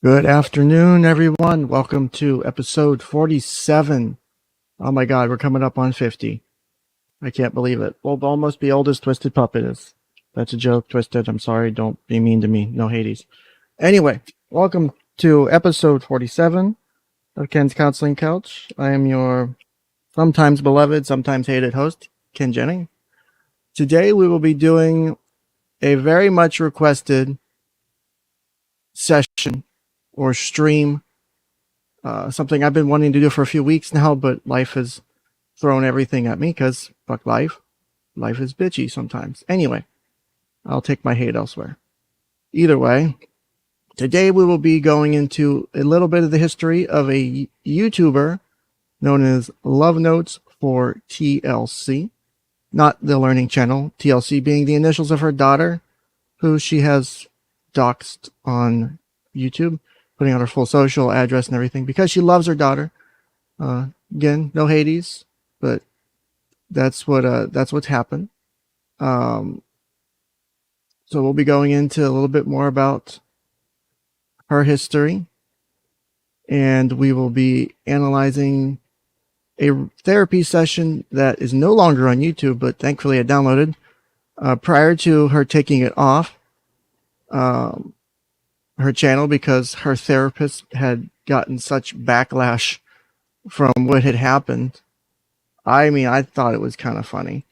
Good afternoon, everyone. Welcome to episode 47. Oh my God, we're coming up on 50. I can't believe it. We'll almost be old as Twisted Puppet is. That's a joke, Twisted. I'm sorry. Don't be mean to me. No Hades. Anyway, welcome to episode 47 of Ken's Counseling Couch. I am your sometimes beloved, sometimes hated host, Ken Jennings. Today we will be doing a very much requested session or stream, something I've been wanting to do for a few weeks now, but life has thrown everything at me because fuck life. Life is bitchy sometimes. Anyway, I'll take my hate elsewhere. Either way, today we will be going into a little bit of the history of a YouTuber known as 𝐓𝐢𝐻𝐬, not the learning channel, TLC being the initials of her daughter, who she has doxed on YouTube, putting out her full social address and everything because she loves her daughter. Again, no Hades, but that's what's happened. So we'll be going into a little bit more about her history, and we will be analyzing a therapy session that is no longer on YouTube, but thankfully I downloaded prior to her taking it off her channel because her therapist had gotten such backlash from what had happened. I mean, I thought it was kind of funny.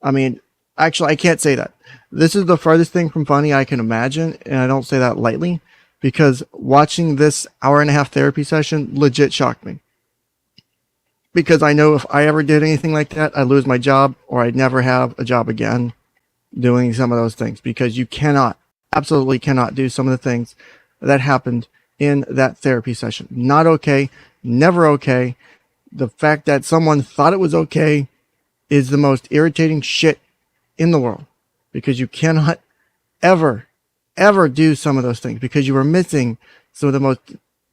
I mean, actually, I can't say that. This is the farthest thing from funny I can imagine, and I don't say that lightly, because watching this hour-and-a-half therapy session legit shocked me. Because I know if I ever did anything like that, I'd lose my job, or I'd never have a job again doing some of those things, because you cannot, absolutely cannot do some of the things that happened in that therapy session. Not okay, never okay. The fact that someone thought it was okay is the most irritating shit in the world, because you cannot ever do some of those things because you were missing some of the most.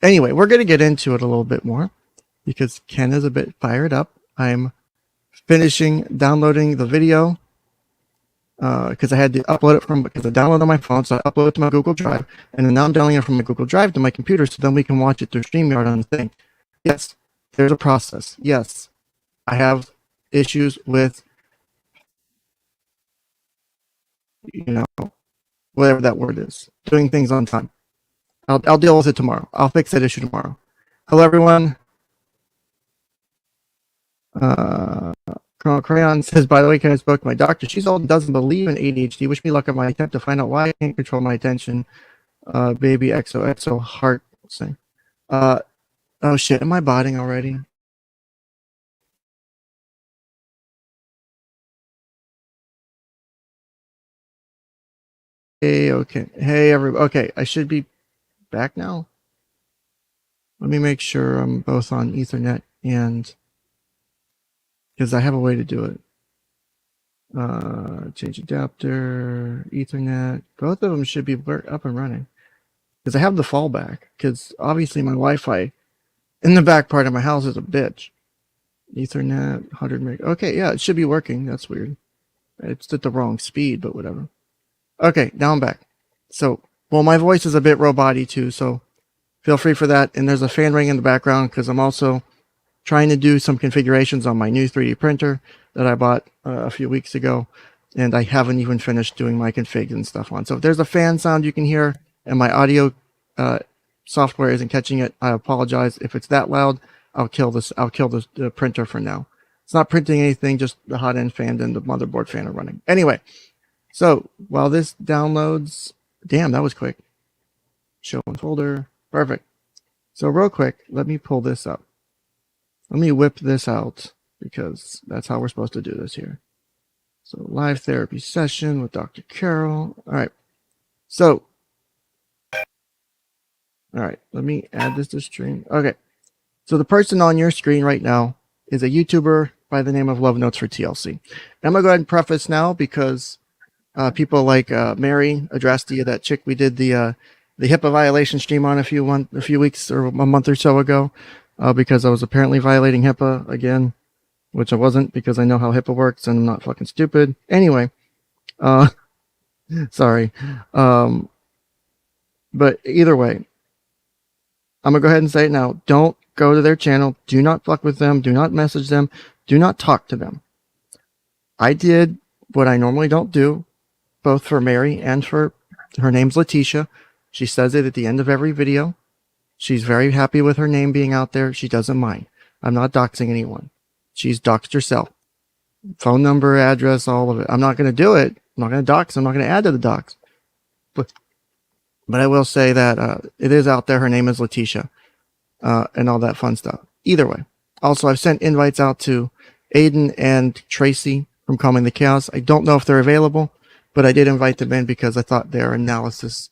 Anyway, we're going to get into it a little bit more because Ken is a bit fired up. I'm finishing downloading the video because I had to upload it because I downloaded it on my phone, so I uploaded it to my Google Drive, and then now I'm downloading it from my Google Drive to my computer, so then we can watch it through StreamYard on the thing. Yes, there's a process. Yes, I have issues with, whatever that word is, doing things on time. I'll deal with it tomorrow. I'll fix that issue tomorrow. Hello, everyone. Colonel Crayon says, by the way, Ken, I spoke to my doctor. She's old and doesn't believe in ADHD. Wish me luck on my attempt to find out why I can't control my attention. Baby XOXO heart thing. Oh shit, am I botting already? Hey, okay. Hey, everybody. Okay, I should be back now. Let me make sure I'm both on Ethernet and because I have a way to do it. Change adapter, Ethernet. Both of them should be up and running because I have the fallback. Because obviously my Wi-Fi in the back part of my house is a bitch. Ethernet, 100 meg. Okay, yeah, it should be working. That's weird. It's at the wrong speed, but whatever. Okay, now I'm back. So, well, my voice is a bit robot-y too, so feel free for that. And there's a fan ring in the background because I'm also trying to do some configurations on my new 3D printer that I bought a few weeks ago, and I haven't even finished doing my configs and stuff on. So if there's a fan sound you can hear and my audio software isn't catching it, I apologize. If it's that loud, I'll kill this. I'll kill the printer for now. It's not printing anything, just the hot end fan and the motherboard fan are running. Anyway, so while this downloads, damn, that was quick. Show in folder, perfect. So real quick, let me pull this up. Let me whip this out because that's how we're supposed to do this here. So live therapy session with Dr. Carol. All right. So, all right, let me add this to stream. Okay. So the person on your screen right now is a YouTuber by the name of Love Notes for TLC. I'm going to go ahead and preface now because people like Mary addressed you, that chick we did the HIPAA violation stream on a few weeks or a month or so ago because I was apparently violating HIPAA again, which I wasn't because I know how HIPAA works and I'm not fucking stupid. Anyway, sorry. But either way, I'm going to go ahead and say it now. Don't go to their channel. Do not fuck with them. Do not message them. Do not talk to them. I did what I normally don't do, both for Mary and for her name's Leticia. She says it at the end of every video. She's very happy with her name being out there. She doesn't mind. I'm not doxing anyone. She's doxed herself. Phone number, address, all of it. I'm not going to do it. I'm not going to dox. I'm not going to add to the dox. But I will say that it is out there. Her name is Leticia and all that fun stuff. Either way. Also, I've sent invites out to Aiden and Tracy from Calming the Chaos. I don't know if they're available, but I did invite them in because I thought their analysis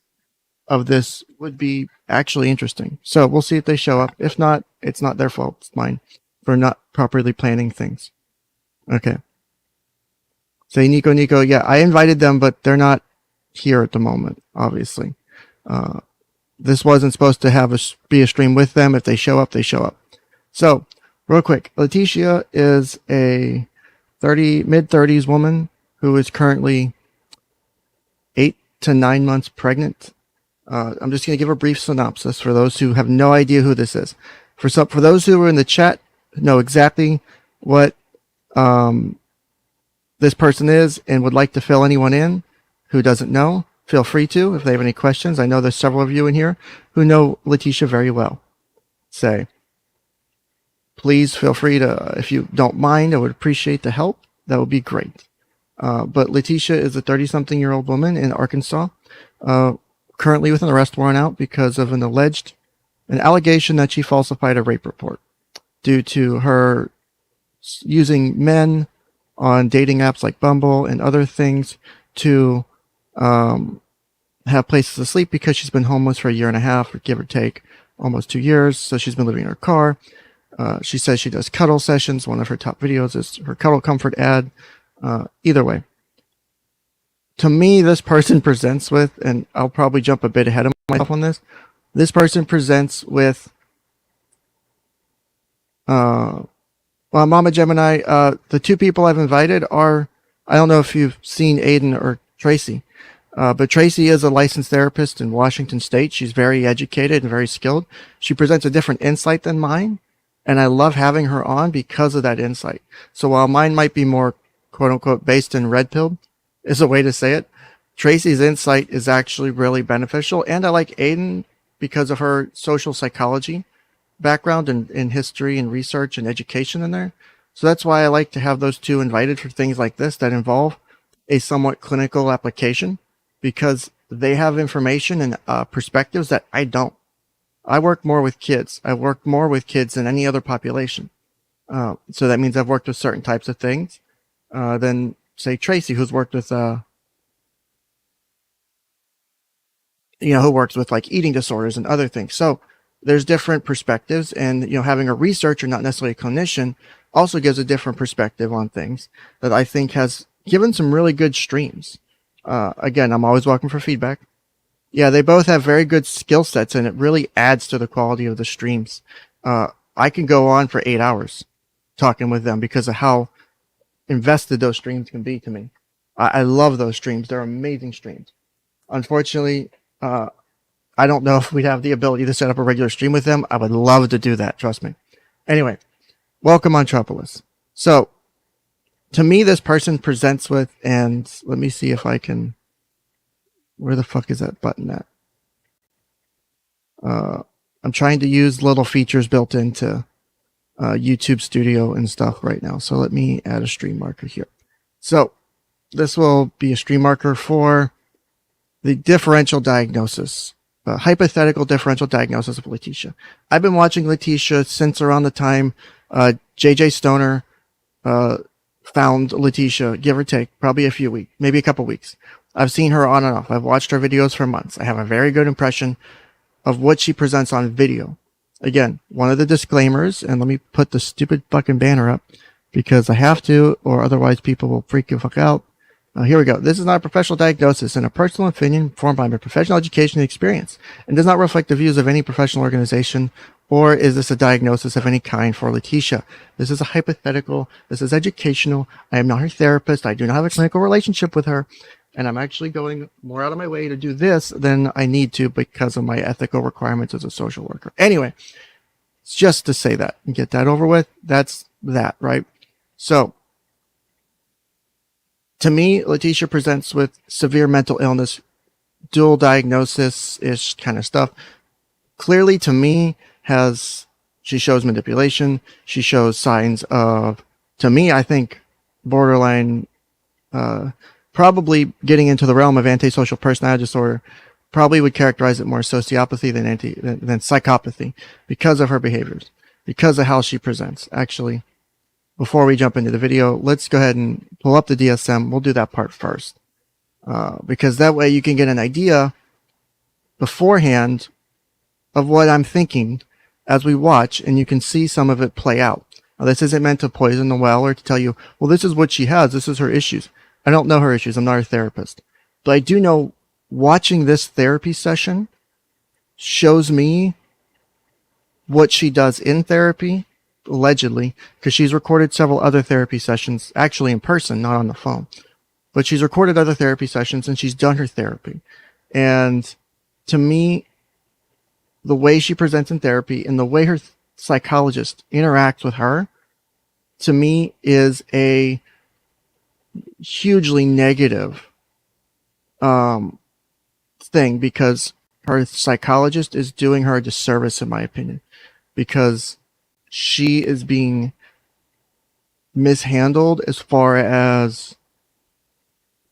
of this would be actually interesting. So we'll see if they show up. If not, it's not their fault. It's mine for not properly planning things. Okay. Say Nico. Yeah, I invited them, but they're not here at the moment, obviously. This wasn't supposed to be a stream with them. If they show up, they show up. So, real quick, Leticia is a mid-30s woman who is currently 8 to 9 months pregnant. I'm just going to give a brief synopsis for those who have no idea who this is. For those who are in the chat, know exactly what this person is and would like to fill anyone in who doesn't know. Feel free to, if they have any questions. I know there's several of you in here who know Leticia very well. Please feel free to, if you don't mind, I would appreciate the help. That would be great. But Leticia is a 30-something-year-old woman in Arkansas, currently with an arrest warrant out because of an allegation that she falsified a rape report due to her using men on dating apps like Bumble and other things to have places to sleep because she's been homeless for 1.5 years, or give or take almost 2 years. So she's been living in her car. She says she does cuddle sessions. One of her top videos is her cuddle comfort ad. Either way, to me, this person presents with, and I'll probably jump a bit ahead of myself on this. This person presents with, well, Mama Gemini, the two people I've invited are, I don't know if you've seen Aiden or Tracy, but Tracy is a licensed therapist in Washington State. She's very educated and very skilled. She presents a different insight than mine, and I love having her on because of that insight. So while mine might be more quote-unquote based in red pill, is a way to say it, Tracy's insight is actually really beneficial, and I like Aiden because of her social psychology background and in history and research and education in there. So that's why I like to have those two invited for things like this that involve a somewhat clinical application, because they have information and perspectives that I don't. I work more with kids. I work more with kids than any other population. So that means I've worked with certain types of things than, say, Tracy, who's worked with, who works with like eating disorders and other things. So there's different perspectives, and, having a researcher, not necessarily a clinician, also gives a different perspective on things that I think has given some really good streams. Again, I'm always welcome for feedback. Yeah, they both have very good skill sets, and it really adds to the quality of the streams. I can go on for 8 hours talking with them because of how invested those streams can be to me. I love those streams. They're amazing streams. Unfortunately, I don't know if we'd have the ability to set up a regular stream with them. I would love to do that. Trust me. Anyway, welcome Metropolis. So, to me, this person presents with, and let me see if I can, where the fuck is that button at? I'm trying to use little features built into YouTube Studio and stuff right now. So let me add a stream marker here. So this will be a stream marker for the differential diagnosis, hypothetical differential diagnosis of Leticia. I've been watching Leticia since around the time JJ Stoner found Leticia, give or take, probably a few weeks, maybe a couple weeks. I've seen her on and off. I've watched her videos for months. I have a very good impression of what she presents on video. Again, one of the disclaimers, and let me put the stupid fucking banner up because I have to, or otherwise people will freak the fuck out. Here we go. This is not a professional diagnosis and a personal opinion formed by my professional education and experience and does not reflect the views of any professional organization, or is this a diagnosis of any kind for Leticia. This is a hypothetical. This is educational. I am not her therapist. I do not have a clinical relationship with her. And I'm actually going more out of my way to do this than I need to because of my ethical requirements as a social worker. Anyway, it's just to say that and get that over with. That's that, right? So, to me, Leticia presents with severe mental illness, dual diagnosis-ish kind of stuff. Clearly, to me, she shows manipulation. She shows signs of, to me, I think, borderline, probably getting into the realm of antisocial personality disorder. Probably would characterize it more sociopathy than psychopathy because of her behaviors, because of how she presents. Actually, before we jump into the video, let's go ahead and pull up the DSM. We'll do that part first, because that way you can get an idea beforehand of what I'm thinking as we watch, and you can see some of it play out. Now, this isn't meant to poison the well or to tell you, well, this is what she has. This is her issues. I don't know her issues. I'm not her therapist. But I do know watching this therapy session shows me what she does in therapy, allegedly, because she's recorded several other therapy sessions, actually in person, not on the phone. But she's recorded other therapy sessions and she's done her therapy. And to me, the way she presents in therapy and the way her psychologist interacts with her, to me, is a hugely negative thing, because her psychologist is doing her a disservice, in my opinion, because she is being mishandled as far as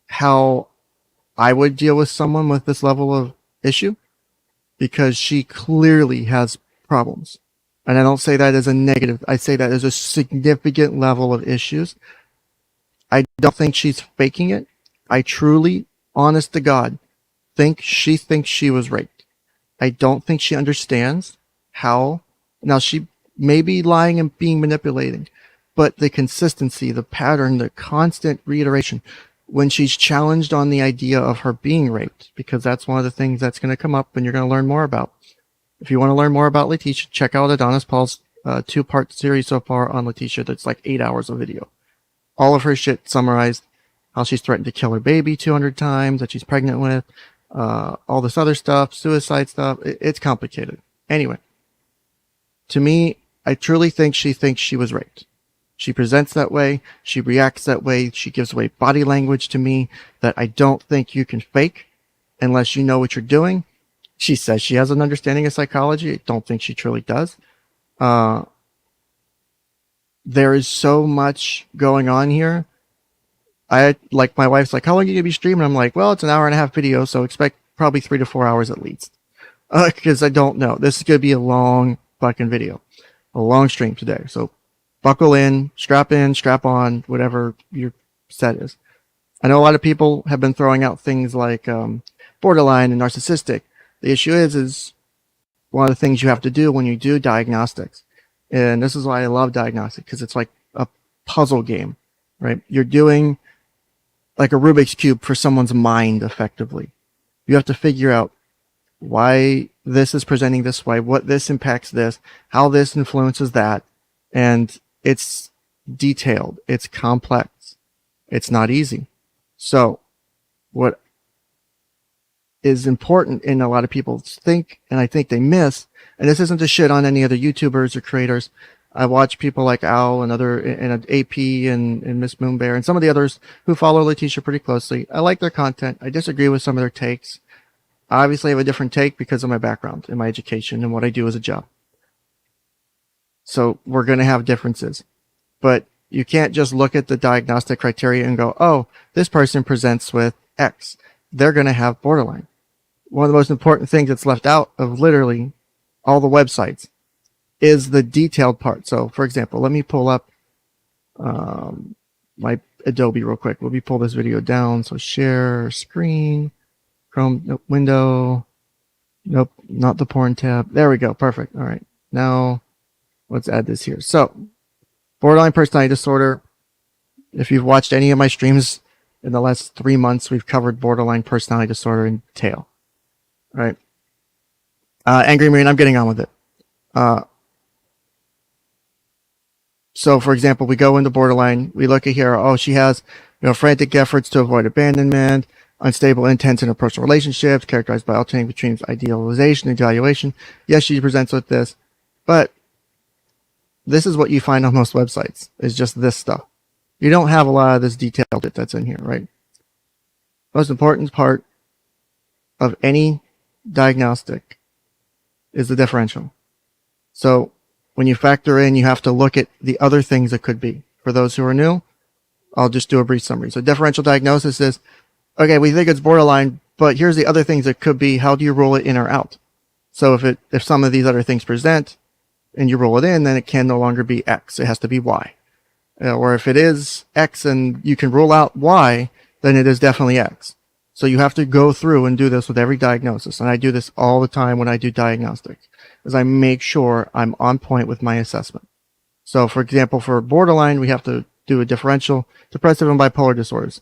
how I would deal with someone with this level of issue, because she clearly has problems. And I don't say that as a negative. I say that as a significant level of issues. I don't think she's faking it. I truly, honest to God, think she thinks she was raped. I don't think she understands how. Now, she may be lying and being manipulating, but the consistency, the pattern, the constant reiteration, when she's challenged on the idea of her being raped, because that's one of the things that's going to come up and you're going to learn more about. If you want to learn more about Leticia, check out Adonis Paul's 2-part series so far on Leticia. That's like 8 hours of video. All of her shit summarized, how she's threatened to kill her baby 200 times, that she's pregnant with, all this other stuff, suicide stuff. It's complicated. Anyway, to me, I truly think she thinks she was raped. She presents that way. She reacts that way. She gives away body language to me that I don't think you can fake unless you know what you're doing. She says she has an understanding of psychology. I don't think she truly does. There is so much going on here. Like my wife's like, how long are you going to be streaming? I'm like, well, it's an hour and a half video, so expect probably 3 to 4 hours at least. Because I don't know. This is going to be a long fucking video. A long stream today. So buckle in, strap on, whatever your set is. I know a lot of people have been throwing out things like borderline and narcissistic. The issue is one of the things you have to do when you do diagnostics. And this is why I love diagnostics, because it's like a puzzle game, right? You're doing like a Rubik's Cube for someone's mind, effectively. You have to figure out why this is presenting this way, what this impacts this, how this influences that. And it's detailed, it's complex, it's not easy. So what is important in a lot of people think, and I think they miss, and this isn't to shit on any other YouTubers or creators. I watch people like Al and other, and AP and Miss Moonbear and some of the others who follow Leticia pretty closely. I like their content. I disagree with some of their takes. I obviously have a different take because of my background and my education and what I do as a job. So we're going to have differences, but you can't just look at the diagnostic criteria and go, oh, this person presents with X. They're going to have borderline. One of the most important things that's left out of literally all the websites is the detailed part. So for example, let me pull up my Adobe real quick. Let me pull this video down. So share screen, Chrome, nope, window, nope, not the porn tab. There we go. Perfect. All right. Now let's add this here. So borderline personality disorder. If you've watched any of my streams in the last 3 months, we've covered borderline personality disorder in detail. All right. Angry Marine, I'm getting on with it. So for example, we go into borderline, we look at here, oh, she has, frantic efforts to avoid abandonment, unstable, intense interpersonal relationships, characterized by alternating between idealization and evaluation. Yes, she presents with this, but this is what you find on most websites, is just this stuff. You don't have a lot of this detailed bit that's in here, right? Most important part of any diagnostic is the differential. So when you factor in, you have to look at the other things it could be. For those who are new, I'll just do a brief summary. So differential diagnosis is, okay, we think it's borderline, but here's the other things it could be. How do you rule it in or out? So if some of these other things present and you rule it in, then it can no longer be X. It has to be Y. Or if it is X and you can rule out Y, then it is definitely X. So you have to go through and do this with every diagnosis. And I do this all the time when I do diagnostics, is I make sure I'm on point with my assessment. So for example, for borderline, we have to do a differential, depressive and bipolar disorders.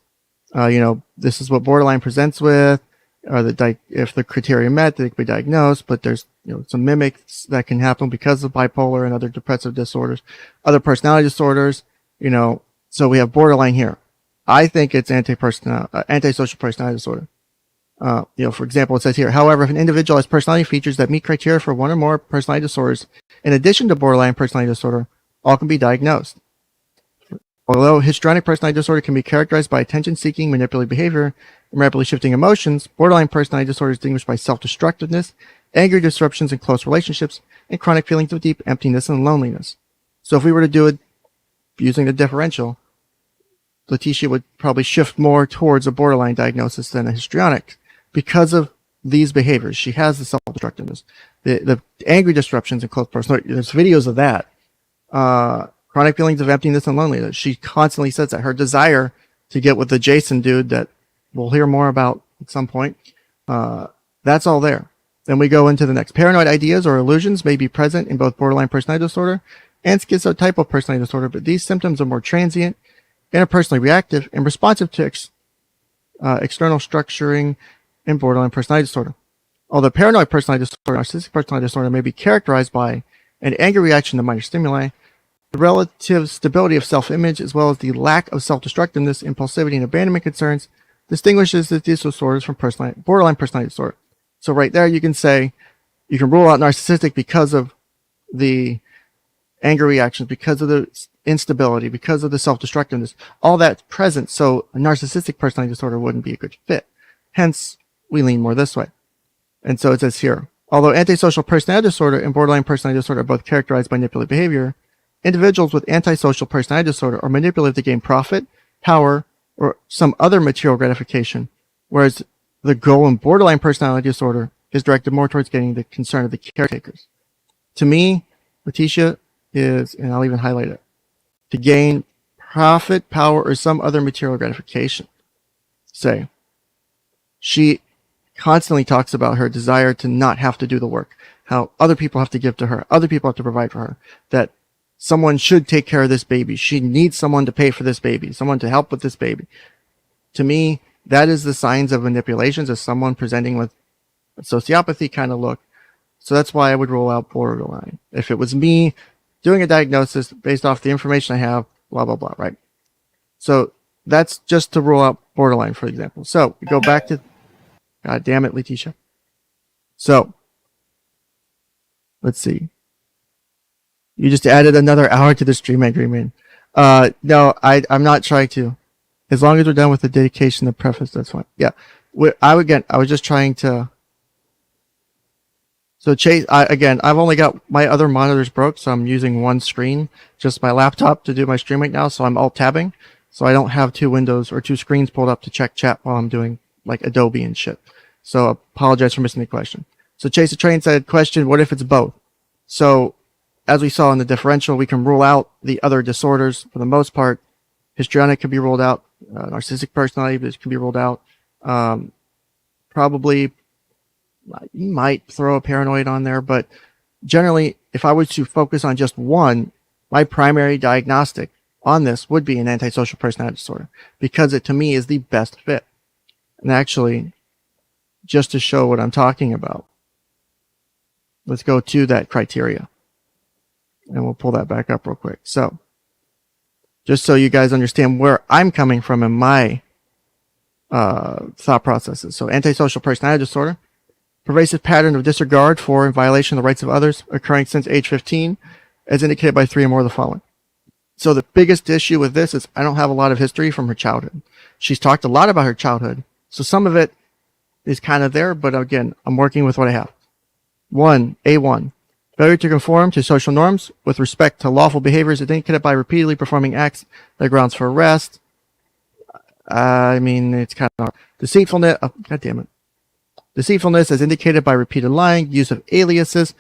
This is what borderline presents with. If the criteria met, they could be diagnosed, but there's some mimics that can happen because of bipolar and other depressive disorders, other personality disorders. So we have borderline here. I think it's antisocial personality disorder. For example, it says here, however, if an individual has personality features that meet criteria for one or more personality disorders, in addition to borderline personality disorder, all can be diagnosed. Although histrionic personality disorder can be characterized by attention-seeking, manipulative behavior, and rapidly shifting emotions, borderline personality disorder is distinguished by self-destructiveness, angry disruptions in close relationships, and chronic feelings of deep emptiness and loneliness. So if we were to do it using the differential, Leticia would probably shift more towards a borderline diagnosis than a histrionic because of these behaviors. She has the self-destructiveness, the angry disruptions in close personal. There's videos of that. Chronic feelings of emptiness and loneliness. She constantly says that her desire to get with the Jason dude that we'll hear more about at some point. That's all there. Then we go into the next. Paranoid ideas or illusions may be present in both borderline personality disorder and schizotypal personality disorder, but these symptoms are more transient, interpersonally reactive, and responsive to external structuring in borderline personality disorder. Although paranoid personality disorder and narcissistic personality disorder may be characterized by an angry reaction to minor stimuli, the relative stability of self-image as well as the lack of self-destructiveness, impulsivity, and abandonment concerns distinguishes these disorders from borderline personality disorder. So right there you can say, you can rule out narcissistic because of the anger reactions, because of the instability, because of the self-destructiveness, all that's present. So a narcissistic personality disorder wouldn't be a good fit. Hence, we lean more this way. And so it says here, although antisocial personality disorder and borderline personality disorder are both characterized by manipulative behavior, individuals with antisocial personality disorder are manipulative to gain profit, power, or some other material gratification, whereas the goal in borderline personality disorder is directed more towards getting the concern of the caretakers. To me, Leticia is, and I'll even highlight it, to gain profit, power, or some other material gratification. Say, she constantly talks about her desire to not have to do the work, how other people have to give to her, other people have to provide for her, that someone should take care of this baby. She needs someone to pay for this baby, someone to help with this baby. To me, that is the signs of manipulations, as someone presenting with a sociopathy kind of look. So that's why I would rule out borderline. If it was me doing a diagnosis based off the information I have, blah, blah, blah, right? So that's just to rule out borderline, for example. So we go back to, God damn it, Leticia. So let's see. You just added another hour to the stream agreement. No, I'm not trying to. As long as we're done with the dedication, the preface, that's fine. Yeah. I was just trying to. So Chase, I've only got my other monitors broke, so I'm using one screen, just my laptop to do my stream right now. So I'm alt tabbing, so I don't have two windows or two screens pulled up to check chat while I'm doing like Adobe and shit. So I apologize for missing the question. So Chase the Train said, question, what if it's both? So as we saw in the differential, we can rule out the other disorders for the most part. Histrionic can be ruled out. Narcissistic personality can be ruled out. Probably you might throw a paranoid on there, but generally, if I was to focus on just one, my primary diagnostic on this would be an antisocial personality disorder, because it to me is the best fit. And actually, just to show what I'm talking about, let's go to that criteria. And we'll pull that back up real quick. So, just so you guys understand where I'm coming from in my thought processes. So, antisocial personality disorder, pervasive pattern of disregard for and violation of the rights of others occurring since age 15, as indicated by 3 or more of the following. So the biggest issue with this is I don't have a lot of history from her childhood. She's talked a lot about her childhood, so some of it is kind of there, but again, I'm working with what I have. A1, failure to conform to social norms with respect to lawful behaviors indicated by repeatedly performing acts that are grounds for arrest. I mean, it's kind of deceitfulness. Oh, God damn it. Deceitfulness as indicated by repeated lying, use of aliases,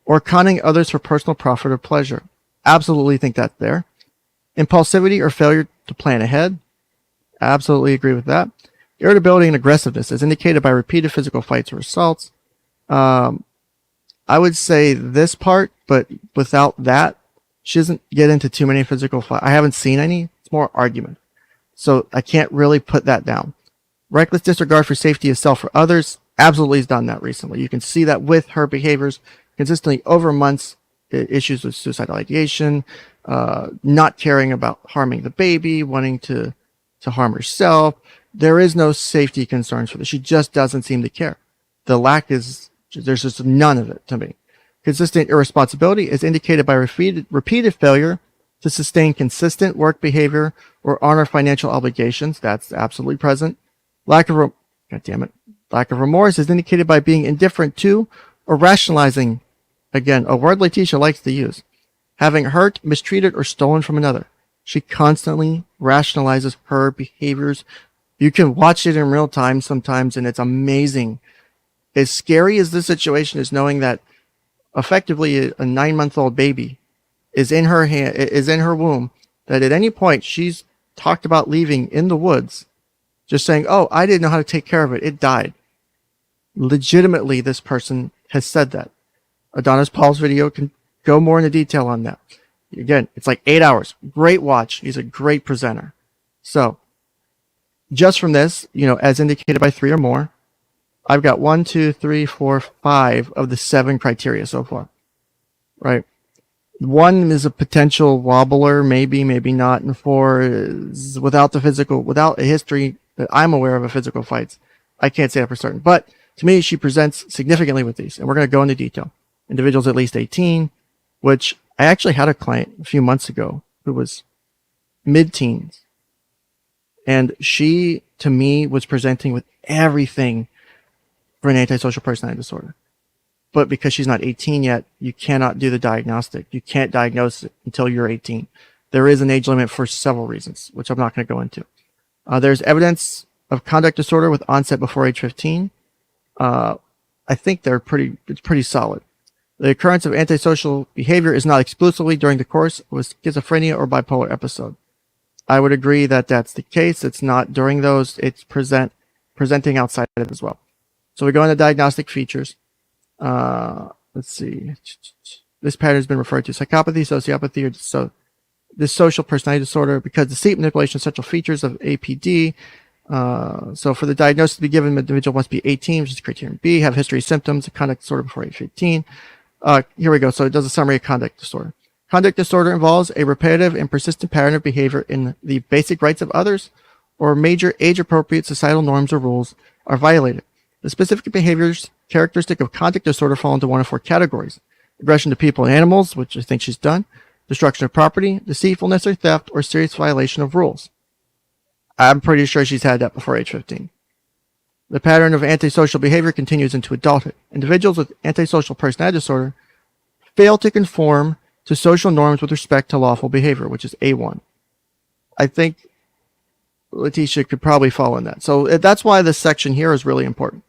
or conning others for personal profit or pleasure. Absolutely think that's there. Impulsivity or failure to plan ahead. Absolutely agree with that. Irritability and aggressiveness as indicated by repeated physical fights or assaults. I would say this part, but without that, she doesn't get into too many physical fights. I haven't seen any. It's more argument. So I can't really put that down. Reckless disregard for safety of self or others. Absolutely has done that recently. You can see that with her behaviors consistently over months. Issues with suicidal ideation, not caring about harming the baby, wanting to harm herself. There is no safety concerns for this. She just doesn't seem to care. The lack is, there's just none of it to me. Consistent irresponsibility is indicated by repeated failure to sustain consistent work behavior or honor financial obligations. That's absolutely present. Lack of remorse is indicated by being indifferent to or rationalizing, again, a word Leticia likes to use, having hurt, mistreated, or stolen from another. She constantly rationalizes her behaviors. You can watch it in real time sometimes, and it's amazing. As scary as this situation is, knowing that effectively a 9-month-old baby is in her hand, is in her womb, that at any point she's talked about leaving in the woods, just saying, oh, I didn't know how to take care of it. It died. Legitimately, this person has said that. Adonis Paul's video can go more into detail on that. Again, it's like 8 hours. Great watch. He's a great presenter. So, just from this, as indicated by 3 or more, I've got 1, 2, 3, 4, 5 of the 7 criteria so far. Right? 1 is a potential wobbler, maybe not, and 4 is without a history that I'm aware of physical fights. I can't say that for certain. But to me, she presents significantly with these, and we're going to go into detail. Individuals at least 18, which I actually had a client a few months ago who was mid-teens. And she, to me, was presenting with everything for an antisocial personality disorder. But because she's not 18 yet, you cannot do the diagnostic. You can't diagnose it until you're 18. There is an age limit for several reasons, which I'm not going to go into. There's evidence of conduct disorder with onset before age 15. I think it's pretty solid. The occurrence of antisocial behavior is not exclusively during the course of a schizophrenia or bipolar episode. I would agree that that's the case. It's not during those. It's presenting outside of it as well. So we go into diagnostic features. Let's see. This pattern has been referred to psychopathy, sociopathy, or dissocial personality disorder because deceit, manipulation, central features of APD So for the diagnosis to be given, the individual must be 18, which is criterion B, have history of symptoms of conduct disorder before age 15. Here we go. So it does a summary of conduct disorder. Conduct disorder involves a repetitive and persistent pattern of behavior in the basic rights of others, or major age-appropriate societal norms or rules are violated. The specific behaviors characteristic of conduct disorder fall into one of four categories: aggression to people and animals, which I think she's done, destruction of property, deceitfulness or theft, or serious violation of rules. I'm pretty sure she's had that before age 15. The pattern of antisocial behavior continues into adulthood. Individuals with antisocial personality disorder fail to conform to social norms with respect to lawful behavior, which is A1. I think Leticia could probably fall in that. So that's why this section here is really important.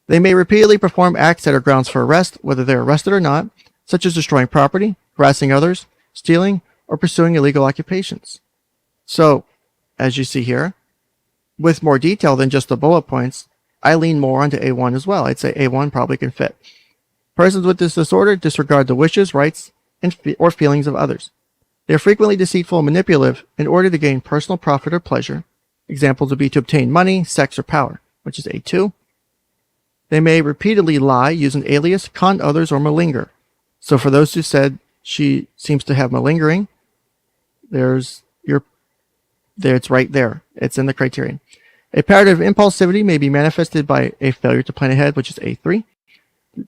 They may repeatedly perform acts that are grounds for arrest, whether they're arrested or not, such as destroying property, harassing others, stealing, or pursuing illegal occupations. So, as you see here, with more detail than just the bullet points, I lean more onto A1 as well. I'd say A1 probably can fit. Persons with this disorder disregard the wishes, rights, or feelings of others. They are frequently deceitful and manipulative in order to gain personal profit or pleasure. Examples would be to obtain money, sex, or power, which is A2. They may repeatedly lie, use an alias, con others, or malinger. So for those who said she seems to have malingering, it's right there. It's in the criterion. A pattern of impulsivity may be manifested by a failure to plan ahead, which is A3.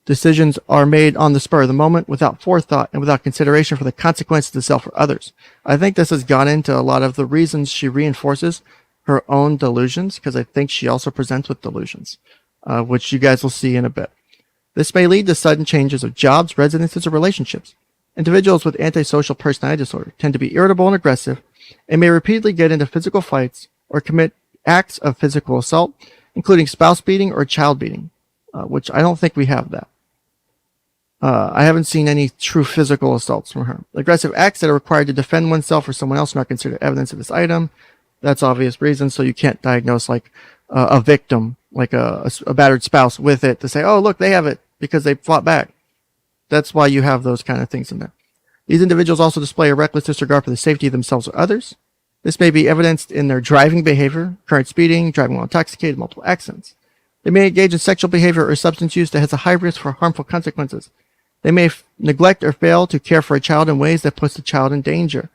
Decisions are made on the spur of the moment without forethought and without consideration for the consequences to self or others. I think this has gone into a lot of the reasons she reinforces her own delusions, because I think she also presents with delusions, which you guys will see in a bit. This may lead to sudden changes of jobs, residences, or relationships. Individuals with antisocial personality disorder tend to be irritable and aggressive and may repeatedly get into physical fights or commit acts of physical assault, including spouse beating or child beating. Which I don't think we have that. I haven't seen any true physical assaults from her. Aggressive acts that are required to defend oneself or someone else are not considered evidence of this item. That's obvious reason, so you can't diagnose like a victim, like a battered spouse with it to say, oh, look, they have it because they fought back. That's why you have those kind of things in there. These individuals also display a reckless disregard for the safety of themselves or others. This may be evidenced in their driving behavior, current speeding, driving while intoxicated, multiple accidents. They may engage in sexual behavior or substance use that has a high risk for harmful consequences. They may neglect or fail to care for a child in ways that puts the child in danger.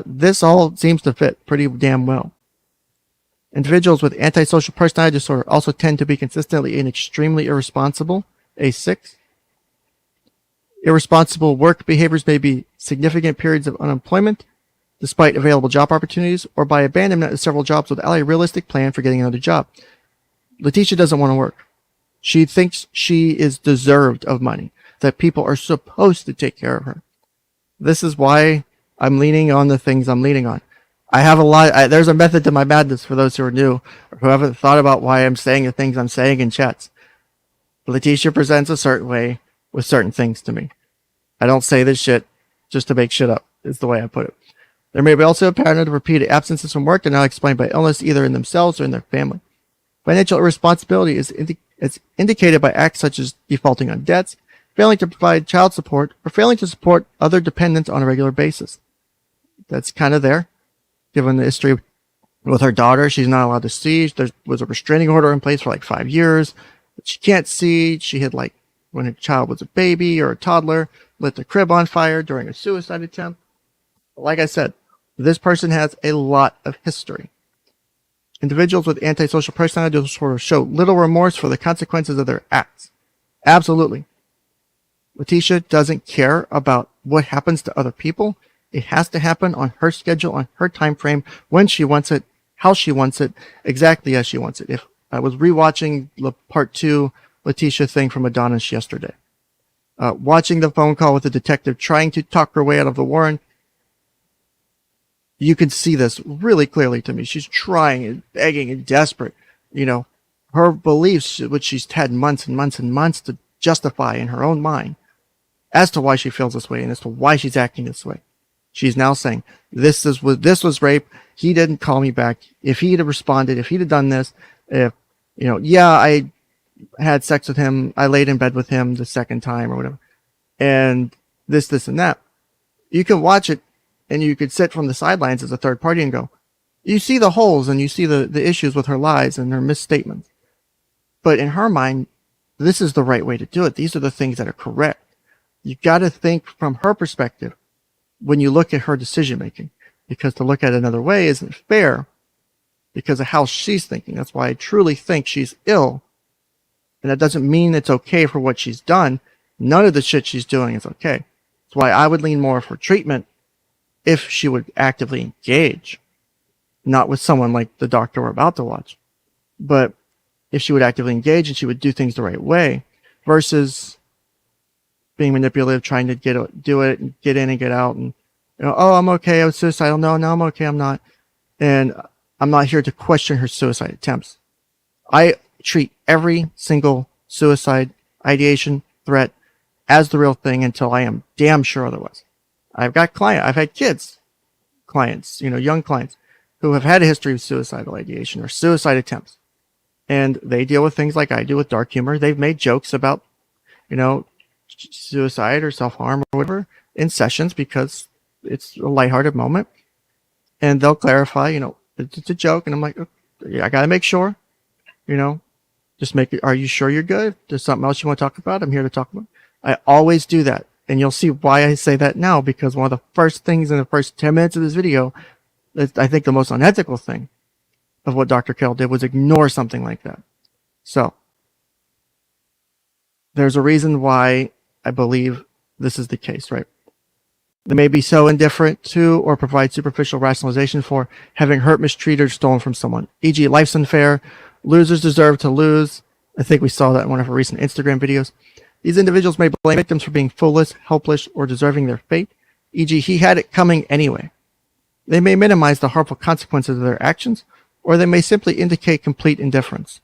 This all seems to fit pretty damn well. Individuals with antisocial personality disorder also tend to be consistently and extremely irresponsible. A6. Irresponsible work behaviors may be significant periods of unemployment, despite available job opportunities, or by abandonment of several jobs without a realistic plan for getting another job. Leticia doesn't want to work. She thinks she is deserved of money, that people are supposed to take care of her. This is why I'm leaning on the things I'm leaning on. I have a lot. There's a method to my madness for those who are new or who haven't thought about why I'm saying the things I'm saying in chats. Leticia presents a certain way with certain things to me. I don't say this shit just to make shit up, is the way I put it. There may be also a pattern of repeated absences from work that are not explained by illness either in themselves or in their family. Financial irresponsibility is indicated by acts such as defaulting on debts, failing to provide child support, or failing to support other dependents on a regular basis. That's kind of there. Given the history with her daughter, she's not allowed to see. There was a restraining order in place for like 5 years. But she can't see. She had, like, when her child was a baby or a toddler, lit the crib on fire during a suicide attempt. Like I said, this person has a lot of history. Individuals with antisocial personality disorder show little remorse for the consequences of their acts. Absolutely. Leticia doesn't care about what happens to other people. It has to happen on her schedule, on her time frame, when she wants it, how she wants it, exactly as she wants it. If I was rewatching the part 2 Leticia thing from Adonis yesterday, watching the phone call with the detective trying to talk her way out of the warrant, you can see this really clearly to me. She's trying and begging and desperate. You know, her beliefs, which she's had months and months and months to justify in her own mind as to why she feels this way and as to why she's acting this way. She's now saying, this was rape. He didn't call me back. If he'd have responded, if he'd have done this, if, you know, yeah, I had sex with him, I laid in bed with him the second time or whatever, and this and that. You can watch it and you could sit from the sidelines as a third party and go, You see the holes and you see the issues with her lies and her misstatements. But in her mind, this is the right way to do it. These are the things that are correct. You got to think from her perspective when you look at her decision making, because to look at it another way isn't fair because of how she's thinking. That's why I truly think she's ill. And that doesn't mean it's okay for what she's done. None of the shit she's doing is okay. That's why I would lean more for treatment if she would actively engage, not with someone like the doctor we're about to watch, but if she would actively engage and she would do things the right way versus being manipulative, trying to do it and get in and get out and, oh, I'm okay, I was suicidal. No, I'm okay, I'm not. And I'm not here to question her suicide attempts. I treat every single suicide ideation threat as the real thing until I am damn sure otherwise. I've had kids, clients, young clients who have had a history of suicidal ideation or suicide attempts. And they deal with things like I do with dark humor. They've made jokes about, suicide or self-harm or whatever in sessions because it's a lighthearted moment. And they'll clarify, it's a joke. And I'm like, okay, I got to make sure, just make it. Are you sure you're good? If there's something else you want to talk about, I'm here to talk about. I always do that. And you'll see why I say that now, because one of the first things in the first 10 minutes of this video, I think the most unethical thing of what Dr. Kell did was ignore something like that. So there's a reason why I believe this is the case, right? They may be so indifferent to or provide superficial rationalization for having hurt, mistreated, or stolen from someone. E.g., life's unfair, losers deserve to lose. I think we saw that in one of our recent Instagram videos. These individuals may blame victims for being foolish, helpless, or deserving their fate. E.g., he had it coming anyway. They may minimize the harmful consequences of their actions, or they may simply indicate complete indifference.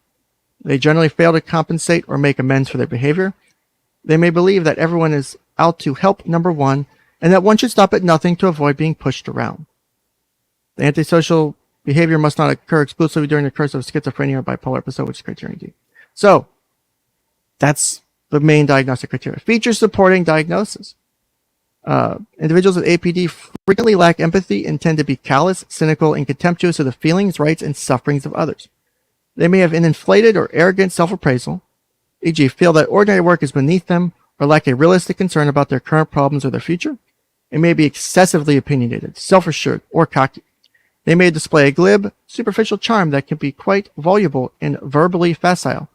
They generally fail to compensate or make amends for their behavior. They may believe that everyone is out to help number one, and that one should stop at nothing to avoid being pushed around. The antisocial behavior must not occur exclusively during the course of schizophrenia or bipolar episode, which is criterion D. So, that's the main diagnostic criteria. Features supporting diagnosis. Individuals with APD frequently lack empathy and tend to be callous, cynical, and contemptuous of the feelings, rights, and sufferings of others. They may have an inflated or arrogant self-appraisal, e.g., feel that ordinary work is beneath them, or lack a realistic concern about their current problems or their future. They may be excessively opinionated, self-assured, or cocky. They may display a glib, superficial charm that can be quite voluble and verbally facile,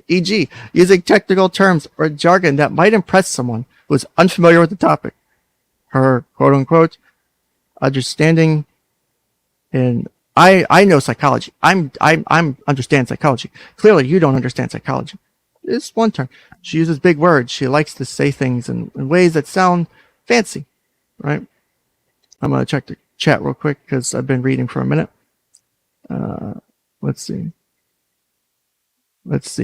e.g., using technical terms or jargon that might impress someone who is unfamiliar with the topic. Her quote-unquote understanding, and I know psychology. I'm understand psychology. Clearly, you don't understand psychology. It's one term. She uses big words. She likes to say things in ways that sound fancy, right? I'm going to check the chat real quick because I've been reading for a minute. Let's see.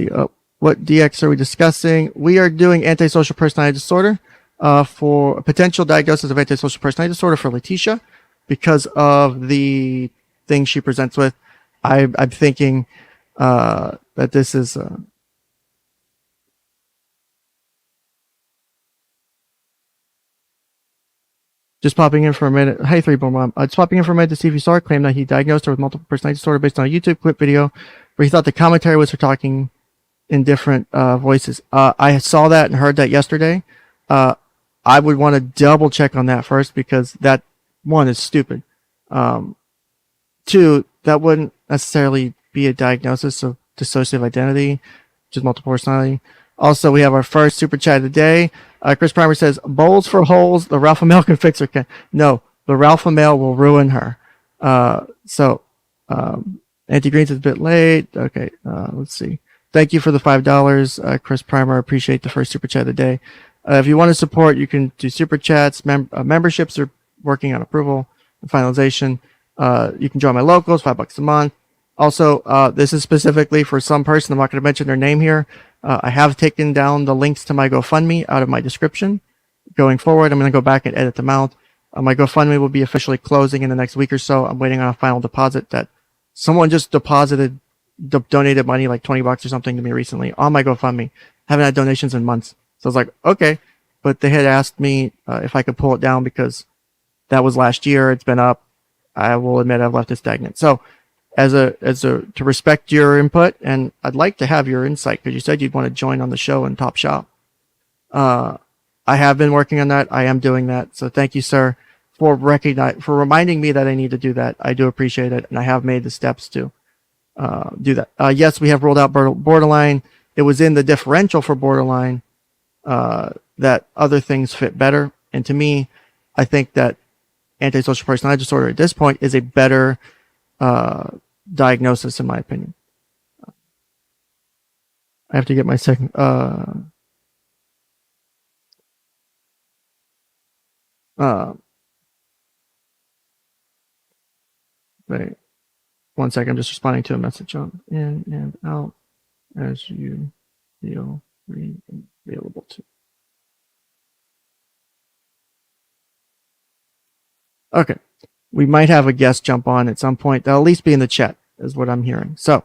Oh, what DX are we discussing? We are doing antisocial personality disorder for a potential diagnosis of antisocial personality disorder for Leticia because of the thing she presents with. I'm thinking that this is... Just popping in for a minute. Hey, 3-Born Mom. Just popping in for a minute to see if you saw her claim that he diagnosed her with multiple personality disorder based on a YouTube clip video where he thought the commentary was her talking in different voices. I saw that and heard that yesterday. I would want to double check on that first because that, one, is stupid. Two, that wouldn't necessarily be a diagnosis of dissociative identity, just multiple personality. Also, we have our first super chat of the day. Chris Primer says, bowls for holes, the Ralph Male can fix her. No, the Ralph Male will ruin her. Auntie Green's is a bit late. Okay, let's see. Thank you for the $5, Chris Primer. Appreciate the first super chat of the day. If you want to support, you can do super chats. Memberships are working on approval and finalization. You can join my locals, $5 a month. Also, this is specifically for some person. I'm not going to mention their name here. I have taken down the links to my GoFundMe out of my description. Going forward, I'm going to go back and edit them out. My GoFundMe will be officially closing in the next week or so. I'm waiting on a final deposit that someone just donated money, like $20 or something to me recently on my GoFundMe. Haven't had donations in months. So I was like, okay. But they had asked me if I could pull it down because that was last year. It's been up. I will admit I've left it stagnant. So to respect your input, and I'd like to have your insight, because you said you'd want to join on the show and top shop. I have been working on that. I am doing that. So thank you, sir, for reminding me that I need to do that. I do appreciate it, and I have made the steps to do that. Yes, we have ruled out borderline. It was in the differential for borderline that other things fit better. And to me, I think that antisocial personality disorder at this point is a better diagnosis, in my opinion. I have to get my second. Wait, 1 second. I'm just responding to a message on in and out as you feel free and available to. Okay, we might have a guest jump on at some point. They'll at least be in the chat, is what I'm hearing. So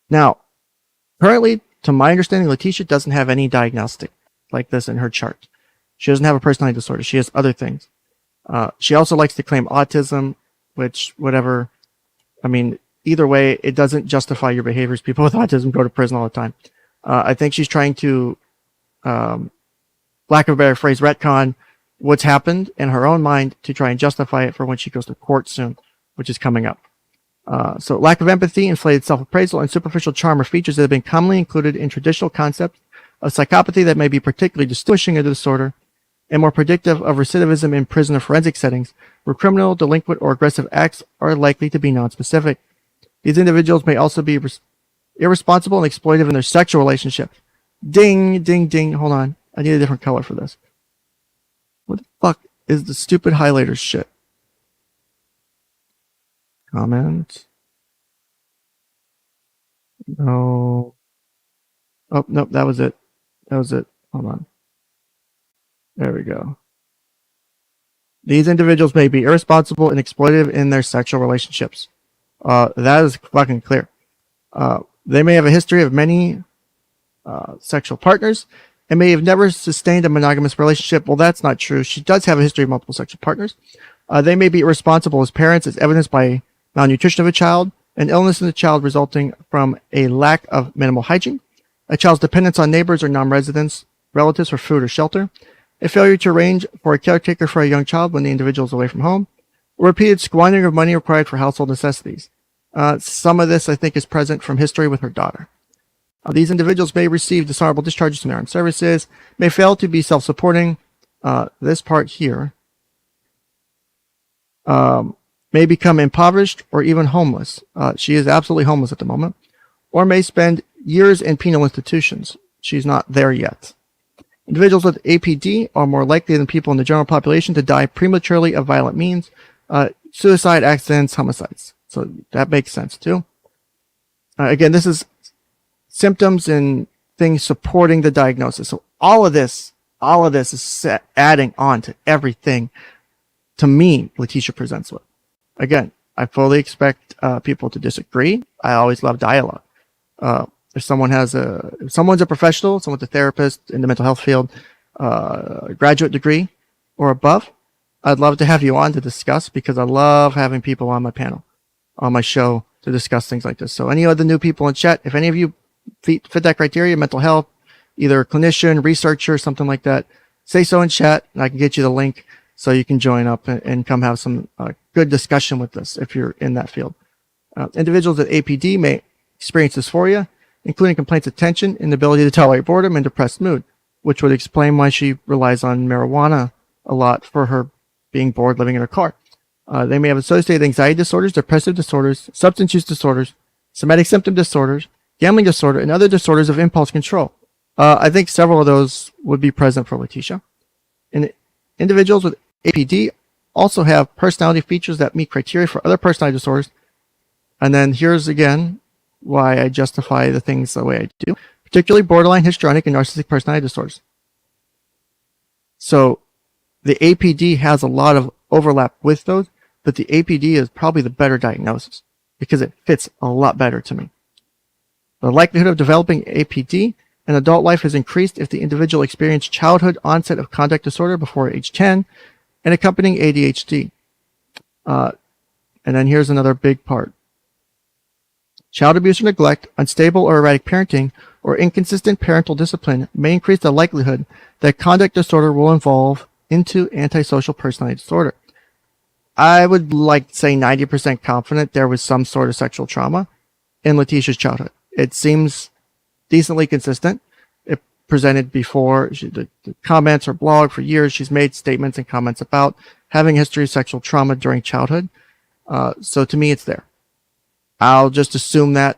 now, currently, to my understanding, Leticia doesn't have any diagnostic like this in her chart. She doesn't have a personality disorder. She has other things. She also likes to claim autism, which, whatever. I mean, either way, it doesn't justify your behaviors. People with autism go to prison all the time. I think she's trying to, lack of a better phrase, retcon what's happened in her own mind to try and justify it for when she goes to court soon, which is coming up. So lack of empathy, inflated self-appraisal, and superficial charm are features that have been commonly included in traditional concepts of psychopathy that may be particularly distinguishing of the disorder and more predictive of recidivism in prison or forensic settings, where criminal, delinquent, or aggressive acts are likely to be nonspecific. These individuals may also be irresponsible and exploitive in their sexual relationships. Ding, ding, ding. Hold on. I need a different color for this. What the fuck is the stupid highlighter shit? Comment. No. Oh, nope, that was it. That was it. Hold on. There we go. These individuals may be irresponsible and exploitive in their sexual relationships. That is fucking clear. They may have a history of many sexual partners and may have never sustained a monogamous relationship. Well, that's not true. She does have a history of multiple sexual partners. They may be irresponsible as parents, as evidenced by malnutrition of a child, an illness in the child resulting from a lack of minimal hygiene, a child's dependence on neighbors or non-residents, relatives for food or shelter, a failure to arrange for a caretaker for a young child when the individual is away from home, or repeated squandering of money required for household necessities. Some of this, I think, is present from history with her daughter. These individuals may receive dishonorable discharges from their armed services, may fail to be self-supporting. This part here may become impoverished or even homeless. She is absolutely homeless at the moment, or may spend years in penal institutions. She's not there yet. Individuals with APD are more likely than people in the general population to die prematurely of violent means, suicide, accidents, homicides. So that makes sense too. Again, this is symptoms and things supporting the diagnosis. So all of this is adding on to everything, to me, Leticia presents with. Again, I fully expect people to disagree. I always love dialogue. If someone's a professional, someone's a therapist in the mental health field, graduate degree or above, I'd love to have you on to discuss, because I love having people on my panel, on my show, to discuss things like this. So any other new people in chat, if any of you fit that criteria, mental health, either a clinician, researcher, something like that, say so in chat, and I can get you the link so you can join up and come have some good discussion with us if you're in that field. Individuals with APD may experience dysphoria, including complaints of tension, inability to tolerate boredom, and depressed mood, which would explain why she relies on marijuana a lot for her being bored living in her car. They may have associated anxiety disorders, depressive disorders, substance use disorders, somatic symptom disorders, gambling disorder, and other disorders of impulse control. I think several of those would be present for Leticia. And individuals with APD also have personality features that meet criteria for other personality disorders. And then here's again why I justify the things the way I do, particularly borderline, histrionic, and narcissistic personality disorders. So the APD has a lot of overlap with those, but the APD is probably the better diagnosis because it fits a lot better to me. The likelihood of developing APD in adult life has increased if the individual experienced childhood onset of conduct disorder before age 10, and accompanying ADHD. And then here's another big part. Child abuse or neglect, unstable or erratic parenting, or inconsistent parental discipline may increase the likelihood that conduct disorder will evolve into antisocial personality disorder. I would like to say 90% confident there was some sort of sexual trauma in Leticia's childhood. It seems decently consistent. It presented before the comments, her blog for years. She's made statements and comments about having a history of sexual trauma during childhood. So to me, it's there. I'll just assume that.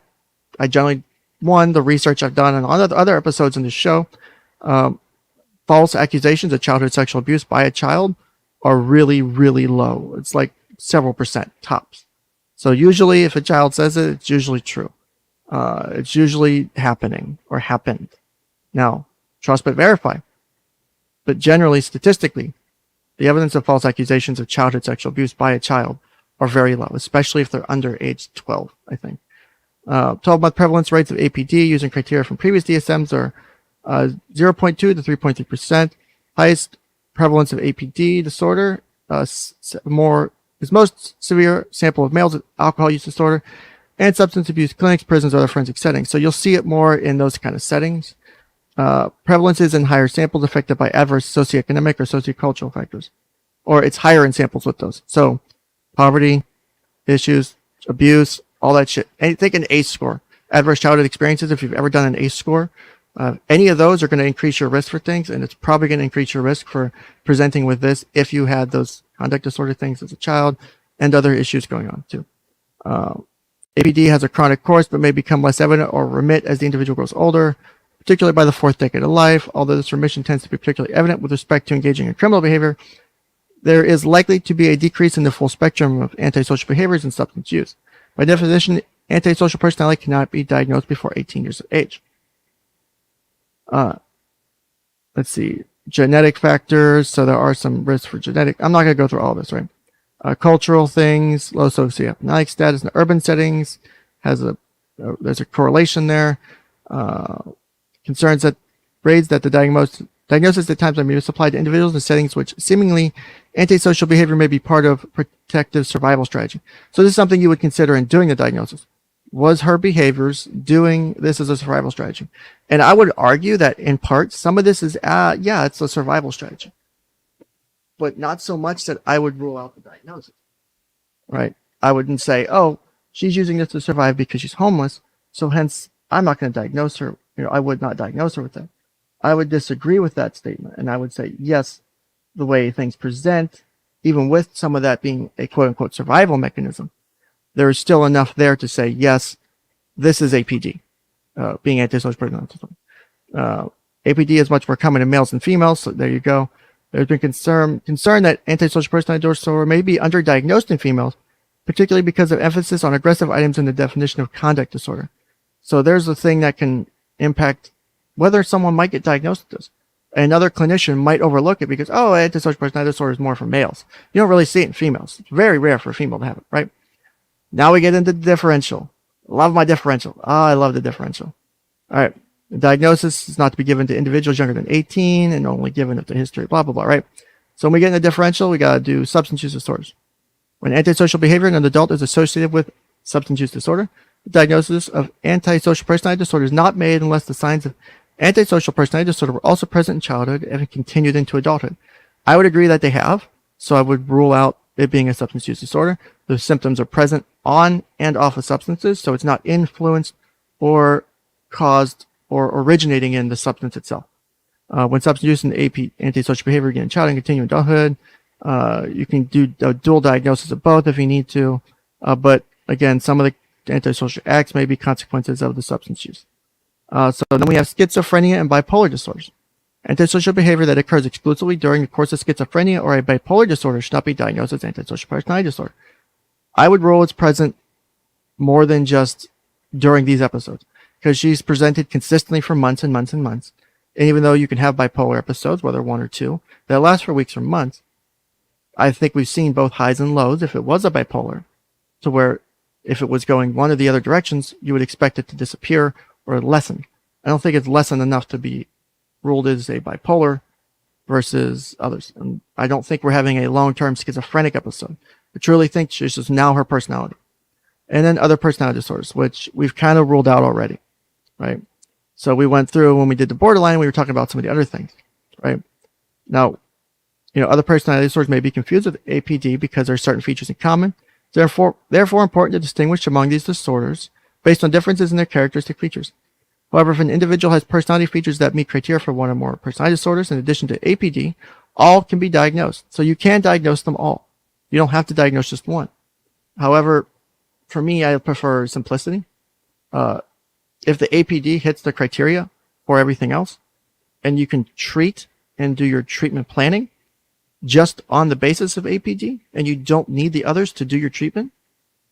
I generally, the research I've done on other episodes in this show, false accusations of childhood sexual abuse by a child are really, really low. It's like several percent tops. So usually if a child says it, it's usually true. It's usually happening or happened. Now, trust but verify. But generally, statistically, the evidence of false accusations of childhood sexual abuse by a child are very low, especially if they're under age 12, I think. 12-month prevalence rates of APD using criteria from previous DSMs are 0.2 to 3.3%. Highest prevalence of APD disorder is most severe sample of males with alcohol use disorder and substance abuse clinics, prisons, or other forensic settings. So you'll see it more in those kind of settings. Prevalence is in higher samples affected by adverse socioeconomic or sociocultural factors, or it's higher in samples with those. So poverty, issues, abuse, all that shit. Think an ACE score. Adverse childhood experiences, if you've ever done an ACE score, any of those are going to increase your risk for things, and it's probably going to increase your risk for presenting with this if you had those conduct disorder things as a child and other issues going on too. APD has a chronic course but may become less evident or remit as the individual grows older, particularly by the fourth decade of life. Although this remission tends to be particularly evident with respect to engaging in criminal behavior, there is likely to be a decrease in the full spectrum of antisocial behaviors and substance use. By definition, antisocial personality cannot be diagnosed before 18 years of age. Let's see, genetic factors. So there are some risks for genetic. I'm not going to go through all of this, right? Cultural things, low socioeconomic status in urban settings there's a correlation there. Concerns that raise that the diagnosis at times may be misapplied to individuals in settings which seemingly antisocial behavior may be part of protective survival strategy. So this is something you would consider in doing the diagnosis. Was her behaviors doing this as a survival strategy? And I would argue that in part, some of this is, it's a survival strategy, but not so much that I would rule out the diagnosis, right? I wouldn't say, oh, she's using this to survive because she's homeless, so hence I'm not going to diagnose her. I would not diagnose her with that. I would disagree with that statement, and I would say, yes, the way things present, even with some of that being a quote-unquote survival mechanism, there is still enough there to say, yes, this is APD, being antisocial personality disorder. APD is much more common in males than females, so there you go. There's been concern that antisocial personality disorder may be underdiagnosed in females, particularly because of emphasis on aggressive items in the definition of conduct disorder. So there's a thing that can impact whether someone might get diagnosed with this. Another clinician might overlook it because, antisocial personality disorder is more for males. You don't really see it in females. It's very rare for a female to have it, right? Now we get into the differential. Love my differential. I love the differential. All right. The diagnosis is not to be given to individuals younger than 18 and only given if the history, blah, blah, blah, right? So when we get in the differential, we got to do substance use disorders. When antisocial behavior in an adult is associated with substance use disorder, the diagnosis of antisocial personality disorder is not made unless the signs of antisocial personality disorder were also present in childhood and continued into adulthood. I would agree that they have, so I would rule out it being a substance use disorder. The symptoms are present on and off of substances, so it's not influenced or caused or originating in the substance itself. When substance use and antisocial behavior again in childhood and continue in adulthood, you can do a dual diagnosis of both if you need to, but again, some of the antisocial acts may be consequences of the substance use. So then we have schizophrenia and bipolar disorders. Antisocial behavior that occurs exclusively during the course of schizophrenia or a bipolar disorder should not be diagnosed as antisocial personality disorder. I would rule it's present more than just during these episodes, because she's presented consistently for months and months and months. And even though you can have bipolar episodes, whether one or two, that last for weeks or months, I think we've seen both highs and lows if it was a bipolar, to where if it was going one or the other directions, you would expect it to disappear or lessen. I don't think it's lessened enough to be ruled as a bipolar, versus others. And I don't think we're having a long-term schizophrenic episode. I truly think she's just now her personality. And then other personality disorders, which we've kind of ruled out already, right? So we went through, when we did the borderline, we were talking about some of the other things, right? Now, other personality disorders may be confused with APD because there are certain features in common. Therefore important to distinguish among these disorders based on differences in their characteristic features. However, if an individual has personality features that meet criteria for one or more personality disorders in addition to APD, all can be diagnosed. So you can diagnose them all. You don't have to diagnose just one. However, for me, I prefer simplicity. If the APD hits the criteria for everything else, and you can treat and do your treatment planning just on the basis of APD, and you don't need the others to do your treatment,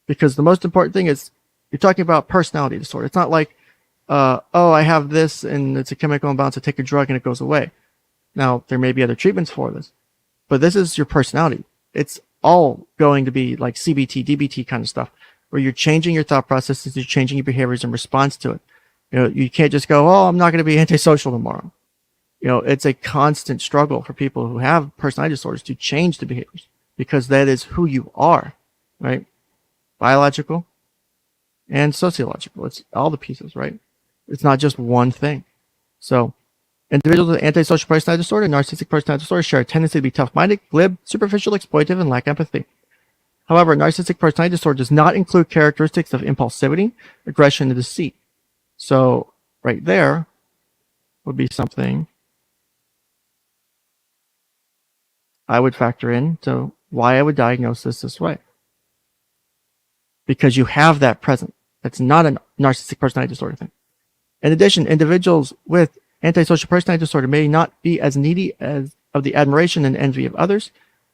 because the most important thing is you're talking about personality disorder. It's not like, I have this and it's a chemical imbalance, I take a drug and it goes away. Now, there may be other treatments for this, but this is your personality. It's all going to be like CBT, DBT kind of stuff, where you're changing your thought processes, you're changing your behaviors in response to it. You can't just go, I'm not going to be antisocial tomorrow. It's a constant struggle for people who have personality disorders to change the behaviors, because that is who you are, right? Biological and sociological. It's all the pieces, right? It's not just one thing. So individuals with antisocial personality disorder and narcissistic personality disorder share a tendency to be tough-minded, glib, superficial, exploitive, and lack empathy. However, narcissistic personality disorder does not include characteristics of impulsivity, aggression, and deceit. So right there would be something I would factor into why I would diagnose this way. Because you have that present. That's not a narcissistic personality disorder thing. In addition, individuals with antisocial personality disorder may not be as needy of the admiration and envy of others,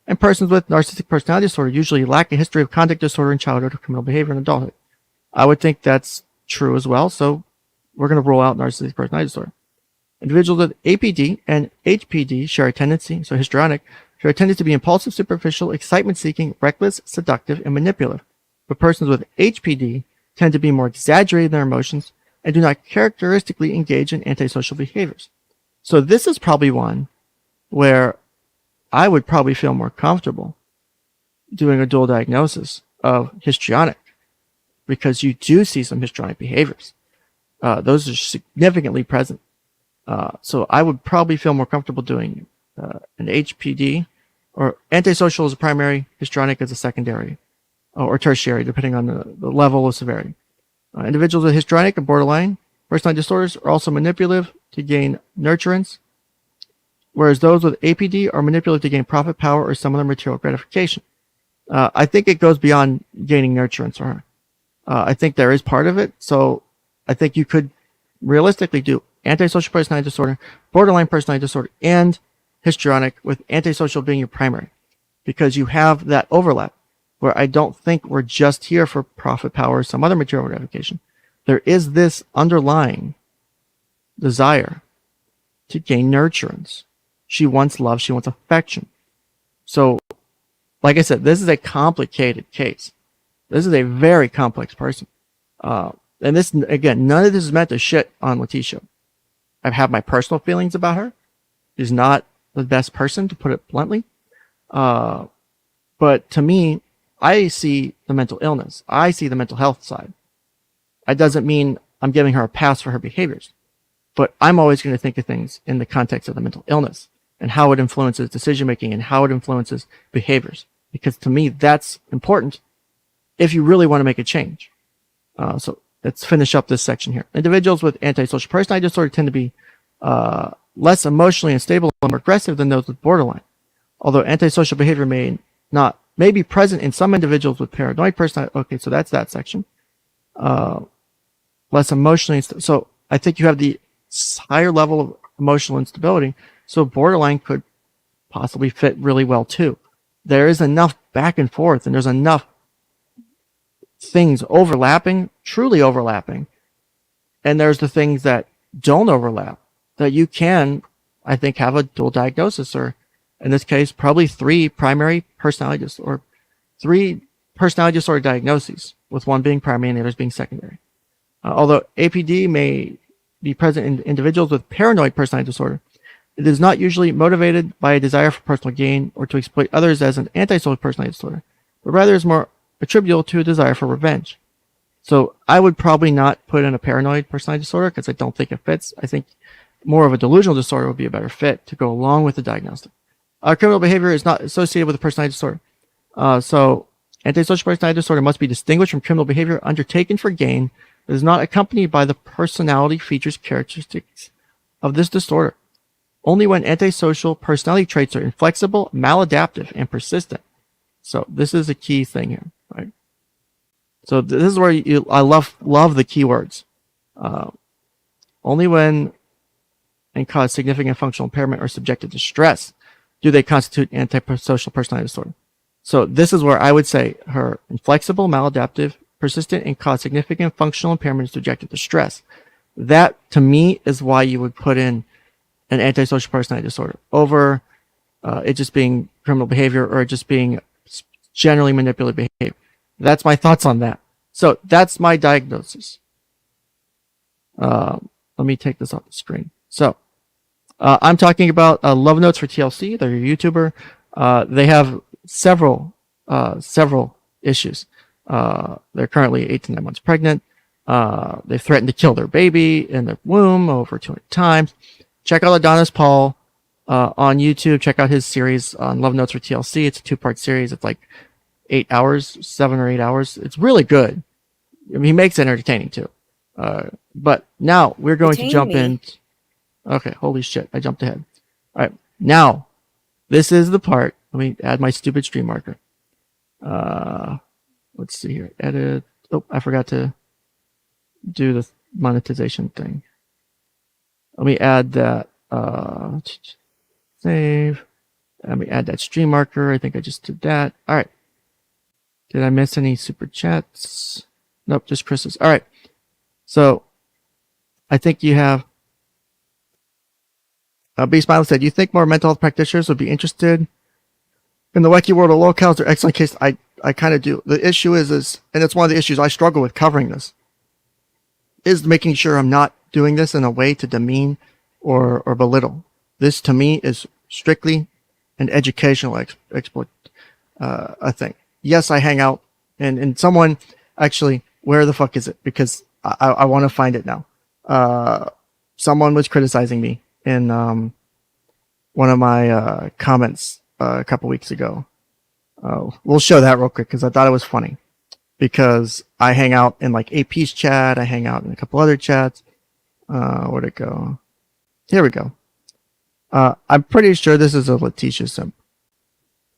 and persons with narcissistic personality disorder usually lack a history of conduct disorder in childhood or criminal behavior in adulthood. I would think that's true as well, so we're going to rule out narcissistic personality disorder. Individuals with APD and HPD share a tendency, so histrionic, share a tendency to be impulsive, superficial, excitement-seeking, reckless, seductive, and manipulative. But persons with HPD tend to be more exaggerated in their emotions and do not characteristically engage in antisocial behaviors. So this is probably one where I would probably feel more comfortable doing a dual diagnosis of histrionic, because you do see some histrionic behaviors. Those are significantly present. So I would probably feel more comfortable doing an HPD, or antisocial as a primary, histrionic as a secondary, or tertiary, depending on the level of severity. Individuals with histrionic and borderline personality disorders are also manipulative to gain nurturance, whereas those with APD are manipulative to gain profit, power, or some other material gratification. I think it goes beyond gaining nurturance for her. I think there is part of it. So I think you could realistically do antisocial personality disorder, borderline personality disorder, and histrionic, with antisocial being your primary, because you have that overlap where I don't think we're just here for profit, power, or some other material gratification. There is this underlying desire to gain nurturance. She wants love. She wants affection. So, like I said, this is a complicated case. This is a very complex person. And this, again, none of this is meant to shit on Leticia. I have my personal feelings about her. She's not the best person, to put it bluntly. But to me, I see the mental illness. I see the mental health side. That doesn't mean I'm giving her a pass for her behaviors. But I'm always going to think of things in the context of the mental illness and how it influences decision-making and how it influences behaviors. Because to me, that's important if you really want to make a change. So let's finish up this section here. Individuals with antisocial personality disorder tend to be less emotionally unstable and more aggressive than those with borderline. Although antisocial behavior may be present in some individuals with paranoid personality. Okay, so that's that section. Less emotionally so I think you have the higher level of emotional instability, so borderline could possibly fit really well too. There is enough back and forth, and there's enough things overlapping, truly overlapping, and there's the things that don't overlap, that you can, I think, have a dual diagnosis, or in this case, probably three primary personality disorder, or three personality disorder diagnoses, with one being primary and the others being secondary. Although APD may be present in individuals with paranoid personality disorder, It is not usually motivated by a desire for personal gain or to exploit others as an antisocial personality disorder, but rather is more attributable to a desire for revenge. So I would probably not put in a paranoid personality disorder because I don't think it fits. I think more of a delusional disorder would be a better fit to go along with the diagnostic. Criminal behavior is not associated with a personality disorder. So antisocial personality disorder must be distinguished from criminal behavior undertaken for gain that is not accompanied by the personality features characteristics of this disorder. Only when antisocial personality traits are inflexible, maladaptive, and persistent. So this is a key thing here, right? So this is where I love the keywords. Only when and cause significant functional impairment or subjected to stress do they constitute antisocial personality disorder. So this is where I would say her inflexible, maladaptive, persistent, and cause significant functional impairment is subjected to stress. That, to me, is why you would put in an antisocial personality disorder over it just being criminal behavior or just being generally manipulative behavior. That's my thoughts on that. So that's my diagnosis. Let me take this off the screen. So I'm talking about Love Notes for TLC. They're a YouTuber. They have several issues. They're currently 8 to 9 months pregnant. They've threatened to kill their baby in their womb over 200 times. Check out Adonis Paul on YouTube. Check out his series on Love Notes for TLC. It's a 2-part series. It's like 8 hours, 7 or 8 hours. It's really good. I mean, he makes it entertaining too. But now we're going to jump in. Okay, holy shit, I jumped ahead. All right, now this is the part. Let me add my stupid stream marker. Let's see here. Edit. Oh, I forgot to do the monetization thing. Let me add that. Save. Let me add that stream marker. I think I just did that. All right. Did I miss any super chats? Nope, just Chris's. All right. So I think you have. B Smiley said, "You think more mental health practitioners would be interested in the wacky world of locales or excellent case?" I kind of do. The issue is, and it's one of the issues I struggle with covering this, is making sure I'm not doing this in a way to demean or belittle. This to me is strictly an educational a thing. Yes, I hang out and someone actually, where the fuck is it? Because I want to find it now. Someone was criticizing me in one of my comments a couple weeks ago. We'll show that real quick because I thought it was funny. Because I hang out in like AP's chat, I hang out in a couple other chats. Where'd it go? Here we go. I'm pretty sure this is a Leticia simp.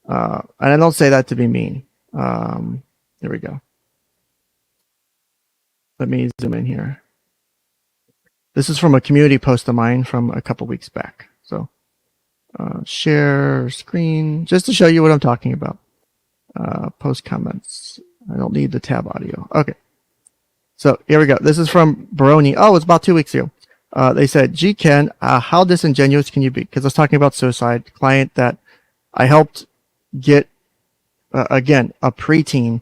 And I don't say that to be mean. Here we go. Let me zoom in here. This is from a community post of mine from a couple weeks back. So share screen just to show you what I'm talking about. Post comments. I don't need the tab audio. Okay. So here we go. This is from Baroni. Oh, it's about 2 weeks ago. They said, "Gee, Ken, how disingenuous can you be?" Because I was talking about suicide. Client that I helped get, again, a preteen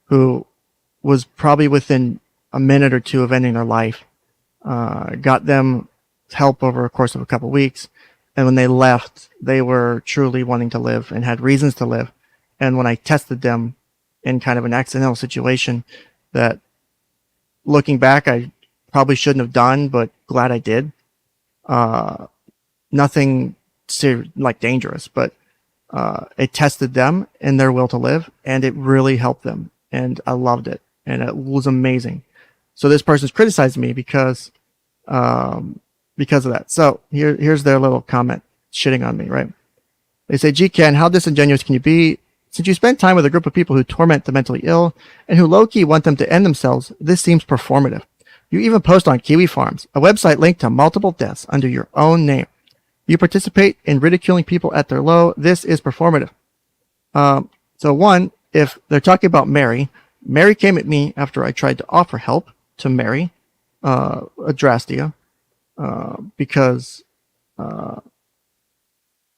who was probably within a minute or two of ending their life. Got them help over a course of a couple weeks. And when they left, they were truly wanting to live and had reasons to live. And when I tested them in kind of an accidental situation that, looking back, I probably shouldn't have done, but glad I did. Nothing like dangerous, but it tested them and their will to live, and it really helped them. And I loved it, and it was amazing. So this person's criticizing me because of that. So here's their little comment shitting on me, right? They say, "Gee, Ken, how disingenuous can you be? Since you spend time with a group of people who torment the mentally ill and who low-key want them to end themselves, this seems performative. You even post on Kiwi Farms, a website linked to multiple deaths under your own name. You participate in ridiculing people at their low. This is performative." So one, if they're talking about Mary came at me after I tried to offer help to Mary, Adrastia, because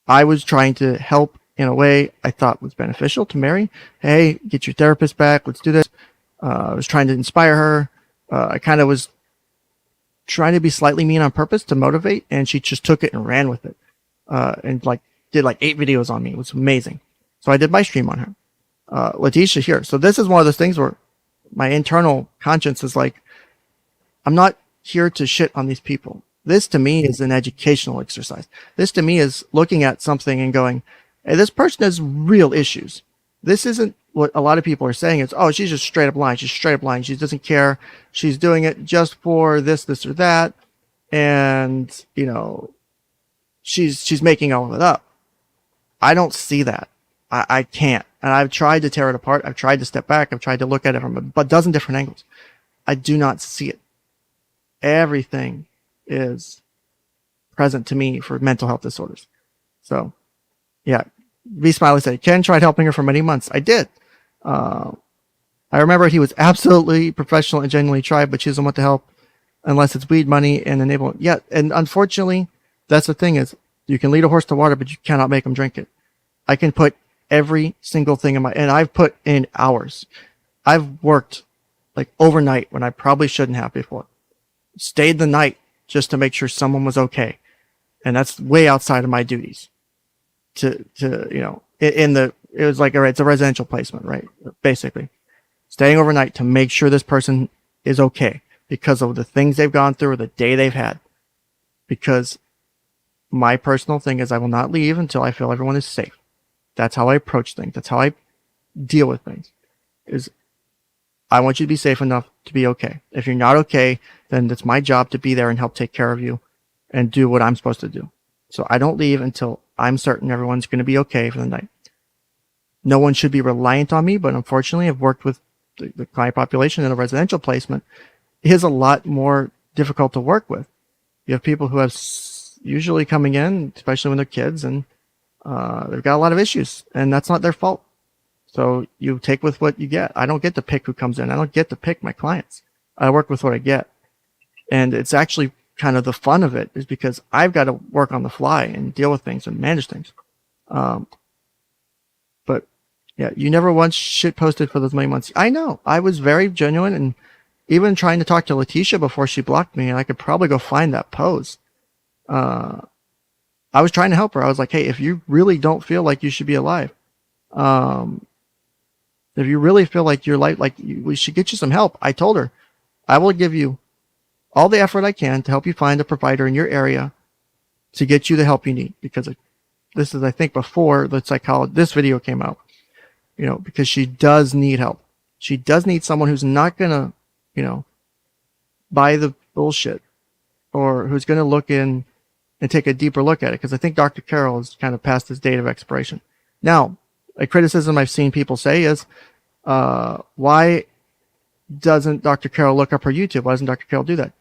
I was trying to help in a way I thought was beneficial to Mary. Hey, get your therapist back. Let's do this. I was trying to inspire her. I kind of was trying to be slightly mean on purpose to motivate, and she just took it and ran with it. and like did like 8 videos on me. It was amazing. So I did my stream on her. Leticia here. So this is one of those things where my internal conscience is like, I'm not here to shit on these people. This to me is an educational exercise. This to me is looking at something and going, hey, this person has real issues. This isn't what a lot of people are saying. It's, oh, she's just straight up lying. She's straight up lying. She doesn't care. She's doing it just for this, this, or that. And, you know, she's making all of it up. I don't see that. I can't. And I've tried to tear it apart. I've tried to step back. I've tried to look at it from a dozen different angles. I do not see it. Everything is present to me for mental health disorders. So, yeah. V Smiley said, Ken tried helping her for many months. I did. I remember he was absolutely professional and genuinely tried, but she doesn't want to help unless it's weed money and enable. Yeah. And unfortunately, that's the thing is you can lead a horse to water, but you cannot make him drink it. I can put every single thing in and I've put in hours. I've worked like overnight when I probably shouldn't have before. Stayed the night just to make sure someone was okay. And that's way outside of my duties to, you know, it was like, all right, it's a residential placement, right? Basically staying overnight to make sure this person is okay because of the things they've gone through or the day they've had. Because my personal thing is I will not leave until I feel everyone is safe. That's how I approach things. That's how I deal with things. Is I want you to be safe enough to be okay. If you're not okay, then it's my job to be there and help take care of you and do what I'm supposed to do. So I don't leave until I'm certain everyone's going to be okay for the night. No one should be reliant on me, but unfortunately I've worked with the client population in a residential placement. It is a lot more difficult to work with. You have people who have usually coming in, especially when they're kids, and they've got a lot of issues, and that's not their fault. So you take with what you get. I don't get to pick who comes in. I don't get to pick my clients. I work with what I get. And it's actually kind of the fun of it is because I've got to work on the fly and deal with things and manage things. But yeah, you never once shit posted for those many months. I know. I was very genuine and even trying to talk to Leticia before she blocked me, and I could probably go find that post. I was trying to help her. I was like, hey, if you really don't feel like you should be alive, if you really feel like your life, we should get you some help. I told her, I will give you all the effort I can to help you find a provider in your area to get you the help you need. Because this is, I think, before the psychologist, this video came out, you know, because she does need help. She does need someone who's not going to, you know, buy the bullshit or who's going to look in and take a deeper look at it. Because I think Dr. Carroll is kind of past his date of expiration. Now, a criticism I've seen people say is, why doesn't Dr. Carroll look up her YouTube? Why doesn't Dr. Carroll do that?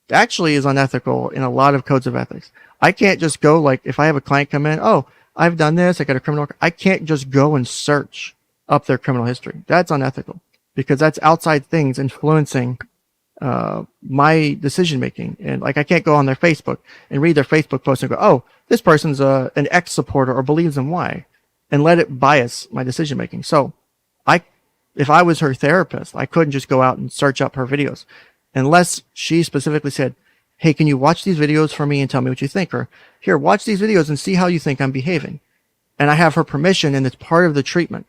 It actually is unethical in a lot of codes of ethics. I can't just go, like, if I have a client come in, oh, I've done this, I got a criminal record. I can't just go and search up their criminal history. That's unethical because that's outside things influencing my decision making. And like, I can't go on their Facebook and read their Facebook post and go, oh, this person's an X supporter or believes in Y, and let it bias my decision making. So if I was her therapist, I couldn't just go out and search up her videos unless she specifically said, hey, can you watch these videos for me and tell me what you think? Or here, watch these videos and see how you think I'm behaving. And I have her permission, and it's part of the treatment.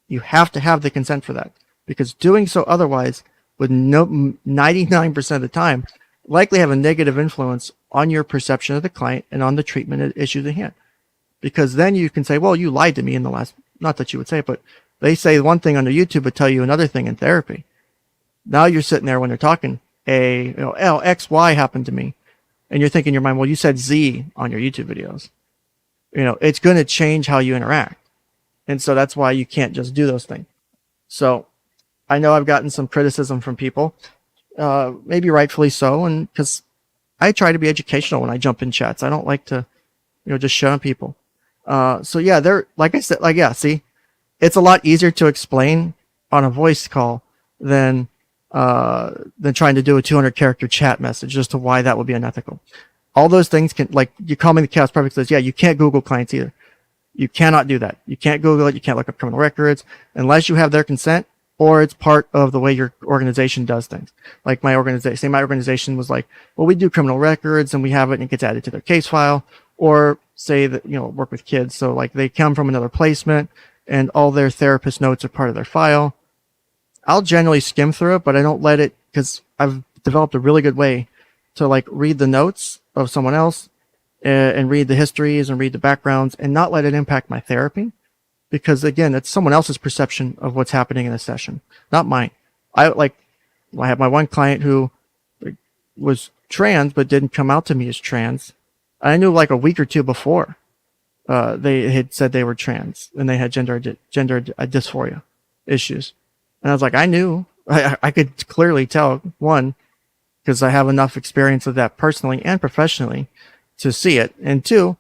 You have to have the consent for that, because doing so otherwise would 99% of the time likely have a negative influence on your perception of the client and on the treatment issues at hand. Because then you can say, well, you lied to me in the last, not that you would say it, but they say one thing on their YouTube but tell you another thing in therapy. Now you're sitting there when they're talking, L, X, Y happened to me. And you're thinking in your mind, well, you said Z on your YouTube videos. You know, it's going to change how you interact. And so that's why you can't just do those things. So I know I've gotten some criticism from people, maybe rightfully so. And because I try to be educational when I jump in chats. I don't like to, you know, just shut on people. So yeah, they're, like I said, like, yeah, see, it's a lot easier to explain on a voice call than trying to do a 200 character chat message as to why that would be unethical. All those things can, like, you call me the Chaos Perfect says, yeah, you can't Google clients either. You cannot do that. You can't Google it. You can't look up criminal records unless you have their consent or it's part of the way your organization does things. Like my organization was like, well, we do criminal records and we have it and it gets added to their case file. or say that, work with kids. So like they come from another placement and all their therapist notes are part of their file. I'll generally skim through it, but I don't let it, because I've developed a really good way to like read the notes of someone else and read the histories and read the backgrounds and not let it impact my therapy. Because again, it's someone else's perception of what's happening in a session, not mine. I have my one client who was trans, but didn't come out to me as trans. I knew like a week or two before they had said they were trans and they had gender dysphoria issues. And I was like, I knew, I could clearly tell, one, because I have enough experience of that personally and professionally to see it. And two,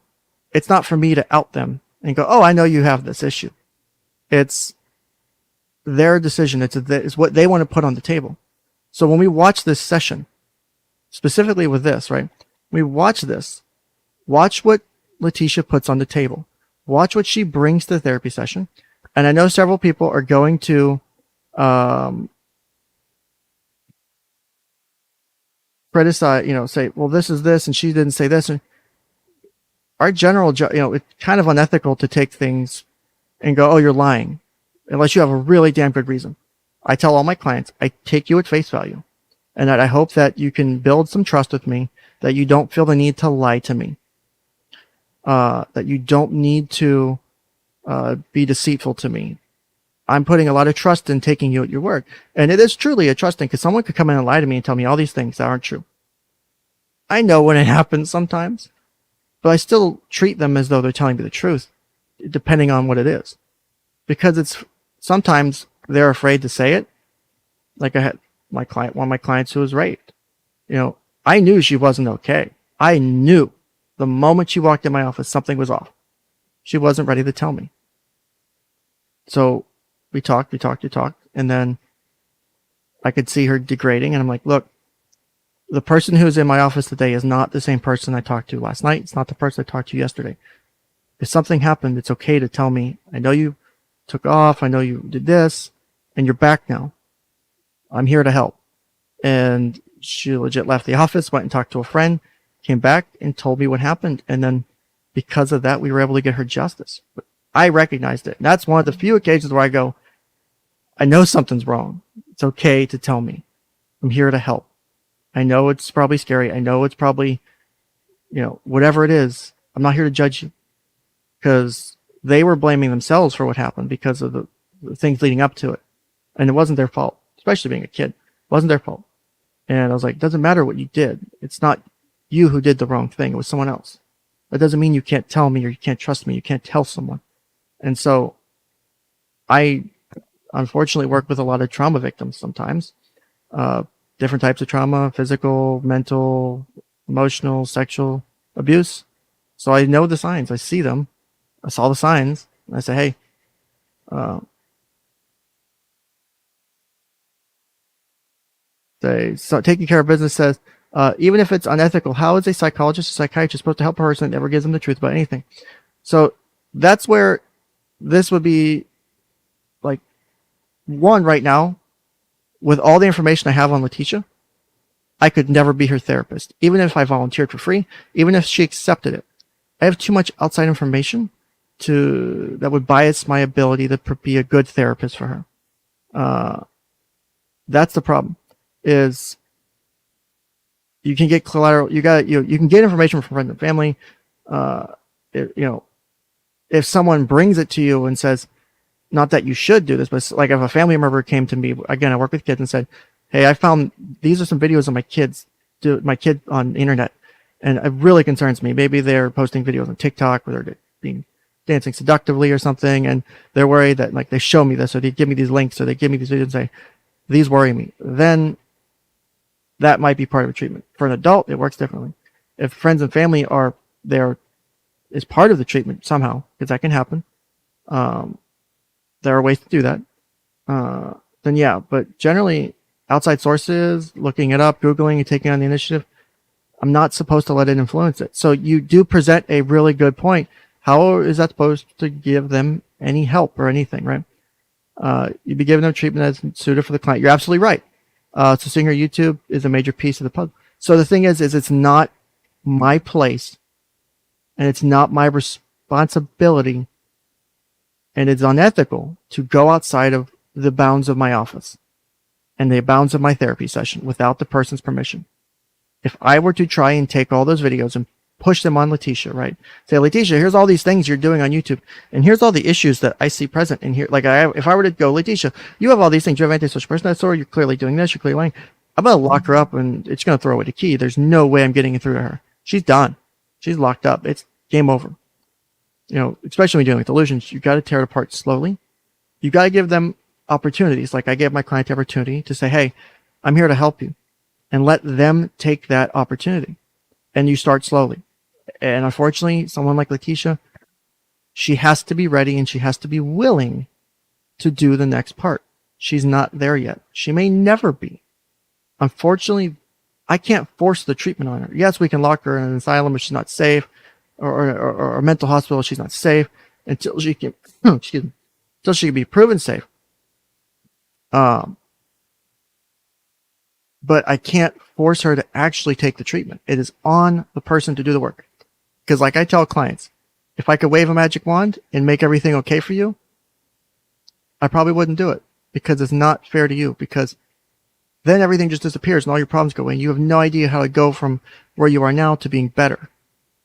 it's not for me to out them and go, oh, I know you have this issue. It's their decision. It's what they want to put on the table. So when we watch this session, specifically with this, right? We watch this. Watch what Leticia puts on the table. Watch what she brings to the therapy session. And I know several people are going to criticize, say, well, this is this, and she didn't say this. And our general, it's kind of unethical to take things and go, oh, you're lying, unless you have a really damn good reason. I tell all my clients, I take you at face value, and that I hope that you can build some trust with me, that you don't feel the need to lie to me, that you don't need to be deceitful to me. I'm putting a lot of trust in taking you at your word. And it is truly a trusting, because someone could come in and lie to me and tell me all these things that aren't true. I know when it happens sometimes, but I still treat them as though they're telling me the truth, depending on what it is. Because sometimes they're afraid to say it. Like I had one of my clients who was raped. I knew she wasn't okay. I knew the moment she walked in my office, something was off. She wasn't ready to tell me. So we talked, and then I could see her degrading, and I'm like, look, the person who's in my office today is not the same person I talked to last night. It's not the person I talked to yesterday. If something happened, it's okay to tell me. I know you took off. I know you did this, and you're back now. I'm here to help. And she legit left the office, went and talked to a friend, came back and told me what happened. And then because of that, we were able to get her justice. But I recognized it. And that's one of the few occasions where I go, I know something's wrong. It's okay to tell me. I'm here to help. I know it's probably scary. I know it's probably, whatever it is. I'm not here to judge you, because they were blaming themselves for what happened because of the things leading up to it. And it wasn't their fault, especially being a kid. It wasn't their fault. And I was like, it doesn't matter what you did. It's not you who did the wrong thing. It was someone else. That doesn't mean you can't tell me or you can't trust me. You can't tell someone. And so I unfortunately work with a lot of trauma victims sometimes. Different types of trauma: physical, mental, emotional, sexual abuse. So I know the signs. I see them. I saw the signs. And I say, hey, so taking care of business says, even if it's unethical, how is a psychologist or psychiatrist supposed to help a person that never gives them the truth about anything? So that's where this would be like, one, right now, with all the information I have on Leticia, I could never be her therapist, even if I volunteered for free, even if she accepted it. I have too much outside information that would bias my ability to be a good therapist for her. That's the problem. Is you can get collateral. You can get information from friends and family. If someone brings it to you and says, not that you should do this, but like if a family member came to me, again, I work with kids, and said, hey, I found these are some videos of my kid on the internet, and it really concerns me. Maybe they're posting videos on TikTok where they're dancing seductively or something, and they're worried that like they show me this, or they give me these links, or they give me these videos and say, these worry me. Then that might be part of a treatment. For an adult, it works differently. If friends and family are there as part of the treatment somehow, because that can happen, there are ways to do that. Then yeah, but generally, outside sources, looking it up, Googling, and taking on the initiative, I'm not supposed to let it influence it. So you do present a really good point. How is that supposed to give them any help or anything, right? You'd be giving them treatment that's suited for the client. You're absolutely right. So seeing her YouTube is a major piece of the puzzle. So the thing is it's not my place And it's not my responsibility, and it's unethical to go outside of the bounds of my office and the bounds of my therapy session without the person's permission. If I were to try and take all those videos and push them on Leticia, right? Say, Leticia, here's all these things you're doing on YouTube, and here's all the issues that I see present in here. Like, if I were to go, Leticia, you have all these things. You have antisocial personality disorder. You're clearly doing this. You're clearly lying. I'm going to lock her up, and it's going to throw away the key. There's no way I'm getting it through to her. She's done. She's locked up. It's game over. You know, especially when you're dealing with delusions, you got to tear it apart slowly. You got to give them opportunities. Like I gave my client the opportunity to say, hey, I'm here to help you, and let them take that opportunity. And you start slowly. And unfortunately, someone like Leticia, she has to be ready and she has to be willing to do the next part. She's not there yet. She may never be. Unfortunately, I can't force the treatment on her. Yes, we can lock her in an asylum if she's not safe, or a mental hospital if she's not safe, until she can, excuse me, until she can be proven safe. But I can't force her to actually take the treatment. It is on the person to do the work. Because like I tell clients, if I could wave a magic wand and make everything okay for you, I probably wouldn't do it, because it's not fair to you, because then everything just disappears and all your problems go away. And you have no idea how to go from where you are now to being better.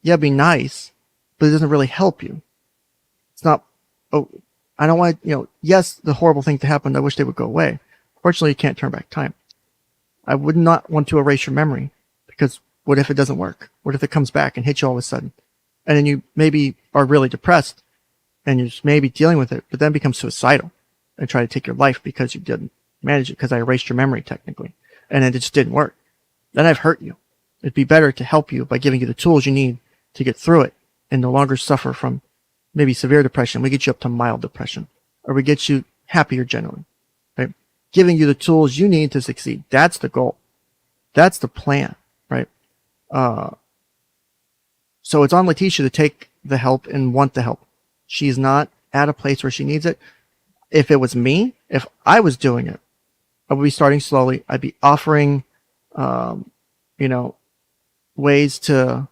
Yeah, be nice, but it doesn't really help you. It's not, oh, I don't want, yes, the horrible thing to happen, I wish they would go away. Fortunately, you can't turn back time. I would not want to erase your memory, because what if it doesn't work? What if it comes back and hits you all of a sudden? And then you maybe are really depressed and you're maybe dealing with it, but then become suicidal and try to take your life because you didn't manage it, because I erased your memory technically, and it just didn't work. Then I've hurt you. It'd be better to help you by giving you the tools you need to get through it and no longer suffer from maybe severe depression. We get you up to mild depression, or we get you happier generally, right? Giving you the tools you need to succeed. That's the goal. That's the plan, right? So it's on Leticia to take the help and want the help. She's not at a place where she needs it. If it was me, if I was doing it, I would be starting slowly. I'd be offering, ways to,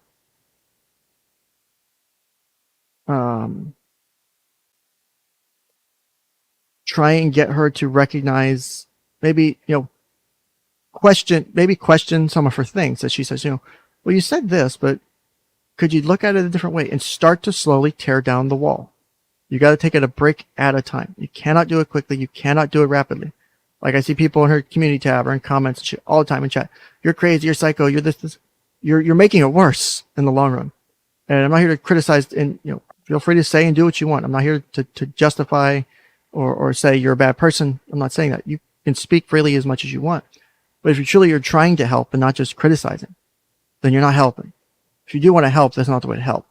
try and get her to recognize, maybe, question some of her things that she says, well, you said this, but could you look at it a different way, and start to slowly tear down the wall. You got to take it a brick at a time. You cannot do it quickly. You cannot do it rapidly. Like I see people in her community tab or in comments and shit all the time in chat. You're crazy. You're psycho. You're this. You're making it worse in the long run. And I'm not here to criticize, and feel free to say and do what you want. I'm not here to justify or say you're a bad person. I'm not saying that. You can speak freely as much as you want. But if you're trying to help and not just criticizing, then you're not helping. If you do want to help, that's not the way to help.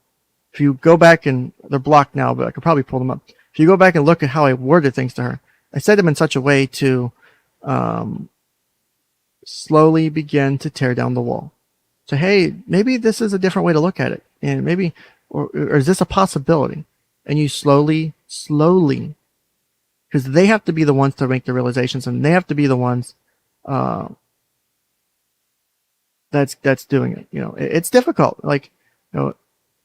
If you go back, and they're blocked now, but I could probably pull them up. If you go back and look at how I worded things to her, I said them in such a way to slowly begin to tear down the wall. So, hey, maybe this is a different way to look at it. And maybe, or is this a possibility? And you slowly, because they have to be the ones to make the realizations, and they have to be the ones that's doing it. It's difficult. Like,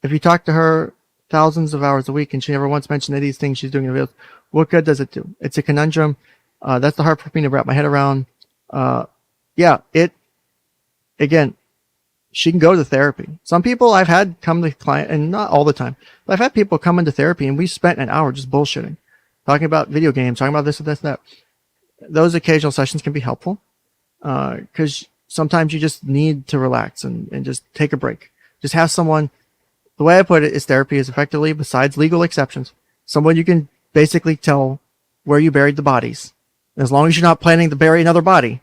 if you talk to her thousands of hours a week and she never once mentioned any of these things she's doing in the videos, what good does it do? It's a conundrum. That's the hard for me to wrap my head around. Again, she can go to therapy. Some people I've had come to client, and not all the time, but I've had people come into therapy and we spent an hour just bullshitting, talking about video games, talking about this and this and that. Those occasional sessions can be helpful, because sometimes you just need to relax and just take a break. Just have someone. The way I put it is, therapy is effectively, besides legal exceptions, someone you can basically tell where you buried the bodies. As long as you're not planning to bury another body,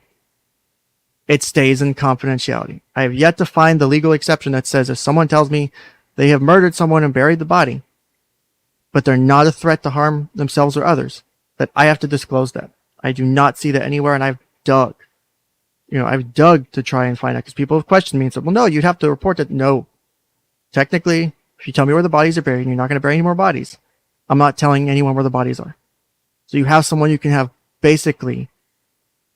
it stays in confidentiality. I have yet to find the legal exception that says if someone tells me they have murdered someone and buried the body, but they're not a threat to harm themselves or others, that I have to disclose that. I do not see that anywhere, and I've dug. I've dug to try and find out, because people have questioned me and said, well, no, you'd have to report that. No. Technically, if you tell me where the bodies are buried and you're not going to bury any more bodies, I'm not telling anyone where the bodies are. So you have someone you can have basically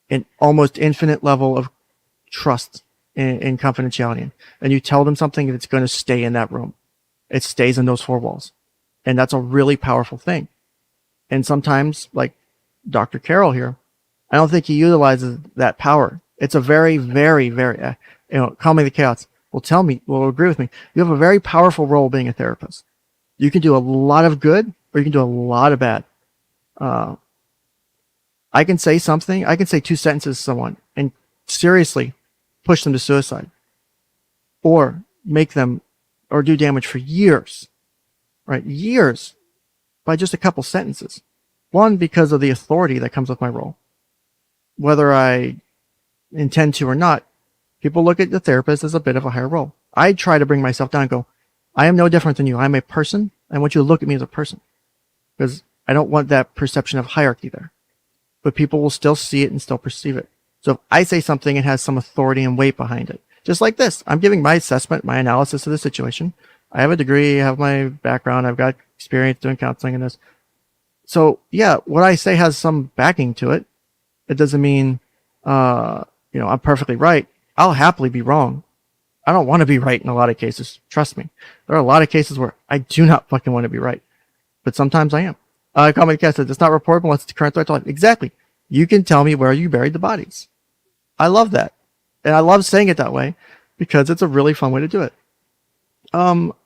an almost infinite level of trust in confidentiality. And you tell them something, and it's going to stay in that room. It stays in those four walls. And that's a really powerful thing. And sometimes, like Dr. Carroll here, I don't think he utilizes that power. It's a very, very, very, calming the chaos will agree with me. You have a very powerful role being a therapist. You can do a lot of good or you can do a lot of bad. I can say something, I can say two sentences to someone and seriously push them to suicide or make them or do damage for years, right? Years by just a couple sentences. One, because of the authority that comes with my role. Whether I intend to or not, people look at the therapist as a bit of a higher role. I try to bring myself down and go, I am no different than you. I'm a person. I want you to look at me as a person because I don't want that perception of hierarchy there. But people will still see it and still perceive it. So if I say something, it has some authority and weight behind it. Just like this, I'm giving my assessment, my analysis of the situation. I have a degree, I have my background, I've got experience doing counseling in this. So yeah, what I say has some backing to it. It doesn't mean, I'm perfectly right. I'll happily be wrong. I don't want to be right in a lot of cases. Trust me. There are a lot of cases where I do not fucking want to be right. But sometimes I am. Comment Cat says, it's not reportable unless it's current threat to life. Exactly. You can tell me where you buried the bodies. I love that. And I love saying it that way because it's a really fun way to do it.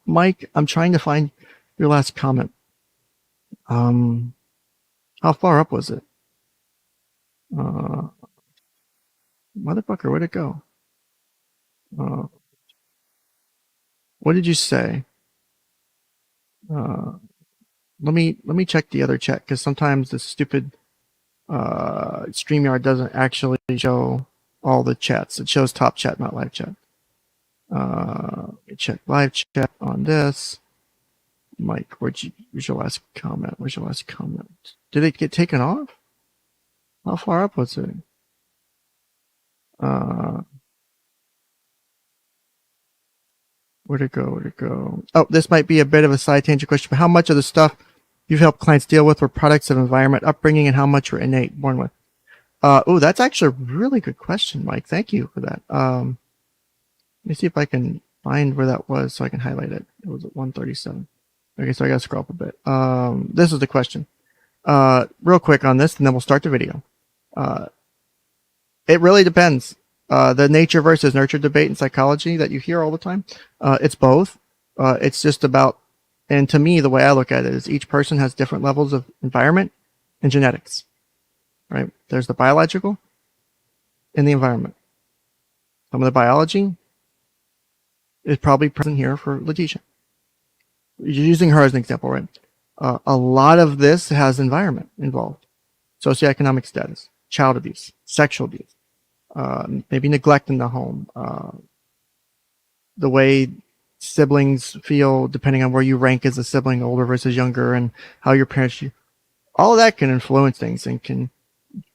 Mike, I'm trying to find your last comment. How far up was it? Motherfucker, where'd it go? What did you say? Let me check the other chat because sometimes the stupid StreamYard doesn't actually show all the chats. It shows top chat, not live chat. Let me check live chat on this. Mike, where's your last comment? Where's your last comment? Did it get taken off? How far up was it? Where'd it go? Where'd it go? Oh, this might be a bit of a side tangent question, but how much of the stuff you've helped clients deal with were products of environment, upbringing, and how much were innate, born with? That's actually a really good question, Mike. Thank you for that. Let me see if I can find where that was so I can highlight it. It was at 137. Okay, so I gotta scroll up a bit. This is the question. Real quick on this, and then we'll start the video. It really depends. The nature versus nurture debate in psychology that you hear all the time, it's both. It's just about, and to me, the way I look at it is each person has different levels of environment and genetics, right? There's the biological and the environment. Some of the biology is probably present here for Leticia. You're using her as an example, right? A lot of this has environment involved. Socioeconomic status, child abuse, sexual abuse, maybe neglect in the home, the way siblings feel depending on where you rank as a sibling, older versus younger, and how your parents, all of that can influence things and can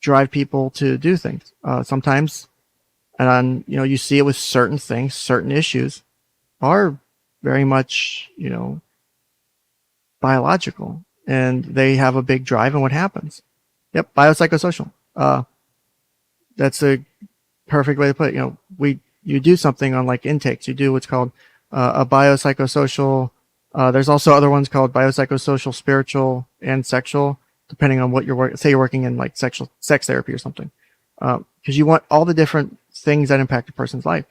drive people to do things. Sometimes, and you see it with certain things, certain issues are very much, biological, and they have a big drive in what happens. Yep, biopsychosocial. That's a perfect way to put it. You do something on like intakes. You do what's called a biopsychosocial. There's also other ones called biopsychosocial, spiritual, and sexual, depending on what say you're working in like sex therapy or something. Because you want all the different things that impact a person's life.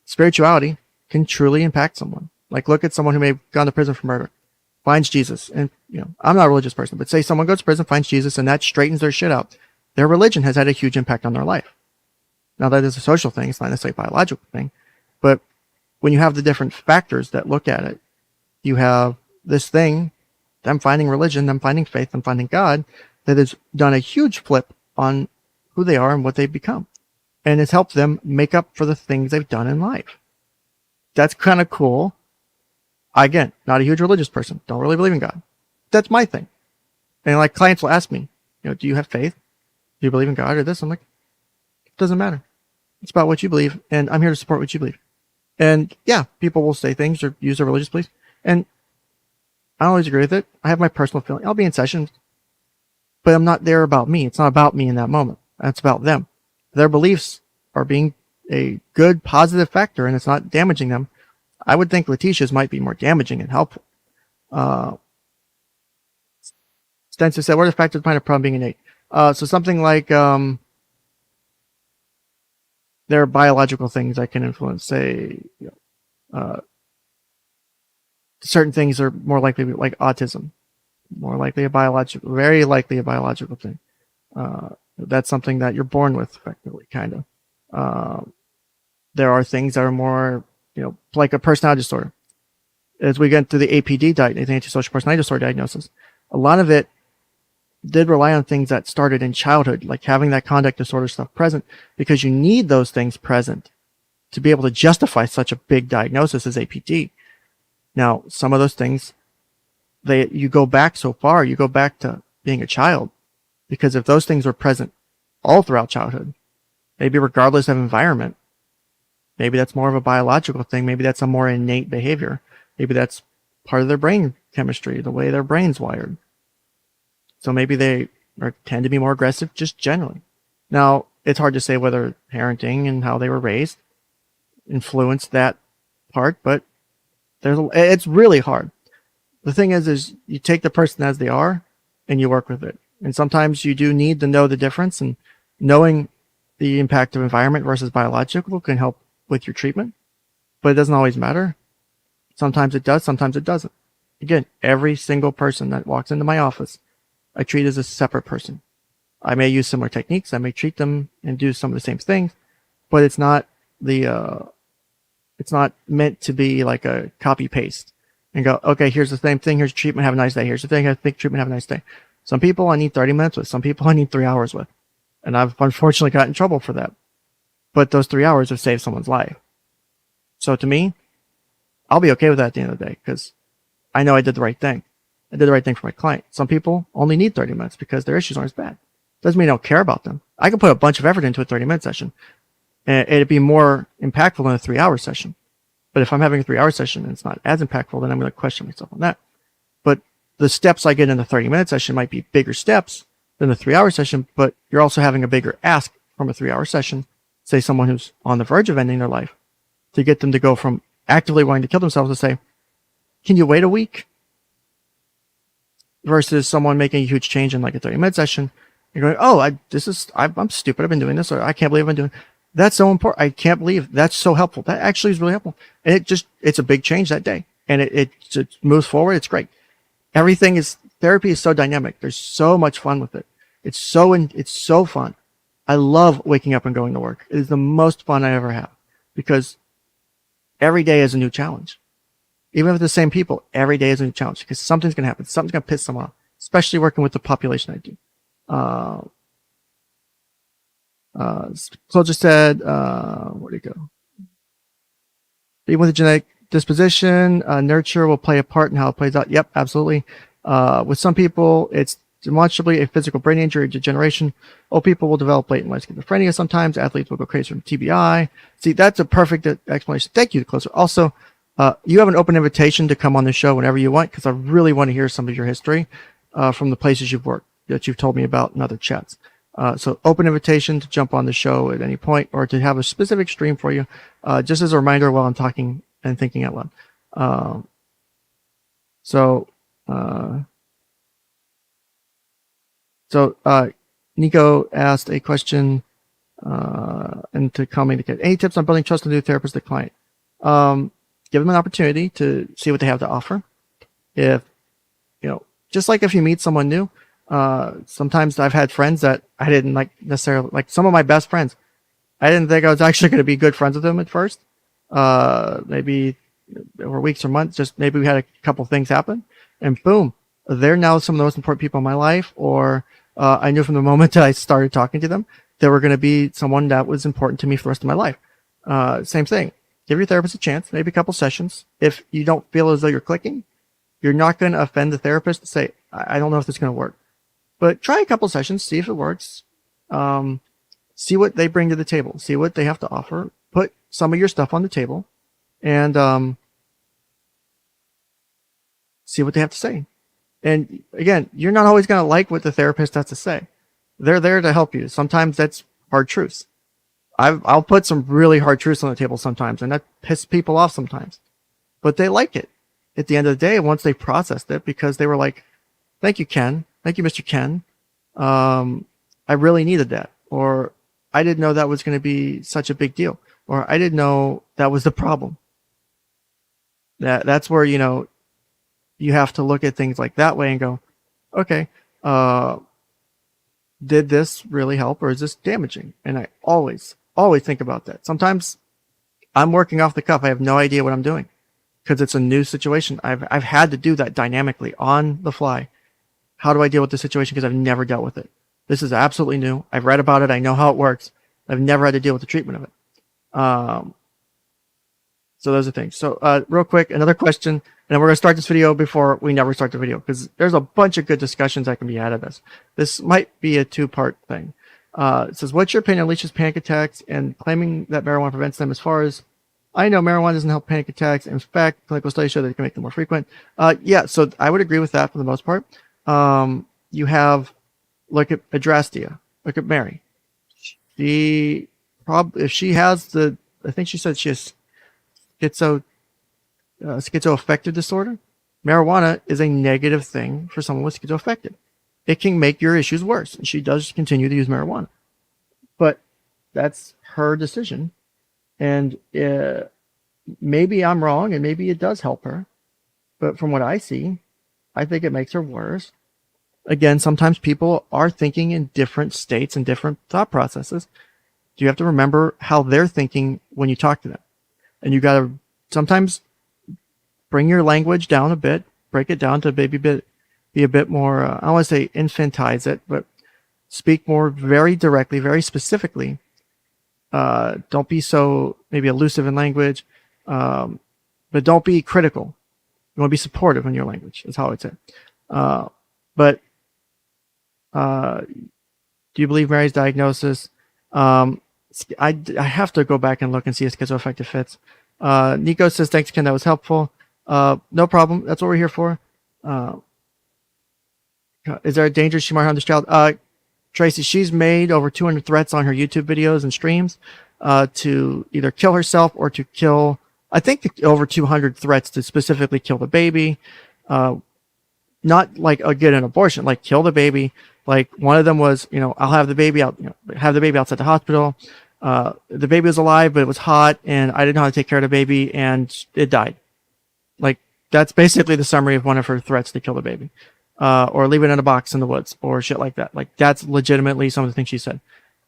Spirituality can truly impact someone. Like look at someone who may have gone to prison for murder, finds Jesus, and I'm not a religious person, but say someone goes to prison, finds Jesus, and that straightens their shit out. Their religion has had a huge impact on their life. Now that is a social thing, it's not necessarily a biological thing, but when you have the different factors that look at it, you have this thing, them finding religion, them finding faith, them finding God, that has done a huge flip on who they are and what they've become. And it's helped them make up for the things they've done in life. That's kind of cool. Again, not a huge religious person. Don't really believe in God. That's my thing. And like clients will ask me, do you have faith? Do you believe in God or this? I'm like, it doesn't matter. It's about what you believe. And I'm here to support what you believe. And yeah, people will say things or use their religious beliefs. And I don't always agree with it. I have my personal feeling. I'll be in sessions, but I'm not there about me. It's not about me in that moment. It's about them. Their beliefs are being a good, positive factor and it's not damaging them. I would think Leticia's might be more damaging and helpful. Stensis said, what are the factors behind a problem being innate? So something like there are biological things that can influence, say, certain things are more likely, like autism, more likely a biological, very likely a biological thing. That's something that you're born with, effectively, kind of. There are things that are more, like a personality disorder. As we get to the APD, the antisocial personality disorder diagnosis, a lot of it did rely on things that started in childhood, like having that conduct disorder stuff present, because you need those things present to be able to justify such a big diagnosis as APD. Now, some of those things, you go back so far, you go back to being a child, because if those things were present all throughout childhood, maybe regardless of environment, maybe that's more of a biological thing, maybe that's a more innate behavior, maybe that's part of their brain chemistry, the way their brain's wired. So maybe they tend to be more aggressive just generally. Now, it's hard to say whether parenting and how they were raised influenced that part, but it's really hard. The thing is you take the person as they are and you work with it. And sometimes you do need to know the difference, and knowing the impact of environment versus biological can help with your treatment, but it doesn't always matter. Sometimes it does, sometimes it doesn't. Again, every single person that walks into my office, I treat as a separate person. I may use similar techniques, I may treat them and do some of the same things, but it's not meant to be like a copy paste and go, okay, here's the same thing, here's treatment, have a nice day. Here's the thing, I think treatment, have a nice day. Some people I need 30 minutes with, some people I need 3 hours with. And I've unfortunately got in trouble for that. But those 3 hours have saved someone's life. So to me, I'll be okay with that at the end of the day, because I know I did the right thing. I did the right thing for my client. Some people only need 30 minutes because their issues aren't as bad. Doesn't mean I don't care about them. I can put a bunch of effort into a 30-minute session, and it'd be more impactful than a 3-hour session. But if I'm having a 3-hour session and it's not as impactful, then I'm going to question myself on that. But the steps I get in the 30-minute session might be bigger steps than the 3-hour session, but you're also having a bigger ask from a 3-hour session, say someone who's on the verge of ending their life, to get them to go from actively wanting to kill themselves to say, can you wait a week? Versus someone making a huge change in like a 30-minute session. You're going, oh, I'm stupid. I've been doing this, or I can't believe I'm doing. That's so important. I can't believe that's so helpful. That actually is really helpful. And it's a big change that day. And it moves forward. It's great. Therapy is so dynamic. There's so much fun with it. It's so fun. I love waking up and going to work. It is the most fun I ever have, because every day is a new challenge. Even with the same people, every day is a new challenge, because something's going to happen. Something's going to piss someone off, especially working with the population I do. So just said, where'd it go? Being with a genetic disposition, nurture will play a part in how it plays out. Yep, absolutely. With some people, it's demonstrably a physical brain injury or degeneration. Old people will develop latent life schizophrenia sometimes. Athletes will go crazy from TBI. See, that's a perfect explanation. Thank you, Closer. Also, you have an open invitation to come on the show whenever you want, because I really want to hear some of your history from the places you've worked that you've told me about in other chats. So open invitation to jump on the show at any point, or to have a specific stream for you, just as a reminder while I'm talking and thinking out loud. Nico asked a question, and to comment, any tips on building trust with a new therapist or client? Give them an opportunity to see what they have to offer. If, just like if you meet someone new, sometimes I've had friends that I didn't necessarily like. Some of my best friends, I didn't think I was actually going to be good friends with them at first. Maybe over weeks or months, just maybe we had a couple things happen, and boom, they're now some of the most important people in my life. Or I knew from the moment that I started talking to them, they were going to be someone that was important to me for the rest of my life. Same thing. Give your therapist a chance, maybe a couple sessions. If you don't feel as though you're clicking, you're not going to offend the therapist to say, I don't know if this is going to work. But try a couple sessions, see if it works. See what they bring to the table. See what they have to offer. Put some of your stuff on the table, and see what they have to say. And again, you're not always going to like what the therapist has to say. They're there to help you. Sometimes that's hard truths. I'll put some really hard truths on the table sometimes, and that pisses people off sometimes. but they like it at the end of the day once they processed it, because they were like, thank you, Ken. Thank you, Mr. Ken. I really needed that. Or I didn't know that was going to be such a big deal. Or I didn't know that was the problem. That's where, you have to look at things like that way and go, okay, did this really help or is this damaging? And I always think about that. Sometimes I'm working off the cuff. I have no idea what I'm doing because it's a new situation. I've had to do that dynamically on the fly. How do I deal with the situation? Because I've never dealt with it. This is absolutely new. I've read about it. I know how it works. I've never had to deal with the treatment of it. So those are things. So real quick, another question, and then we're going to start this video before we never start the video, because there's a bunch of good discussions that can be had of this. This might be a two-part thing. It says, what's your opinion on Leticia's panic attacks and claiming that marijuana prevents them? As far as I know, marijuana doesn't help panic attacks. In fact, clinical studies show that it can make them more frequent. Yeah, so I would agree with that for the most part. You have, look at Adrastia. Look at Mary. If she has I think she said she has schizoaffective disorder. Marijuana is a negative thing for someone with schizoaffective. It can make your issues worse, and she does continue to use marijuana. But that's her decision, and maybe I'm wrong, and maybe it does help her. But from what I see, I think it makes her worse. Again, sometimes people are thinking in different states and different thought processes. You have to remember how they're thinking when you talk to them. And you got to sometimes bring your language down a bit, break it down to maybe be a bit more, I don't want to say infantize it, but speak more very directly, very specifically. Don't be so maybe elusive in language, but don't be critical. You want to be supportive in your language, is how I would say. But do you believe Mary's diagnosis? I have to go back and look and see if schizoaffective fits. Nico says, thanks, Ken, that was helpful. No problem. That's what we're here for. Is there a danger she might harm this child? Tracy, she's made over 200 threats on her YouTube videos and streams to either kill herself or to kill, I think over 200 threats to specifically kill the baby. Not like get an abortion, like kill the baby. Like one of them was, I'll have the baby out, have the baby outside the hospital. The baby was alive, but it was hot, and I didn't know how to take care of the baby, and it died. Like that's basically the summary of one of her threats to kill the baby, or leave it in a box in the woods, or shit like that. Like that's legitimately some of the things she said.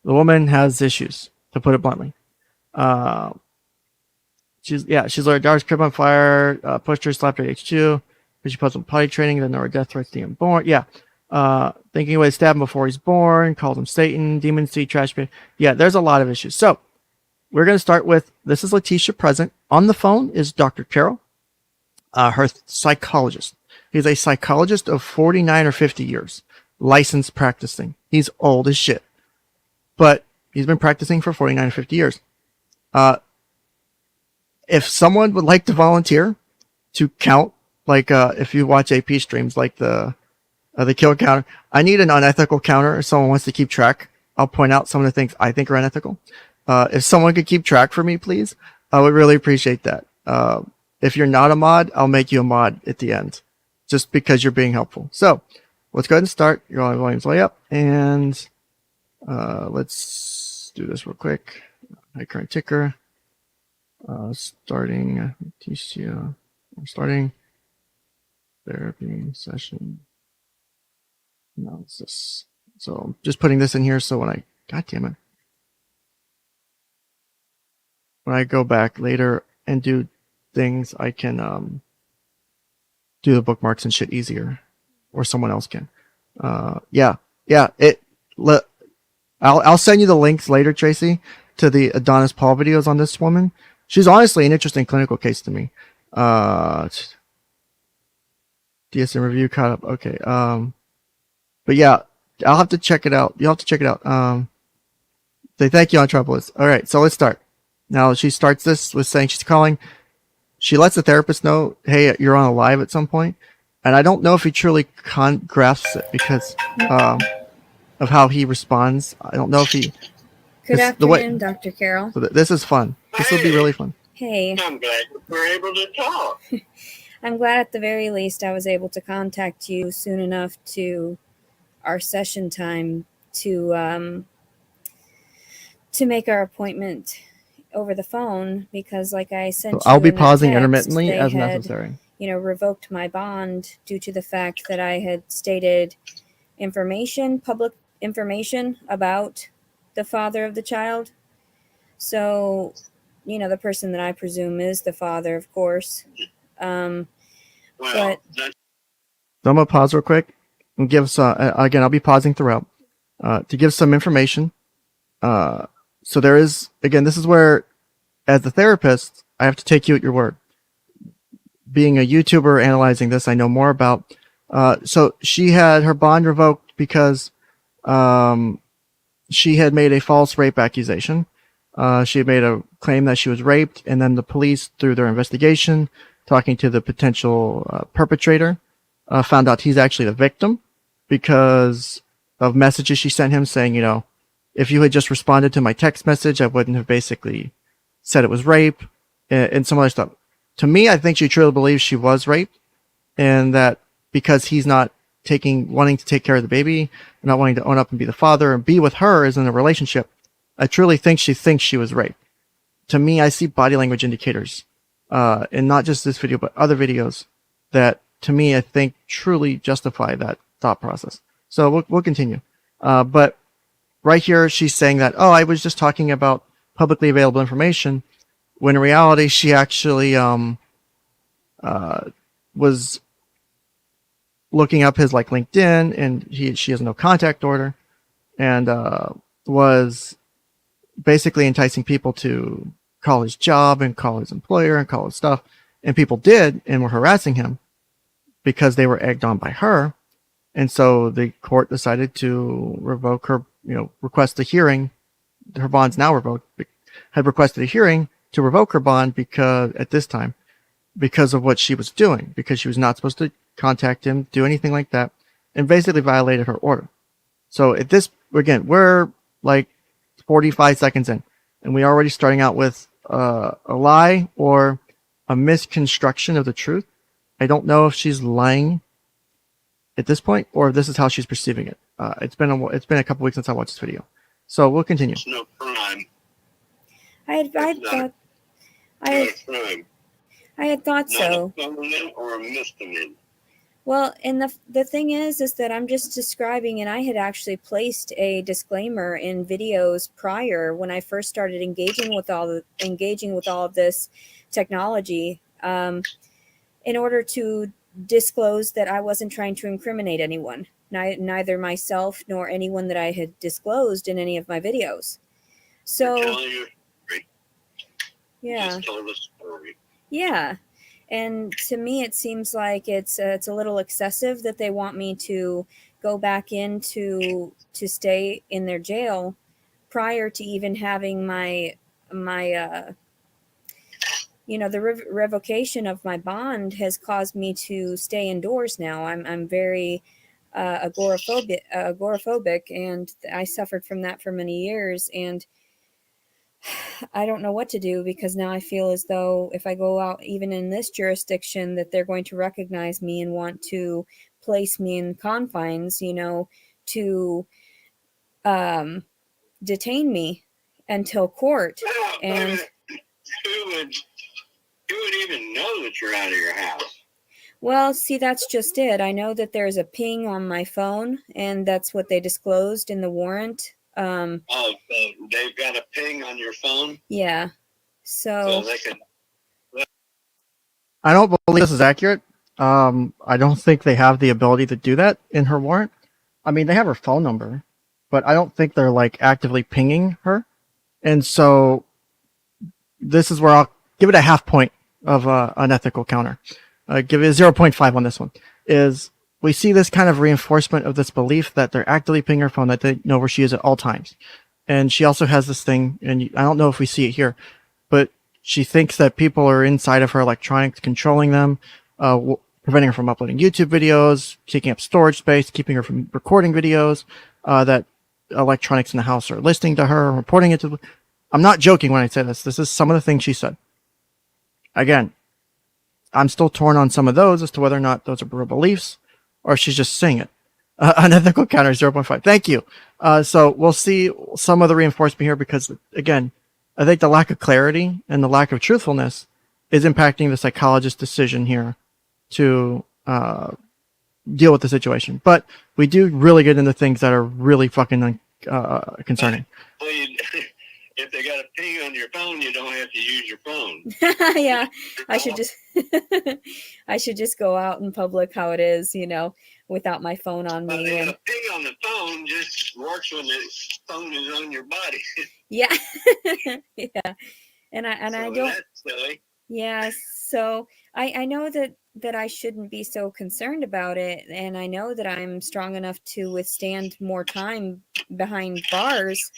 The woman has issues, to put it bluntly. She's lit her daughter's crib on fire, pushed her, slapped her at age 2. She posted on potty training, then there were death threats to him born. Yeah. Thinking away to stab him before he's born, called him Satan, demon seed, trash bin. Yeah, there's a lot of issues. So we're going to start with, this is Leticia present. On the phone is Dr. Carol, her psychologist. He's a psychologist of 49 or 50 years, licensed practicing. He's old as shit, but he's been practicing for 49 or 50 years. If someone would like to volunteer to count, like if you watch AP streams, like the kill counter, I need an unethical counter. If someone wants to keep track, I'll point out some of the things I think are unethical. If someone could keep track for me, please, I would really appreciate that. If you're not a mod, I'll make you a mod at the end, just because you're being helpful. So let's go ahead and start. Your volume's way up, and let's do this real quick. High current ticker. Starting Leticia. We're starting therapy session analysis. So I'm just putting this in here so when God damn it, when I go back later and do things, I can do the bookmarks and shit easier, or someone else can. Yeah. I'll send you the links later, Tracy, to the Adonis Paul videos on this woman. She's honestly an interesting clinical case to me. DSM review caught up. Okay. But yeah, I'll have to check it out. You'll have to check it out. Say thank you on Tropolis. All right, so let's start. Now she starts this with saying she's calling. She lets the therapist know, hey, you're on a live at some point. And I don't know if he truly grasps it because of how he responds. I don't know if he... Good afternoon, Dr. Carol. So this is fun. This will be really fun. Hey. I'm glad we're able to talk. I'm glad at the very least I was able to contact you soon enough to our session time to make our appointment over the phone, because like I sent So I'll be you in a pausing text, intermittently they as had, necessary. revoked my bond due to the fact that I had stated public information about the father of the child. So, the person that I presume is the father, of course. Well, But So I'm gonna pause real quick and give some. Again, I'll be pausing throughout to give some information. So there is, again, this is where, as the therapist, I have to take you at your word. Being a YouTuber analyzing this, I know more about. So she had her bond revoked because she had made a false rape accusation. She had made a claim that she was raped, and then the police, through their investigation, talking to the potential perpetrator, found out he's actually the victim because of messages she sent him saying, if you had just responded to my text message, I wouldn't have basically said it was rape and some other stuff. To me, I think she truly believes she was raped, and that because he's not wanting to take care of the baby, not wanting to own up and be the father and be with her as in a relationship, I truly think she thinks she was raped. To me, I see body language indicators, and not just this video, but other videos that, to me, I think truly justify that thought process. So we'll continue. But right here, she's saying that, I was just talking about publicly available information, when in reality, she actually was looking up his LinkedIn, and she has no contact order, and was basically enticing people to call his job and call his employer and call his stuff, and people did and were harassing him because they were egged on by her. And so the court decided to revoke her, request a hearing. Her bond's now revoked. Had requested a hearing to revoke her bond because at this time, because of what she was doing, because she was not supposed to contact him, do anything like that, and basically violated her order. So at this, again, we're like 45 seconds in, and we're already starting out with a lie or a misconstruction of the truth. I don't know if she's lying at this point, or if this is how she's perceiving it. It's been a couple weeks since I watched this video, so we'll continue. It's no crime. I had thought so. Not a felony or a misdemeanor. Well, and the thing is that I'm just describing, and I had actually placed a disclaimer in videos prior when I first started engaging with all of this technology, in order to disclose that I wasn't trying to incriminate anyone, neither myself nor anyone that I had disclosed in any of my videos. So, you're telling your story. Yeah. Just tell the story. Yeah. And to me, it seems like it's a little excessive that they want me to go back in to stay in their jail prior to even having my the revocation of my bond has caused me to stay indoors now. I'm very agoraphobic, and I suffered from that for many years, and I don't know what to do, because now I feel as though if I go out even in this jurisdiction, that they're going to recognize me and want to place me in confines, to detain me until court. And who would even know that you're out of your house? Well, see, that's just it. I know that there's a ping on my phone, and that's what they disclosed in the warrant. So they've got a ping on your phone? Yeah. So they can. I don't believe this is accurate. I don't think they have the ability to do that in her warrant. I mean, they have her phone number, but I don't think they're actively pinging her. And so this is where I'll give it a half point of unethical counter. Give it a 0.5 on this one. Is we see this kind of reinforcement of this belief that they're actively pinging her phone, that they know where she is at all times. And she also has this thing, and I don't know if we see it here, but she thinks that people are inside of her electronics controlling them, preventing her from uploading YouTube videos, taking up storage space, keeping her from recording videos, that electronics in the house are listening to her, reporting it to. I'm not joking when I say this. This is some of the things she said. again, I'm still torn on some of those as to whether or not those are real beliefs or she's just saying it. Unethical counter 0.5. Thank you. So we'll see some of the reinforcement here because, again, I think the lack of clarity and the lack of truthfulness is impacting the psychologist's decision here to deal with the situation. But we do really get into things that are really fucking concerning. Well, if they got a ping on your phone, you don't have to use your phone. Yeah, I should just I should just go out in public how it is, without my phone on But me. a ping on the phone just works when the phone is on your body. Yeah. Yeah. And I don't. That's silly. Yeah, so I know that I shouldn't be so concerned about it, and I know that I'm strong enough to withstand more time behind bars,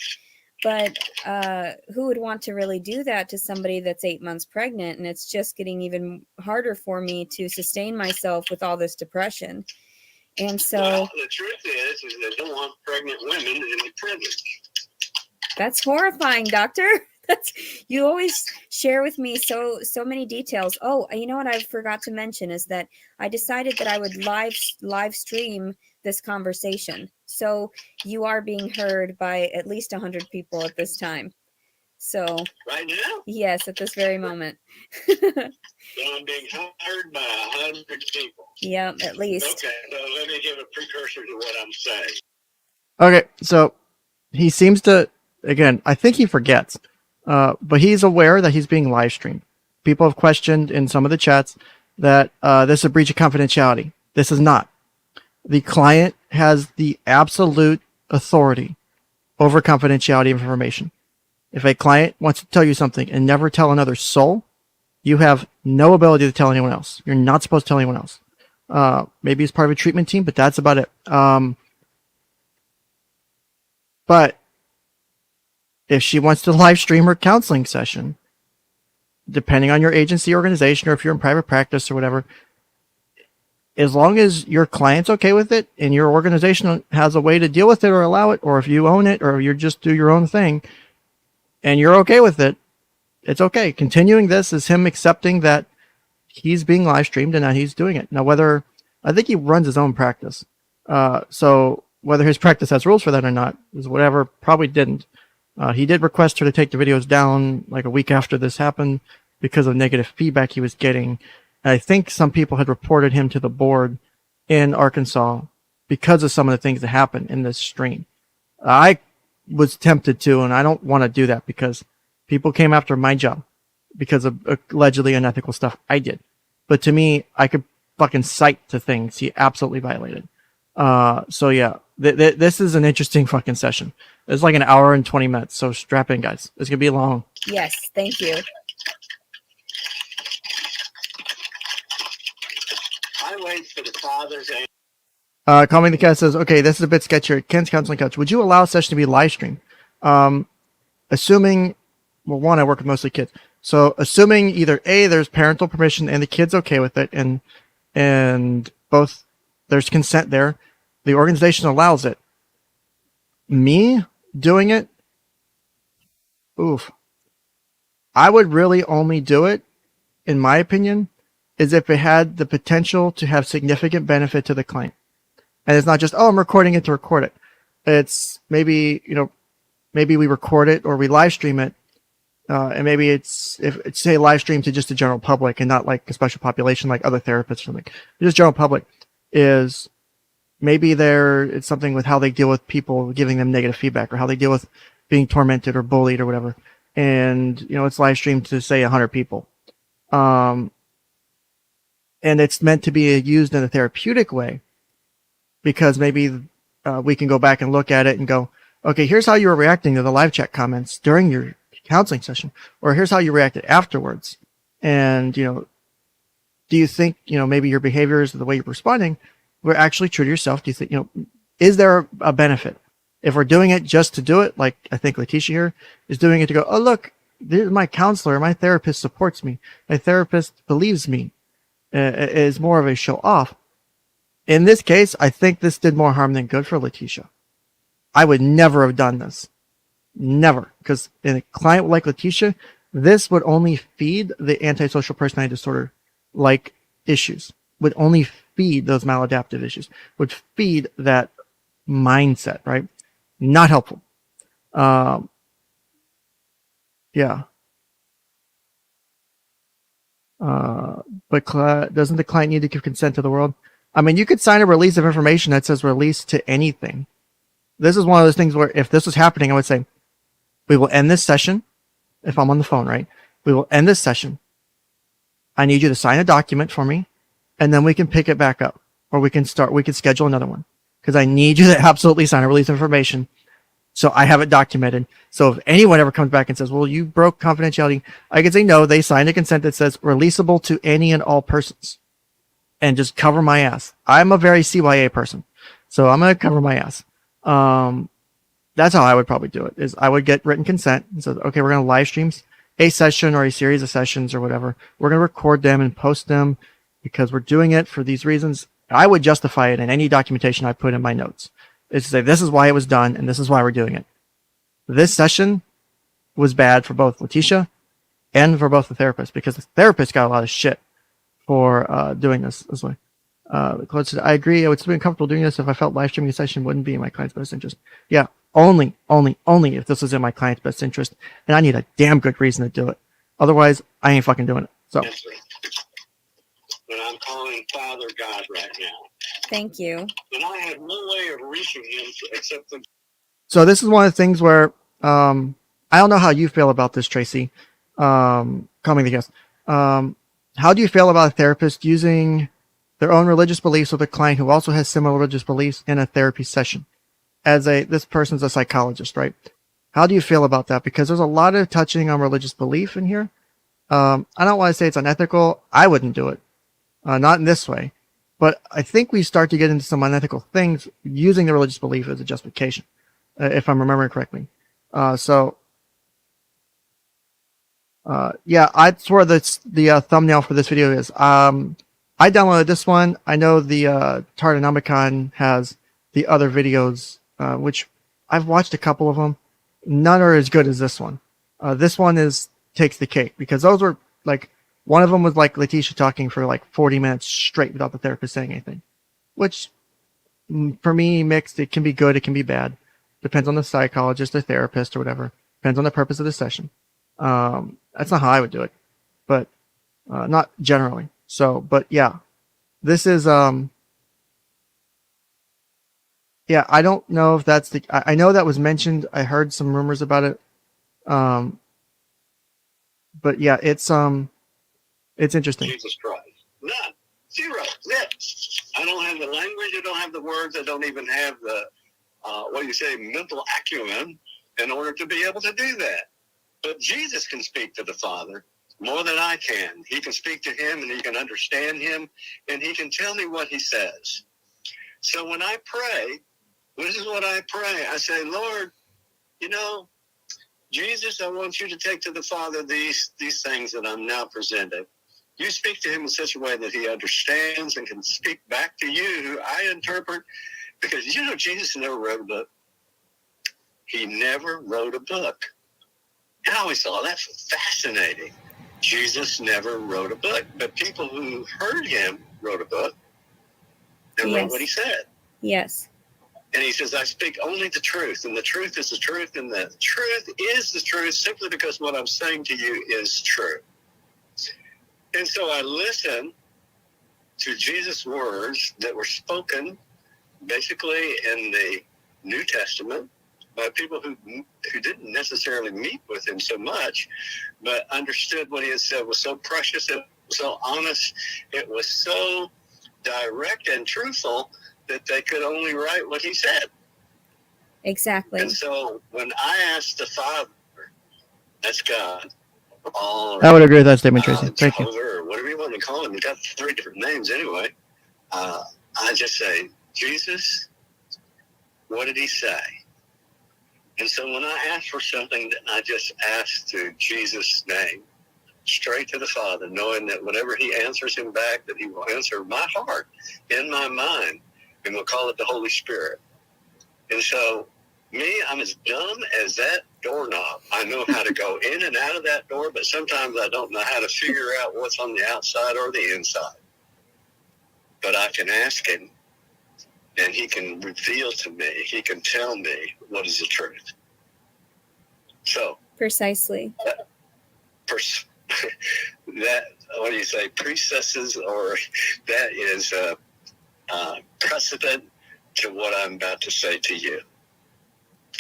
but who would want to really do that to somebody that's 8 months pregnant? And it's just getting even harder for me to sustain myself with all this depression. And so the truth is they don't want pregnant women in the prison. That's horrifying, doctor. You always share with me so many details. Oh, you know what I forgot to mention is that I decided that I would live stream this conversation. So you are being heard by at least 100 people at this time. So right now? Yes, at this very moment. So I'm being heard by 100 people. Yeah, at least. Okay, so let me give a precursor to what I'm saying. Okay, so he seems to, again, I think he forgets. But he's aware that he's being live streamed. People have questioned in some of the chats that this is a breach of confidentiality. This is not. The client has the absolute authority over confidentiality information. If a client wants to tell you something and never tell another soul, you have no ability to tell anyone else. You're not supposed to tell anyone else. Maybe it's part of a treatment team, but that's about it. But if she wants to live stream her counseling session, depending on your agency organization or if you're in private practice or whatever, as long as your client's okay with it and your organization has a way to deal with it or allow it, or if you own it or you just do your own thing and you're okay with it, it's okay. Continuing this is him accepting that he's being live streamed and that he's doing it. Now, I think he runs his own practice. So whether his practice has rules for that or not is whatever, probably didn't. He did request her to take the videos down like a week after this happened because of negative feedback he was getting. And I think some people had reported him to the board in Arkansas because of some of the things that happened in this stream. I was tempted to, and I don't want to do that because people came after my job because of allegedly unethical stuff I did. But to me, I could fucking cite to things he absolutely violated. So yeah, this is an interesting fucking session. It's like an hour and 20 minutes, so strap in, guys. It's going to be long. Yes, thank you. I wait for the father's answer. Calming the Cat says, okay, this is a bit sketchier. Ken's counseling couch. Would you allow a session to be live streamed? Assuming, well, one, I work with mostly kids. So assuming either A, there's parental permission and the kid's okay with it, and both there's consent there, the organization allows it. Me doing it, oof. I would really only do it, in my opinion, is if it had the potential to have significant benefit to the client. And it's not just, oh, I'm recording it to record it. It's maybe, maybe we record it or we live stream it. And maybe it's say live stream to just the general public and not like a special population like other therapists or something. Just general public is maybe it's something with how they deal with people giving them negative feedback or how they deal with being tormented or bullied or whatever. And, it's live streamed to say 100 people. And it's meant to be used in a therapeutic way because maybe we can go back and look at it and go, okay, here's how you were reacting to the live chat comments during your counseling session, or here's how you reacted afterwards. And, do you think, maybe your behaviors or the way you're responding were actually true to yourself? Do you think, is there a benefit? If we're doing it just to do it, like I think Leticia here is doing it to go, oh, look, my counselor, my therapist supports me. My therapist believes me, is more of a show off. In this case, I think this did more harm than good for Leticia. I would never have done this. Never. Because in a client like Leticia, This would only feed the antisocial personality disorder like issues, would only feed those maladaptive issues, would feed that mindset, right? Not helpful. Yeah. But doesn't the client need to give consent to the world? I mean, you could sign a release of information that says release to anything. This is one of those things where if this was happening, I would say, we will end this session. If I'm on the phone, right? We will end this session. I need you to sign a document for me, and then we can pick it back up, or we can schedule another one, because I need you to absolutely sign a release of information so I have it documented. So if anyone ever comes back and says, well, you broke confidentiality, I can say, no, they signed a consent that says releasable to any and all persons, and just cover my ass. I'm a very CYA person, so I'm going to cover my ass. That's how I would probably do it, is I would get written consent and say, okay, we're going to live stream a session or a series of sessions or whatever. We're going to record them and post them because we're doing it for these reasons. I would justify it in any documentation I put in my notes. Is to say, this is why it was done and this is why we're doing it. This session was bad for both Leticia and for both the therapist, because the therapist got a lot of shit for doing this way. I agree. I would still be uncomfortable doing this if I felt live streaming a session wouldn't be in my client's best interest. Yeah, only if this was in my client's best interest, and I need a damn good reason to do it. Otherwise, I ain't fucking doing it. So. Yes, sir. But I'm calling Father God right now. Thank you. And I have no way of reaching him except the. So this is one of the things where I don't know how you feel about this, Tracy. Coming to guest. How do you feel about a therapist using their own religious beliefs with a client who also has similar religious beliefs in a therapy session? This person's a psychologist, right? How do you feel about that? Because there's a lot of touching on religious belief in here. I don't want to say it's unethical. I wouldn't do it. Not in this way. But I think we start to get into some unethical things using the religious belief as a justification, if I'm remembering correctly. Yeah, that's where the thumbnail for this video is. I downloaded this one. I know the 𝗏𝗏𝗏𝗏𝗏 has the other videos, which I've watched a couple of them. None are as good as this one. This one takes the cake, because those were like, one of them was like Leticia talking for like 40 minutes straight without the therapist saying anything, which for me, mixed. It can be good, it can be bad. Depends on the psychologist or therapist or whatever. Depends on the purpose of the session. That's not how I would do it, but not generally. So, but yeah, this is yeah, I don't know if that's I know that was mentioned. I heard some rumors about it. But yeah, it's interesting. Jesus Christ. None. Zero. Zip. I don't have the language. I don't have the words. I don't even have the, mental acumen in order to be able to do that. But Jesus can speak to the Father more than I can. He can speak to him, and he can understand him, and he can tell me what he says. So when I pray, this is what I pray. I say, Lord, Jesus, I want you to take to the Father these things that I'm now presenting. You speak to him in such a way that he understands and can speak back to you. I interpret, because Jesus never wrote a book. He never wrote a book. And I always thought that's fascinating. Jesus never wrote a book, but people who heard him wrote a book and wrote what he said. Yes. And he says, I speak only the truth, and the truth is the truth, and the truth is the truth simply because what I'm saying to you is true. And so I listen to Jesus' words that were spoken basically in the New Testament by people who didn't necessarily meet with him so much, but understood what he had said was so precious, it was so honest, it was so direct and truthful that they could only write what he said. Exactly. And so when I asked the Father, that's God. I would agree with that statement, Tracy. Thank you. Or whatever you want to call him. He's got 3 different names anyway. I just say, Jesus, what did he say? And so when I ask for something, I just ask to Jesus' name, straight to the Father, knowing that whatever he answers him back, that he will answer my heart, in my mind, and we'll call it the Holy Spirit. And so Me, I'm as dumb as that doorknob. I know how to go in and out of that door, but sometimes I don't know how to figure out what's on the outside or the inside. But I can ask him, and he can reveal to me, he can tell me what is the truth. So, Precisely. that, what do you say, precesses, or that is precedent to what I'm about to say to you.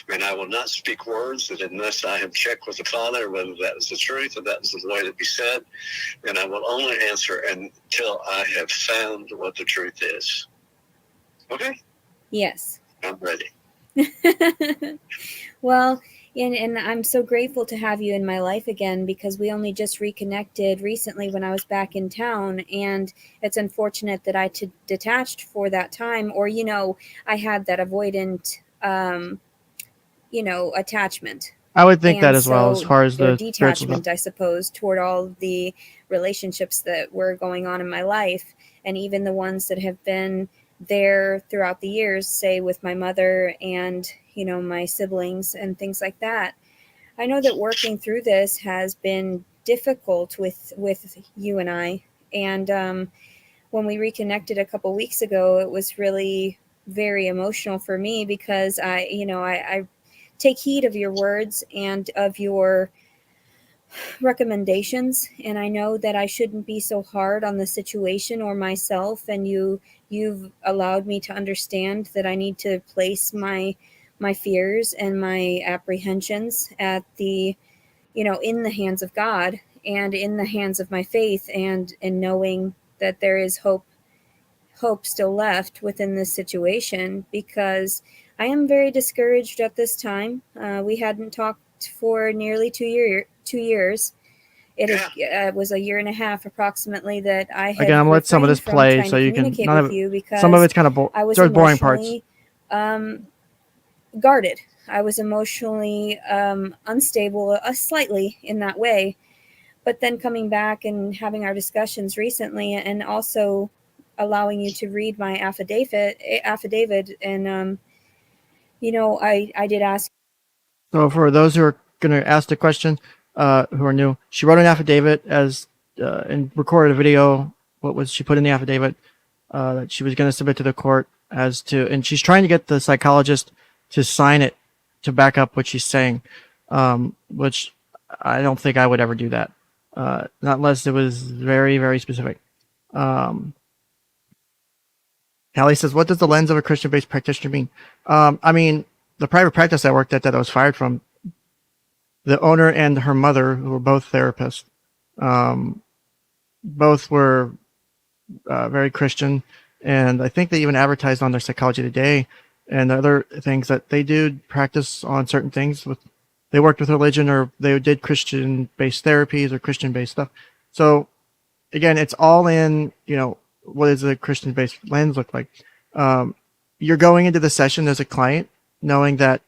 And I will not speak words that unless I have checked with the Father whether that is the truth or that is the way to be said. And I will only answer until I have found what the truth is. Okay? Yes. I'm ready. Well, and I'm so grateful to have you in my life again, because we only just reconnected recently when I was back in town, and it's unfortunate that I detached for that time, or I had that avoidant attachment, I would think that and as well, as so far as or the spiritual detachment, stuff. I suppose, toward all the relationships that were going on in my life, and even the ones that have been there throughout the years, say with my mother and my siblings and things like that. I know that working through this has been difficult with you and I, and when we reconnected a couple weeks ago, it was really very emotional for me, because I take heed of your words and of your recommendations, and I know that I shouldn't be so hard on the situation or myself, and you've allowed me to understand that I need to place my fears and my apprehensions at the in the hands of God and in the hands of my faith, and in knowing that there is hope still left within this situation, because I am very discouraged at this time. We hadn't talked for nearly 2 years. It was a year and a half approximately that I Again, had I'm gonna let some of refrained this from play trying so to you can communicate with you, some of because it's kind of I was there's boring parts. emotionally guarded. I was emotionally unstable, slightly in that way. But then coming back and having our discussions recently, and also allowing you to read my affidavit, and I did ask. So for those who are going to ask the question, who are new, she wrote an affidavit and recorded a video. What was she put in the affidavit that she was going to submit to the court and she's trying to get the psychologist to sign it to back up what she's saying, which I don't think I would ever do that, not unless it was very, very specific. Hallie says, what does the lens of a Christian-based practitioner mean? I mean, the private practice I worked at that I was fired from, the owner and her mother, who were both therapists, both were very Christian. And I think they even advertised on their Psychology Today and other things that they do practice on certain things. They worked with religion, or they did Christian-based therapies or Christian-based stuff. So again, it's all in, what does a Christian-based lens look like? You're going into the session as a client knowing that,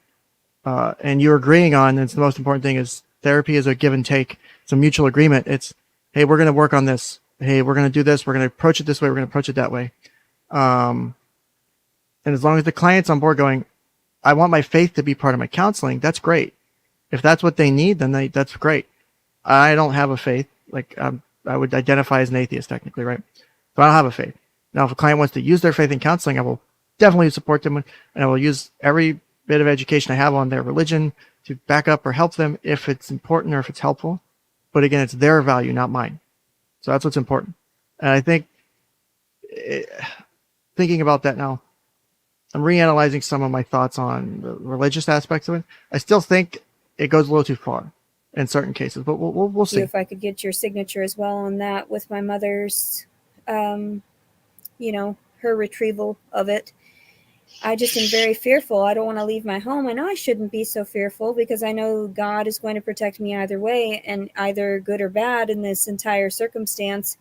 and you're agreeing on, and it's the most important thing, is therapy is a give and take. It's a mutual agreement. It's, hey, we're going to work on this. Hey, we're going to do this. We're going to approach it this way. We're going to approach it that way. And as long as the client's on board going, I want my faith to be part of my counseling, that's great. If that's what they need, then that's great. I don't have a faith. I would identify as an atheist technically, right? So I don't have a faith. Now, if a client wants to use their faith in counseling, I will definitely support them, and I will use every bit of education I have on their religion to back up or help them if it's important or if it's helpful. But again, it's their value, not mine. So that's what's important. And I think, thinking about that now, I'm reanalyzing some of my thoughts on the religious aspects of it. I still think it goes a little too far in certain cases, but we'll see. If I could get your signature as well on that, with my mother's, her retrieval of it. I just am very fearful. I don't want to leave my home. I know I shouldn't be so fearful, because I know God is going to protect me either way, and either good or bad in this entire circumstance,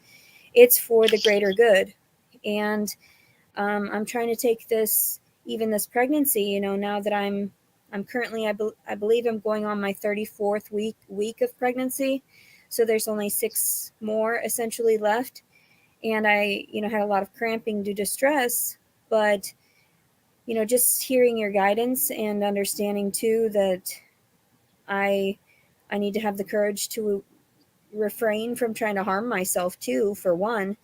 it's for the greater good. And I'm trying to take this pregnancy, now that I'm currently, I believe I'm going on my 34th week of pregnancy. So there's only 6 more essentially left. And I, had a lot of cramping due to stress, but just hearing your guidance and understanding too that I need to have the courage to refrain from trying to harm myself too. For one,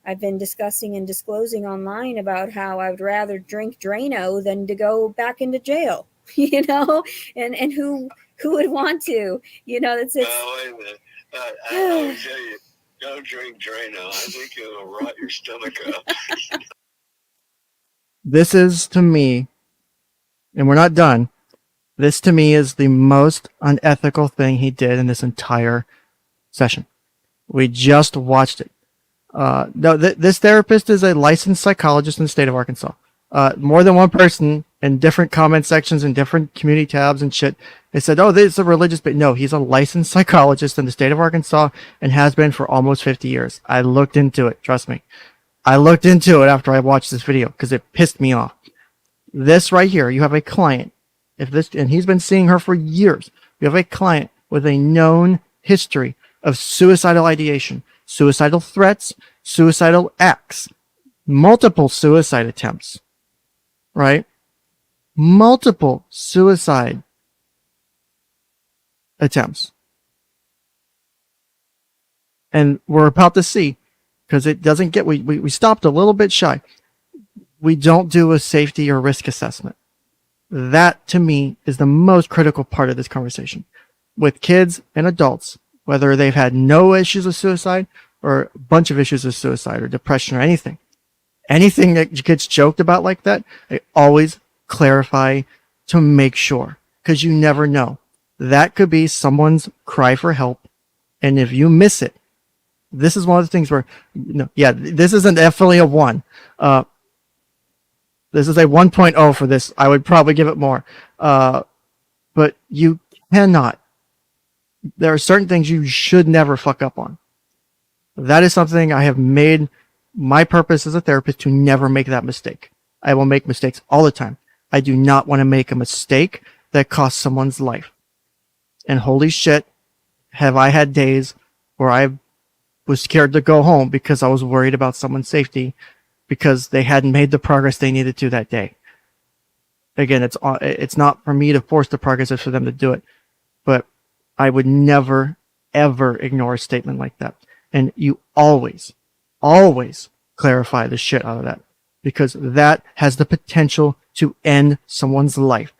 I've been discussing and disclosing online about how I would rather drink Drano than to go back into jail. And who would want to? It's Wait a minute. I would tell you, don't drink Drano. I think it'll rot your stomach up. This is, to me, and we're not done, this to me is the most unethical thing he did in this entire session. We just watched it. No, this therapist is a licensed psychologist in the state of Arkansas. More than one person in different comment sections and different community tabs and shit, they said, oh, this is a religious, but no, he's a licensed psychologist in the state of Arkansas and has been for almost 50 years. I looked into it. Trust me. I looked into it after I watched this video because it pissed me off. This right here, you have a client. And he's been seeing her for years. You have a client with a known history of suicidal ideation, suicidal threats, suicidal acts, multiple suicide attempts, right? Multiple suicide attempts. And we're about to see, because it doesn't get, we stopped a little bit shy. We don't do a safety or risk assessment. That, to me, is the most critical part of this conversation. With kids and adults, whether they've had no issues with suicide or a bunch of issues with suicide or depression or anything that gets joked about like that, I always clarify to make sure, because you never know. That could be someone's cry for help, and if you miss it, this is one of the things where, this isn't definitely a 1. This is a 1.0 for this. I would probably give it more. But you cannot. There are certain things you should never fuck up on. That is something I have made my purpose as a therapist to never make that mistake. I will make mistakes all the time. I do not want to make a mistake that costs someone's life. And holy shit, have I had days where I was scared to go home because I was worried about someone's safety because they hadn't made the progress they needed to that day. Again, it's not for me to force the progress, it's for them to do it. But I would never, ever ignore a statement like that. And you always clarify the shit out of that, because that has the potential to end someone's life,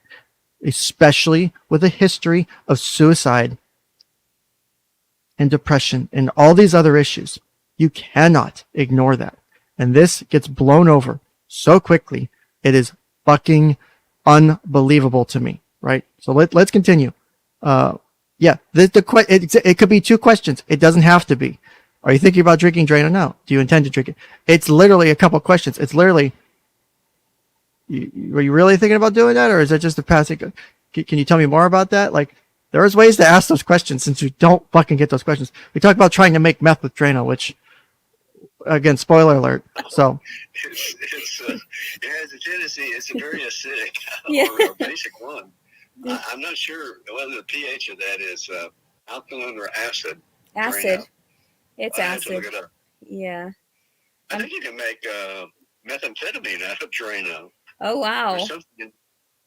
especially with a history of suicide and depression and all these other issues. You cannot ignore that. And this gets blown over so quickly. It is fucking unbelievable to me, right? So let's continue. It could be 2 questions. It doesn't have to be. Are you thinking about drinking Drano? No. Do you intend to drink it? It's literally a couple questions. It's literally, were you really thinking about doing that, or is it just a passing? Can you tell me more about that? Like, there's ways to ask those questions since we don't fucking get those questions. We talk about trying to make meth with Drano, which, again, spoiler alert. So it has a tendency. It's a very acidic Yeah. or a basic one. I'm not sure whether the pH of that is alkaline or acid. Acid. Drano. It's I have to acid. look it up. Yeah. I think you can make methamphetamine out of Drano. Oh, wow. Or something.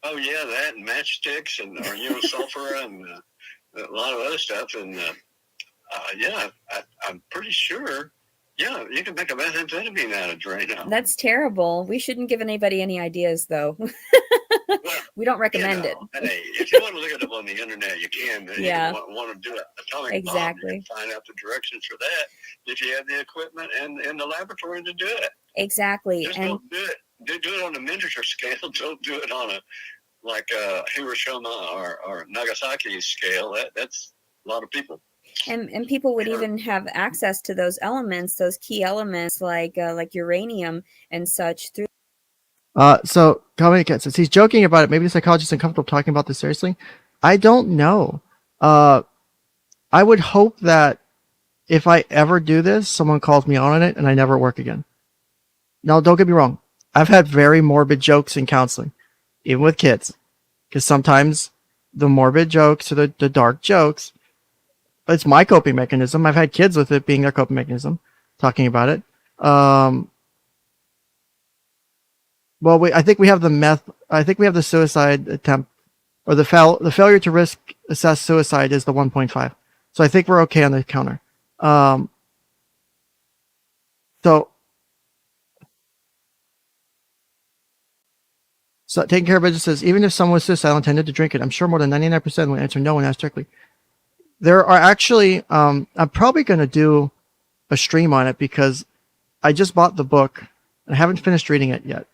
Oh yeah, that and matchsticks and sulfur and a lot of other stuff. And I'm pretty sure. Yeah, you can make a methamphetamine out of Drano. That's terrible. We shouldn't give anybody any ideas, though. Well, we don't recommend it. Hey, if you want to look it up on the internet, you can. Yeah. You want to do it. Atomic Exactly. bomb, you can find out the directions for that if you have the equipment and the laboratory to do it. Exactly. Just and don't do it. Do it on a miniature scale. Don't do it on a Hiroshima or Nagasaki scale. That's a lot of people. And people would even have access to those elements, those key elements like uranium and such through. So Comedy Cat says he's joking about it. Maybe the psychologist is uncomfortable talking about this seriously. I don't know. I would hope that if I ever do this, someone calls me on it and I never work again. Now, don't get me wrong. I've had very morbid jokes in counseling, even with kids, because sometimes the morbid jokes or the dark jokes, it's my coping mechanism. I've had kids with it being their coping mechanism, talking about it. Well, I think we have the suicide attempt, or the failure to risk assess suicide is the 1.5. So I think we're okay on the counter. So taking care of business says, even if someone was suicidal and intended to drink it, I'm sure more than 99% will answer no when asked directly. There are actually, I'm probably going to do a stream on it because I just bought the book. I haven't finished reading it yet.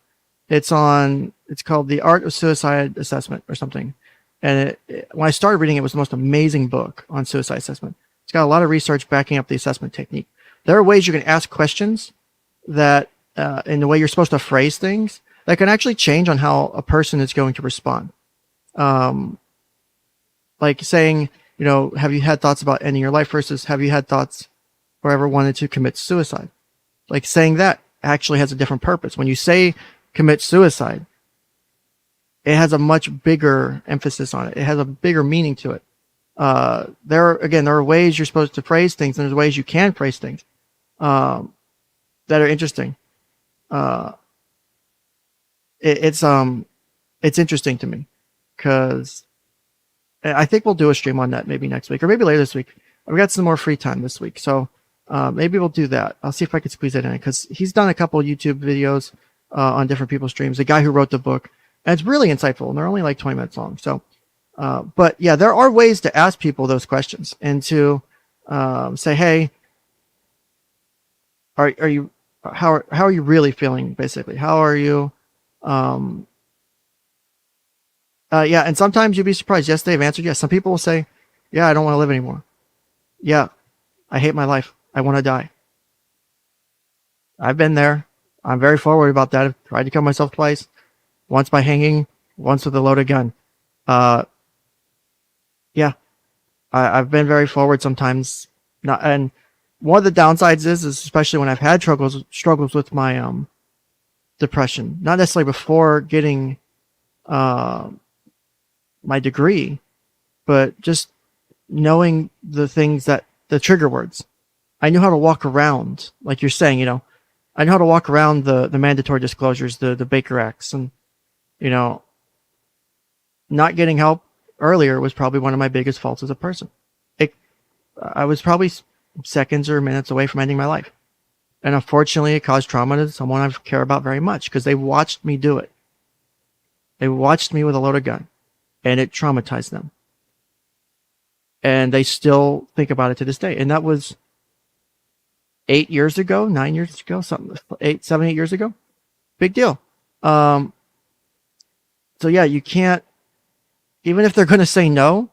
It's called The Art of Suicide Assessment or something. And when I started reading it, it was the most amazing book on suicide assessment. It's got a lot of research backing up the assessment technique. There are ways you can ask questions that, in the way you're supposed to phrase things, that can actually change on how a person is going to respond. Like saying, have you had thoughts about ending your life versus have you had thoughts or ever wanted to commit suicide? Like saying that actually has a different purpose. When you say commit suicide, it has a much bigger emphasis on it. It has a bigger meaning to it. There are ways you're supposed to phrase things, and there's ways you can phrase things that are interesting. It's interesting to me because I think we'll do a stream on that maybe next week or maybe later this week. I've got some more free time this week, so maybe we'll do that. I'll see if I can squeeze it in because he's done a couple of YouTube videos on different people's streams. The guy who wrote the book, and it's really insightful, and they're only like 20 minutes long. So, but yeah, there are ways to ask people those questions and to say, hey, how are you really feeling? Basically, how are you? Yeah, and sometimes you'd be surprised. Yes, they've answered yes. Some people will say, yeah, I don't want to live anymore. Yeah, I hate my life. I want to die. I've been there. I'm very forward about that. I've tried to kill myself twice. Once by hanging, once with a loaded gun. Yeah, I've been very forward sometimes. And one of the downsides is especially when I've had struggles with my depression. Not necessarily before getting my degree, but just knowing the things the trigger words. I knew how to walk around, like you're saying, I know how to walk around the mandatory disclosures, the Baker Acts, and not getting help earlier was probably one of my biggest faults as a person. I was probably seconds or minutes away from ending my life. And unfortunately, it caused trauma to someone I care about very much because they watched me do it. They watched me with a loaded gun, and it traumatized them. And they still think about it to this day. And that was 8 years ago, 9 years ago, 7, 8 years ago. Big deal. So yeah, you can't, even if they're going to say no,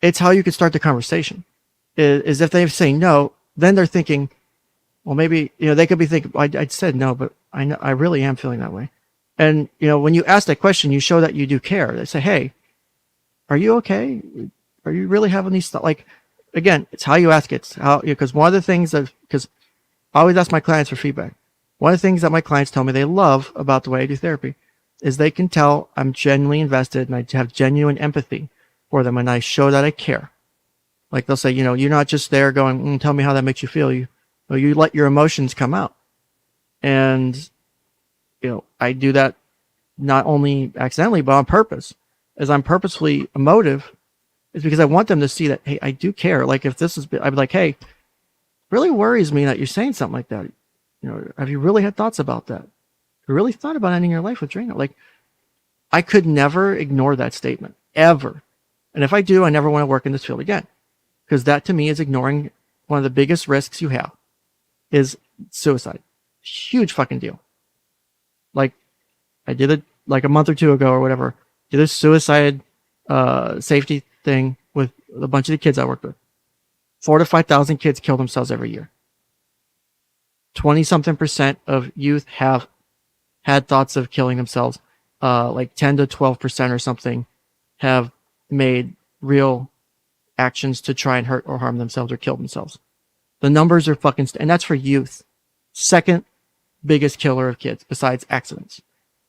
it's how you could start the conversation. Is if they say no, then they're thinking, well, maybe, they could be thinking, I said no, but I really am feeling that way. And, when you ask that question, you show that you do care. They say, hey, are you okay? Are you really having these thoughts? Like, again, it's how you ask it. It's how, because one of the things because I always ask my clients for feedback. One of the things that my clients tell me they love about the way I do therapy is they can tell I'm genuinely invested and I have genuine empathy for them, and I show that I care. Like they'll say, you're not just there going, tell me how that makes you feel. You let your emotions come out. And, I do that not only accidentally, but on purpose. As I'm purposefully emotive, it's because I want them to see that, hey, I do care. Like if this is, I'd be like, hey, it really worries me that you're saying something like that. Have you really had thoughts about that? Have you really thought about ending your life with Drano? Like, I could never ignore that statement, ever. And if I do, I never want to work in this field again. Because that to me is ignoring one of the biggest risks you have is suicide. Huge fucking deal. Like, I did it like a month or two ago or whatever. Did a suicide safety thing with a bunch of the kids I worked with. 4,000 to 5,000 kids kill themselves every year. 20-something% of youth have had thoughts of killing themselves. Like 10 to 12% or something have made real actions to try and hurt or harm themselves or kill themselves. The numbers are fucking, and that's for youth. Second biggest killer of kids besides accidents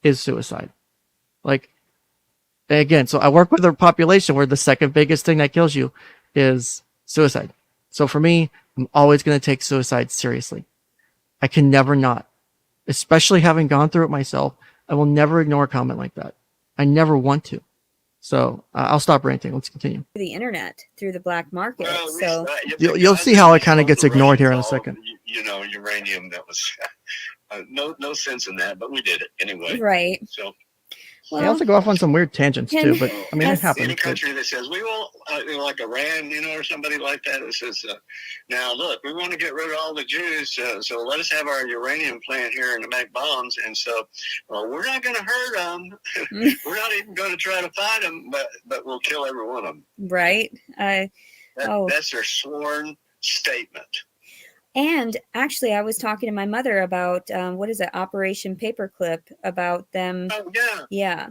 is suicide. Like, again, so I work with a population where the second biggest thing that kills you is suicide. So for me, I'm always going to take suicide seriously. I can never not, especially having gone through it myself. I will never ignore a comment like that. I never want to. So I'll stop ranting. Let's continue. The internet through the black market. Well, So You'll see how it kind of gets ignored here in a second. Uranium that was no sense in that, but we did it anyway. right. So They also go off on some weird tangents too, but I mean, it happens. any country that says we won't, like Iran, or somebody like that, that says, now look, we want to get rid of all the Jews, so let us have our uranium plant here and to make bombs. And so, we're not going to hurt them. We're not even going to try to fight them, but we'll kill every one of them. Right. That's their sworn statement. And actually, I was talking to my mother about Operation Paperclip, about them. Oh yeah.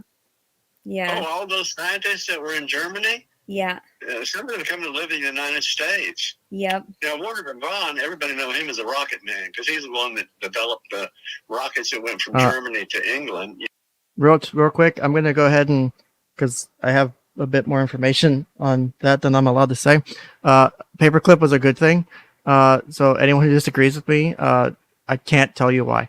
Yeah. Oh, all those scientists that were in Germany. Yeah. Some of them come to live in the United States. Yep. Now, Wernher von, everybody know him as a rocket man because he's the one that developed the rockets that went from Germany to England. Real quick, I'm going to go ahead and, because I have a bit more information on that than I'm allowed to say. Paperclip was a good thing. So anyone who disagrees with me, I can't tell you why.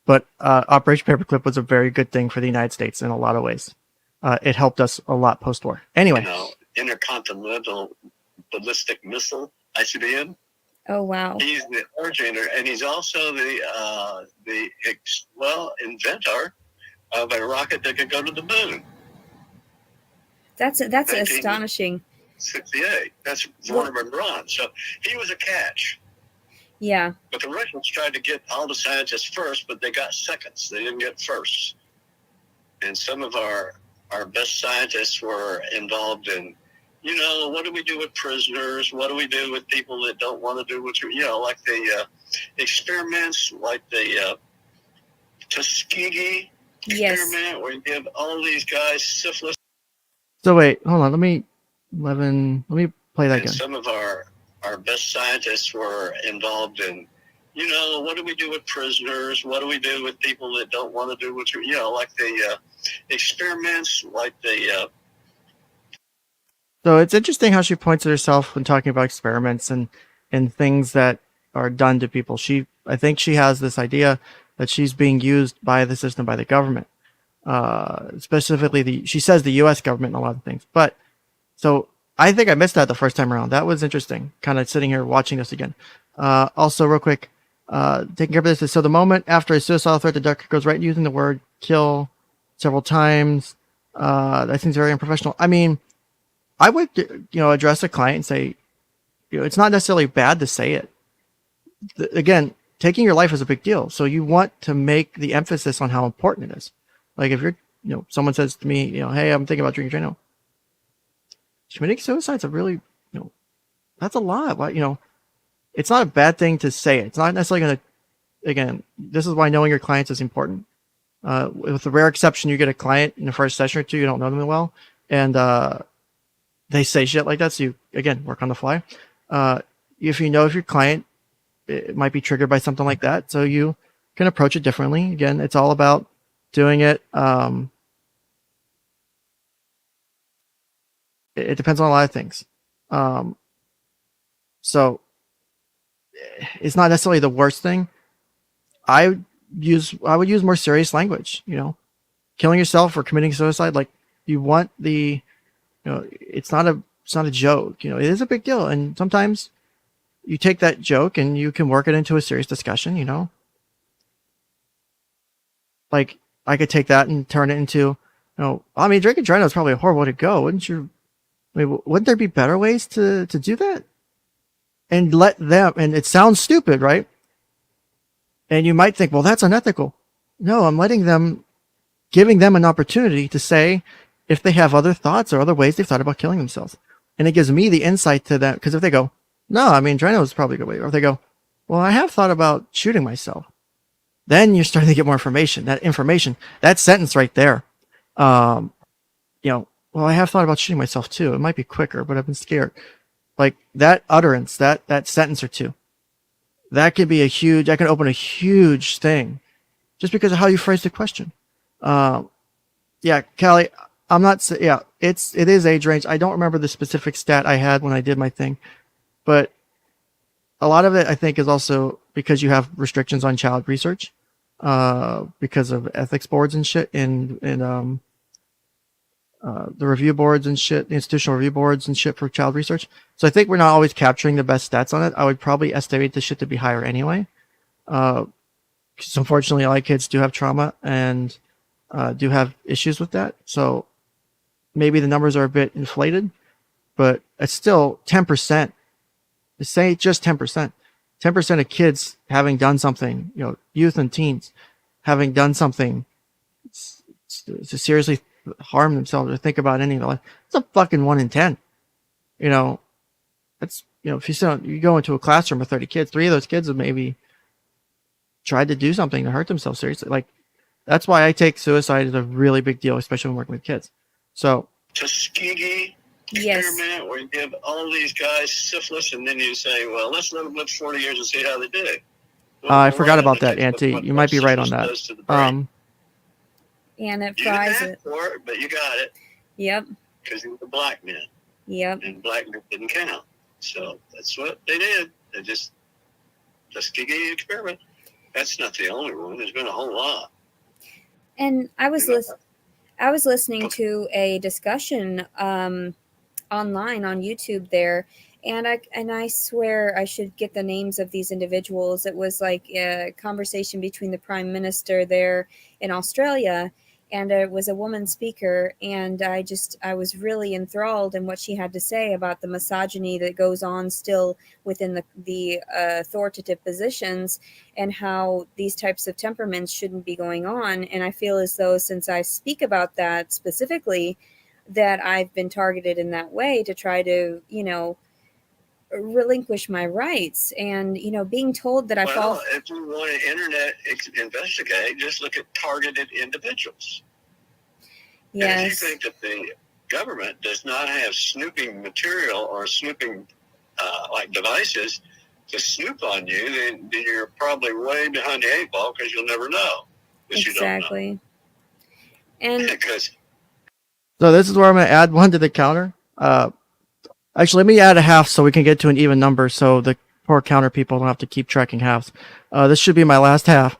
But Operation Paperclip was a very good thing for the United States in a lot of ways. It helped us a lot post-war. Anyway. Intercontinental Ballistic Missile, ICBM. Oh, wow. He's the originator, and he's also the inventor of a rocket that could go to the moon. That's astonishing. 68. That's Wernher von. So he was a catch. Yeah. But the Russians tried to get all the scientists first, but they got seconds. They didn't get firsts. And some of our best scientists were involved in, what do we do with prisoners? What do we do with people that don't want to do what like the experiments, like the Tuskegee experiment, where you give all these guys syphilis. So wait, hold on. Let me play that again. Some of our best scientists were involved in, what do we do with prisoners? What do we do with people that don't want to do what like the experiments, like the. So it's interesting how she points at herself when talking about experiments and things that are done to people. I think she has this idea that she's being used by the system, by the government. Specifically, she says the U.S. government and a lot of things. But so I think I missed that the first time around. That was interesting. Kind of sitting here watching this again. Also, real quick, taking care of this. So the moment after a suicidal threat, the doctor goes right using the word "kill" several times. That seems very unprofessional. I mean, I would address a client and say, it's not necessarily bad to say it. Again, taking your life is a big deal. So you want to make the emphasis on how important it is. Like if you're, someone says to me, hey, I'm thinking about drinking Drano. Committing suicide's a really, that's a lot. Why, it's not a bad thing to say it. It's not necessarily going to, again, this is why knowing your clients is important. With the rare exception, you get a client in the first session or two, you don't know them well, and they say shit like that. So you, again, work on the fly. If you know if your client it might be triggered by something like that, so you can approach it differently. Again, it's all about doing it. It depends on a lot of things. So it's not necessarily the worst thing. I would use more serious language, killing yourself or committing suicide. Like you want the, it's not a joke, it is a big deal. And sometimes you take that joke and you can work it into a serious discussion, like I could take that and turn it into, drinking Drano is probably a horrible way to go. Wouldn't there be better ways to do that? And let them, and it sounds stupid, right? And you might think, well, that's unethical. No, I'm giving them an opportunity to say if they have other thoughts or other ways they've thought about killing themselves. And it gives me the insight to that. Because if they go, no, Drano is probably a good way. Or if they go, well, I have thought about shooting myself. Then you're starting to get more information. That sentence right there. Well, I have thought about shooting myself too. It might be quicker, but I've been scared. Like that utterance, that sentence or two, that can open a huge thing just because of how you phrase the question. Yeah, Callie, it is age range. I don't remember the specific stat I had when I did my thing, but a lot of it I think is also because you have restrictions on child research. because of ethics boards and shit in the review boards and shit, the institutional review boards and shit for child research. So I think we're not always capturing the best stats on it. I would probably estimate this shit to be higher anyway. Because unfortunately, a lot of kids do have trauma and do have issues with that. So maybe the numbers are a bit inflated, but it's still 10%. Say just 10%. 10% of kids having done something, youth and teens having done something to seriously harm themselves or think about ending their life. It's a fucking 1 in 10. That's, if you go into a classroom with 30 kids, 3 of those kids have maybe tried to do something to hurt themselves seriously. Like, that's why I take suicide as a really big deal, especially when working with kids. So, Tuskegee Yes. experiment where you give all these guys syphilis and then you say, well, let's let them live 40 years and see how they do. Well, I forgot about that, that's Auntie. You might be right on syphilis that. does to the brain. And it You didn't fries ask it. for it, but you got it Yep. because you were a black man, Yep. and black men didn't count. So that's what they did. They just Tuskegee experiment. That's not the only one. There's been a whole lot. And I was listening to a discussion online on YouTube there, and I swear I should get the names of these individuals. It was like a conversation between the Prime Minister there in Australia, and it was a woman speaker, and I was really enthralled in what she had to say about the misogyny that goes on still within the authoritative positions, and how these types of temperaments shouldn't be going on. And I feel as though, since I speak about that specifically, that I've been targeted in that way to try to, relinquish my rights, and, being told that I fall. Well, if you want to internet investigate, just look at targeted individuals. Yes. And if you think that the government does not have snooping material or snooping like devices to snoop on you, then you're probably way behind the 8 ball because you'll never know. Exactly. And because So this is where I'm going to add 1 to the counter. Actually, let me add a half so we can get to an even number so the poor counter people don't have to keep tracking halves. This should be my last half.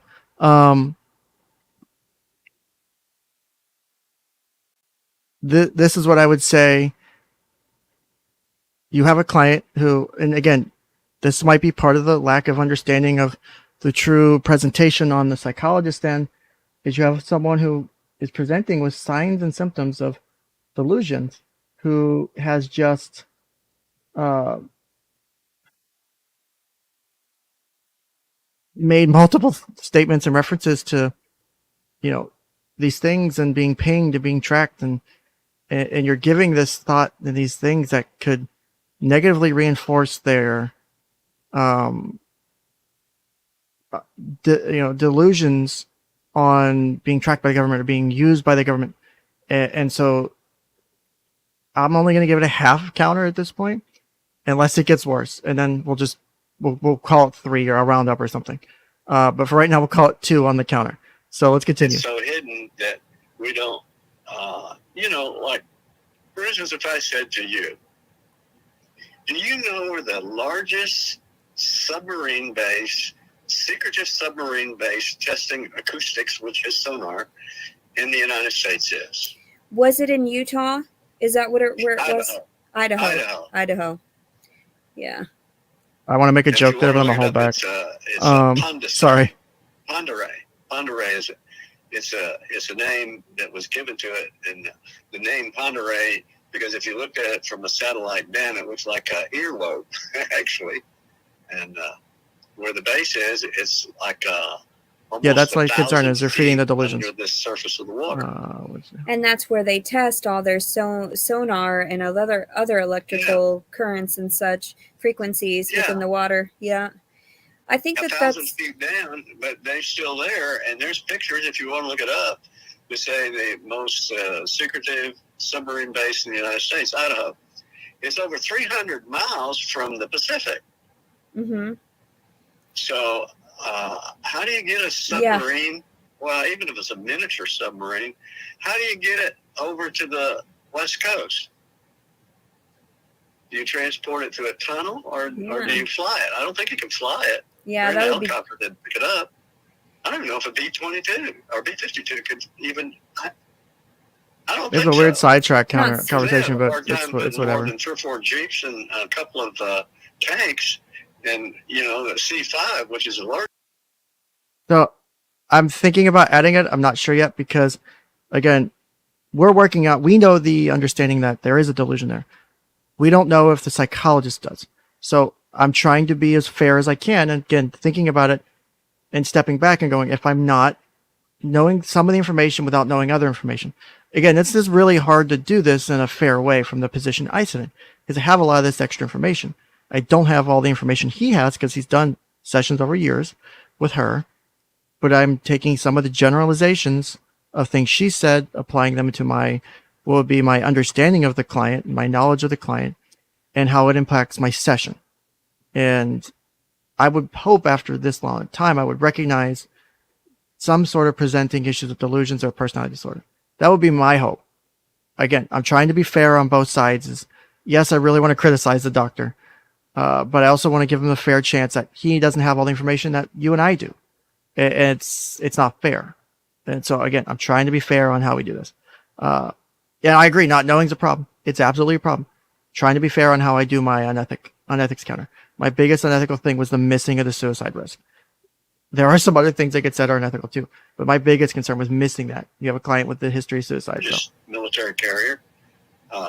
This is what I would say. You have a client who, and again, this might be part of the lack of understanding of the true presentation on the psychologist end, is you have someone who is presenting with signs and symptoms of delusions, who has just made multiple statements and references to, these things and being pinged and being tracked, and you're giving this thought and these things that could negatively reinforce their delusions on being tracked by the government or being used by the government. And so I'm only going to give it a half counter at this point, unless it gets worse, and then we'll call it 3 or I'll round up or something. But for right now, we'll call it 2 on the counter. So let's continue. It's so hidden that we don't, like, for instance, if I said to you, do you know where the largest secretive submarine base testing acoustics, which is sonar, in the United States is? Was it in Utah? Is that where it was? Idaho. Yeah. I want to make a joke there, but I'm going to hold back. Sorry. Ponderay is a name that was given to it, and the name Ponderay, because if you look at it from a satellite down, it looks like an earlobe, actually. And where the base is, it's like that's my concern, is they're feeding the delusions under the surface of the water. And that's where they test all their sonar and other electrical currents and such frequencies within the water. Yeah. I think that's 1,000 feet down, but they're still there. And there's pictures, if you want to look it up, to say the most secretive submarine base in the United States, Idaho. It's over 300 miles from the Pacific. Mm-hmm. So how do you get a submarine? Well, even if it's a miniature submarine, how do you get it over to the West Coast? Do you transport it through a tunnel, or do you fly it? I don't think you can fly it. Yeah, that would be. Helicopter didn't pick it up. I don't know if a B-22 or B-52 could even. I don't It's think a weird so. sidetrack Not counter so. conversation, They have a but hard time it's putting more whatever. than 3 or 4 Jeeps and a couple of tanks, and the C5, which is a large. So I'm thinking about adding it. I'm not sure yet because, again, we're working out. We know the understanding that there is a delusion there. We don't know if the psychologist does. So I'm trying to be as fair as I can. And again, thinking about it and stepping back and going, if I'm not knowing some of the information without knowing other information. Again, it's just really hard to do this in a fair way from the position I sit in because I have a lot of this extra information. I don't have all the information he has because he's done sessions over years with her, but I'm taking some of the generalizations of things she said, applying them to what would be my understanding of the client, my knowledge of the client, and how it impacts my session. And I would hope after this long time, I would recognize some sort of presenting issues of delusions or personality disorder. That would be my hope. Again, I'm trying to be fair on both sides. Yes, I really want to criticize the doctor, but I also want to give him a fair chance that he doesn't have all the information that you and I do. It's not fair. And so again, I'm trying to be fair on how we do this. Yeah, I agree. Not knowing is a problem. It's absolutely a problem. Trying to be fair on how I do my unethics counter. My biggest unethical thing was the missing of the suicide risk. There are some other things that get said are unethical too, but my biggest concern was missing that. You have a client with the history of suicide. Just military carrier.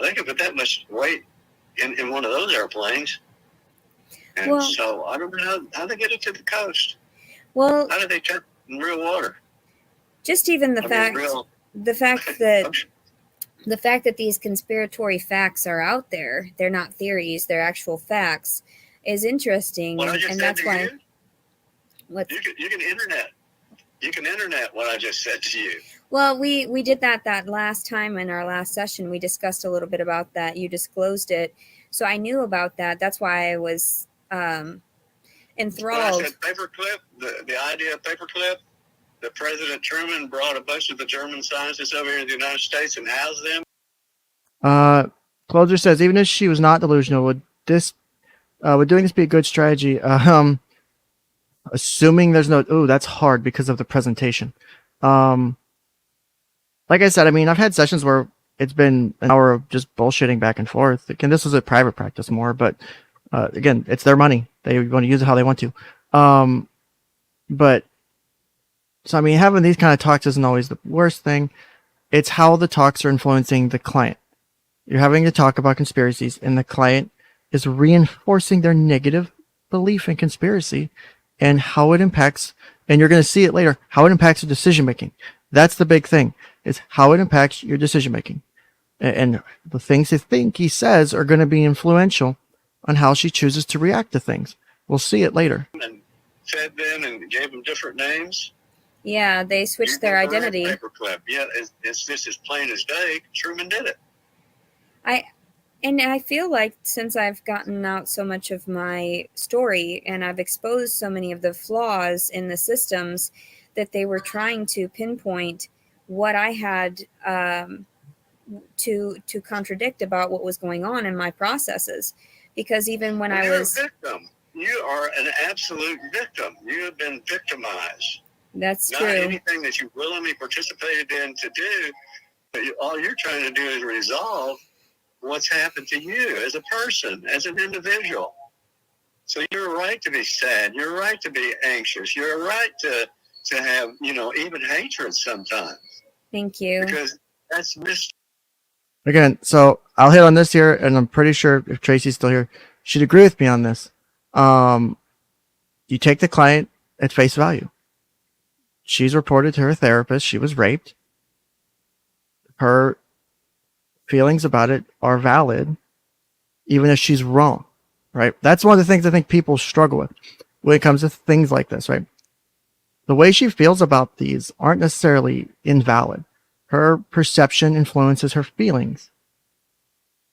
They could put that much weight in one of those airplanes. And so I don't know how they get it to the coast. Well, how do they check in real water? Just even the fact that these conspiratory facts are out there, they're not theories, they're actual facts, is interesting. And that's why. You can internet what I just said to you. Well, we did that last time in our last session. We discussed a little bit about that. You disclosed it, so I knew about that. That's why I was enthralled. When I said paperclip, the idea of paperclip, that President Truman brought a bunch of the German scientists over here in the United States and housed them. Closer says, even if she was not delusional, would doing this be a good strategy? Assuming there's that's hard because of the presentation. Like I said, I mean, I've had sessions where it's been an hour of just bullshitting back and forth. Again, this was a private practice more, but again, it's their money. They want to use it how they want to. So I mean, having these kind of talks isn't always the worst thing. It's how the talks are influencing the client. You're having to talk about conspiracies, and the client is reinforcing their negative belief in conspiracy and how it impacts, and you're going to see it later, how it impacts your decision making. That's the big thing, is how it impacts your decision making. And the things he says are going to be influential on how she chooses to react to things. We'll see it later. And fed them and gave them different names. Yeah, they switched their identity. Paperclip. Yeah, it's just as plain as day. Truman did it. I feel like since I've gotten out so much of my story and I've exposed so many of the flaws in the systems, that they were trying to pinpoint what I had to contradict about what was going on in my processes. Because even when I was a victim, you are an absolute victim. You have been victimized. That's Not true. anything that you willingly participated in to do, but all you're trying to do is resolve what's happened to you as a person, as an individual. So you're right to be sad. You're right to be anxious. You're right to have, even hatred sometimes. Thank you. Because that's Again, so I'll hit on this here, and I'm pretty sure if Tracy's still here, she'd agree with me on this. You take the client at face value. She's reported to her therapist she was raped. Her feelings about it are valid, even if she's wrong, right? That's one of the things I think people struggle with when it comes to things like this, right? The way she feels about these aren't necessarily invalid. Her perception influences her feelings,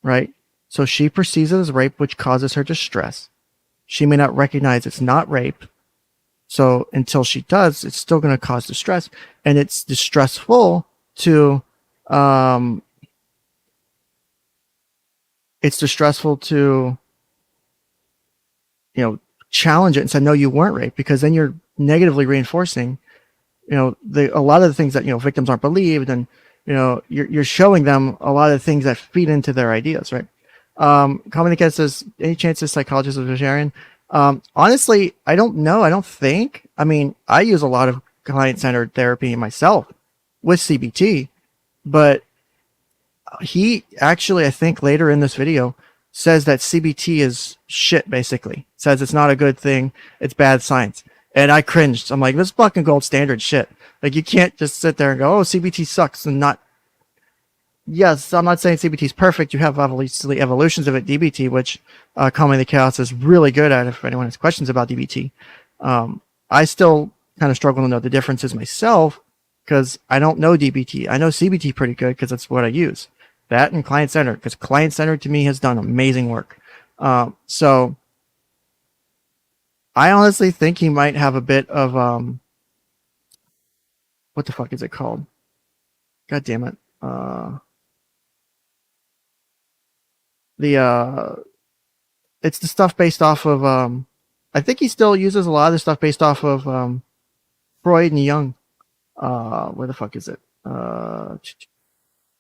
right? So she perceives it as rape, which causes her distress. She may not recognize it's not rape. So until she does, it's still going to cause distress. And it's distressful to, challenge it and say, no, you weren't raped, because then you're negatively reinforcing a lot of the things that victims aren't believed, and you're showing them a lot of things that feed into their ideas, right? Comedy says, any chance this psychologist is vegetarian? Honestly, I don't know. I don't think. I mean, I use a lot of client-centered therapy myself with CBT, but he actually, I think later in this video, says that CBT is shit, basically. Says it's not a good thing. It's bad science. And I cringed. I'm like, this is fucking gold standard shit. Like, you can't just sit there and go, oh, CBT sucks, and not. Yes, I'm not saying CBT is perfect. You have obviously evolutions of it, DBT, which Calming the Chaos is really good at if anyone has questions about DBT. I still kind of struggle to know the differences myself because I don't know DBT. I know CBT pretty good because that's what I use. That and client-centered, because client-centered to me has done amazing work. So I honestly think he might have a bit of what the fuck is it called? God damn it. It's the stuff based off of I think he still uses a lot of the stuff based off of Freud and Jung. Where the fuck is it?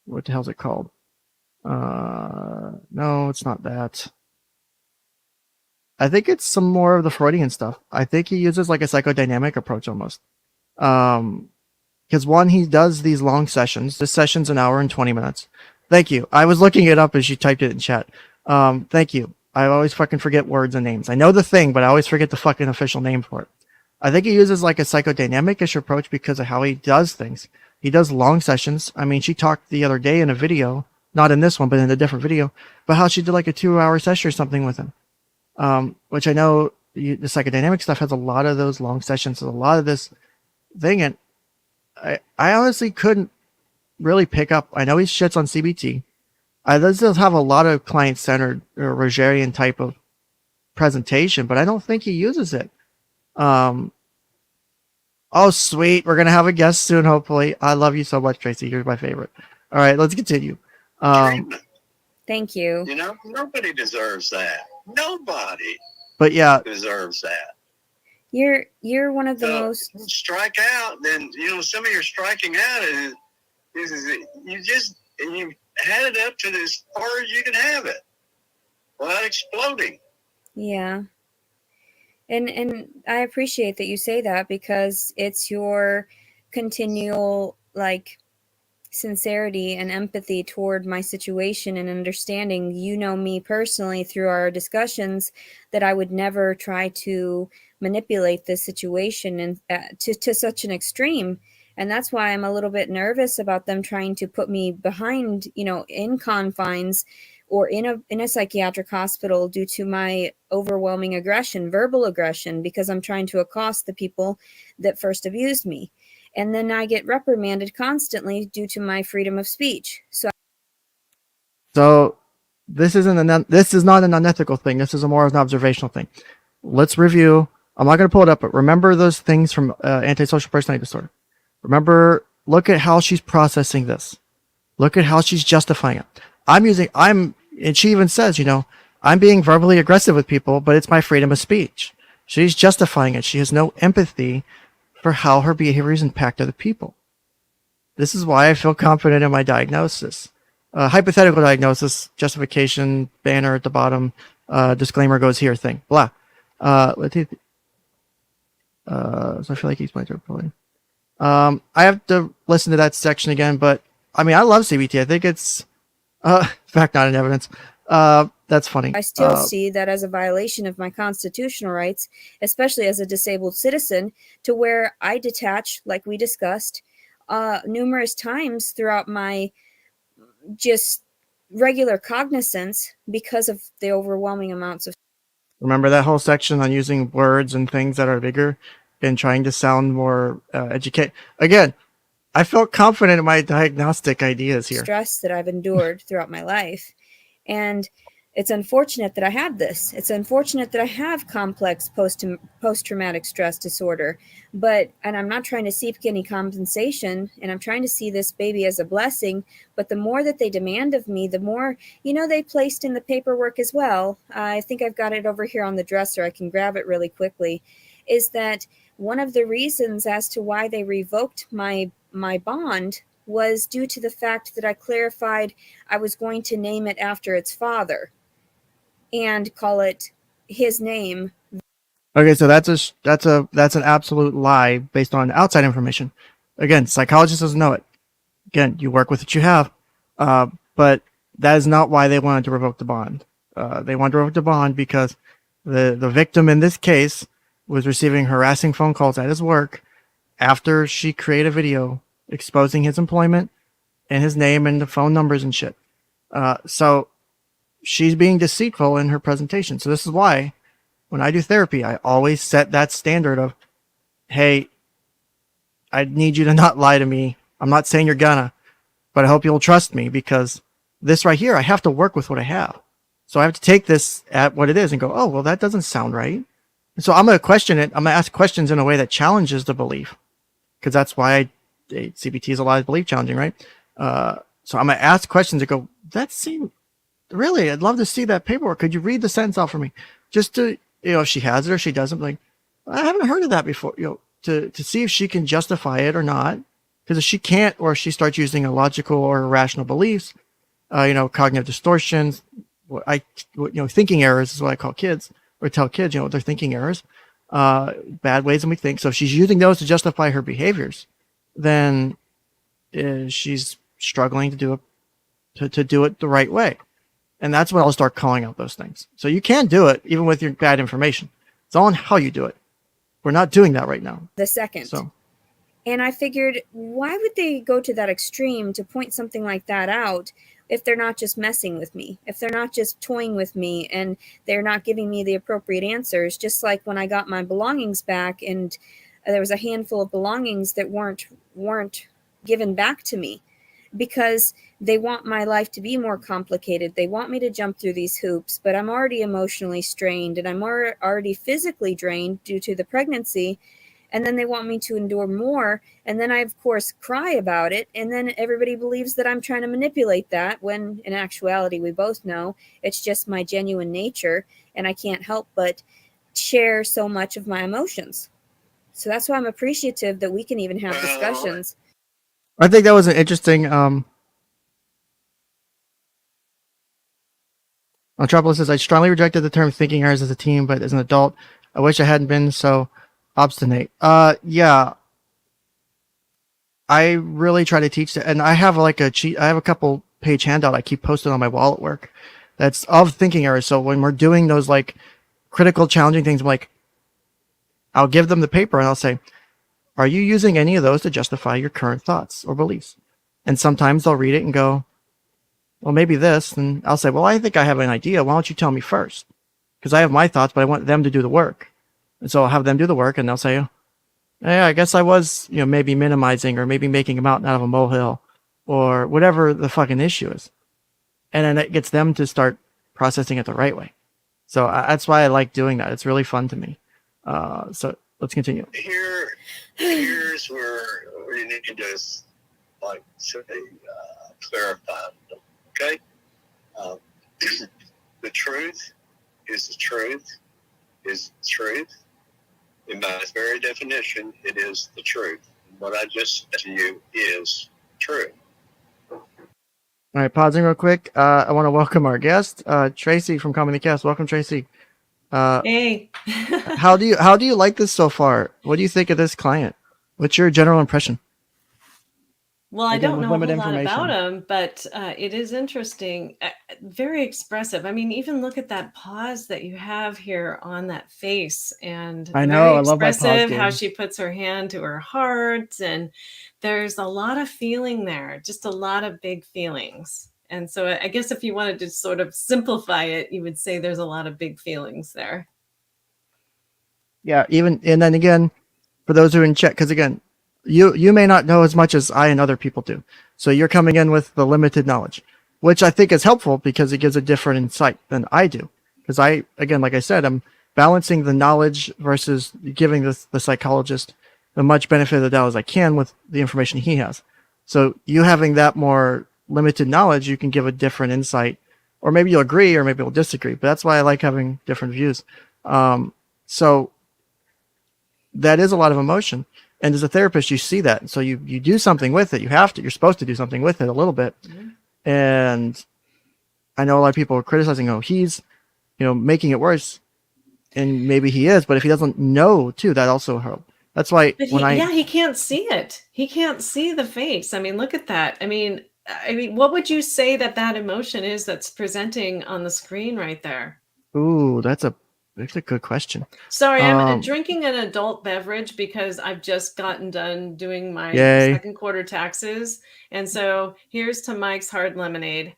What the hell's it called? No, it's not that. I think it's some more of the Freudian stuff. I think he uses like a psychodynamic approach almost. Because one, he does these long sessions. This session's an hour and 20 minutes. Thank you. I was looking it up as you typed it in chat. Thank you. I always fucking forget words and names. I know the thing, but I always forget the fucking official name for it. I think he uses like a psychodynamic-ish approach because of how he does things. He does long sessions. I mean, she talked the other day in a video, not in this one, but in a different video, about how she did like a 2-hour session or something with him. Which I know the psychodynamic stuff has a lot of those long sessions, a lot of this thing, and I honestly couldn't really pick up. I know he shits on CBT. This does have a lot of client-centered or Rogerian type of presentation, but I don't think he uses it. Oh, sweet. We're going to have a guest soon, hopefully. I love you so much, Tracy. You're my favorite. All right, let's continue. Thank you. Nobody deserves that. Nobody but yeah, deserves that. You're one of the most strike out. Then some of your striking out is you had it up to as far as you can have it without exploding. Yeah. And I appreciate that you say that because it's your continual sincerity and empathy toward my situation and understanding. Me personally through our discussions that I would never try to manipulate this situation and to such an extreme. And that's why I'm a little bit nervous about them trying to put me behind, in confines or in a psychiatric hospital due to my overwhelming aggression, verbal aggression, because I'm trying to accost the people that first abused me. And then I get reprimanded constantly due to my freedom of speech. So this is not an unethical thing. This is more of an observational thing. Let's review. I'm not going to pull it up, but remember those things from antisocial personality disorder. Remember, look at how she's processing this. Look at how she's justifying it. And she even says, I'm being verbally aggressive with people, but it's my freedom of speech. She's justifying it. She has no empathy for how her behaviors impact other people. This is why I feel confident in my diagnosis. Hypothetical diagnosis, justification, banner at the bottom, disclaimer goes here thing, blah. So I feel like he's my interpreting. I have to listen to that section again, but I love CBT. I think it's, in fact, not in evidence. That's funny. I still see that as a violation of my constitutional rights, especially as a disabled citizen, to where I detach, like we discussed, numerous times throughout my just regular cognizance because of the overwhelming amounts of. Remember that whole section on using words and things that are bigger and trying to sound more educated? Again, I felt confident in my diagnostic ideas here. Stress that I've endured throughout my life. And it's unfortunate that I have this. It's unfortunate that I have complex post-traumatic stress disorder. And I'm not trying to seek any compensation, and I'm trying to see this baby as a blessing. But the more that they demand of me, the more, they placed in the paperwork as well. I think I've got it over here on the dresser. I can grab it really quickly. is that one of the reasons as to why they revoked my bond was due to the fact that I clarified I was going to name it after its father and call it his name. Okay, so that's an absolute lie based on outside information. Again, psychologists doesn't know it. Again, you work with what you have, but that is not why they wanted to revoke the bond. They wanted to revoke the bond because the victim in this case was receiving harassing phone calls at his work after she created a video exposing his employment and his name and the phone numbers and shit. So she's being deceitful in her presentation. So this is why when I do therapy, I always set that standard of, hey, I need you to not lie to me. I'm not saying you're gonna, but I hope you'll trust me, because this right here, I have to work with what I have. So I have to take this at what it is and go, oh, well, that doesn't sound right. And so I'm going to question it. I'm going to ask questions in a way that challenges the belief, because that's why CBT is a lot of belief challenging, right? So I'm going to ask questions and go, that seems, really, I'd love to see that paperwork. Could you read the sentence out for me? Just to, if she has it or she doesn't, like, I haven't heard of that before, to see if she can justify it or not. Because if she can't, or if she starts using illogical or irrational beliefs, cognitive distortions, thinking errors is what I call kids, or tell kids, they're thinking errors, bad ways than we think. So if she's using those to justify her behaviors, then she's struggling to do it the right way. And that's when I'll start calling out those things. So you can do it even with your bad information. It's all on how you do it. We're not doing that right now. The second. So. And I figured, why would they go to that extreme to point something like that out if they're not just messing with me, if they're not just toying with me, and they're not giving me the appropriate answers? Just like when I got my belongings back, and there was a handful of belongings that weren't given back to me because they want my life to be more complicated. They want me to jump through these hoops, but I'm already emotionally strained, and I'm already physically drained due to the pregnancy. And then they want me to endure more. And then I, of course, cry about it. And then everybody believes that I'm trying to manipulate that, when in actuality, we both know it's just my genuine nature. And I can't help but share so much of my emotions. So that's why I'm appreciative that we can even have discussions. I think that was an interesting, Metropolis says, I strongly rejected the term thinking errors as a teen, but as an adult, I wish I hadn't been so obstinate. Yeah. I really try to teach that, and I have I have a couple page handout I keep posted on my wall at work that's of thinking errors. So when we're doing those critical, challenging things, I'm I'll give them the paper and I'll say, are you using any of those to justify your current thoughts or beliefs? And sometimes they'll read it and go, well, maybe this. And I'll say, well, I think I have an idea. Why don't you tell me first? Because I have my thoughts, but I want them to do the work. And so I'll have them do the work, and they'll say, yeah, I guess I was, maybe minimizing, or maybe making a mountain out of a molehill, or whatever the fucking issue is. And then it gets them to start processing it the right way. So that's why I like doing that. It's really fun to me. So let's continue. Here's where you need to clarify. Okay? The truth is the truth is the truth. And by its very definition, it is the truth. What I just said to you is true. All right, pausing real quick. I want to welcome our guest, Tracy from Comedy Cast. Welcome, Tracy. Hey. How do you like this so far? What do you think of this client? What's your general impression? Well, I don't know a whole lot about him, but it is interesting. Very expressive. I mean, even look at that pause that you have here on that face, and I know, I love my expressive. pause How she puts her hand to her heart, and there's a lot of feeling there. Just a lot of big feelings. And so, I guess if you wanted to sort of simplify it, you would say there's a lot of big feelings there. Yeah, and then again, for those who are in chat, because again, you may not know as much as I and other people do. So you're coming in with the limited knowledge, which I think is helpful because it gives a different insight than I do. Because again, like I said, I'm balancing the knowledge versus giving the psychologist the much benefit of the doubt as I can with the information he has. So you having that more limited knowledge, you can give a different insight, or maybe you'll agree, or maybe you'll disagree. But that's why I like having different views. So that is a lot of emotion. And as a therapist, you see that. So you do something with it. You're supposed to do something with it a little bit. Mhm. And I know a lot of people are criticizing, oh, he's, making it worse. And maybe he is, but if he doesn't know too, that also helps. That's why But he can't see it. He can't see the face. I mean, look at that. I mean, what would you say that emotion is that's presenting on the screen right there? Ooh, that's a good question. Sorry, I'm drinking an adult beverage because I've just gotten done doing my Yay. second quarter taxes. And so here's to Mike's Hard Lemonade.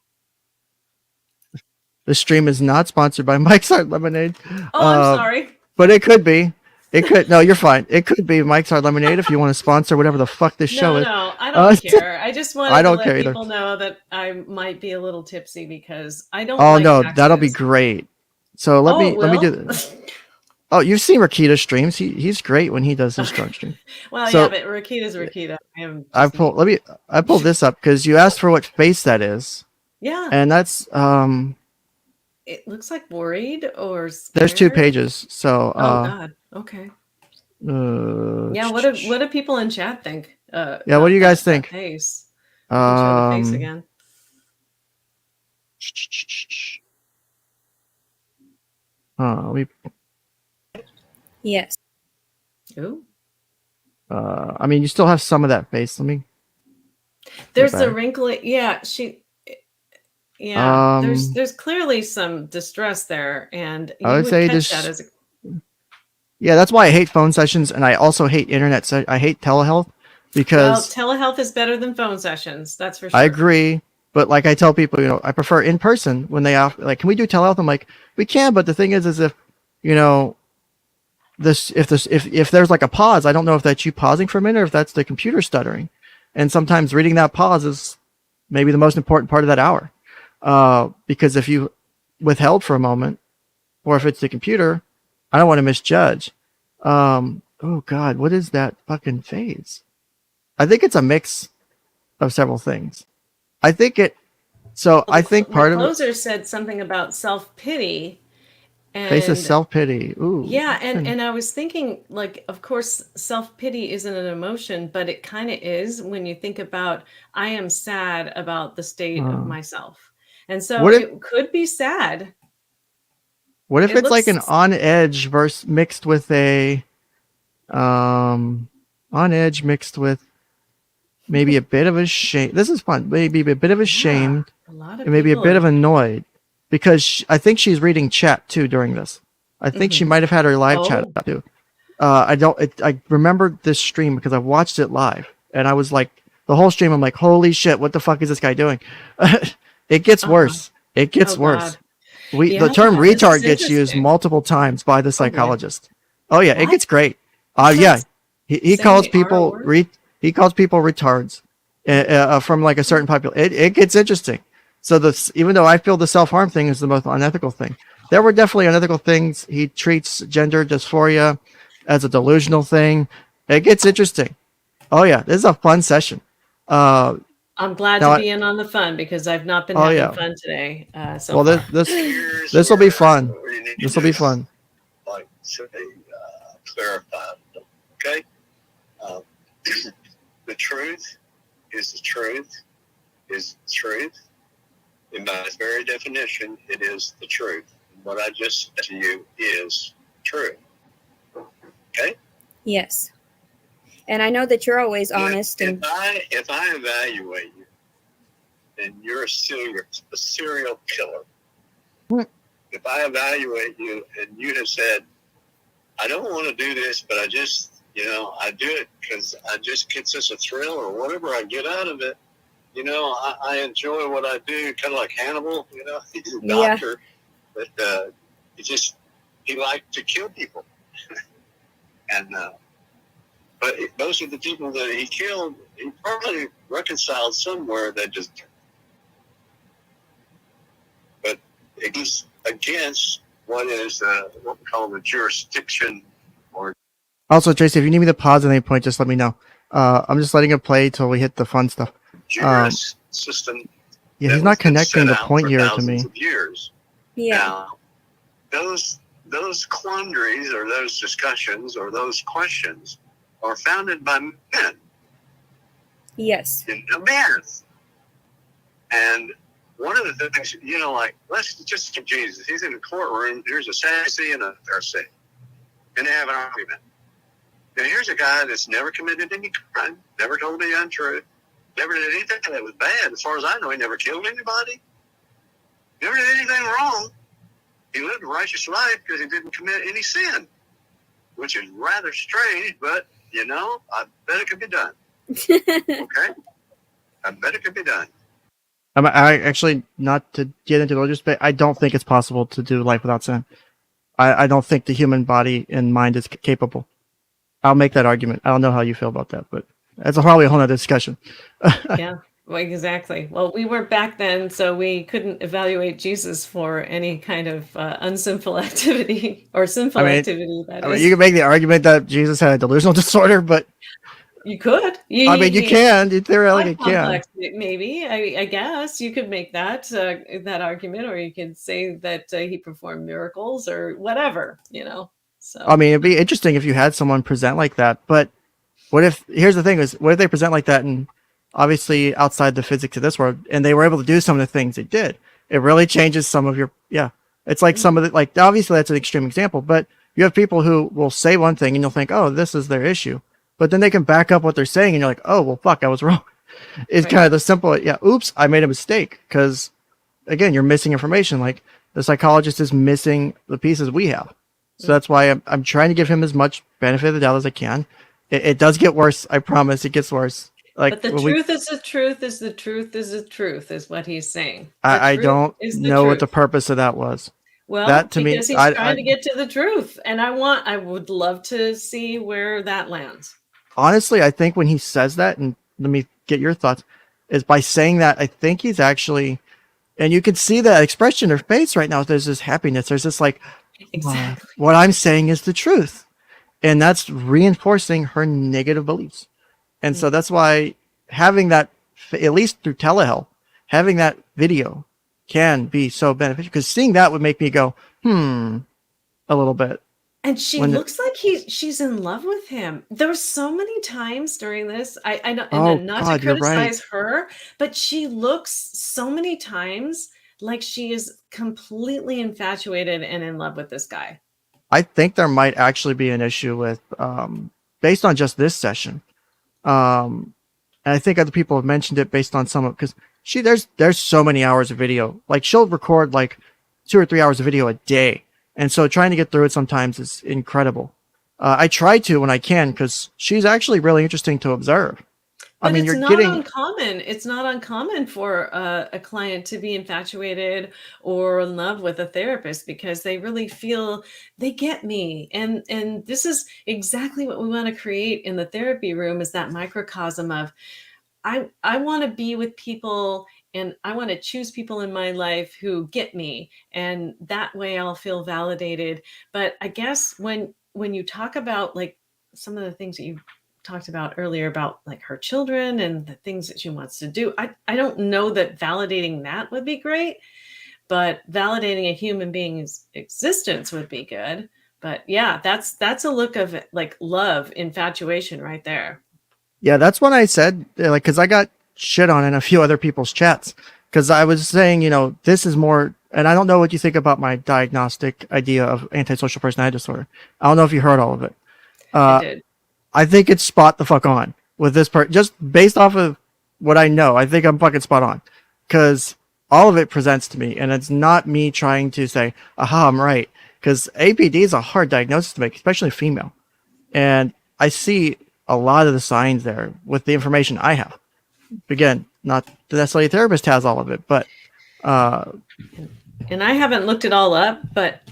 The stream is not sponsored by Mike's Hard Lemonade. Oh, I'm sorry. But it could be. It could. No, you're fine. It could be Mike's Hard Lemonade if you want to sponsor whatever the fuck this show is. No, I don't care. I just wanted to let people either. know that I might be a little tipsy because I don't. Oh no, that'll be great. So let me do this. Oh, you've seen Rakita's streams. He's great when he does his drunk stream. Well, yeah, but Rakita's Rakita. I pulled this up because you asked for what face that is. Yeah. And that's it looks like worried or scared. There's 2 pages. So oh god. Okay. Yeah, what do people in chat think? Yeah, what do you guys think? Face. Show the face again. Yes. Ooh. I mean, you still have some of that face. Let me. There's the wrinkly. Yeah, Yeah, there's clearly some distress there, and I would say catch that as yeah, that's why I hate phone sessions, and I also hate internet. I hate telehealth because telehealth is better than phone sessions. That's for sure. I agree, but like I tell people, I prefer in person when they like, can we do telehealth? I'm like, we can, but the thing is if if there's like a pause, I don't know if that's you pausing for a minute or if that's the computer stuttering, and sometimes reading that pause is maybe the most important part of that hour. Because if you withheld for a moment, or if it's the computer, I don't want to misjudge. Oh God, what is that fucking phase? I think it's a mix of several things. I think part of it. Closer said something about self-pity. Face of self-pity. Ooh. Yeah, and I was thinking, like, of course, self-pity isn't an emotion, but it kind of is when you think about, I am sad about the state of myself. And so it could be sad. What if it's like an on edge verse mixed with a on edge mixed with maybe a bit of a shame. This is fun. Maybe a bit of a shame, and maybe a bit of annoyed, because I think she's reading chat too during this. I think she might have had her live chat up too. I remember this stream because I watched it live, and I was like, the whole stream, I'm like, holy shit, what the fuck is this guy doing? It gets worse. It gets worse. The term retard gets used multiple times by the psychologist. Oh yeah, it gets great. Yeah, he calls people retards from like a certain population. It gets interesting. So even though I feel the self-harm thing is the most unethical thing, there were definitely unethical things. He treats gender dysphoria as a delusional thing. It gets interesting. Oh yeah, this is a fun session. I'm glad to be in on the fun because I've not been having fun today. Well, this will be fun. This will be fun. Like say, clarify. Okay. The truth is the truth is the truth. In my very definition, it is the truth. What I just said to you is true. Okay? Yes. And I know that you're always honest. If I evaluate you and you're a serial killer, if I evaluate you and you have said, I don't want to do this, but I just, I do it because I just get such a thrill or whatever I get out of it. I enjoy what I do, kind of like Hannibal, he's a doctor, but he liked to kill people. And, but most of the people that he killed, he probably reconciled somewhere that just, but it was against what is what we call the jurisdiction. Or also, Tracy, if you need me to pause at any point, just let me know. I'm just letting it play till we hit the fun stuff. Juris system. Yeah, he's not connecting the point here to me. Years. Yeah. Now, those those quandaries or those discussions or those questions are founded by men. Yes. Men. And one of the things, like, let's just take Jesus. He's in a courtroom. There's a Sadducee and a Pharisee. And they have an argument. Now, here's a guy that's never committed any crime, never told any untruth, never did anything that was bad. As far as I know, he never killed anybody, never did anything wrong. He lived a righteous life because he didn't commit any sin, which is rather strange, but, I bet it could be done. Okay? I bet it could be done. I actually, not to get into religious, but I don't think it's possible to do life without sin. I don't think the human body and mind is capable. I'll make that argument. I don't know how you feel about that, but that's probably a whole other discussion. Yeah, well, exactly. Well, we were back then, so we couldn't evaluate Jesus for any kind of unsinful activity or sinful activity. You can make the argument that Jesus had a delusional disorder, but you could. You can. You theoretically can. Maybe. I guess you could make that argument, or you could say that he performed miracles or whatever, So it'd be interesting if you had someone present like that. But here's the thing is, what if they present like that and obviously outside the physics of this world, and they were able to do some of the things they did? It really changes some of your, it's like some of the, like, obviously that's an extreme example, but you have people who will say one thing and you'll think, oh, this is their issue. But then they can back up what they're saying and you're like, oh, well, fuck, I was wrong. It's kind of the simple, oops, I made a mistake. Because, again, you're missing information. Like, the psychologist is missing the pieces we have. So that's why I'm trying to give him as much benefit of the doubt as I can. It does get worse. I promise it gets worse. Like, but the truth is the truth is the truth is the truth is what he's saying. I don't know what the purpose of that was. Well, that to because me, he's trying to get to the truth. And I would love to see where that lands. Honestly, I think when he says that, and let me get your thoughts, is by saying that, I think he's actually, and you can see that expression in her face right now. There's this happiness. There's this like, exactly. What I'm saying is the truth. And that's reinforcing her negative beliefs. And so that's why having that, at least through telehealth, having that video can be so beneficial. Because seeing that would make me go, a little bit. And she looks like she's in love with him. There were so many times during this. I know, and not to criticize her, but she looks so many times like she is completely infatuated and in love with this guy. I think there might actually be an issue with, based on just this session. And I think other people have mentioned it based on some of, because there's so many hours of video. Like, she'll record like 2 or 3 hours of video a day. And so trying to get through it sometimes is incredible. I try to when I can, because she's actually really interesting to observe. But uncommon. It's not uncommon for a client to be infatuated or in love with a therapist, because they really feel they get me. And this is exactly what we want to create in the therapy room, is that microcosm of, I want to be with people, and I want to choose people in my life who get me. And that way I'll feel validated. But I guess when you talk about like some of the things that you talked about earlier about like her children and the things that she wants to do, I don't know that validating that would be great, but validating a human being's existence would be good. But yeah, that's a look of like love, infatuation right there. Yeah, that's when I said, like, because I got shit on in a few other people's chats, because I was saying, this is more, and I don't know what you think about my diagnostic idea of antisocial personality disorder. I don't know if you heard all of it. I did. I think it's spot the fuck on with this part, just based off of what I know. I think I'm fucking spot on, because all of it presents to me, and it's not me trying to say, aha, I'm right, because APD is a hard diagnosis to make, especially female. And I see a lot of the signs there with the information I have. Again, not necessarily a therapist has all of it, but and I haven't looked it all up, but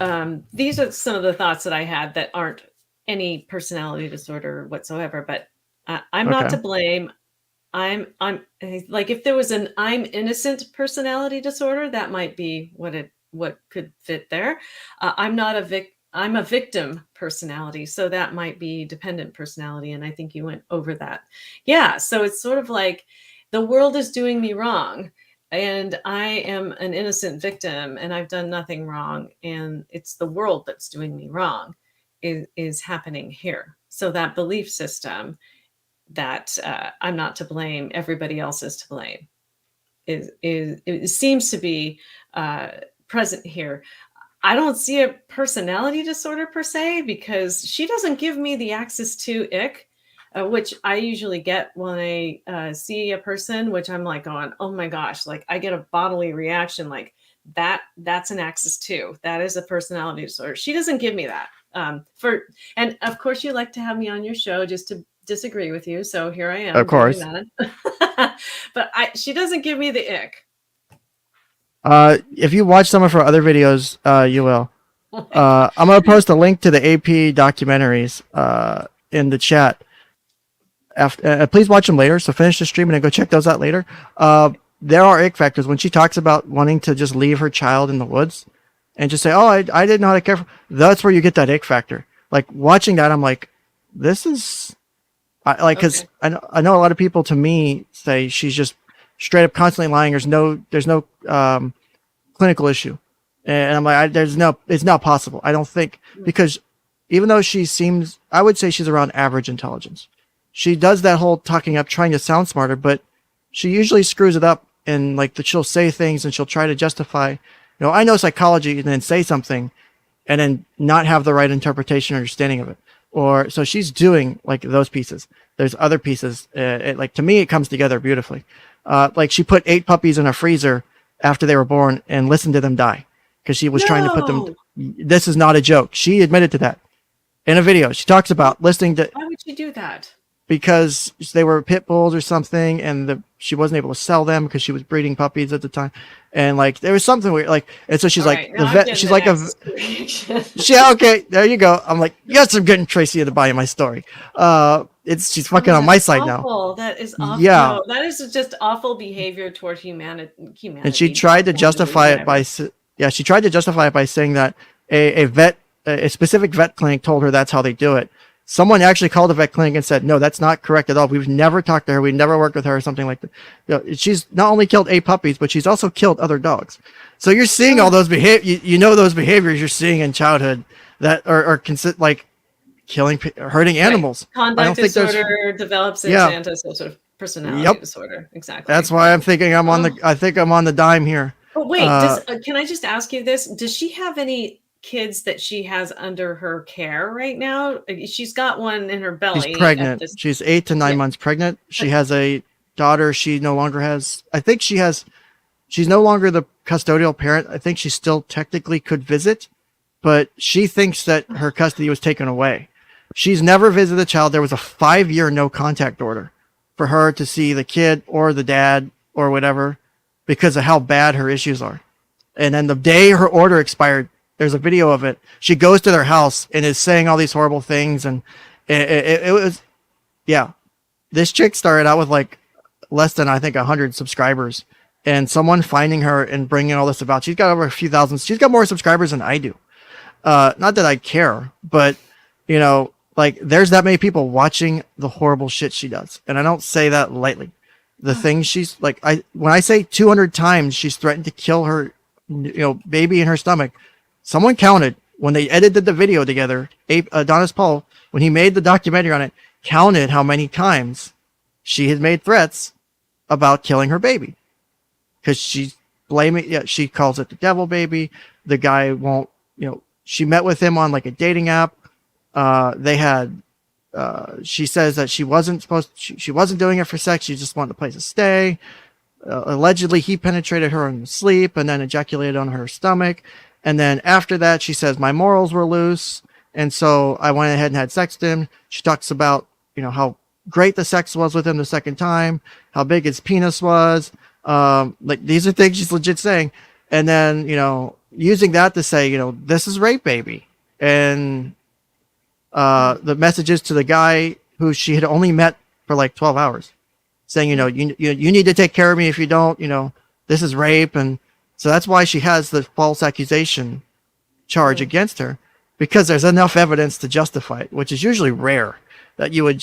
these are some of the thoughts that I had that aren't any personality disorder whatsoever. But I'm not to blame. I'm like, if there was an I'm innocent personality disorder, that might be what could fit there. I'm a victim personality, so that might be dependent personality. And I think you went over that. Yeah. So it's sort of like the world is doing me wrong. and I am an innocent victim, and I've done nothing wrong, and it's the world that's doing me wrong, is happening here. So that belief system that I'm not to blame, everybody else is to blame, it seems to be present here. I don't see a personality disorder per se, because she doesn't give me the access to ick, which I usually get when I see a person, which I'm like going, oh my gosh, like I get a bodily reaction like that. That's an axis too. That is a personality disorder. She doesn't give me that. And of course you like to have me on your show just to disagree with you. So here I am. Of course. Doing that. But she doesn't give me the ick. If you watch some of her other videos, you will. I'm going to post a link to the AP documentaries in the chat. Please watch them later. So finish the stream and then go check those out later. There are ick factors. When she talks about wanting to just leave her child in the woods and just say, oh, I didn't know how to care for, that's where you get that ick factor. Like watching that, I'm like, this is, because I know a lot of people to me say she's just straight up constantly lying. There's no clinical issue. And I'm like, it's not possible. I don't think, because even though she seems, I would say she's around average intelligence. She does that whole talking up, trying to sound smarter, but she usually screws it up, and like she'll say things and she'll try to justify, I know psychology, and then say something and then not have the right interpretation or understanding of it. Or so she's doing like those pieces. There's other pieces. Like to me, it comes together beautifully. Like she put 8 puppies in a freezer after they were born and listened to them die because she was trying to put them. This is not a joke. She admitted to that in a video. She talks about listening to. Why would she do that? Because they were pit bulls or something, and she wasn't able to sell them because she was breeding puppies at the time, and like there was something weird, like, and so she's like the vet. She's like yeah, okay, there you go. I'm like, yes, I'm getting Tracy to buy my story. She's fucking on my side now. That is awful. Yeah, no, that is just awful behavior toward humanity. And she tried to justify it by saying that a specific vet clinic told her that's how they do it. Someone actually called the vet clinic and said, no, that's not correct at all. We've never talked to her. We've never worked with her or something like that. She's not only killed 8 puppies, but she's also killed other dogs. So you're seeing all those those behaviors you're seeing in childhood that are like killing, hurting animals. Conduct disorder develops into antisocial personality disorder. Exactly. That's why I'm thinking I'm on the dime here. But wait, can I just ask you this? Does she have any kids that she has under her care right now? She's got one in her belly. She's pregnant. She's 8 to 9 months pregnant. She has a daughter. She no longer has. I think she's no longer the custodial parent. I think she still technically could visit, but she thinks that her custody was taken away. She's never visited the child. There was a 5-year no contact order for her to see the kid or the dad or whatever because of how bad her issues are. And then the day her order expired, there's a video of it. She goes to their house and is saying all these horrible things. And it was, this chick started out with like less than, I think, 100 subscribers, and someone finding her and bringing all this about. She's got over a few thousand. She's got more subscribers than I do. Not that I care, but like there's that many people watching the horrible shit she does. And I don't say that lightly. The things she's like, when I say 200 times she's threatened to kill her, baby in her stomach. Someone counted when they edited the video together. Adonis Paul, when he made the documentary on it, counted how many times she had made threats about killing her baby, because she's blaming. Yeah, she calls it the devil baby. The guy won't. She met with him on like a dating app. They had. She says that she wasn't doing it for sex. She just wanted a place to stay. Allegedly, he penetrated her in sleep and then ejaculated on her stomach. And then after that, she says, my morals were loose. And so I went ahead and had sex with him. She talks about, how great the sex was with him the second time, how big his penis was. Like these are things she's legit saying. And then, using that to say, this is rape baby. And the messages to the guy who she had only met for like 12 hours saying, you need to take care of me. If you don't, this is rape. And so that's why she has the false accusation charge against her, because there's enough evidence to justify it, which is usually rare that you would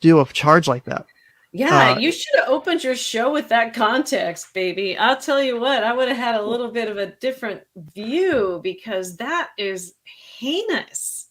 do a charge like that. Yeah, you should have opened your show with that context, baby. I'll tell you what, I would have had a little bit of a different view because that is heinous.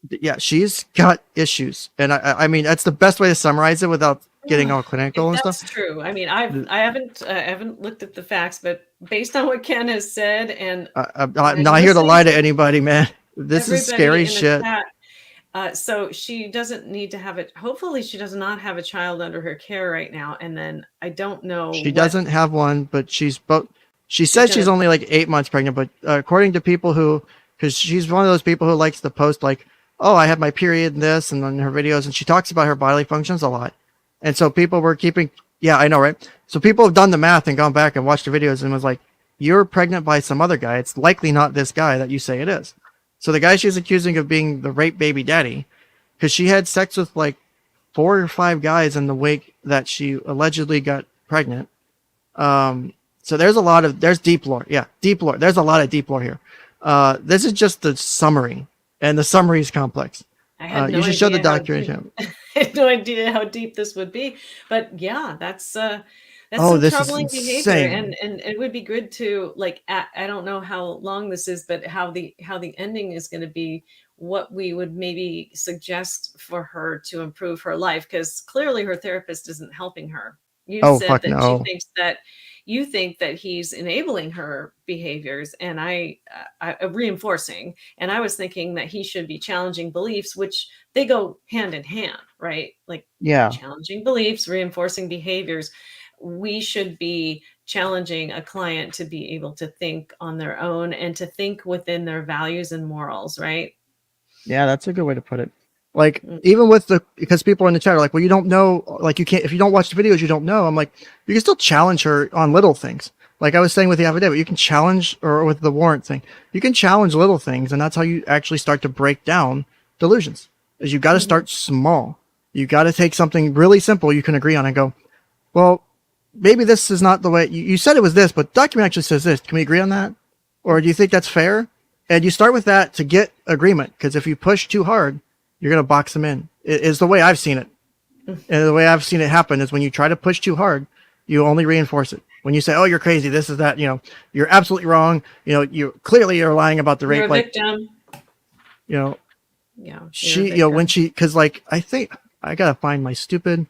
Yeah, she's got issues, and I mean that's the best way to summarize it without getting all clinical and That's stuff. true. I mean, I haven't looked at the facts, but based on what Ken has said, and I'm not here to listening lie to anybody, man. This is scary everybody in the shit. chat. So she doesn't need to have it. Hopefully, she does not have a child under her care right now. And then I don't know. She doesn't have one, but she's both. She says gonna- she's only like 8 months pregnant, but according to people who, because she's one of those people who likes to post like, oh, I had my period and this, and on her videos, and she talks about her bodily functions a lot. And so people were keeping, yeah, I know, right? So people have done the math and gone back and watched the videos and was like, you're pregnant by some other guy. It's likely not this guy that you say it is. So the guy she's accusing of being the rape baby daddy, because she had sex with like 4 or 5 guys in the wake that she allegedly got pregnant. So there's deep lore. Yeah, deep lore. There's a lot of deep lore here. This is just the summary, and the summary is complex. I had no you should show the idea how documentation. I had no idea how deep this would be, but yeah, that's some this is troubling behavior, insane. and it would be good to like. I don't know how long this is, but how the ending is going to be. What we would maybe suggest for her to improve her life, because clearly her therapist isn't helping her. You said fuck that no. she thinks that you think that he's enabling her behaviors, and I reinforcing. And I was thinking that he should be challenging beliefs, which they go hand in hand, right? Like, yeah, challenging beliefs, reinforcing behaviors. We should be challenging a client to be able to think on their own and to think within their values and morals, right? Yeah, that's a good way to put it. Like, even with because people in the chat are like, well, you don't know, like, you can't, if you don't watch the videos, you don't know. I'm like, you can still challenge her on little things. Like I was saying with the affidavit, you can challenge, or with the warrant thing, you can challenge little things. And that's how you actually start to break down delusions, is you got to start small. You got to take something really simple you can agree on and go, well, maybe this is not the way you said it was this, but document actually says this. Can we agree on that? Or do you think that's fair? And you start with that to get agreement, because if you push too hard, you're going to box them in. It is the way I've seen it. And the way I've seen it happen is when you try to push too hard, you only reinforce it. When you say, oh, you're crazy, this is that, you're absolutely wrong. You clearly are lying about the rape. You're a victim. Yeah. She, when she, because like, I think I got to find my stupid,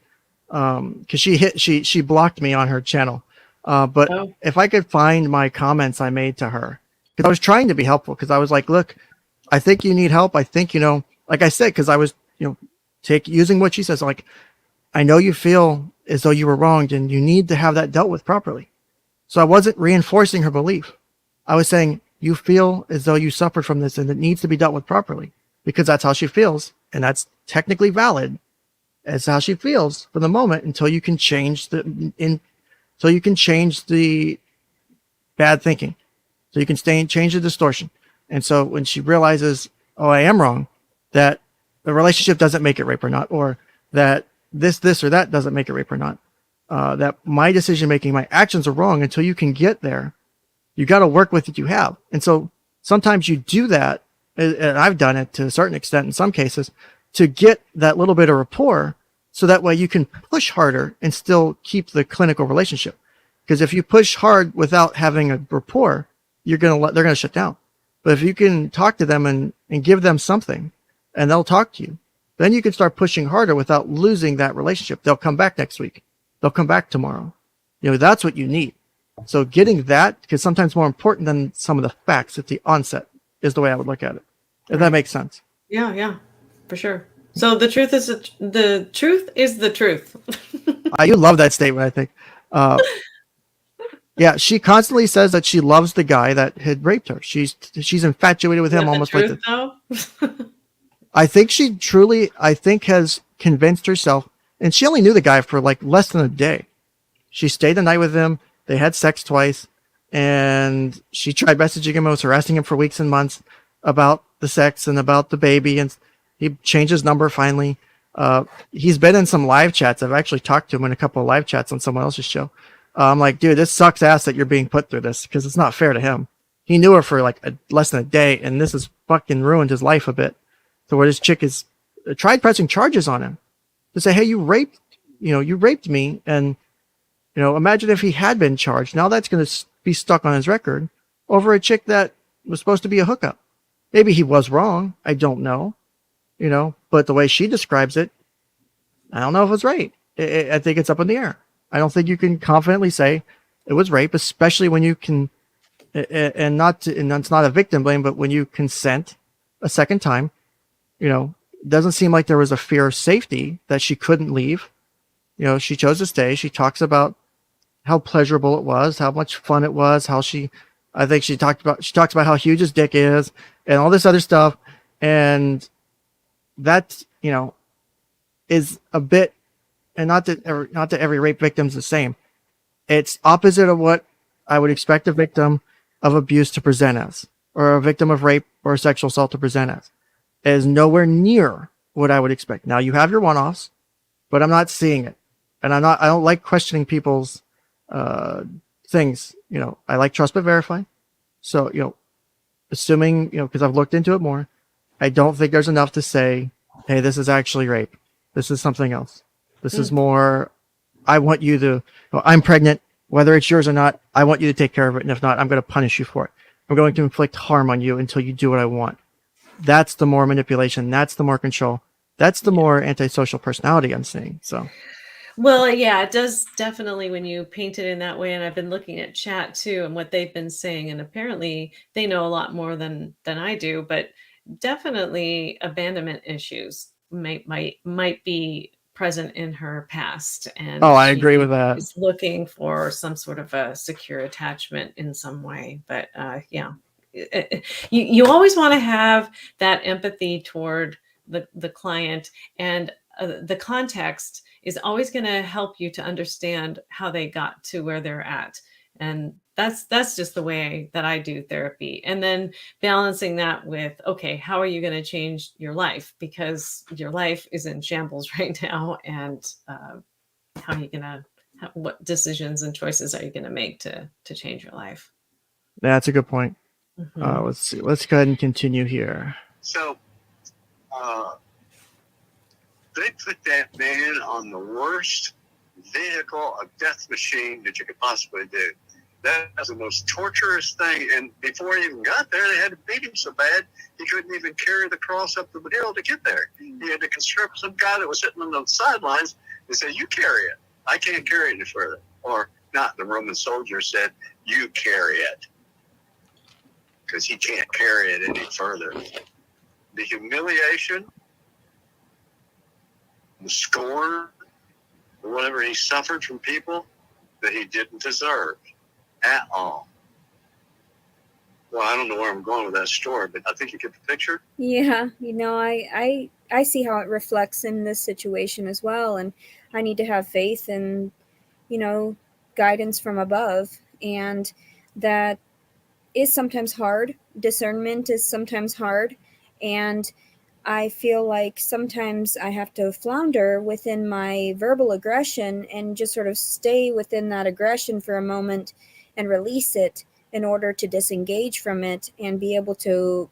because she blocked me on her channel. But if I could find my comments I made to her, because I was trying to be helpful, because I was like, look, I think you need help. I think, like I said, because I was, using what she says, like, I know you feel as though you were wronged and you need to have that dealt with properly. So I wasn't reinforcing her belief. I was saying, you feel as though you suffered from this and it needs to be dealt with properly, because that's how she feels. And that's technically valid. As how she feels for the moment, until you can change the bad thinking. So you can change the distortion. And so when she realizes, oh, I am wrong, that the relationship doesn't make it rape or not, or that this or that doesn't make it rape or not, that my decision making, my actions are wrong, until you can get there, you got to work with what you have. And so sometimes you do that, and I've done it to a certain extent in some cases, to get that little bit of rapport, so that way you can push harder and still keep the clinical relationship. Because if you push hard without having a rapport, they're going to shut down. But if you can talk to them and give them something, and they'll talk to you, then you can start pushing harder without losing that relationship. They'll come back next week. They'll come back tomorrow. That's what you need. So getting that, because sometimes more important than some of the facts at the onset, is the way I would look at it. If that makes sense. Yeah, for sure. So the truth is the truth. You love that statement, I think. Yeah, she constantly says that she loves the guy that had raped her. She's infatuated with him, almost like the I think she truly, has convinced herself, and she only knew the guy for like less than a day. She stayed the night with him. They had sex twice, and she tried messaging him. I was harassing him for weeks and months about the sex and about the baby, and he changed his number finally. He's been in some live chats. I've actually talked to him in a couple of live chats on someone else's show. I'm like, dude, this sucks ass that you're being put through this, because it's not fair to him. He knew her for like less than a day, and this has fucking ruined his life a bit. So where this chick tried pressing charges on him to say, hey, you raped you raped me. And, imagine if he had been charged. Now that's going to be stuck on his record over a chick that was supposed to be a hookup. Maybe he was wrong. I don't know, but the way she describes it, I don't know if it's right. I think it's up in the air. I don't think you can confidently say it was rape, especially when you can, and it's not a victim blame, but when you consent a second time, it doesn't seem like there was a fear of safety that she couldn't leave. She chose to stay. She talks about how pleasurable it was, how much fun it was, I think she talks about how huge his dick is and all this other stuff. And that, is a bit, and not that every rape victim is the same. It's opposite of what I would expect a victim of abuse to present as, or a victim of rape or sexual assault to present as. It is nowhere near what I would expect. Now, you have your one-offs, but I'm not seeing it. And I don't like questioning people's things. I like trust but verify. So, assuming, because I've looked into it more, I don't think there's enough to say, hey, this is actually rape. This is something else. This is more, I want you to, I'm pregnant, whether it's yours or not, I want you to take care of it. And if not, I'm going to punish you for it. I'm going to inflict harm on you until you do what I want. That's the more manipulation. That's the more control. That's the more antisocial personality I'm seeing. So, well, yeah, it does definitely when you paint it in that way. And I've been looking at chat too and what they've been saying, and apparently they know a lot more than I do. But definitely abandonment issues might be present in her past, and I she agree with that. is looking for some sort of a secure attachment in some way. But yeah, you always want to have that empathy toward the client, and the context is always going to help you to understand how they got to where they're at. And that's just the way that I do therapy. And then balancing that with, okay, how are you going to change your life? Because your life is in shambles right now. And how are you going to, what decisions and choices are you going to make to change your life? That's a good point. Mm-hmm. Let's see. Let's go ahead and continue here. So they put that man on the worst vehicle, a death machine that you could possibly do. That was the most torturous thing. And before he even got there, they had to beat him so bad he couldn't even carry the cross up the hill to get there. He had to conscript some guy that was sitting on the sidelines and say, "You carry it. I can't carry it any further." Or not, the Roman soldier said, "You carry it," because he can't carry it any further. The humiliation, the scorn, or whatever he suffered from people that he didn't deserve at all. Well, I don't know where I'm going with that story, but I think you get the picture. Yeah, I see how it reflects in this situation as well, and I need to have faith and guidance from above, and that is sometimes hard. Discernment is sometimes hard, and I feel like sometimes I have to flounder within my verbal aggression and just sort of stay within that aggression for a moment and release it in order to disengage from it and be able to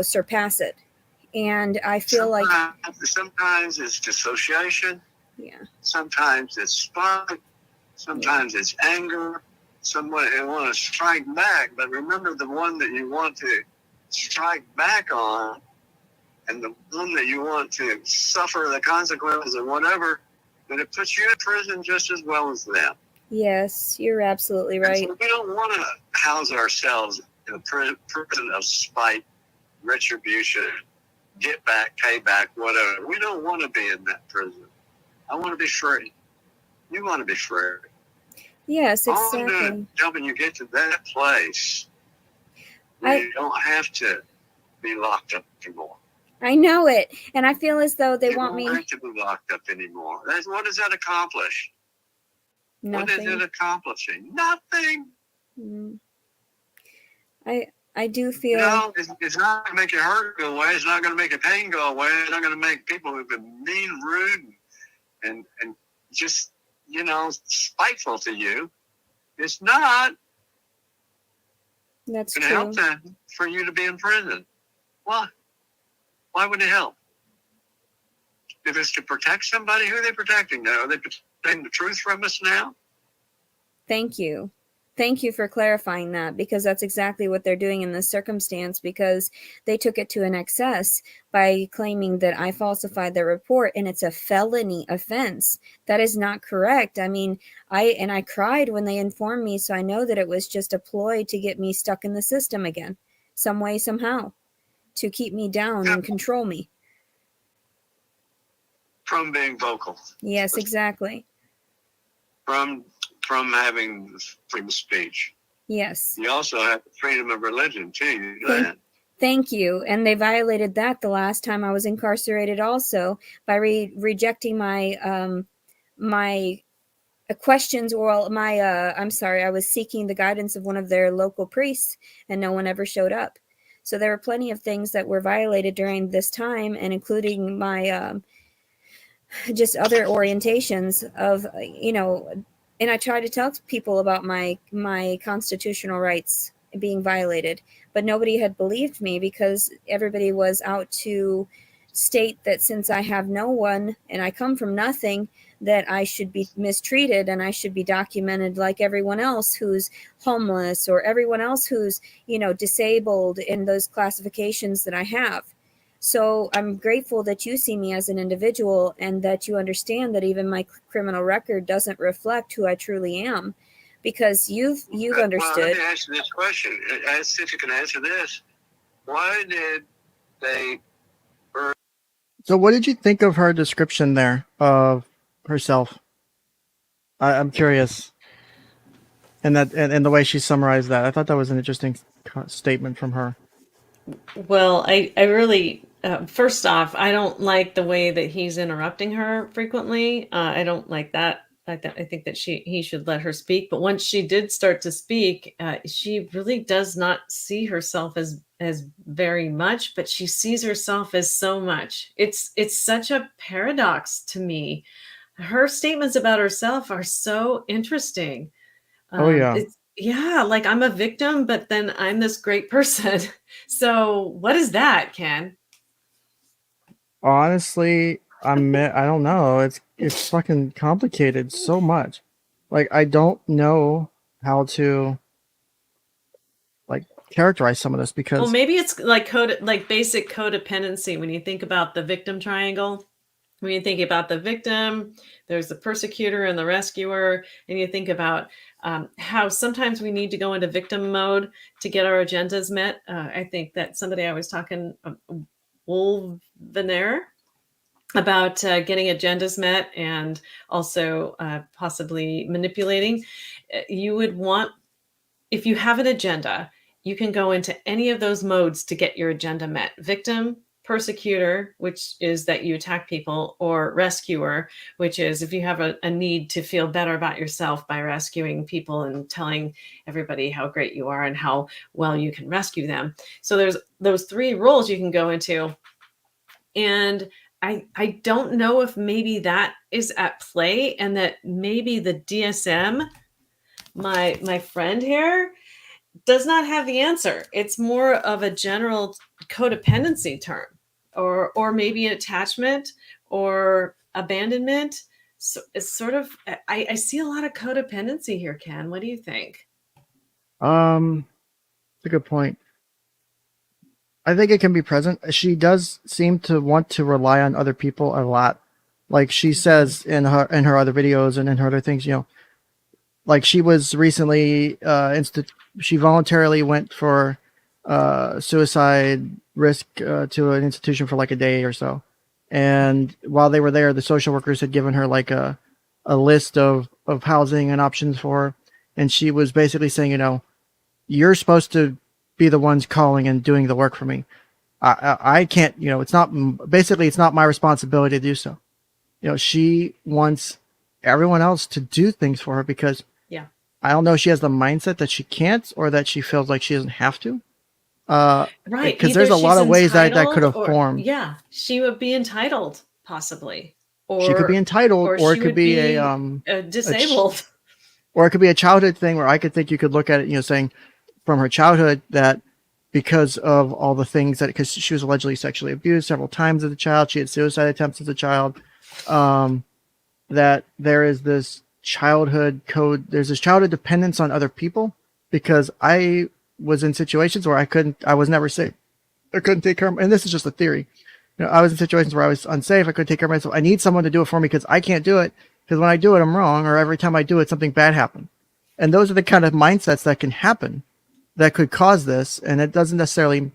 surpass it. And I feel sometimes it's dissociation. Yeah. Sometimes it's spite. Sometimes it's anger. Someone you want to strike back, but remember the one that you want to strike back on, and the one that you want to suffer the consequences of whatever, then it puts you in prison just as well as them. Yes, you're absolutely right. So we don't want to house ourselves in a prison of spite, retribution, get back, pay back, whatever. We don't want to be in that prison. I want to be free. You want to be free. Yes, exactly. All I'm doing, helping you get to that place where you don't have to be locked up anymore. I know it, and I feel as though they want me. You don't have to be locked up anymore. What does that accomplish? Nothing. What is it accomplishing? Nothing. I do feel. It's not going to make your hurt go away. It's not going to make your pain go away. It's not going to make people who've been mean, rude, and just spiteful to you. It's not. That's true. It helps them for you to be in prison. Why? Why would it help? if it's to protect somebody, who are they protecting now? Are they protecting the truth from us now? Thank you. Thank you for clarifying that, because that's exactly what they're doing in this circumstance, because they took it to an excess by claiming that I falsified their report, and it's a felony offense. That is not correct. I mean, I cried when they informed me, so I know that it was just a ploy to get me stuck in the system again, some way, somehow, to keep me down and control me. From being vocal. Yes, exactly. From having freedom of speech. Yes. You also have freedom of religion too. Go ahead. Thank you. And they violated that the last time I was incarcerated also by rejecting my my questions, or my I'm sorry, I was seeking the guidance of one of their local priests, and no one ever showed up. So there were plenty of things that were violated during this time, and including my just other orientations of, you know, and I try to tell people about my constitutional rights being violated, but nobody had believed me, because everybody was out to state that since I have no one and I come from nothing, that I should be mistreated and I should be documented like everyone else who's homeless, or everyone else who's, you know, disabled in those classifications that I have. So I'm grateful that you see me as an individual, and that you understand that even my criminal record doesn't reflect who I truly am, because you've understood. Well, let me ask you this question. See if you can answer this. Why did they? So what did you think of her description there of herself? I'm curious. And the way she summarized that, I thought that was an interesting statement from her. Well, I really, first off, I don't like the way that he's interrupting her frequently. I don't like that. I think that he should let her speak. But once she did start to speak, she really does not see herself as very much, but she sees herself as so much. It's such a paradox to me. Her statements about herself are so interesting. Oh yeah. Yeah, like I'm a victim, but then I'm this great person. So what is that, Ken? Honestly, I don't know. It's fucking complicated so much. Like, I don't know how to like characterize some of this, because Well, maybe it's like basic codependency. When you think about the victim triangle, when you think about the victim, there's the persecutor and the rescuer, and you think about how sometimes we need to go into victim mode to get our agendas met. I think that somebody I was talking, 𝗦𝘂𝗬𝗏𝗁, about getting agendas met, and also possibly manipulating. You would want, if you have an agenda, you can go into any of those modes to get your agenda met. Victim, persecutor, which is that you attack people, or rescuer, which is if you have a need to feel better about yourself by rescuing people and telling everybody how great you are and how well you can rescue them. So there's those three roles you can go into. And I don't know if maybe that is at play, and that maybe the DSM, my friend here, does not have the answer. It's more of a general codependency term, or maybe attachment or abandonment. So it's sort of, I see a lot of codependency here, Ken. What do you think? It's a good point. I think it can be present. She does seem to want to rely on other people a lot. Like she says in her other videos and in her other things, you know, like she was recently she voluntarily went for suicide risk to an institution for like a day or so. And while they were there, the social workers had given her like a list of housing and options for her. And she was basically saying, you know, you're supposed to be the ones calling and doing the work for me. I can't, you know, it's not my responsibility to do so. You know, she wants everyone else to do things for her, because I don't know if she has the mindset that she can't, or that she feels like she doesn't have to. Right. Because there's a lot of ways that could have formed. Yeah. She would be entitled, possibly. Or she could be entitled, or it could be a disabled. Or it could be a childhood thing where I could think you could look at it, you know, saying from her childhood that, because of all the things because she was allegedly sexually abused several times as a child. She had suicide attempts as a child. That there is this childhood code. There's this childhood dependence on other people because I was in situations where I was never safe. I couldn't take care of, and this is just a theory. I was in situations where I was unsafe. I couldn't take care of myself. I need someone to do it for me because I can't do it. Because when I do it, I'm wrong, or every time I do it, something bad happens. And those are the kind of mindsets that can happen that could cause this. And it doesn't necessarily,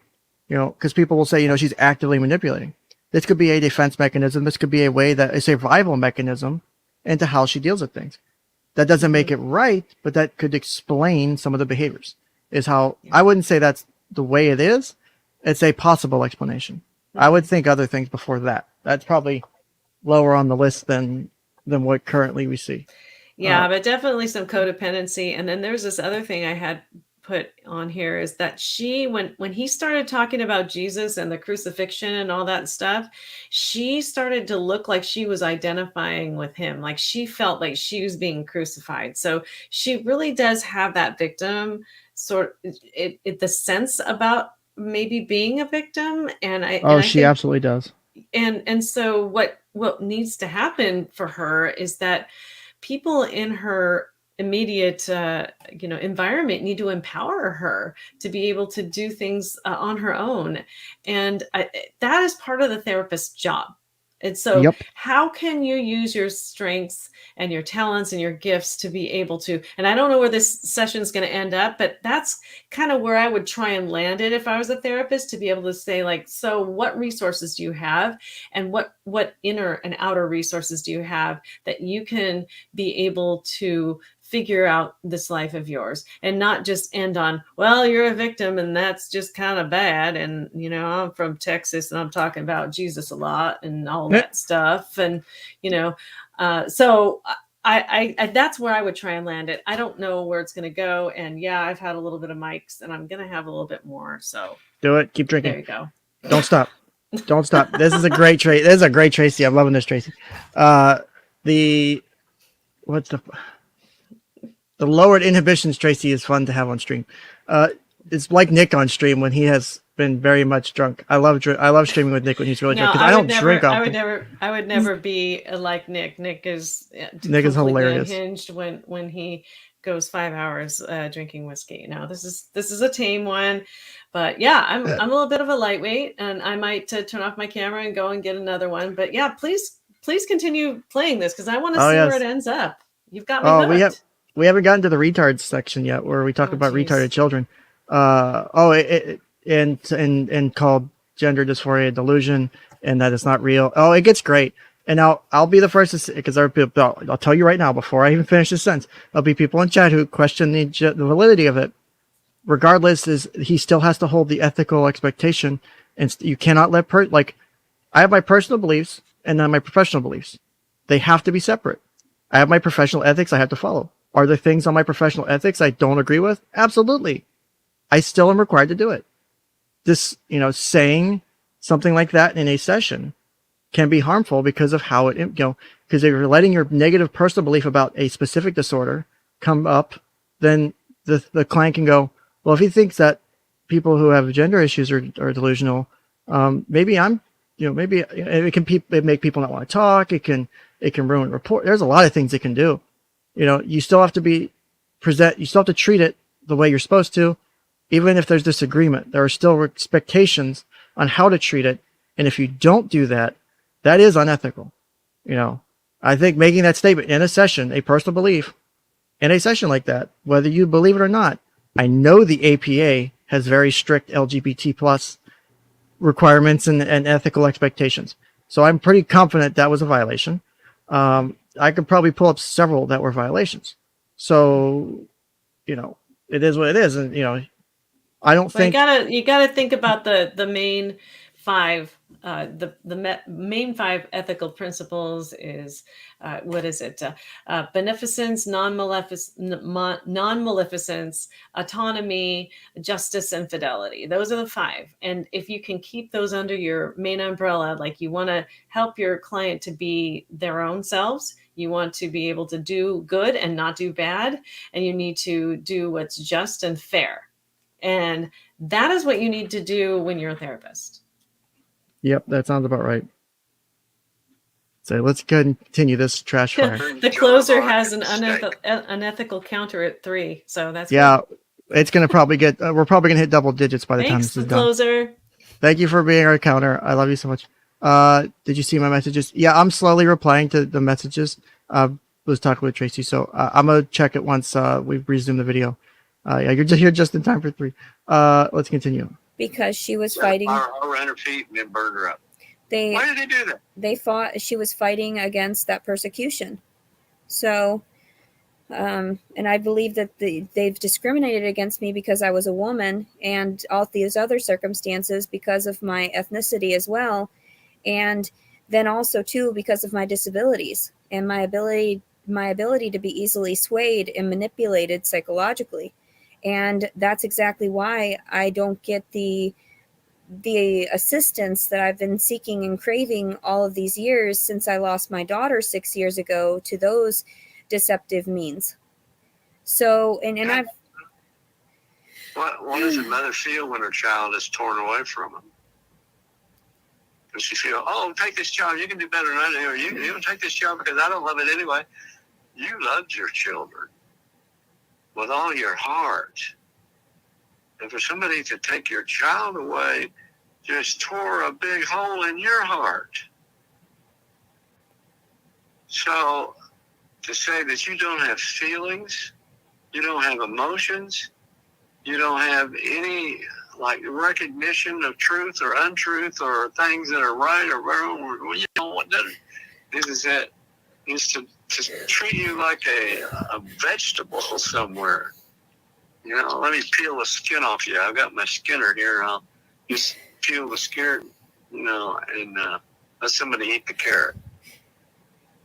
because people will say, she's actively manipulating. This could be a defense mechanism. This could be a survival mechanism into how she deals with things. That doesn't make it right, but that could explain some of the behaviors. Is how I wouldn't say that's the way it is. It's a possible explanation. I would think other things before that. That's probably lower on the list than what currently we see. Yeah, but definitely some codependency. And then there's this other thing I had put on here is that she, when he started talking about Jesus and the crucifixion and all that stuff, she started to look like she was identifying with him. Like she felt like she was being crucified. So she really does have that victim the sense about maybe being a victim. And she absolutely does. And so what needs to happen for her is that people in her immediate environment need to empower her to be able to do things on her own, and that is part of the therapist's job. And so how can you use your strengths and your talents and your gifts to be able to, and I don't know where this session is going to end up, but that's kind of where I would try and land it if I was a therapist, to be able to say, like, so what resources do you have, and what inner and outer resources do you have that you can be able to figure out this life of yours, and not just end on, well, you're a victim and that's just kind of bad. And, I'm from Texas and I'm talking about Jesus a lot and all that stuff. And, so I that's where I would try and land it. I don't know where it's going to go. And yeah, I've had a little bit of Mike's and I'm going to have a little bit more. So do it. Keep drinking. There you go. Don't stop. Don't stop. This is a great Tracy. This is a great Tracy. I'm loving this Tracy. The lowered inhibitions Tracy is fun to have on stream. It's like Nick on stream when he has been very much drunk. I love streaming with Nick when he's really drunk, because I don't drink often. I would never be like Nick. Nick is hilarious. Unhinged when he goes 5 hours drinking whiskey. Now this is a tame one, but yeah, I'm a little bit of a lightweight, and I might turn off my camera and go and get another one. But yeah, please continue playing this, because I want to see where it ends up. You've got me hooked. We haven't gotten to the retards section yet, where we talk about retarded children. And called gender dysphoria delusion, and that it's not real. Oh, it gets great. And I'll be the first to say, because I'll tell you right now, before I even finish this sentence, there'll be people in chat who question the validity of it. Regardless, he still has to hold the ethical expectation, and you cannot let I have my personal beliefs and then my professional beliefs. They have to be separate. I have my professional ethics I have to follow. Are there things on my professional ethics I don't agree with? Absolutely. I still am required to do it. This, saying something like that in a session can be harmful because of how because if you're letting your negative personal belief about a specific disorder come up, then the client can go, well, if he thinks that people who have gender issues are delusional, maybe maybe it can make people not want to talk. It can ruin rapport. There's a lot of things it can do. You still have to you still have to treat it the way you're supposed to, even if there's disagreement. There are still expectations on how to treat it. And if you don't do that, that is unethical. I think making that statement in a session, a personal belief in a session like that, whether you believe it or not, I know the APA has very strict LGBT plus requirements and ethical expectations. So I'm pretty confident that was a violation. I could probably pull up several that were violations. So, it is what it is. And, I don't think you gotta think about the main five. The main five ethical principles is what is it? Beneficence, non-maleficence, autonomy, justice, and fidelity. Those are the five. And if you can keep those under your main umbrella, like you want to help your client to be their own selves, you want to be able to do good and not do bad, and you need to do what's just and fair. And That is what you need to do when you're a therapist. Yep, that sounds about right. So let's go ahead and continue this trash fire. The closer has an unethical counter at 3, so that's yeah. good. It's gonna probably get. We're probably gonna hit double digits by the time Thanks, this is the done. closer. Thank you for being our counter. I love you so much. Did you see my messages? Yeah, I'm slowly replying to the messages. Was talking with Tracy, so I'm gonna check it once we resume the video. Yeah, you're just in time for 3. Let's continue. Because she was fighting. I'll run her feet and then burn her up. Why did they do that? They fought. She was fighting against that persecution. So, and I believe that they've discriminated against me because I was a woman, and all these other circumstances because of my ethnicity as well, and then also too because of my disabilities and my ability to be easily swayed and manipulated psychologically. And that's exactly why I don't get the assistance that I've been seeking and craving all of these years since I lost my daughter 6 years ago to those deceptive means. So, and I've... What does a mother feel when her child is torn away from them? Does she feel, oh, take this job, you can do better than I do, or you don't take this job because I don't love it anyway? You loved your children with all your heart. And for somebody to take your child away just tore a big hole in your heart. So to say that you don't have feelings, you don't have emotions, you don't have any like recognition of truth or untruth or things that are right or wrong, or you know what that is that is to treat you like a vegetable somewhere. You know, let me peel the skin off you. I've got my skinner here. I'll just peel the skin, you know, and let somebody eat the carrot.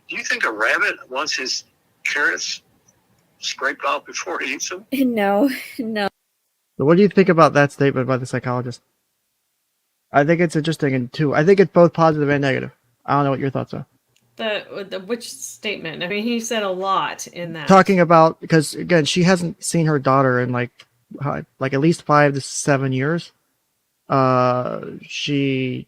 Do you think a rabbit wants his carrots scraped off before he eats them? No. So what do you think about that statement by the psychologist? I think it's interesting, and too, I think it's both positive and negative. I don't know what your thoughts are. The which statement? I mean, he said a lot in that. Talking about, because again, she hasn't seen her daughter in like at least 5 to 7 years. She,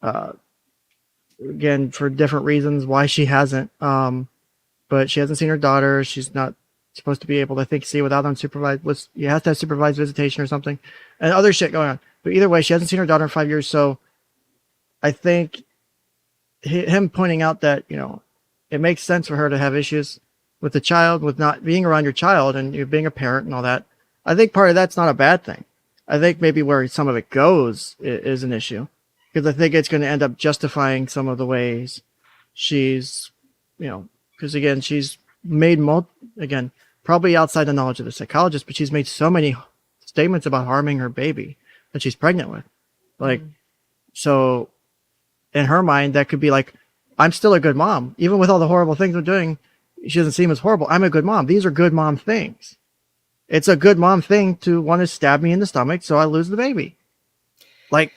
again, for different reasons why she hasn't. But she hasn't seen her daughter. She's not supposed to be able to, I think, see without unsupervised. You have to have supervised visitation or something, and other shit going on. But either way, she hasn't seen her daughter in 5 years. So I think him pointing out that, you know, it makes sense for her to have issues with the child, with not being around your child and you being a parent and all that. I think part of that's not a bad thing. I think maybe where some of it goes is an issue, because I think it's going to end up justifying some of the ways she's, you know, because again, she's made again, probably outside the knowledge of the psychologist, but she's made so many statements about harming her baby that she's pregnant with. Like, so in her mind, that could be like, I'm still a good mom. Even with all the horrible things I'm doing, she doesn't seem as horrible. I'm a good mom. These are good mom things. It's a good mom thing to want to stab me in the stomach so I lose the baby. Like,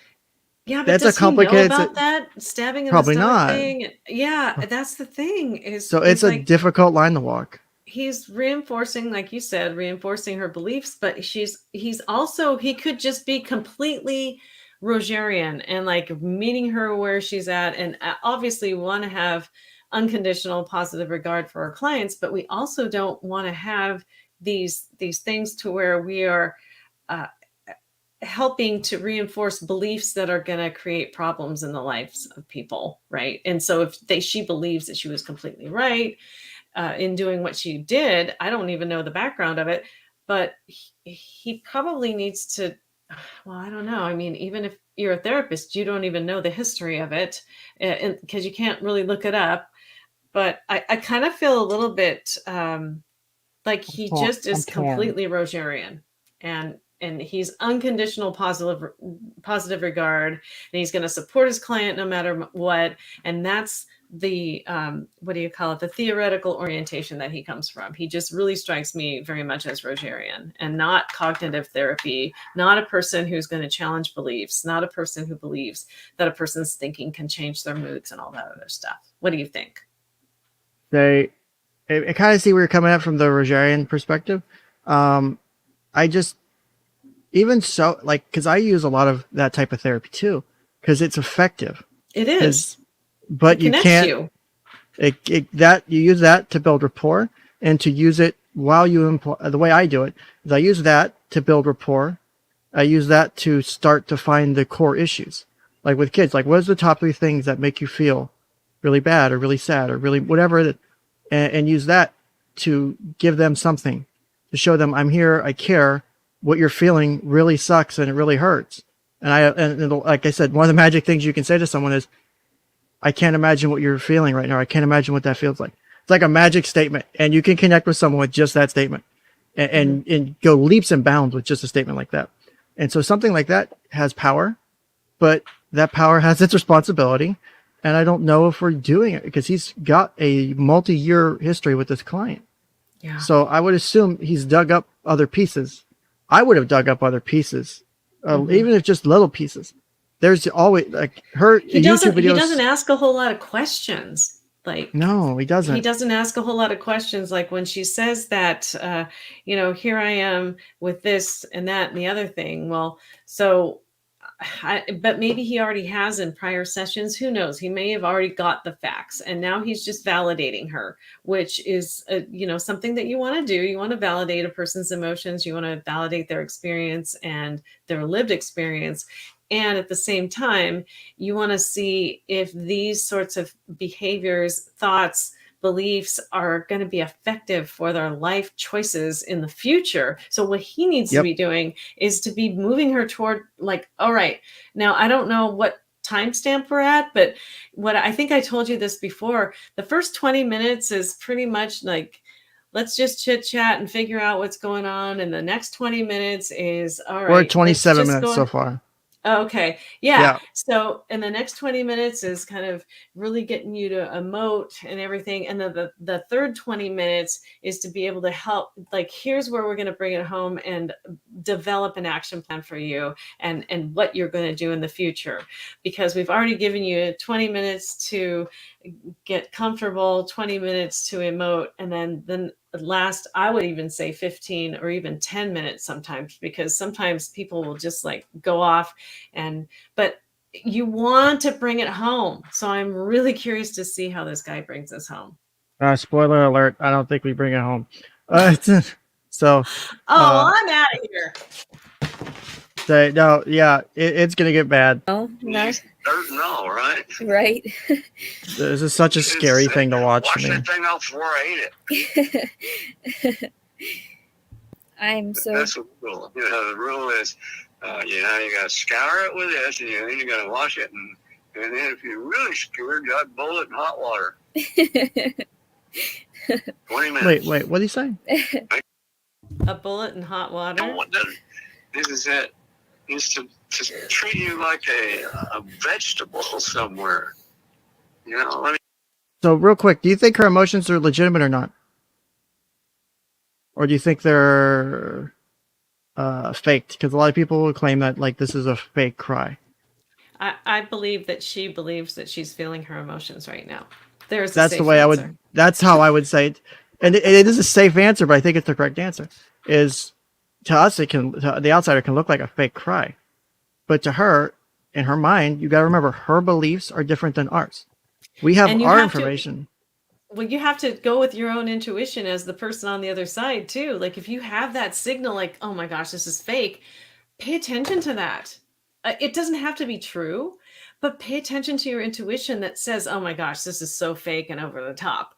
yeah, but that's does a complicated. He know about that stabbing in probably the stomach not. thing? Yeah, that's the thing. Is so it's like, a difficult line to walk. He's reinforcing, like you said, reinforcing her beliefs, but he's also, he could just be completely Rogerian and like meeting her where she's at. And obviously we want to have unconditional positive regard for our clients, but we also don't want to have these things to where we are helping to reinforce beliefs that are going to create problems in the lives of people, right? And so if she believes that she was completely right in doing what she did, I don't even know the background of it, but he probably needs to, well, I don't know. I mean, even if you're a therapist, you don't even know the history of it because you can't really look it up. But I kind of feel a little bit like he just is completely Rogerian, and he's unconditional positive regard, and he's going to support his client no matter what. And that's the what do you call it, the theoretical orientation that he comes from. He just really strikes me very much as Rogerian, and not cognitive therapy, not a person who's going to challenge beliefs, not a person who believes that a person's thinking can change their moods and all that other stuff. What do you think? I kind of see where you're coming at from the Rogerian perspective. I just, even so, like, because I use a lot of that type of therapy too, because it's effective. It is. But It you connects can't. you. That you use that to build rapport, and to use it while you employ. The way I do it is I use that to build rapport. I use that to start to find the core issues. Like with kids, like what's the top 3 things that make you feel really bad or really sad or really whatever it is, and use that to give them something to show them I'm here, I care. What you're feeling really sucks and it really hurts. And like I said, one of the magic things you can say to someone is, I can't imagine what you're feeling right now. I can't imagine what that feels like. It's like a magic statement, and you can connect with someone with just that statement, and go leaps and bounds with just a statement like that. And so something like that has power, but that power has its responsibility. And I don't know if we're doing it because he's got a multi-year history with this client. Yeah. So I would assume he's dug up other pieces. I would have dug up other pieces, even if just little pieces. There's always like her YouTube videos. He doesn't ask a whole lot of questions. Like, no, he doesn't. He doesn't ask a whole lot of questions. Like when she says that, here I am with this and that and the other thing. Well, but maybe he already has in prior sessions. Who knows? He may have already got the facts, and now he's just validating her, which is, something that you want to do. You want to validate a person's emotions. You want to validate their experience and their lived experience. And at the same time, you want to see if these sorts of behaviors, thoughts, beliefs are going to be effective for their life choices in the future. So what he needs to be doing is to be moving her toward like, all right, now I don't know what timestamp we're at, but what I think I told you this before, the first 20 minutes is pretty much like, let's just chit chat and figure out what's going on. And the next 20 minutes is, all right. We're at 27 minutes so far. Okay. Yeah. So, and the next 20 minutes is kind of really getting you to emote and everything. And then the third 20 minutes is to be able to help, like, here's where we're going to bring it home and develop an action plan for you and what you're going to do in the future. Because we've already given you 20 minutes to get comfortable, 20 minutes to emote, and then last, I would even say 15 or even 10 minutes sometimes, because sometimes people will just like go off but you want to bring it home. So I'm really curious to see how this guy brings us home. Spoiler alert. I don't think we bring it home. So. I'm out of here. No, yeah, it's going to get bad. Oh, no. No, right? Right. This is such a scary thing to watch for me. Wash that thing out before I ate it. That's the rule. The rule is, you got to scour it with this, and then you got to wash it, and then if you're really scared, you got to boil it in hot water. 20 minutes. Wait, what did he say? A bullet in hot water? This is it. Is to treat you like a vegetable somewhere. So real quick, do you think her emotions are legitimate or not? Or do you think they're faked? Because a lot of people will claim that like this is a fake cry. I believe that she believes that she's feeling her emotions right now. That's the way answer. That's how I would say it. And it is a safe answer, but I think it's the correct answer. Is to us, the outsider can look like a fake cry, but to her, in her mind, you got to remember her beliefs are different than ours. We have our information. Well, you have to go with your own intuition as the person on the other side too. Like if you have that signal, like, oh my gosh, this is fake, pay attention to that. It doesn't have to be true, but pay attention to your intuition that says, oh my gosh, this is so fake and over the top.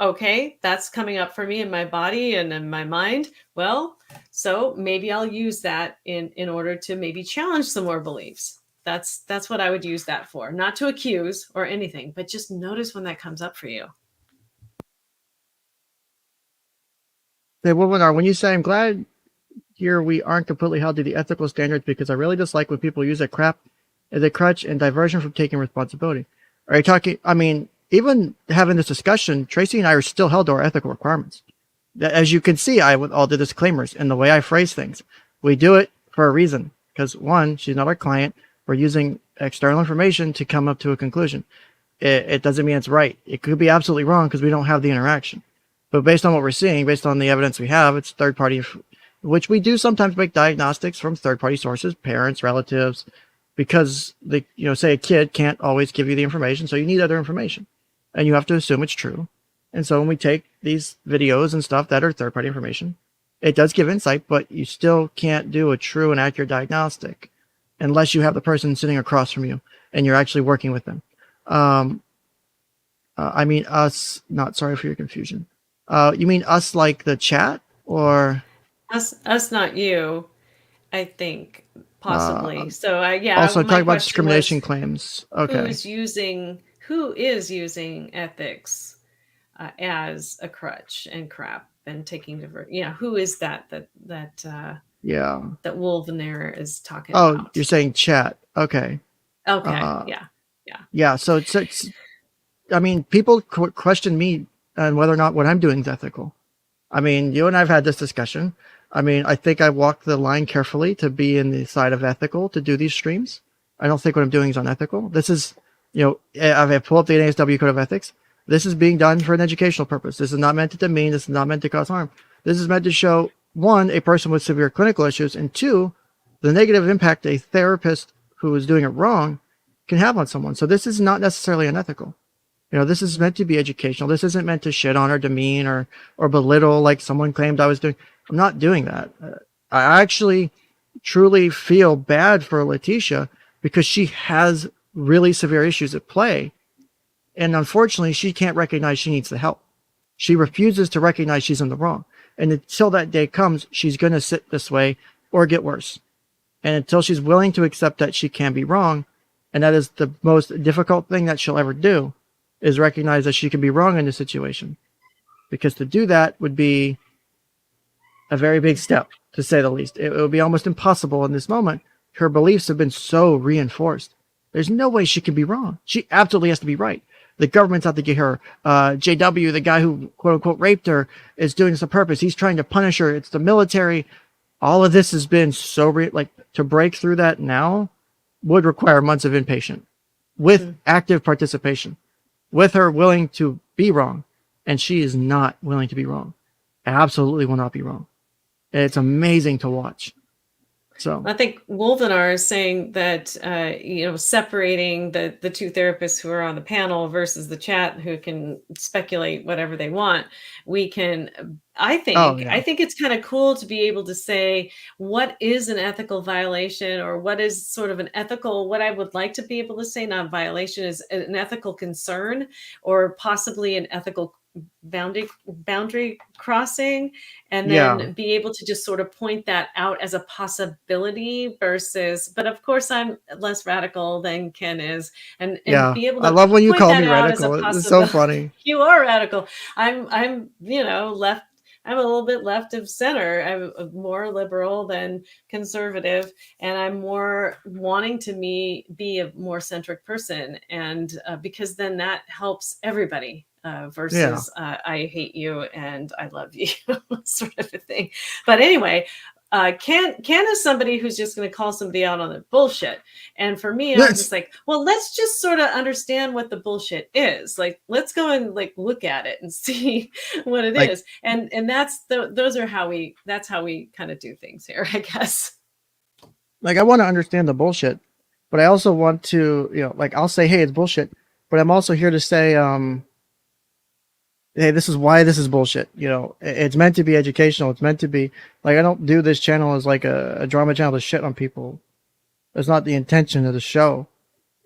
Okay, that's coming up for me in my body and in my mind. Well, so maybe I'll use that in order to maybe challenge some more beliefs. That's what I would use that for. Not to accuse or anything, but just notice when that comes up for you. Hey, when you say I'm glad here we aren't completely held to the ethical standards, because I really dislike when people use that crap as a crutch and diversion from taking responsibility. Are you talking, even having this discussion, Tracy and I are still held to our ethical requirements. As you can see, with all the disclaimers and the way I phrase things, we do it for a reason. Because one, she's not our client. We're using external information to come up to a conclusion. It doesn't mean it's right. It could be absolutely wrong because we don't have the interaction. But based on what we're seeing, based on the evidence we have, it's third party which we do sometimes make diagnostics from third-party sources, parents, relatives, because they, say a kid can't always give you the information, so you need other information, and you have to assume it's true. And so when we take these videos and stuff that are third-party information, it does give insight, but you still can't do a true and accurate diagnostic unless you have the person sitting across from you and you're actually working with them. I mean us, not sorry for your confusion. You mean us like the chat, or us, not you, I think, possibly. So also my talking about question discrimination was, claims. Okay. who is using ethics as a crutch and crap and taking who is that Yeah. that 𝗦𝘂𝗽𝗲𝗿𝗰𝗵𝘁𝘀 is talking Oh, about? you're saying chat. Okay. Okay. Yeah. So it's I mean, people question me on whether or not what I'm doing is ethical. I mean, you and I've had this discussion. I mean, I think I walk the line carefully to be in the side of ethical to do these streams. I don't think what I'm doing is unethical. This is, I've pulled up the NASW Code of Ethics. This is being done for an educational purpose. This is not meant to demean. This is not meant to cause harm. This is meant to show, one, a person with severe clinical issues, and two, the negative impact a therapist who is doing it wrong can have on someone. So this is not necessarily unethical. This is meant to be educational. This isn't meant to shit on or demean or belittle like someone claimed I was doing. I'm not doing that. I actually truly feel bad for Leticia because she has really severe issues at play. And unfortunately, she can't recognize she needs the help. She refuses to recognize she's in the wrong. And until that day comes, she's going to sit this way or get worse. And until she's willing to accept that she can be wrong, and that is the most difficult thing that she'll ever do, is recognize that she can be wrong in this situation. Because to do that would be a very big step, to say the least. It would be almost impossible in this moment. Her beliefs have been so reinforced. There's no way she can be wrong. She absolutely has to be right. The government's out to get her. JW, the guy who quote unquote raped her, is doing this on purpose. He's trying to punish her. It's the military. All of this has been so to break through that now would require months of inpatient with active participation, with her willing to be wrong. And she is not willing to be wrong. Absolutely will not be wrong. And it's amazing to watch. So I think 𝗦𝘂𝗽𝗲𝗿 is saying that, separating the two therapists who are on the panel versus the chat who can speculate whatever they want, I think it's kind of cool to be able to say what is an ethical violation, or what is sort of what I would like to be able to say, not violation, is an ethical concern, or possibly an ethical boundary crossing, and then be able to just sort of point that out as a possibility but of course I'm less radical than Ken is, and be able to, I love when you call me radical. It's so funny. You are radical. I'm left. I'm a little bit left of center. I'm more liberal than conservative, and I'm more wanting to be a more centric person, and because then that helps everybody. Versus I hate you and I love you sort of a thing. But anyway, Ken is somebody who's just going to call somebody out on the bullshit. And for me, I'm just like, well, let's just sort of understand what the bullshit is. Like, let's go and look at it and see what it is. And that's that's how we kind of do things here, I guess. I want to understand the bullshit, but I also want to, I'll say, hey, it's bullshit, but I'm also here to say, hey, this is why this is bullshit. It's meant to be educational. It's meant to be I don't do this channel as a drama channel to shit on people. That's not the intention of the show.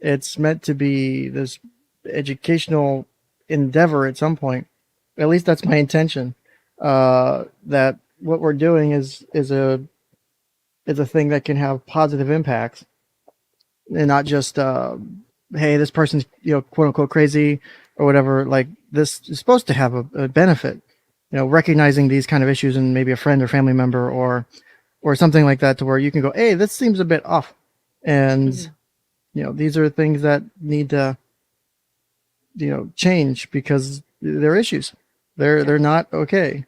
It's meant to be this educational endeavor at some point. At least that's my intention. That what we're doing is a thing that can have positive impacts, and not just hey, this person's quote unquote crazy or whatever. This is supposed to have a benefit, recognizing these kind of issues in maybe a friend or family member or something like that, to where you can go, hey, this seems a bit off, and these are things that need to change because they're issues. They're not okay.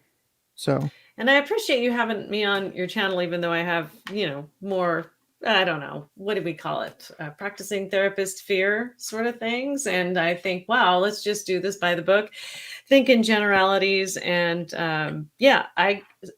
So, and I appreciate you having me on your channel, even though I have more, I don't know, what do we call it? Practicing therapist fear sort of things. And I think, wow, let's just do this by the book. think in generalities. And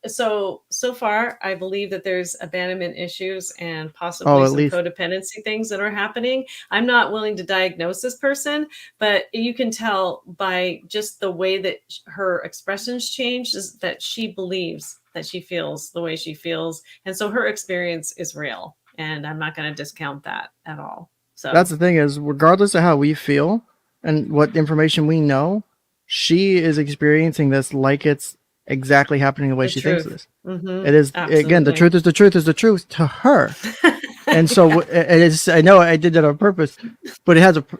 so far I believe that there's abandonment issues and possibly at some least. codependency things that are happening. I'm not willing to diagnose this person, but you can tell by just the way that her expressions change is that she believes that she feels the way she feels. And so her experience is real. And I'm not going to discount that at all. So That's the thing is, regardless of how we feel and what information we know, she is experiencing this like it's exactly happening the way the she truth. thinks it is. Mhm. It is, again, the Absolutely. truth is the truth is the truth to her. And so it is, I know I did that on purpose, but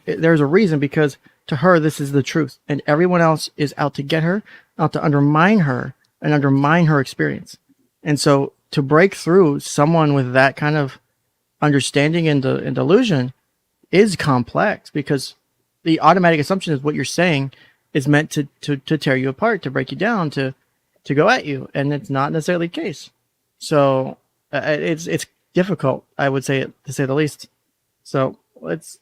there's a reason, because to her, this is the truth. And everyone else is out to get her, out to undermine her and undermine her experience. And so to break through someone with that kind of understanding and delusion is complex, because the automatic assumption is what you're saying is meant to tear you apart, to break you down, to go at you. And it's not necessarily the case. So it's difficult, I would say, to say the least. So let's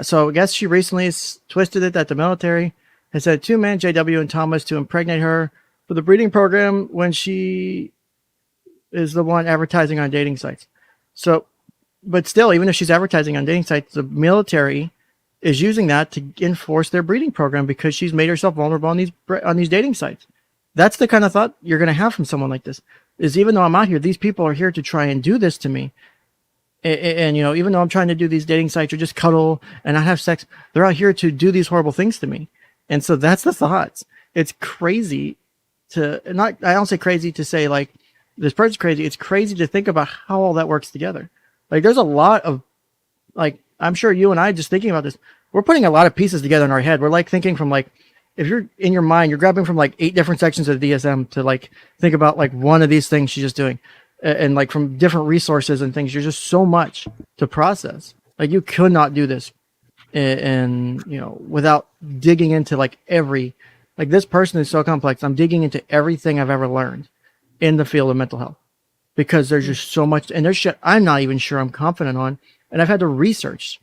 so I guess she recently twisted it that the military has said 2 men, JW and Thomas, to impregnate her for the breeding program when she is the one advertising on dating sites. So, but still, even if she's advertising on dating sites, the military is using that to enforce their breeding program, because she's made herself vulnerable on these dating sites. That's the kind of thought you're going to have from someone like this, is even though I'm out here, these people are here to try and do this to me. And even though I'm trying to do these dating sites or just cuddle and not have sex, they're out here to do these horrible things to me. And so that's the thoughts. It's crazy I don't say crazy to say like this person's crazy. It's crazy to think about how all that works together. Like there's a lot of, like, I'm sure you and I, just thinking about this, we're putting a lot of pieces together in our head. We're like thinking from like, if you're in your mind, you're grabbing from like 8 different sections of the DSM to like think about like one of these things she's just doing, and like from different resources and things. You're just so much to process. Like you could not do this and without digging into like this person is so complex. I'm digging into everything I've ever learned in the field of mental health, because there's just so much, and there's shit I'm not even sure I'm confident on. And I've had to research,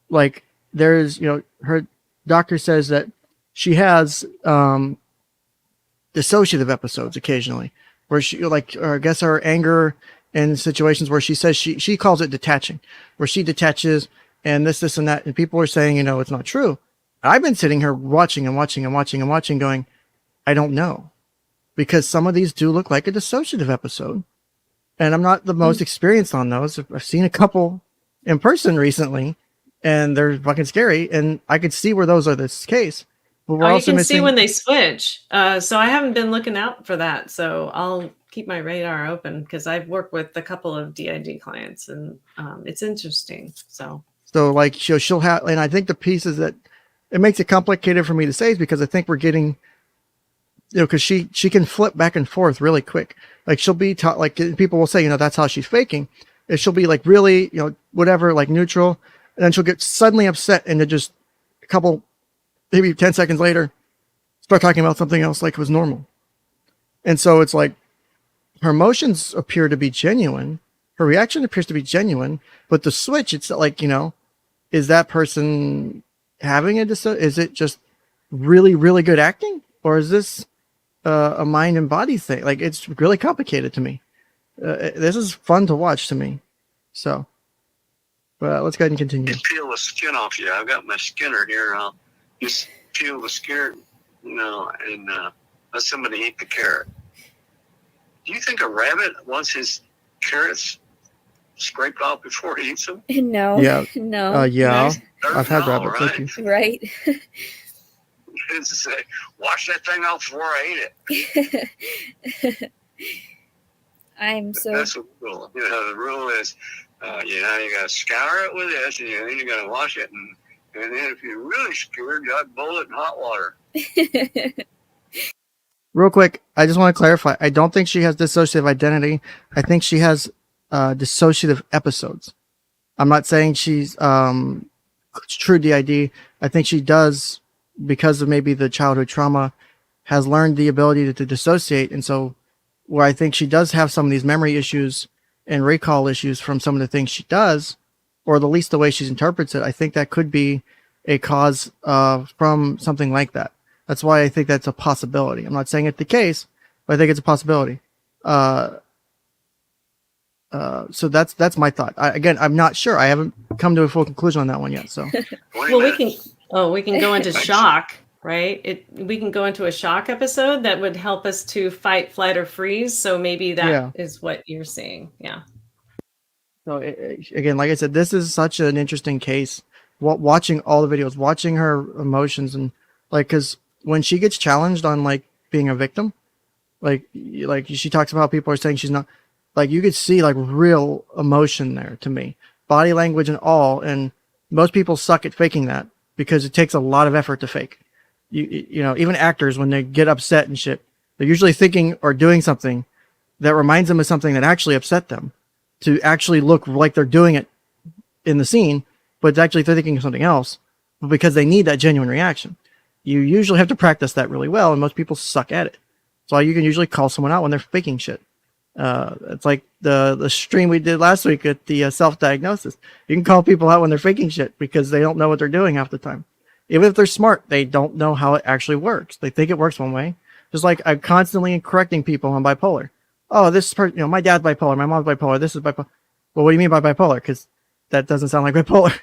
like there's, her doctor says that she has dissociative episodes occasionally, where she or I guess her anger in situations where she says she calls it detaching, where she detaches and this and that. And people are saying, it's not true. I've been sitting here watching going, I don't know, because some of these do look like a dissociative episode. And I'm not the most experienced on those. I've seen a couple in person recently, and they're fucking scary. And I could see where those are this case. But we're also you can missing... see when they switch. So I haven't been looking out for that. So I'll keep my radar open, because I've worked with a couple of DID clients, and it's interesting. So like she'll have, and I think the pieces that it makes it complicated for me to say is because I think we're getting, because she can flip back and forth really quick. Like she'll be taught, like people will say, that's how she's faking. And she'll be like really, whatever, like neutral. And then she'll get suddenly upset, and then just a couple, maybe 10 seconds later, start talking about something else like it was normal. And so it's like her emotions appear to be genuine. Her reaction appears to be genuine, but the switch, it's like, is that person having is it just really, really good acting? Or is this a mind and body thing? Like, it's really complicated to me. This is fun to watch to me. So, let's go ahead and continue. Peel the skin off you. I've got my skinner here. I'll just peel the skin, and let somebody eat the carrot. Do you think a rabbit wants his carrots scraped off before he eats them? No. Yeah. No. Yeah. I've had rabbits. Right? Thank you. Right. It's to say, wash that thing off before I ate it. That's the rule. The rule is, you got to scour it with this, and then you got to wash it, and then if you're really scared, you got to boil it in hot water. Real quick, I just want to clarify. I don't think she has dissociative identity. I think she has dissociative episodes. I'm not saying she's true DID. I think she does, because of maybe the childhood trauma, has learned the ability to dissociate. And so where I think she does have some of these memory issues and recall issues from some of the things she does, or at least the way she interprets it, I think that could be a cause from something like that. That's why I think that's a possibility. I'm not saying it's the case, but I think it's a possibility. So that's my thought. Again, I'm not sure. I haven't come to a full conclusion on that one yet. So, well, we can go into shock, right? We can go into a shock episode that would help us to fight, flight, or freeze. So maybe that is what you're saying. Yeah. So again, like I said, this is such an interesting case. Watching all the videos, watching her emotions, and like, because when she gets challenged on like being a victim, like she talks about how people are saying she's not, like you could see like real emotion there to me, body language and all. And most people suck at faking that because it takes a lot of effort to fake. You know, even actors, when they get upset and shit, they're usually thinking or doing something that reminds them of something that actually upset them, to actually look like they're doing it in the scene, but it's actually they're thinking of something else, because they need that genuine reaction. You usually have to practice that really well, and most people suck at it. So you can usually call someone out when they're faking shit. It's like the stream we did last week at the self-diagnosis. You can call people out when they're faking shit because they don't know what they're doing half the time. Even if they're smart, they don't know how it actually works. They think it works one way. Just like I'm constantly correcting people on bipolar. Oh, this person, you know, my dad's bipolar, my mom's bipolar, this is bipolar. Well, what do you mean by bipolar? Because that doesn't sound like bipolar.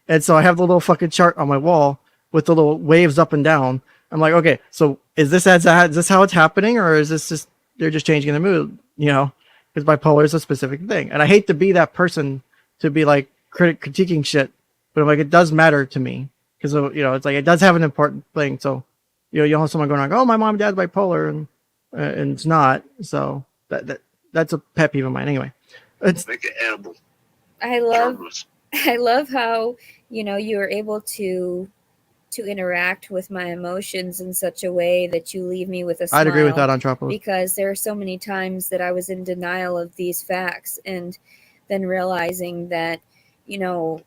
And so I have the little fucking chart on my wall with the little waves up and down. I'm like, okay, so is this how it's happening, or is this just they're just changing the mood? You know, because bipolar is a specific thing, and I hate to be that person to be like critiquing shit, but I'm like, it does matter to me because you know it's like it does have an important thing. So you know, you'll have someone going like, oh, my mom and dad's bipolar, and it's not. So that's a pet peeve of mine anyway. It's make it edible. I love how, you know, you were able to interact with my emotions in such a way that you leave me with a smile. I'd agree with that on Tropo. Because there are so many times that I was in denial of these facts, and then realizing that, you know,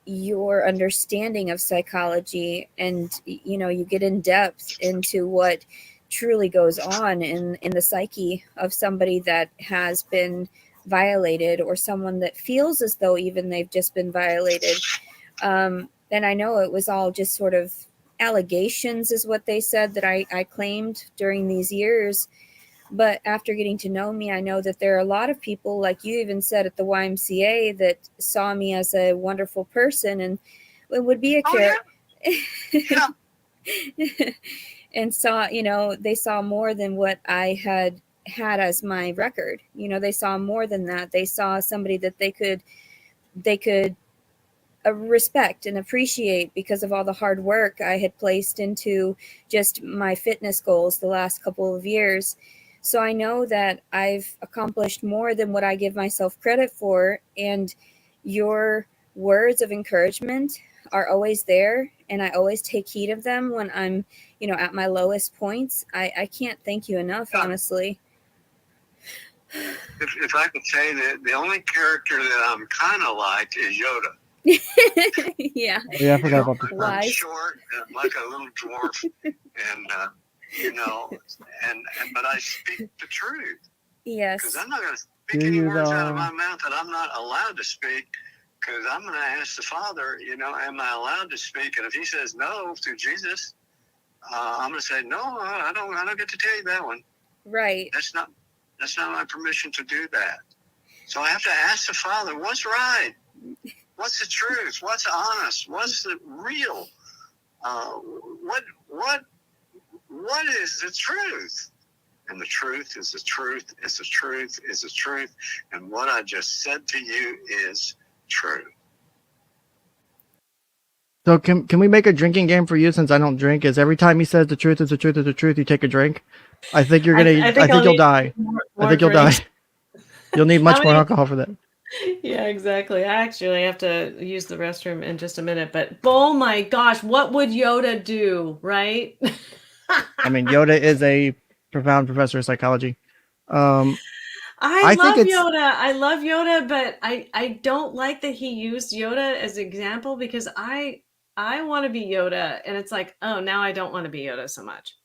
your understanding of psychology, and, you know, you get in depth into what truly goes on in the psyche of somebody that has been violated, or someone that feels as though even they've just been violated. And I know it was all just sort of allegations is what they said that I claimed during these years. But after getting to know me, I know that there are a lot of people, like you even said at the YMCA, that saw me as a wonderful person and it would be a character. Yeah. And saw, you know, they saw more than what I had as my record. You know, they saw more than that. They saw somebody that they could respect and appreciate because of all the hard work I had placed into just my fitness goals the last couple of years. So I know that I've accomplished more than what I give myself credit for, and your words of encouragement are always there, and I always take heed of them when I'm, you know, at my lowest points. I can't thank you enough, honestly. If I could say that the only character that I'm kind of like is Yoda. Yeah. Yeah, I forgot about that. I'm short, like a little dwarf, and you know, but I speak the truth. Yes. Because I'm not going to speak any words out of my mouth that I'm not allowed to speak. Because I'm going to ask the Father, you know, am I allowed to speak? And if He says no through Jesus, I'm going to say no. I don't get to tell you that one. Right. That's not my permission to do that. So I have to ask the Father, what's right? What's the truth? What's honest? What's the real? What is the truth? And the truth is the truth is the truth is the truth. And what I just said to you is true. So can we make a drinking game for you, since I don't drink? Is every time he says the truth is the truth is the truth, you take a drink? I think you're gonna. I think you'll die. I think you'll die. You'll need much more alcohol for that. Yeah, exactly. I actually have to use the restroom in just a minute, but oh my gosh, what would Yoda do, right? I mean, Yoda is a profound professor of psychology. I love Yoda, but I don't like that he used Yoda as an example, because I want to be Yoda, and it's like, oh, now I don't want to be Yoda so much.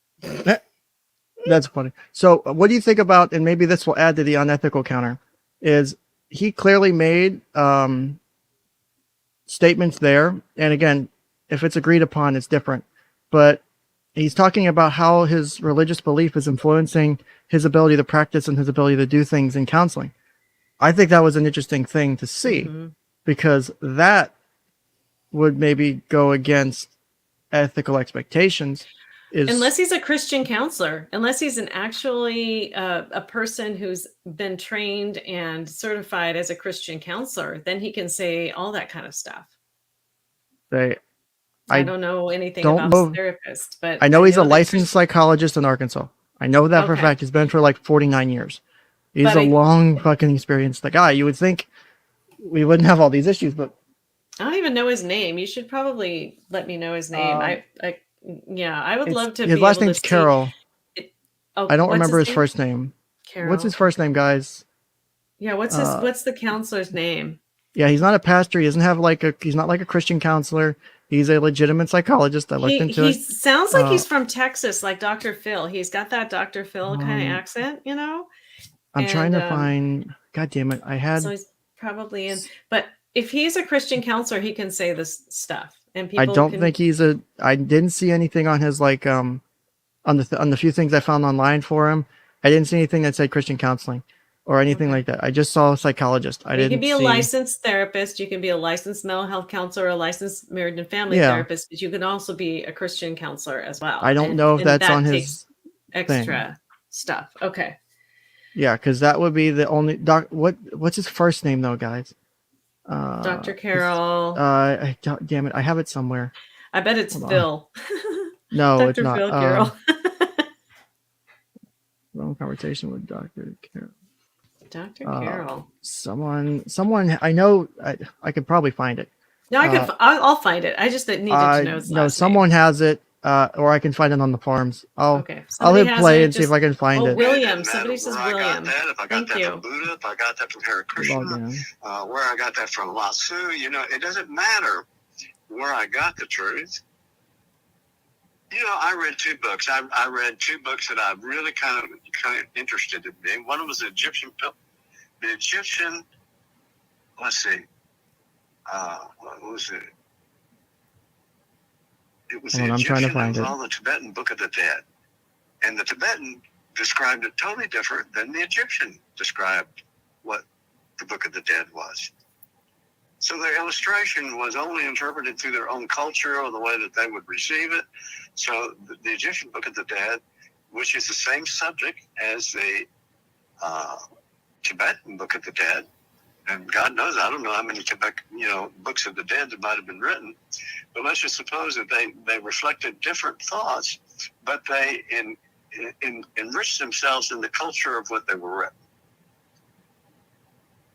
That's funny. So what do you think about, and maybe this will add to the unethical counter, is he clearly made statements there. And again, if it's agreed upon, it's different. But he's talking about how his religious belief is influencing his ability to practice and his ability to do things in counseling. I think that was an interesting thing to see, because that would maybe go against ethical expectations. Unless he's a Christian counselor, unless he's an actually a person who's been trained and certified as a Christian counselor, then he can say all that kind of stuff. I don't know anything don't about know. therapists, but I know he's a that licensed psychologist in Arkansas. I know that for a Okay. fact. He's been for like 49 years. He's But a long fucking experienced guy. You would think we wouldn't have all these issues, but I don't even know his name. You should probably let me know his name. I would love to his be last able name's to Carroll. see. I don't remember his first name. Carroll. What's his first name, guys? Yeah, what's the counselor's name? Yeah, he's not a pastor. He doesn't have he's not like a Christian counselor. He's a legitimate psychologist. I looked into He it. sounds like he's from Texas, like Dr. Phil. He's got that Dr. Phil kind of accent, you know? I'm trying to find, God damn it. So he's probably in, but if he's a Christian counselor, he can say this stuff and people I don't think I didn't see anything on his on the few things I found online for him. I didn't see anything that said Christian counseling or anything like that. I just saw a psychologist. You can be a licensed therapist. You can be a licensed mental health counselor, a licensed marriage and family therapist, but you can also be a Christian counselor as well. I don't know if that's on his extra stuff. Okay. Yeah, because that would be the only what's his first name though, guys? Dr. Carroll. Damn it, I have it somewhere. I bet it's Phil. No, Dr. it's not. Phil Carroll. Wrong conversation with Dr. Carroll. Dr. Carroll. Someone I know. I could probably find it. No, I'll find it. I just needed to know his last someone name. has it, or I can find it on the forums. I'll hit Somebody play and see if I can find it. William. Somebody says William. If I got that from Buddha, if I got that from Hare Krishna, where I got that from 𝐬𝐤𝐻𝐸, it doesn't matter where I got the truth. I read two books. I read two books that I really kind of interested in me. One was the Egyptian. Let's see. What was it? It was the Egyptian called the Tibetan Book of the Dead. And the Tibetan described it totally different than the Egyptian described what the Book of the Dead was. So their illustration was only interpreted through their own culture or the way that they would receive it. So the Egyptian Book of the Dead, which is the same subject as the Tibetan Book of the Dead, and God knows, I don't know how many books of the dead that might have been written, but let's just suppose that they reflected different thoughts, but they enriched themselves in the culture of what they were written.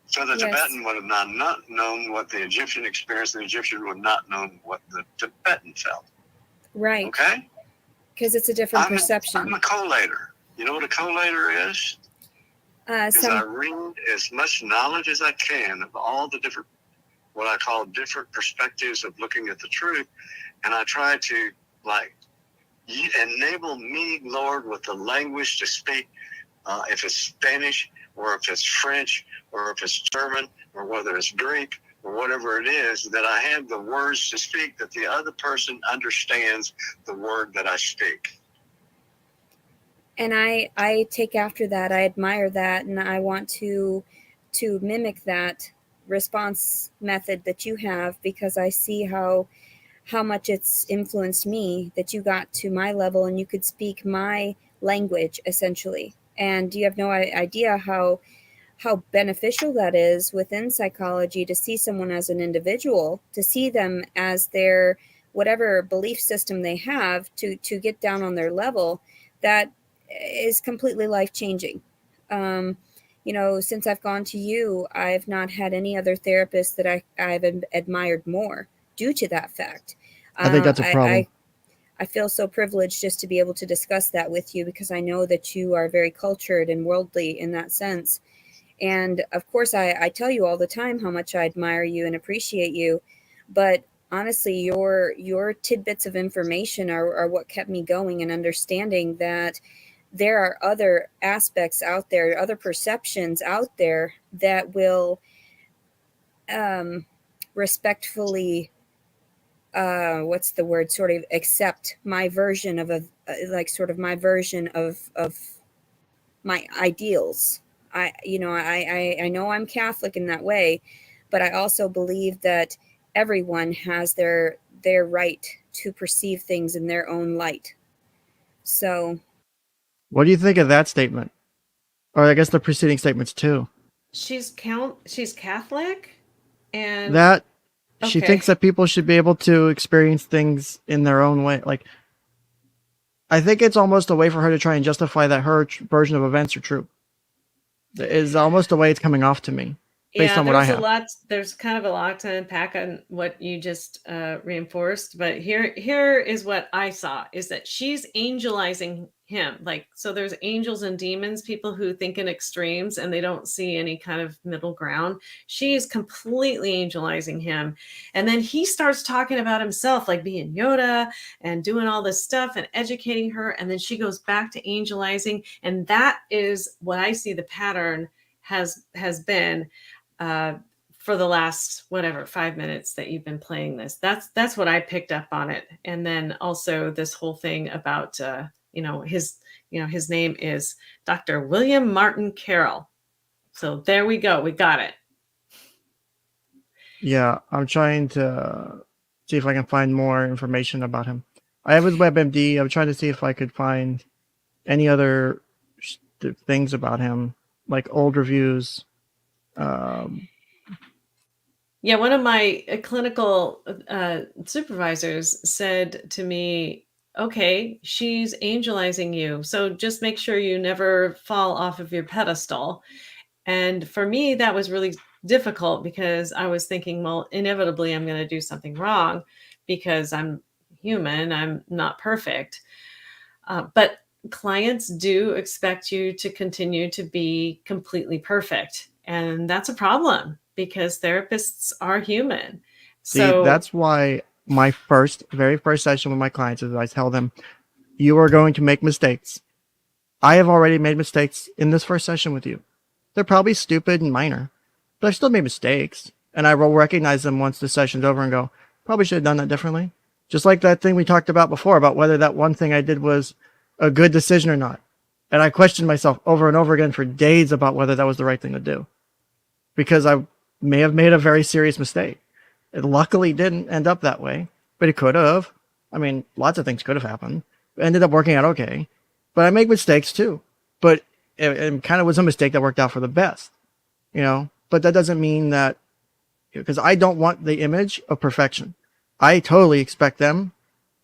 So the Tibetan would have not known what the Egyptian experienced, and the Egyptian would not know what the Tibetan felt. Right. Okay? Because it's a different perception. I'm a collator. You know what a collator is? I read as much knowledge as I can of all the different, what I call different perspectives of looking at the truth, and I try to enable me, Lord, with the language to speak, if it's Spanish or if it's French or if it's German or whether it's Greek or whatever it is, that I have the words to speak that the other person understands the word that I speak. And I take after that. I admire that, and I want to mimic that response method that you have, because I see how much it's influenced me, that you got to my level and you could speak my language essentially. And you have no idea how beneficial that is within psychology, to see someone as an individual, to see them as their whatever belief system they have, to get down on their level. That is completely life-changing. Since I've gone to you, I've not had any other therapist that I've admired more due to that fact. I think that's a problem. I feel so privileged just to be able to discuss that with you, because I know that you are very cultured and worldly in that sense. And of course, I tell you all the time how much I admire you and appreciate you. But honestly, your tidbits of information are what kept me going and understanding that there are other aspects out there, other perceptions out there that will respectfully what's the word, sort of accept my version of a like sort of my version of my ideals. I know I'm Catholic in that way, but I also believe that everyone has their right to perceive things in their own light. So What do you think of that statement? Or I guess the preceding statements too. She's Catholic, and That she okay. thinks that people should be able to experience things in their own way. Like, I think it's almost a way for her to try and justify that her version of events are true. Is almost the way it's coming off to me, based Yeah, on what I have. there's kind of a lot to unpack on what you just reinforced, but here is what I saw, is that she's angelizing him. Like, so there's angels and demons, people who think in extremes and they don't see any kind of middle ground. She is completely angelizing him. And then he starts talking about himself, like being Yoda and doing all this stuff and educating her. And then she goes back to angelizing. And that is what I see the pattern has been for the last 5 minutes that you've been playing this. That's what I picked up on it. And then also this whole thing about his name is Dr. William Martin Carroll. So there we go. We got it. Yeah, I'm trying to see if I can find more information about him. I have his WebMD. I'm trying to see if I could find any other things about him, like old reviews. Yeah, one of my clinical supervisors said to me, okay, she's angelizing you, so just make sure you never fall off of your pedestal. And for me, that was really difficult because I was thinking, well, inevitably I'm going to do something wrong because I'm human, I'm not perfect. But clients do expect you to continue to be completely perfect. And that's a problem because therapists are human. See, that's why my very first session with my clients is I tell them, you are going to make mistakes. I have already made mistakes in this first session with you. They're probably stupid and minor, but I've still made mistakes. And I will recognize them once the session's over and go, probably should have done that differently. Just like that thing we talked about before, about whether that one thing I did was a good decision or not. And I questioned myself over and over again for days about whether that was the right thing to do, because I may have made a very serious mistake. It luckily didn't end up that way, but it could have. I mean, lots of things could have happened. It ended up working out okay. But I make mistakes too. But it kind of was a mistake that worked out for the best, But that doesn't mean that, because I don't want the image of perfection. I totally expect them,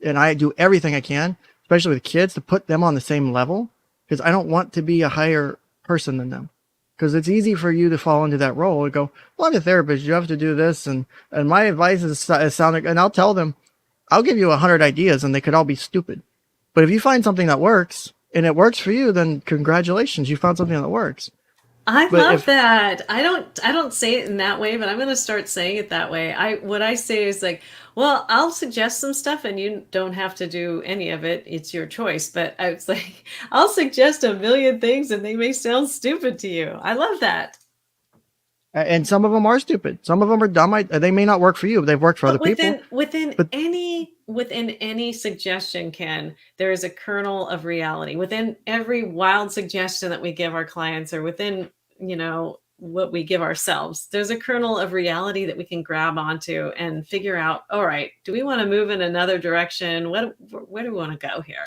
and I do everything I can, especially with kids, to put them on the same level, because I don't want to be a higher person than them. Because it's easy for you to fall into that role and go, well, I'm a therapist, you have to do this, and my advice is sounding, and I'll tell them, I'll give you 100 ideas and they could all be stupid. But if you find something that works and it works for you, then congratulations, you found something that works. I love that. I don't say it in that way, but I'm going to start saying it that way. What I say is like, well, I'll suggest some stuff and you don't have to do any of it. It's your choice. But I was like, I'll suggest a million things and they may sound stupid to you. I love that. And some of them are stupid. Some of them are dumb. They may not work for you, but they've worked for other people. Within any suggestion, Ken, there is a kernel of reality. Within every wild suggestion that we give our clients, or within, what we give ourselves, there's a kernel of reality that we can grab onto and figure out, all right, do we want to move in another direction? Where do we want to go here?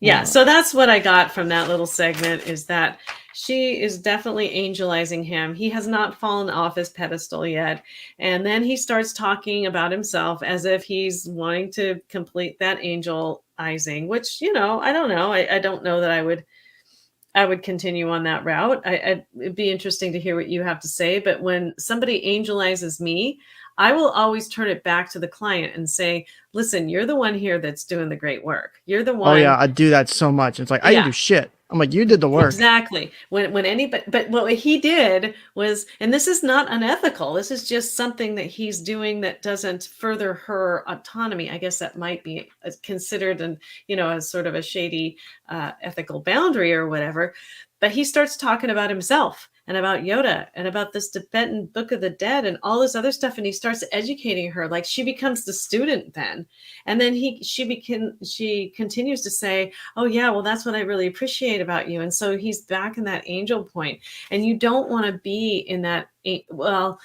Yeah, so that's what I got from that little segment, is that she is definitely angelizing him. He has not fallen off his pedestal yet. And then he starts talking about himself as if he's wanting to complete that angelizing, which, I don't know. I don't know that I would continue on that route. It'd be interesting to hear what you have to say. But when somebody angelizes me, I will always turn it back to the client and say, listen, you're the one here that's doing the great work. You're the one. Oh yeah, I do that so much. It's like, I didn't do shit. I'm like, you did the work. Exactly. But what he did was, and this is not unethical, this is just something that he's doing that doesn't further her autonomy. I guess that might be considered as sort of a shady ethical boundary or whatever. But he starts talking about himself. and about Yoda and about this Tibetan Book of the Dead and all this other stuff. And he starts educating her, like she becomes the student then. And then she continues to say, oh yeah, well, that's what I really appreciate about you. And so he's back in that angel point. And you don't want to be in that, well,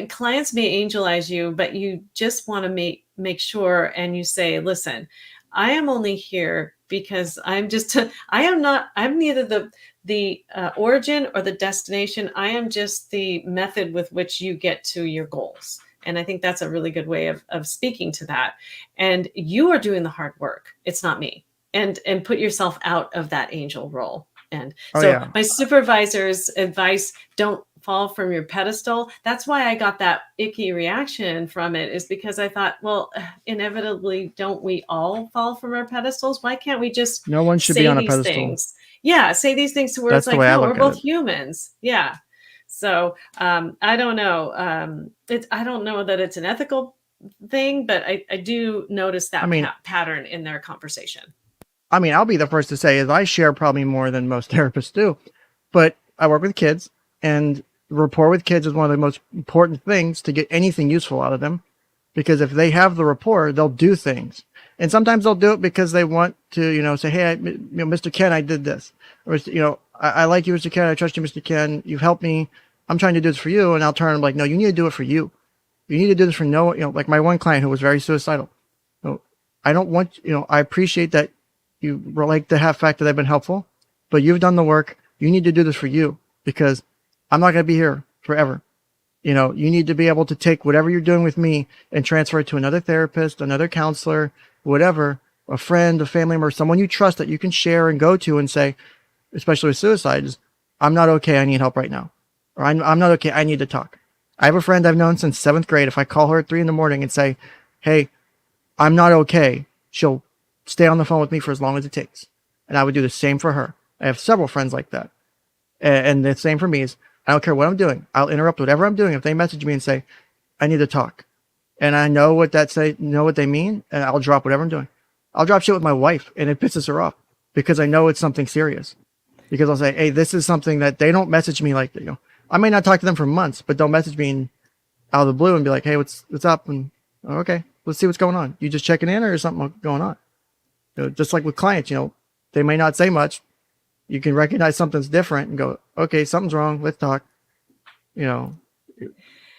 clients may angelize you, but you just want to make sure, and you say, listen, I am only here because I'm neither the origin or the destination. I am just the method with which you get to your goals. And I think that's a really good way of speaking to that. And you are doing the hard work. It's not me. And put yourself out of that angel role. And my supervisor's advice, don't fall from your pedestal. That's why I got that icky reaction from it, is because I thought, well, inevitably, don't we all fall from our pedestals? Why can't we just no one should be on a pedestal? Things? Yeah, say these things to where That's it's like, no, we're both humans. Yeah. So I don't know. I don't know that it's an ethical thing, but I do notice that pattern in their conversation. I mean, I'll be the first to say is I share probably more than most therapists do, but I work with kids, and rapport with kids is one of the most important things to get anything useful out of them, because if they have the rapport, they'll do things. And sometimes they'll do it because they want to, say, hey, Mr. Ken, I did this. Or, I like you, Mr. Ken. I trust you, Mr. Ken. You've helped me. I'm trying to do this for you. And I'll turn and like, no, you need to do it for you. You need to do this for like my one client who was very suicidal. I don't want, I appreciate that you like the fact that I've been helpful, but you've done the work. You need to do this for you, because I'm not going to be here forever. You need to be able to take whatever you're doing with me and transfer it to another therapist, another counselor, whatever, a friend, a family member, someone you trust that you can share and go to and say, especially with suicide, is, I'm not okay. I need help right now. Or I'm not okay. I need to talk. I have a friend I've known since 7th grade. If I call her at 3 a.m. and say, hey, I'm not okay, she'll stay on the phone with me for as long as it takes. And I would do the same for her. I have several friends like that. And the same for me is, I don't care what I'm doing. I'll interrupt whatever I'm doing if they message me and say, I need to talk. And I know what they mean, and I'll drop whatever I'm doing. I'll drop shit with my wife, and it pisses her off because I know it's something serious. Because I'll say, hey, this is something that they don't message me like, I may not talk to them for months, but they'll message me out of the blue and be like, hey, what's up? And okay, let's see what's going on. You just checking in, or is something going on? Just like with clients, they may not say much. You can recognize something's different and go, okay, something's wrong. Let's talk. I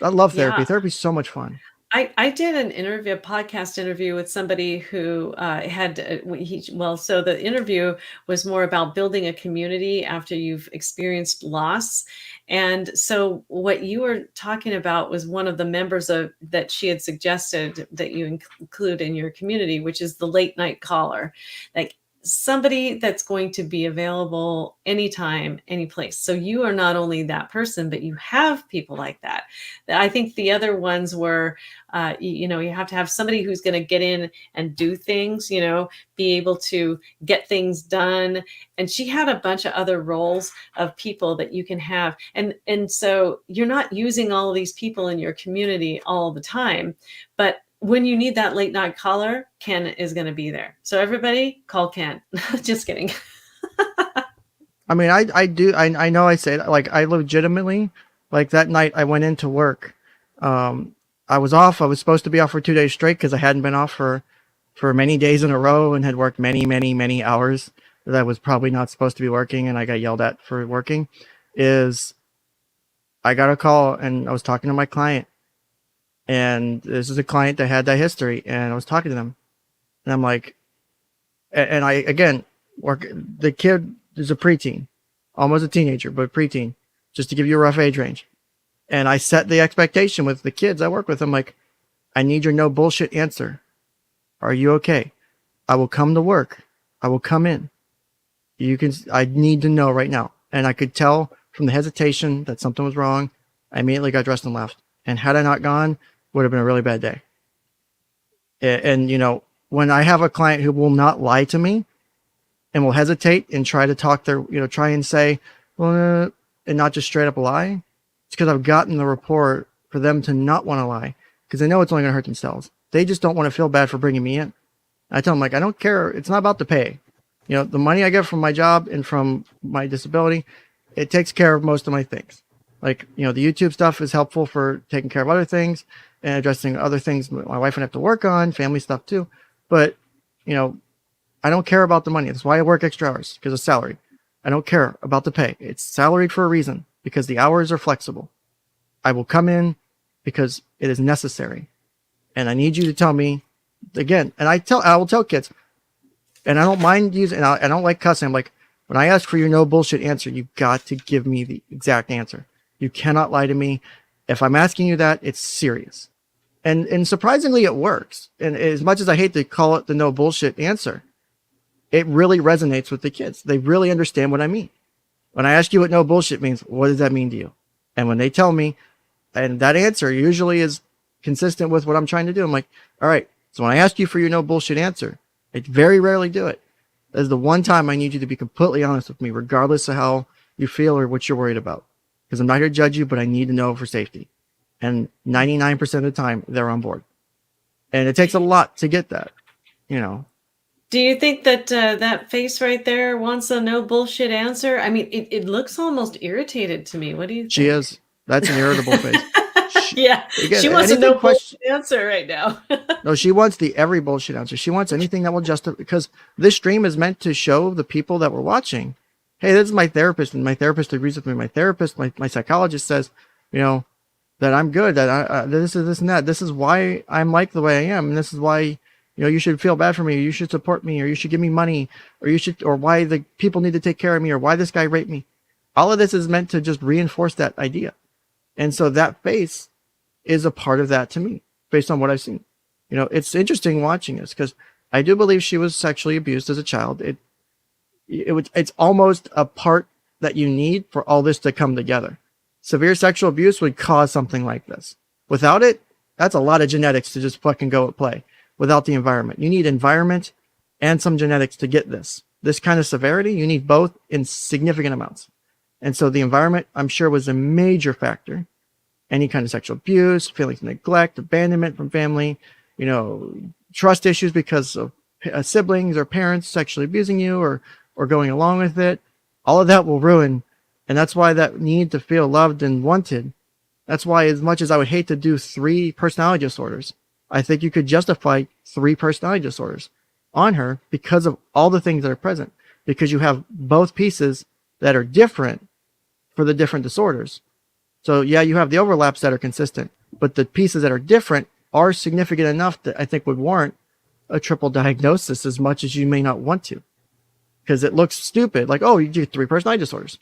love therapy. Yeah. Therapy is so much fun. I did a podcast interview with somebody who so the interview was more about building a community after you've experienced loss. And so what you were talking about was one of the members that she had suggested that you include in your community, which is the late night caller. Like, somebody that's going to be available anytime, any place. So you are not only that person, but you have people like that. I think the other ones were, you have to have somebody who's going to get in and do things, be able to get things done. And she had a bunch of other roles of people that you can have. And so you're not using all of these people in your community all the time, but when you need that late night caller, Ken is going to be there. So everybody call Ken. Just kidding. I mean, I do. I know I say it, like, I legitimately, like, that night I went into work. I was off. I was supposed to be off for 2 days straight because I hadn't been off for many days in a row and had worked many, many, many hours that I was probably not supposed to be working. And I got yelled at for working. I got a call and I was talking to my client. And this is a client that had that history, and I was talking to them, and I'm like, and I, again, the kid is a preteen, almost a teenager, but preteen, just to give you a rough age range. And I set the expectation with the kids I work with. I'm like, I need your no bullshit answer. Are you okay? I will come to work. I will come in. I need to know right now. And I could tell from the hesitation that something was wrong. I immediately got dressed and left. And had I not gone, would have been a really bad day. And, when I have a client who will not lie to me and will hesitate and try to talk try and say, well, and not just straight up lie, it's because I've gotten the rapport for them to not want to lie, because they know it's only going to hurt themselves. They just don't want to feel bad for bringing me in. I tell them, like, I don't care. It's not about the pay. The money I get from my job and from my disability, it takes care of most of my things. Like, the YouTube stuff is helpful for taking care of other things and addressing other things my wife would have to work on, family stuff too. But, I don't care about the money. That's why I work extra hours, because of salary. I don't care about the pay. It's salaried for a reason, because the hours are flexible. I will come in because it is necessary. And I need you to tell me again, and I will tell kids, and I don't mind using, and I don't like cussing. I'm like, when I ask for your no bullshit answer, you got to give me the exact answer. You cannot lie to me. If I'm asking you that, it's serious. And surprisingly, it works. And as much as I hate to call it the no bullshit answer, it really resonates with the kids. They really understand what I mean. When I ask you what no bullshit means, what does that mean to you? And when they tell me, and that answer usually is consistent with what I'm trying to do, I'm like, all right, so when I ask you for your no bullshit answer, I very rarely do it. That's the one time I need you to be completely honest with me, regardless of how you feel or what you're worried about. Because I'm not here to judge you, but I need to know for safety. And 99% of the time, they're on board. And it takes a lot to get that, Do you think that that face right there wants a no bullshit answer? I mean, it looks almost irritated to me. What do you think? She is. That's an irritable face. Yeah, Again, she wants a no anything bullshit answer right now. No, she wants the every bullshit answer. She wants anything that will justify, because this stream is meant to show the people that were watching, hey, this is my therapist, and my therapist agrees with me. My therapist, my psychologist says, that I'm good, that this is this and that. This is why I'm like the way I am, and this is why, you should feel bad for me, or you should support me, or you should give me money, or why the people need to take care of me, or why this guy raped me. All of this is meant to just reinforce that idea. And so that face is a part of that to me, based on what I've seen. It's interesting watching this, because I do believe she was sexually abused as a child. It's almost a part that you need for all this to come together. Severe sexual abuse would cause something like this. Without it, that's a lot of genetics to just fucking go at play. Without the environment, you need environment and some genetics to get this kind of severity. You need both in significant amounts. And so the environment, I'm sure, was a major factor. Any kind of sexual abuse, feelings of neglect, abandonment from family, trust issues because of siblings or parents sexually abusing you or going along with it. All of that will ruin. And that's why that need to feel loved and wanted. That's why, as much as I would hate to do 3 personality disorders, I think you could justify 3 personality disorders on her because of all the things that are present. Because you have both pieces that are different for the different disorders. So yeah, you have the overlaps that are consistent, but the pieces that are different are significant enough that I think would warrant a triple diagnosis, as much as you may not want to, because it looks stupid. Like, oh, you do 3 personality disorders.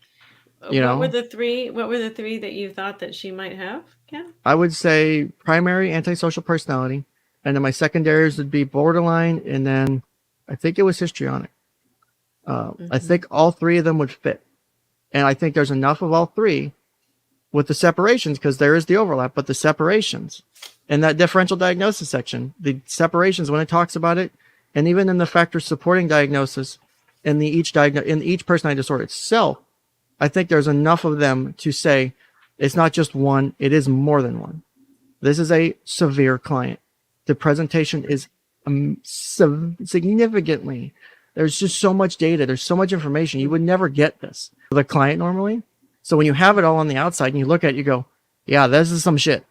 What were the 3? What were the 3 that you thought that she might have? Yeah, I would say primary antisocial personality, and then my secondaries would be borderline, and then I think it was histrionic. I think all 3 of them would fit, and I think there's enough of all 3 with the separations, because there is the overlap, but the separations in that differential diagnosis section, the separations when it talks about it, and even in the factors supporting diagnosis in each personality disorder itself, I think there's enough of them to say it's not just one, it is more than one. This is a severe client. The presentation is significantly, there's just so much data, there's so much information, you would never get this for the client normally. So when you have it all on the outside and you look at it, you go, yeah, this is some shit.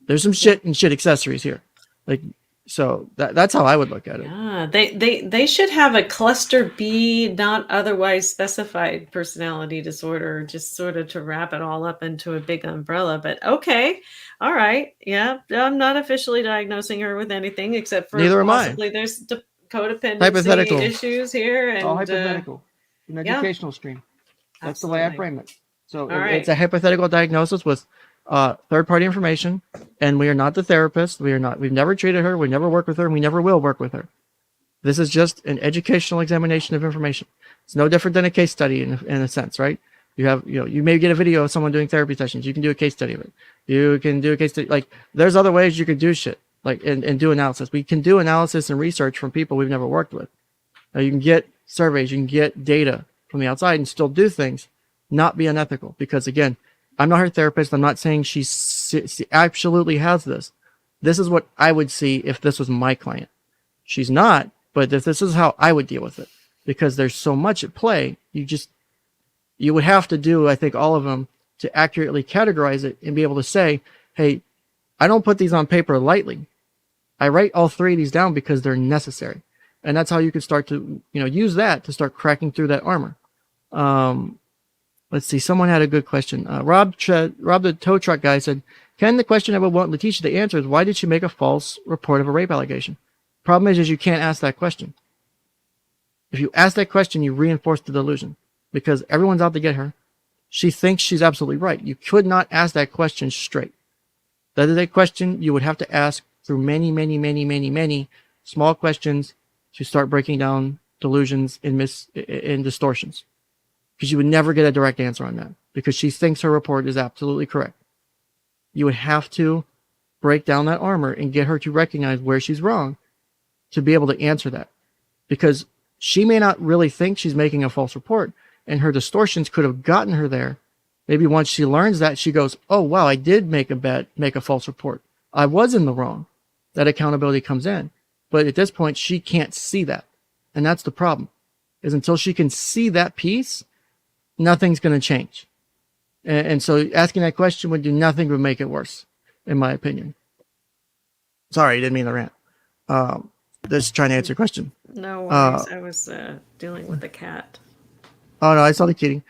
There's some shit and shit accessories here. Like, so that's how I would look at it. Yeah, they should have a cluster B, not otherwise specified personality disorder, just sort of to wrap it all up into a big umbrella. But okay, all right, yeah, I'm not officially diagnosing her with anything except for Neither am I. possibly there's codependency Hypothetical issues here, and all hypothetical, an educational stream. That's the way I frame it. So it's a hypothetical diagnosis with third-party information, and we are not the therapist. We've never treated her. We never worked with her, and we never will work with her. This is just an educational examination of information. It's no different than a case study in a sense, right? You may get a video of someone doing therapy sessions. You can do a case study of it. You can do a case study. Like, there's other ways you could do shit, like, and do analysis. We can do analysis and research from people we've never worked with. You can get surveys, you can get data from the outside and still do things, not be unethical. Because again, I'm not her therapist. I'm not saying she absolutely has this. This is what I would see if this was my client. She's not, but this is how I would deal with it, because there's so much at play. You would have to do, I think, all of them to accurately categorize it and be able to say, hey, I don't put these on paper lightly. I write all 3 of these down because they're necessary. And that's how you can start to, use that to start cracking through that armor. Let's see. Someone had a good question. Rob the tow truck guy said, Ken, the question I would want Leticia to answer is, why did she make a false report of a rape allegation? Problem is you can't ask that question. If you ask that question, you reinforce the delusion because everyone's out to get her. She thinks she's absolutely right. You could not ask that question straight. That is a question you would have to ask through many, many, many, many, many small questions to start breaking down delusions and distortions. Because you would never get a direct answer on that because she thinks her report is absolutely correct. You would have to break down that armor and get her to recognize where she's wrong to be able to answer that. Because she may not really think she's making a false report, and her distortions could have gotten her there. Maybe once she learns that, she goes, oh, wow, I did make a false report. I was in the wrong. That accountability comes in. But at this point, she can't see that. And that's the problem, is until she can see that piece, nothing's going to change. And so asking that question would do nothing but make it worse, in my opinion. Sorry, I didn't mean to rant. Just trying to answer your question. No worries. I was dealing with the cat. Oh, no, I saw the kitty.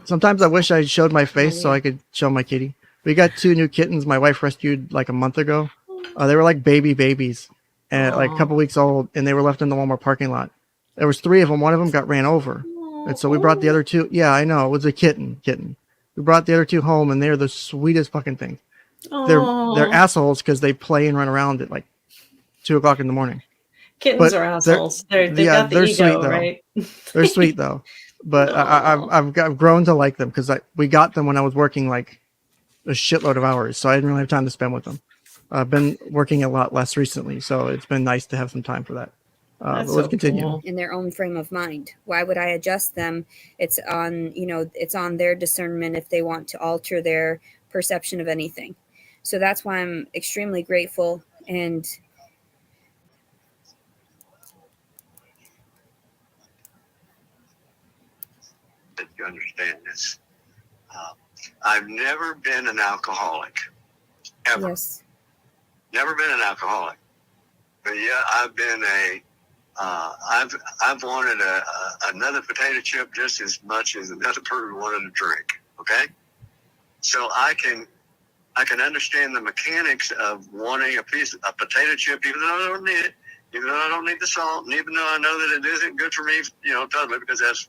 Sometimes I wish I showed my face so I could show my kitty. We got 2 new kittens my wife rescued like a month ago. They were like babies and like a couple weeks old, and they were left in the Walmart parking lot. There was 3 of them. One of them got ran over. And so we brought the other 2. Yeah, I know. It was a kitten. We brought the other 2 home, and they're the sweetest fucking things. They're assholes because they play and run around at like 2:00 in the morning. Kittens are assholes. They've got the ego, sweet, right? They're sweet though. But I've grown to like them because we got them when I was working like a shitload of hours, so I didn't really have time to spend with them. I've been working a lot less recently, so it's been nice to have some time for that. Let's continue. Cool. In their own frame of mind. Why would I adjust them? It's on their discernment if they want to alter their perception of anything. So that's why I'm extremely grateful and that you understand this. I've never been an alcoholic, ever. yes. Never been an alcoholic, but yeah, I've been I've wanted another potato chip just as much as another person wanted a drink. Okay, so I can understand the mechanics of wanting a potato chip, even though I don't need it, even though I don't need the salt, and even though I know that it isn't good for me, totally, because it has,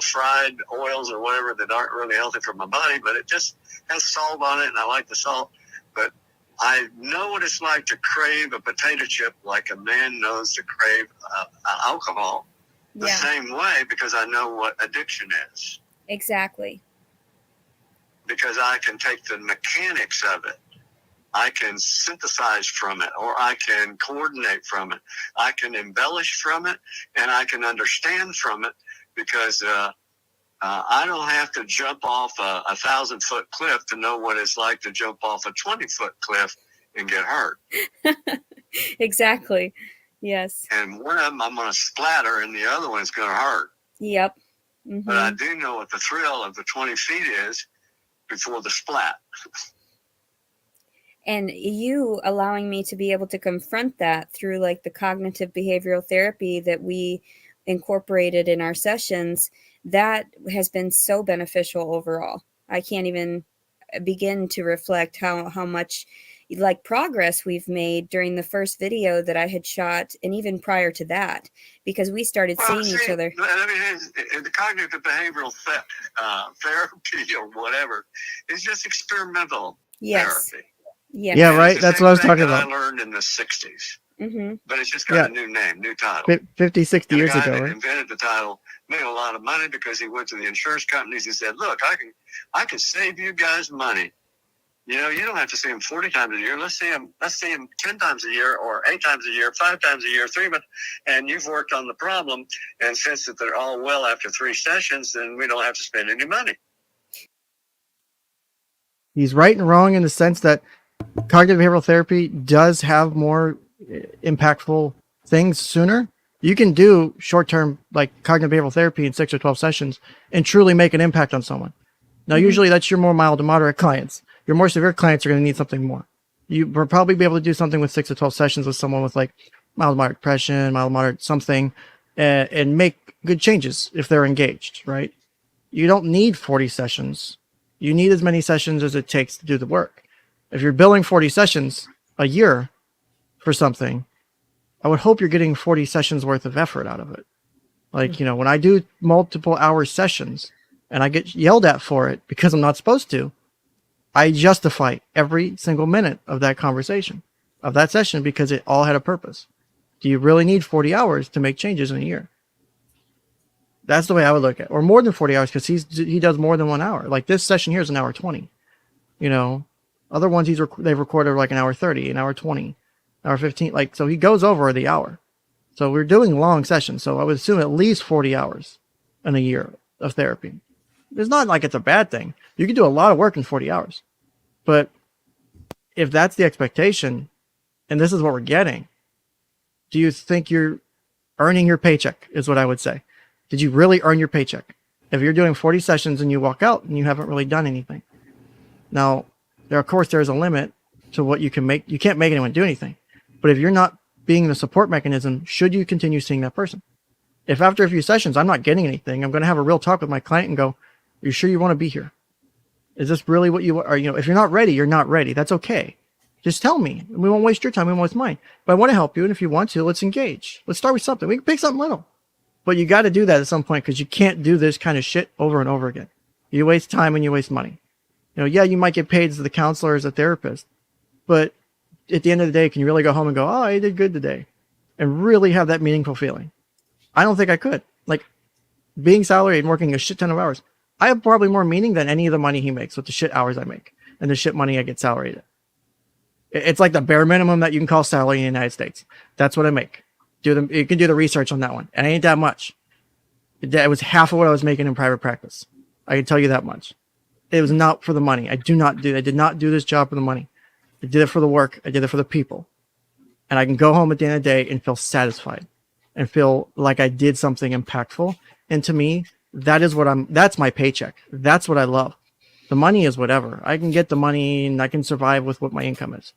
fried oils or whatever that aren't really healthy for my body, but it just has salt on it, and I like the salt. But I know what it's like to crave a potato chip like a man knows to crave alcohol the same way, because I know what addiction is. Exactly. Because I can take the mechanics of it. I can synthesize from it, or I can coordinate from it. I can embellish from it, and I can understand from it, because I don't have to jump off a 1,000-foot cliff to know what it's like to jump off a 20-foot cliff and get hurt. Exactly. Yes. And one of them I'm going to splatter, and the other one's going to hurt. Yep. Mm-hmm. But I do know what the thrill of the 20 feet is before the splat. And you allowing me to be able to confront that through like the cognitive behavioral therapy that we incorporated in our sessions, that has been so beneficial overall. I can't even begin to reflect how much like progress we've made during the first video that I had shot, and even prior to that, because we started seeing each other. I mean, the cognitive behavioral therapy or whatever is just experimental therapy. Yes. Yeah, right. That's what I was talking about. I learned in the 60s. Mm-hmm. But it's just got a new name, new title. 50, 60 years ago, right? The guy that right? invented the title made a lot of money because he went to the insurance companies and said, look, I can save you guys money. You don't have to see him 40 times a year. Let's see him 10 times a year, or 8 times a year, 5 times a year, 3 months. And you've worked on the problem. And since that they're all well after 3 sessions, then we don't have to spend any money. He's right and wrong in the sense that cognitive behavioral therapy does have more impactful things sooner, You can do short-term like cognitive behavioral therapy in 6 or 12 sessions and truly make an impact on someone. Now, usually that's your more mild to moderate clients. Your more severe clients are going to need something more. You will probably be able to do something with 6 to 12 sessions with someone with like mild to moderate depression, mild to moderate something, and make good changes if they're engaged, right? You don't need 40 sessions. You need as many sessions as it takes to do the work. If you're billing 40 sessions a year for something, I would hope you're getting 40 sessions worth of effort out of it. Like, you know, when I do multiple hour sessions and I get yelled at for it because I'm not supposed to, I justify every single minute of that conversation, of that session, because it all had a purpose. Do you really need 40 hours to make changes in a year? That's the way I would look at it. Or more than 40 hours, because he does more than 1 hour. Like this session here is an hour 20. You know, other ones they've recorded like an hour 30, an hour 20, hour 15. Like, so he goes over the hour. So we're doing long sessions. So I would assume at least 40 hours in a year of therapy. It's not like it's a bad thing. You can do a lot of work in 40 hours. But if that's the expectation, and this is what we're getting, do you think you're earning your paycheck, is what I would say. Did you really earn your paycheck? If you're doing 40 sessions and you walk out and you haven't really done anything. Now, of course, there's a limit to what you can make. You can't make anyone do anything. But if you're not being the support mechanism, should you continue seeing that person? If after a few sessions, I'm not getting anything, I'm going to have a real talk with my client and go, are you sure you want to be here? Is this really what you are? You know, if you're not ready, you're not ready. That's okay. Just tell me. We won't waste your time. We won't waste mine. But I want to help you. And if you want to, let's engage. Let's start with something. We can pick something little. But you got to do that at some point because you can't do this kind of shit over and over again. You waste time and you waste money. You know, yeah, you might get paid as the counselor, as a therapist. But at the end of the day, can you really go home and go, oh, I did good today? And really have that meaningful feeling? I don't think I could. Like, being salaried and working a shit ton of hours, I have probably more meaning than any of the money he makes with the shit hours I make and the shit money I get salaried at. It's like the bare minimum that you can call salary in the United States. That's what I make. You can do the research on that one. And it ain't that much. It was half of what I was making in private practice. I can tell you that much. It was not for the money. I did not do this job for the money. I did it for the work. I did it for the people. And I can go home at the end of the day and feel satisfied and feel like I did something impactful. And to me, that's my paycheck. That's what I love. The money is whatever. I can get the money and I can survive with what my income is.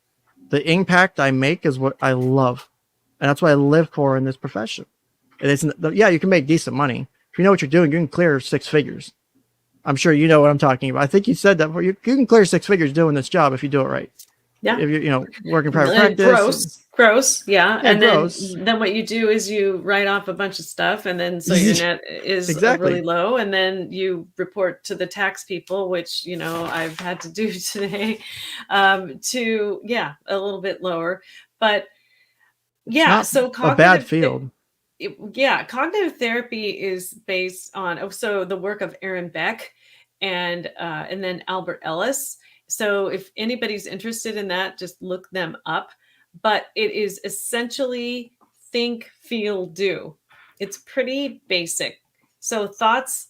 The impact I make is what I love. And that's what I live for in this profession. It isn't, yeah, you can make decent money. If you know what you're doing, you can clear 6 figures. I'm sure you know what I'm talking about. I think you said that before. You can clear 6 figures doing this job if you do it right. Yeah. If you working private practice. Gross. Yeah. And gross. then what you do is you write off a bunch of stuff. And then so your net is Exactly. really low. And then you report to the tax people, which, I've had to do today, to, a little bit lower. But yeah, so a bad field. Cognitive therapy is based on the work of Aaron Beck and then Albert Ellis. So if anybody's interested in that, just look them up. But it is essentially think, feel, do. It's pretty basic. So thoughts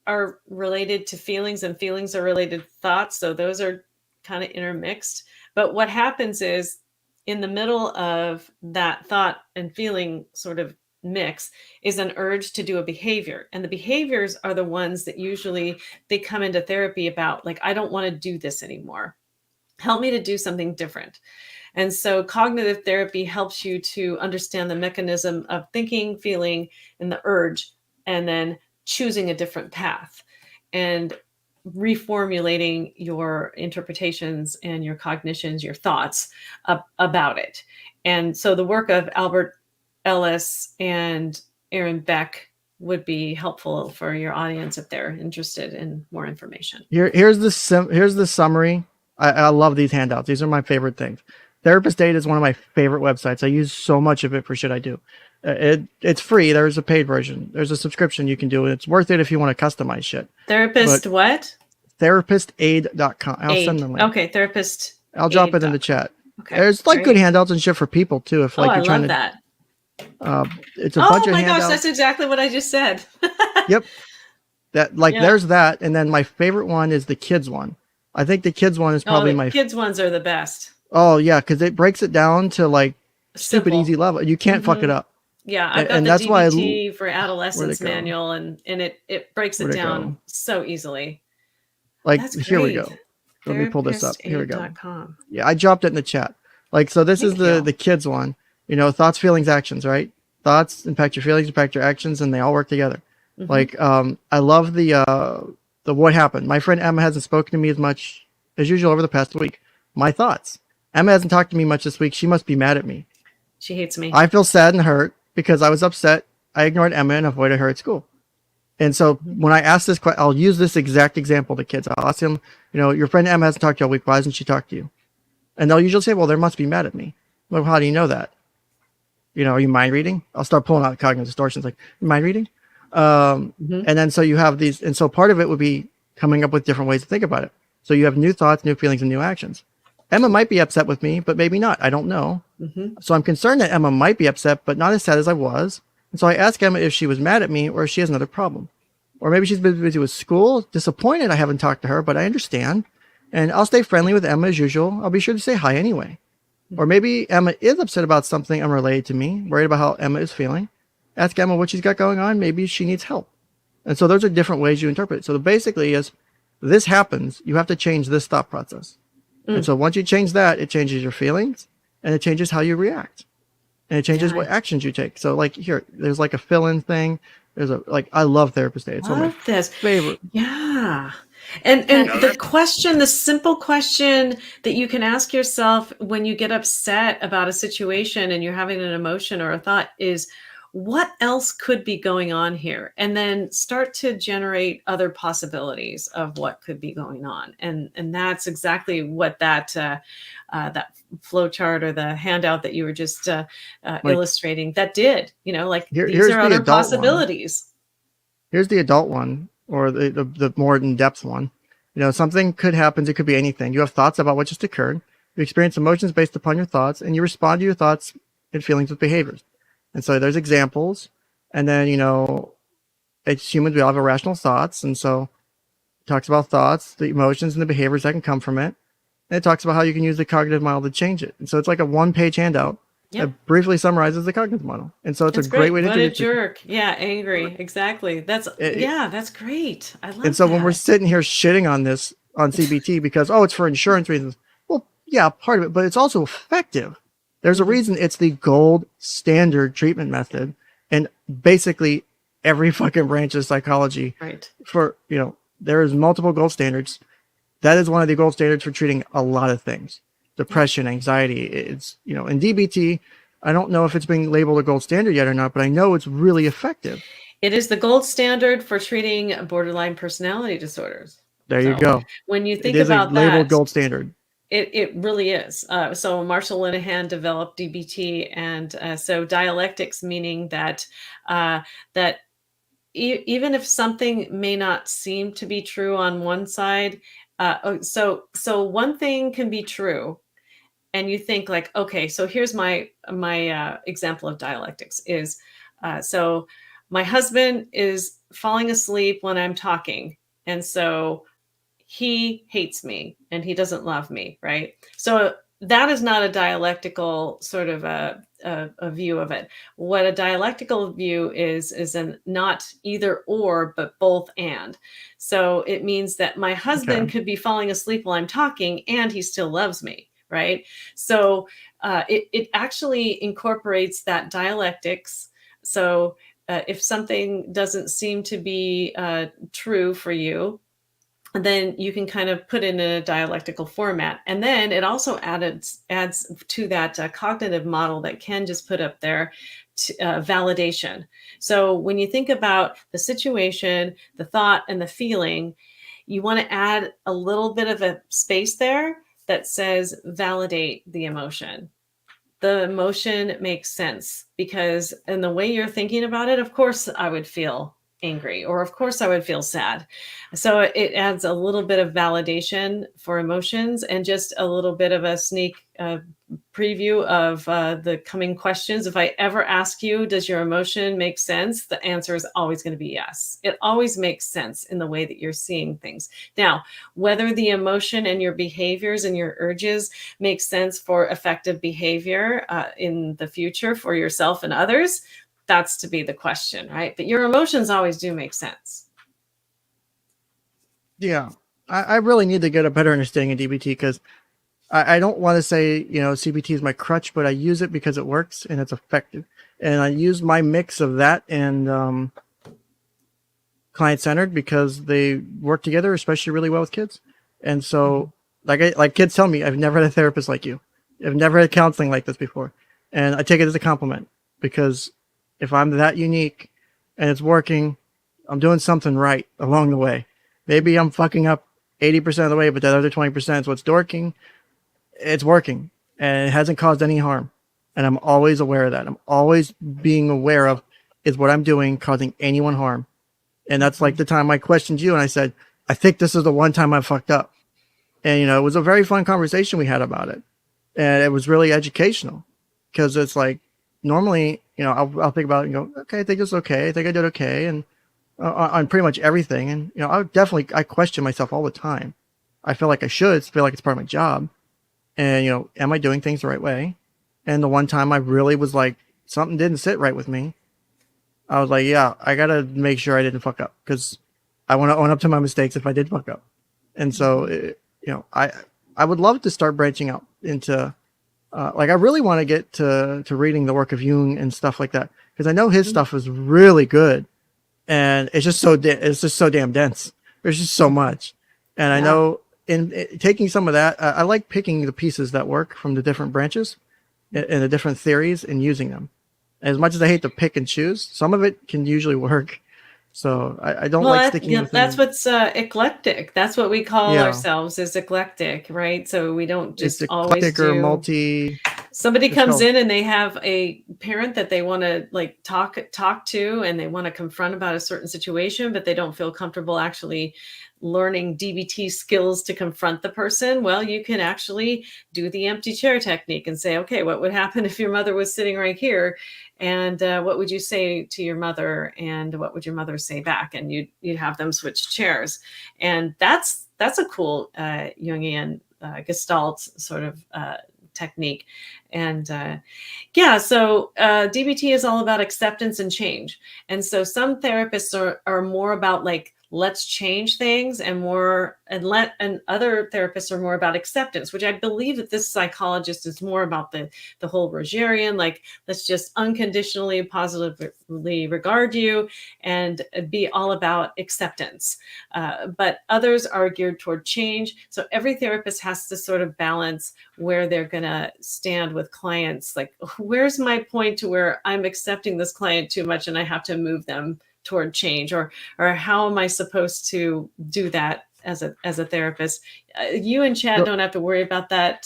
are related to feelings and feelings are related to thoughts. So those are kind of intermixed. But what happens is in the middle of that thought and feeling sort of mix is an urge to do a behavior. And the behaviors are the ones that usually they come into therapy about, like, I don't want to do this anymore. Help me to do something different. And so cognitive therapy helps you to understand the mechanism of thinking, feeling, and the urge, and then choosing a different path and reformulating your interpretations and your cognitions, your thoughts about it. And so the work of Albert Ellis and Aaron Beck would be helpful for your audience if they're interested in more information. Here's the summary. I love these handouts. These are my favorite things. Therapist Data is one of my favorite websites. I use so much of it for shit I do. It's free. There's a paid version. There's a subscription you can do. It's worth it if you want to customize shit. What? Therapistaid.com. I'll send the link. Okay, therapist. I'll drop it in the chat. Okay. There's good handouts and shit for people too. If you're trying to. That. It's a bunch of handouts. Oh my gosh, that's exactly what I just said. Yep. There's that, and then my favorite one is the kids one. I think the kids one is probably my kids ones are the best. Oh yeah, because it breaks it down to like simple, stupid easy level. You can't fuck it up. Yeah, I've got And the that's why DBT for where'd adolescence it go? manual, and it breaks it Where'd it down go? so easily. Like, That's here we great. go. Let me pull this up. Here we go. Therapist8.com. Yeah, I dropped it in the chat. Like, so this is Thank you. the kids one. You know, thoughts, feelings, actions, right? Thoughts impact your feelings, impact your actions, and they all work together. Mhm. Like, I love the what happened. My friend Emma hasn't spoken to me as much as usual over the past week. My thoughts. Emma hasn't talked to me much this week. She must be mad at me. She hates me. I feel sad and hurt because I was upset. I ignored Emma and avoided her at school. And so when I ask this question, I'll use this exact example to kids. I'll ask them, you know, your friend Emma hasn't talked to you all week. Why hasn't she talked to you? And they'll usually say, well, they must be mad at me. Well, how do you know that? You know, are you mind reading? I'll start pulling out cognitive distortions like, mind reading? And then so you have these, and so part of it would be coming up with different ways to think about it. So you have new thoughts, new feelings, and new actions. Emma might be upset with me, but maybe not. I don't know. So I'm concerned that Emma might be upset, but not as sad as I was. And so I ask Emma if she was mad at me or if she has another problem. Or maybe she's been busy with school, disappointed I haven't talked to her, but I understand. And I'll stay friendly with Emma as usual. I'll be sure to say hi anyway. Or maybe Emma is upset about something unrelated to me, worried about how Emma is feeling. Ask Emma what she's got going on. Maybe she needs help. And so those are different ways you interpret it. So basically is this happens, you have to change this thought process. And so once you change that, it changes your feelings and it changes how you react. And it changes what actions you take. So like here, there's like a fill-in thing. There's a, like, I love Therapist 8. It's one of my favorite. Yeah. And the question, the simple question that you can ask yourself when you get upset about a situation and you're having an emotion or a thought is, what else could be going on here? And then start to generate other possibilities of what could be going on. And that's exactly what that that flow chart or the handout that you were just illustrating that did, you know, like these are other possibilities. Here's the adult one, or the more in-depth one. You know, something could happen. It could be anything. You have thoughts about what just occurred. You experience emotions based upon your thoughts, and you respond to your thoughts and feelings with behaviors. And so there's examples. And then, you know, it's humans, we all have irrational thoughts. And so it talks about thoughts, the emotions, and the behaviors that can come from it. And it talks about how you can use the cognitive model to change it. And so it's like a one-page handout. That briefly summarizes the cognitive model. And so it's a great way to introduce it. What a jerk. Yeah, angry. Exactly. That's that's great. I love that. And so when we're sitting here shitting on this on CBT because, oh, it's for insurance reasons. Well, yeah, part of it, but it's also effective. There's a reason it's the gold standard treatment method. And basically every fucking branch of psychology for, you know, there's multiple gold standards. That is one of the gold standards for treating a lot of things. Depression, anxiety. It's, you know, in DBT, I don't know if it's being labeled a gold standard yet or not, but I know it's really effective. It is the gold standard for treating borderline personality disorders. There you go. When you think about that, labeled gold standard. It really is. So Marshall Linehan developed DBT, and so dialectics, meaning that that even if something may not seem to be true on one side, so one thing can be true. And you think like, okay, so here's my example of dialectics is, so my husband is falling asleep when I'm talking. And so he hates me and he doesn't love me, right? So that is not a dialectical sort of a view of it. What a dialectical view is an not either or, but both and. So it means that my husband could be falling asleep while I'm talking and he still loves me. Right. So it actually incorporates that dialectics. So if something doesn't seem to be true for you, then you can kind of put it in a dialectical format. And then it also adds to that cognitive model that Ken just put up there, validation. So when you think about the situation, the thought, and the feeling, you want to add a little bit of a space there that says validate the emotion. The emotion makes sense because in the way you're thinking about it, of course I would feel angry, or of course I would feel sad. So it adds a little bit of validation for emotions and just a little bit of a sneak preview of the coming questions. If I ever ask you, does your emotion make sense? The answer is always going to be yes. It always makes sense in the way that you're seeing things. Now, whether the emotion and your behaviors and your urges make sense for effective behavior in the future for yourself and others, that's to be the question, right? But your emotions always do make sense. Yeah. I really need to get a better understanding of DBT because I don't want to say, CBT is my crutch, but I use it because it works and it's effective. And I use my mix of that and client-centered because they work together, especially really well with kids. And so, like kids tell me, I've never had a therapist like you. I've never had counseling like this before. And I take it as a compliment because if I'm that unique and it's working, I'm doing something right along the way. Maybe I'm fucking up 80% of the way, but that other 20% is what's dorking. It's working and it hasn't caused any harm. And I'm always aware of that. I'm always being aware of, is what I'm doing causing anyone harm? And that's like the time I questioned you and I said, I think this is the one time I fucked up. And, it was a very fun conversation we had about it. And it was really educational because it's like, normally, I'll think about it and go, okay, I think it's okay. I think I did okay. And on pretty much everything. And, I question myself all the time. I feel like I should feel like it's part of my job. And, am I doing things the right way? And the one time I really was like, something didn't sit right with me. I was like, yeah, I got to make sure I didn't fuck up because I want to own up to my mistakes if I did fuck up. And so, I would love to start branching out into, I really want to get to reading the work of Jung and stuff like that because I know his stuff is really good, and it's just so damn dense. There's just so much, and I know in taking some of that, I like picking the pieces that work from the different branches and the different theories and using them. As much as I hate to pick and choose, some of it can usually work. So I don't like sticking with that's what's eclectic. That's what we call Yeah. ourselves, is eclectic, right? So we don't just it's always eclectic or do. multi. Somebody It's comes called- in and they have a parent that they want to like talk to, and they want to confront about a certain situation, but they don't feel comfortable actually learning DBT skills to confront the person. Well, you can actually do the empty chair technique and say, okay, what would happen if your mother was sitting right here? And what would you say to your mother? And what would your mother say back? And you'd have them switch chairs. And that's a cool Jungian Gestalt sort of technique. And so DBT is all about acceptance and change. And so some therapists are more about like, let's change things, and other therapists are more about acceptance, which I believe that this psychologist is more about the whole Rogerian, like, let's just unconditionally positively regard you and be all about acceptance. But others are geared toward change. So every therapist has to sort of balance where they're going to stand with clients. Like, where's my point to where I'm accepting this client too much and I have to move them toward change, or how am I supposed to do that as a therapist? You and Chad don't have to worry about that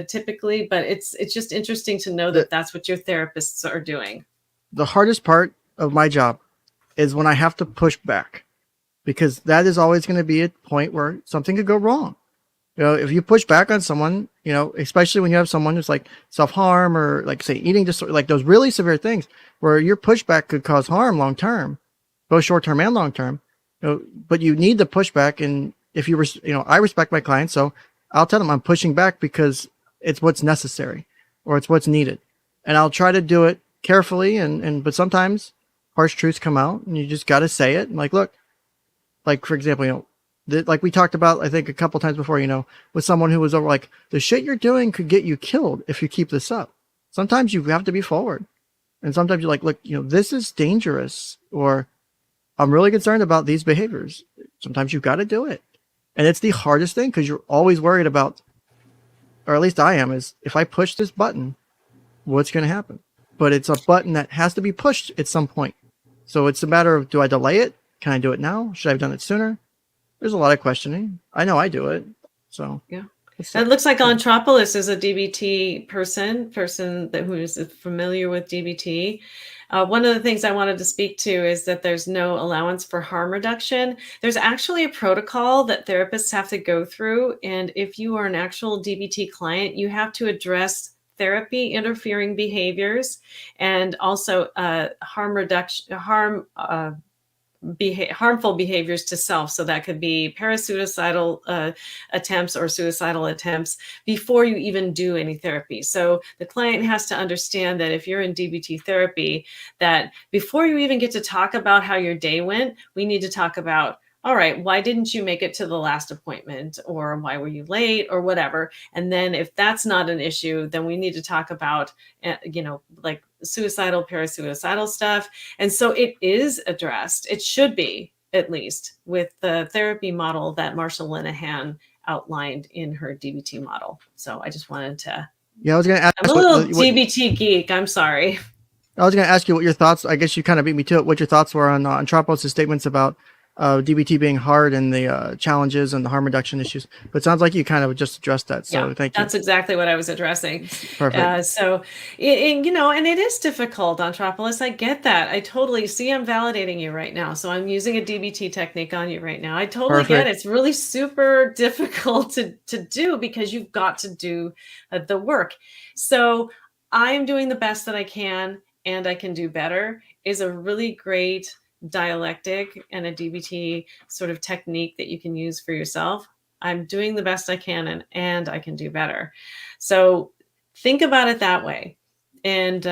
typically, but it's just interesting to know that that's what your therapists are doing. The hardest part of my job is when I have to push back, because that is always going to be a point where something could go wrong. If you push back on someone, especially when you have someone who's like self-harm or like say eating disorder, like those really severe things where your pushback could cause harm long term, both short term and long term. But you need to push back. And if you were, I respect my clients, so I'll tell them I'm pushing back because it's what's necessary or it's what's needed, and I'll try to do it carefully. But sometimes harsh truths come out, and you just got to say it. And like, look, like for example, like we talked about, I think a couple times before, with someone who was over, like, the shit you're doing could get you killed if you keep this up. Sometimes you have to be forward. And sometimes you're like, look, this is dangerous, or I'm really concerned about these behaviors. Sometimes you've got to do it. And it's the hardest thing because you're always worried about, or at least I am, is if I push this button, what's going to happen? But it's a button that has to be pushed at some point. So it's a matter of, do I delay it? Can I do it now? Should I have done it sooner? There's a lot of questioning. I know I do it. So yeah. It looks like Anthropoulos is a DBT person who is familiar with DBT. One of the things I wanted to speak to is that there's no allowance for harm reduction. There's actually a protocol that therapists have to go through. And if you are an actual DBT client, you have to address therapy interfering behaviors and also harm reduction, harmful behaviors to self. So that could be parasuicidal attempts or suicidal attempts before you even do any therapy. So the client has to understand that if you're in DBT therapy, that before you even get to talk about how your day went, we need to talk about, all right, why didn't you make it to the last appointment, or why were you late, or whatever. And then if that's not an issue, then we need to talk about, like suicidal, parasuicidal stuff. And so it is addressed. It should be, at least, with the therapy model that Marsha Linehan outlined in her DBT model. So I just wanted to. Yeah, I was going to ask. I'm a little DBT geek. I'm sorry. I was going to ask you what your thoughts. I guess you kind of beat me to it. What your thoughts were on Antropos' statements about DBT being hard and the challenges and the harm reduction issues. But it sounds like you kind of just addressed that. So yeah, thank you. That's exactly what I was addressing. Perfect. So, and it is difficult, Anthropoulos. I get that. I totally see. I'm validating you right now. So I'm using a DBT technique on you right now. I totally get it. It's really super difficult to do because you've got to do the work. So I'm doing the best that I can, and I can do better is a really great dialectic and a DBT sort of technique that you can use for yourself. I'm doing the best I can, and I can do better. So think about it that way, and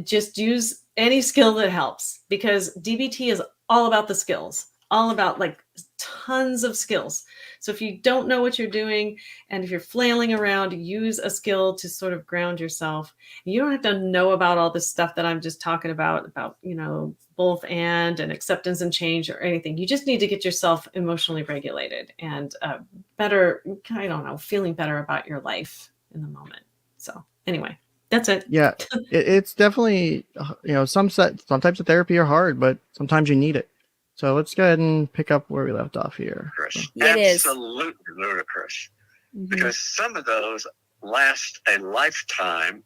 just use any skill that helps, because DBT is all about the skills, all about like tons of skills. So if you don't know what you're doing, and if you're flailing around, use a skill to sort of ground yourself. You don't have to know about all this stuff that I'm just talking about, both and acceptance and change or anything. You just need to get yourself emotionally regulated and better, feeling better about your life in the moment. So anyway, that's it. Yeah, it's definitely, some types of therapy are hard, but sometimes you need it. So let's go ahead and pick up where we left off here. Absolutely ludicrous. Mm-hmm. Because some of those last a lifetime,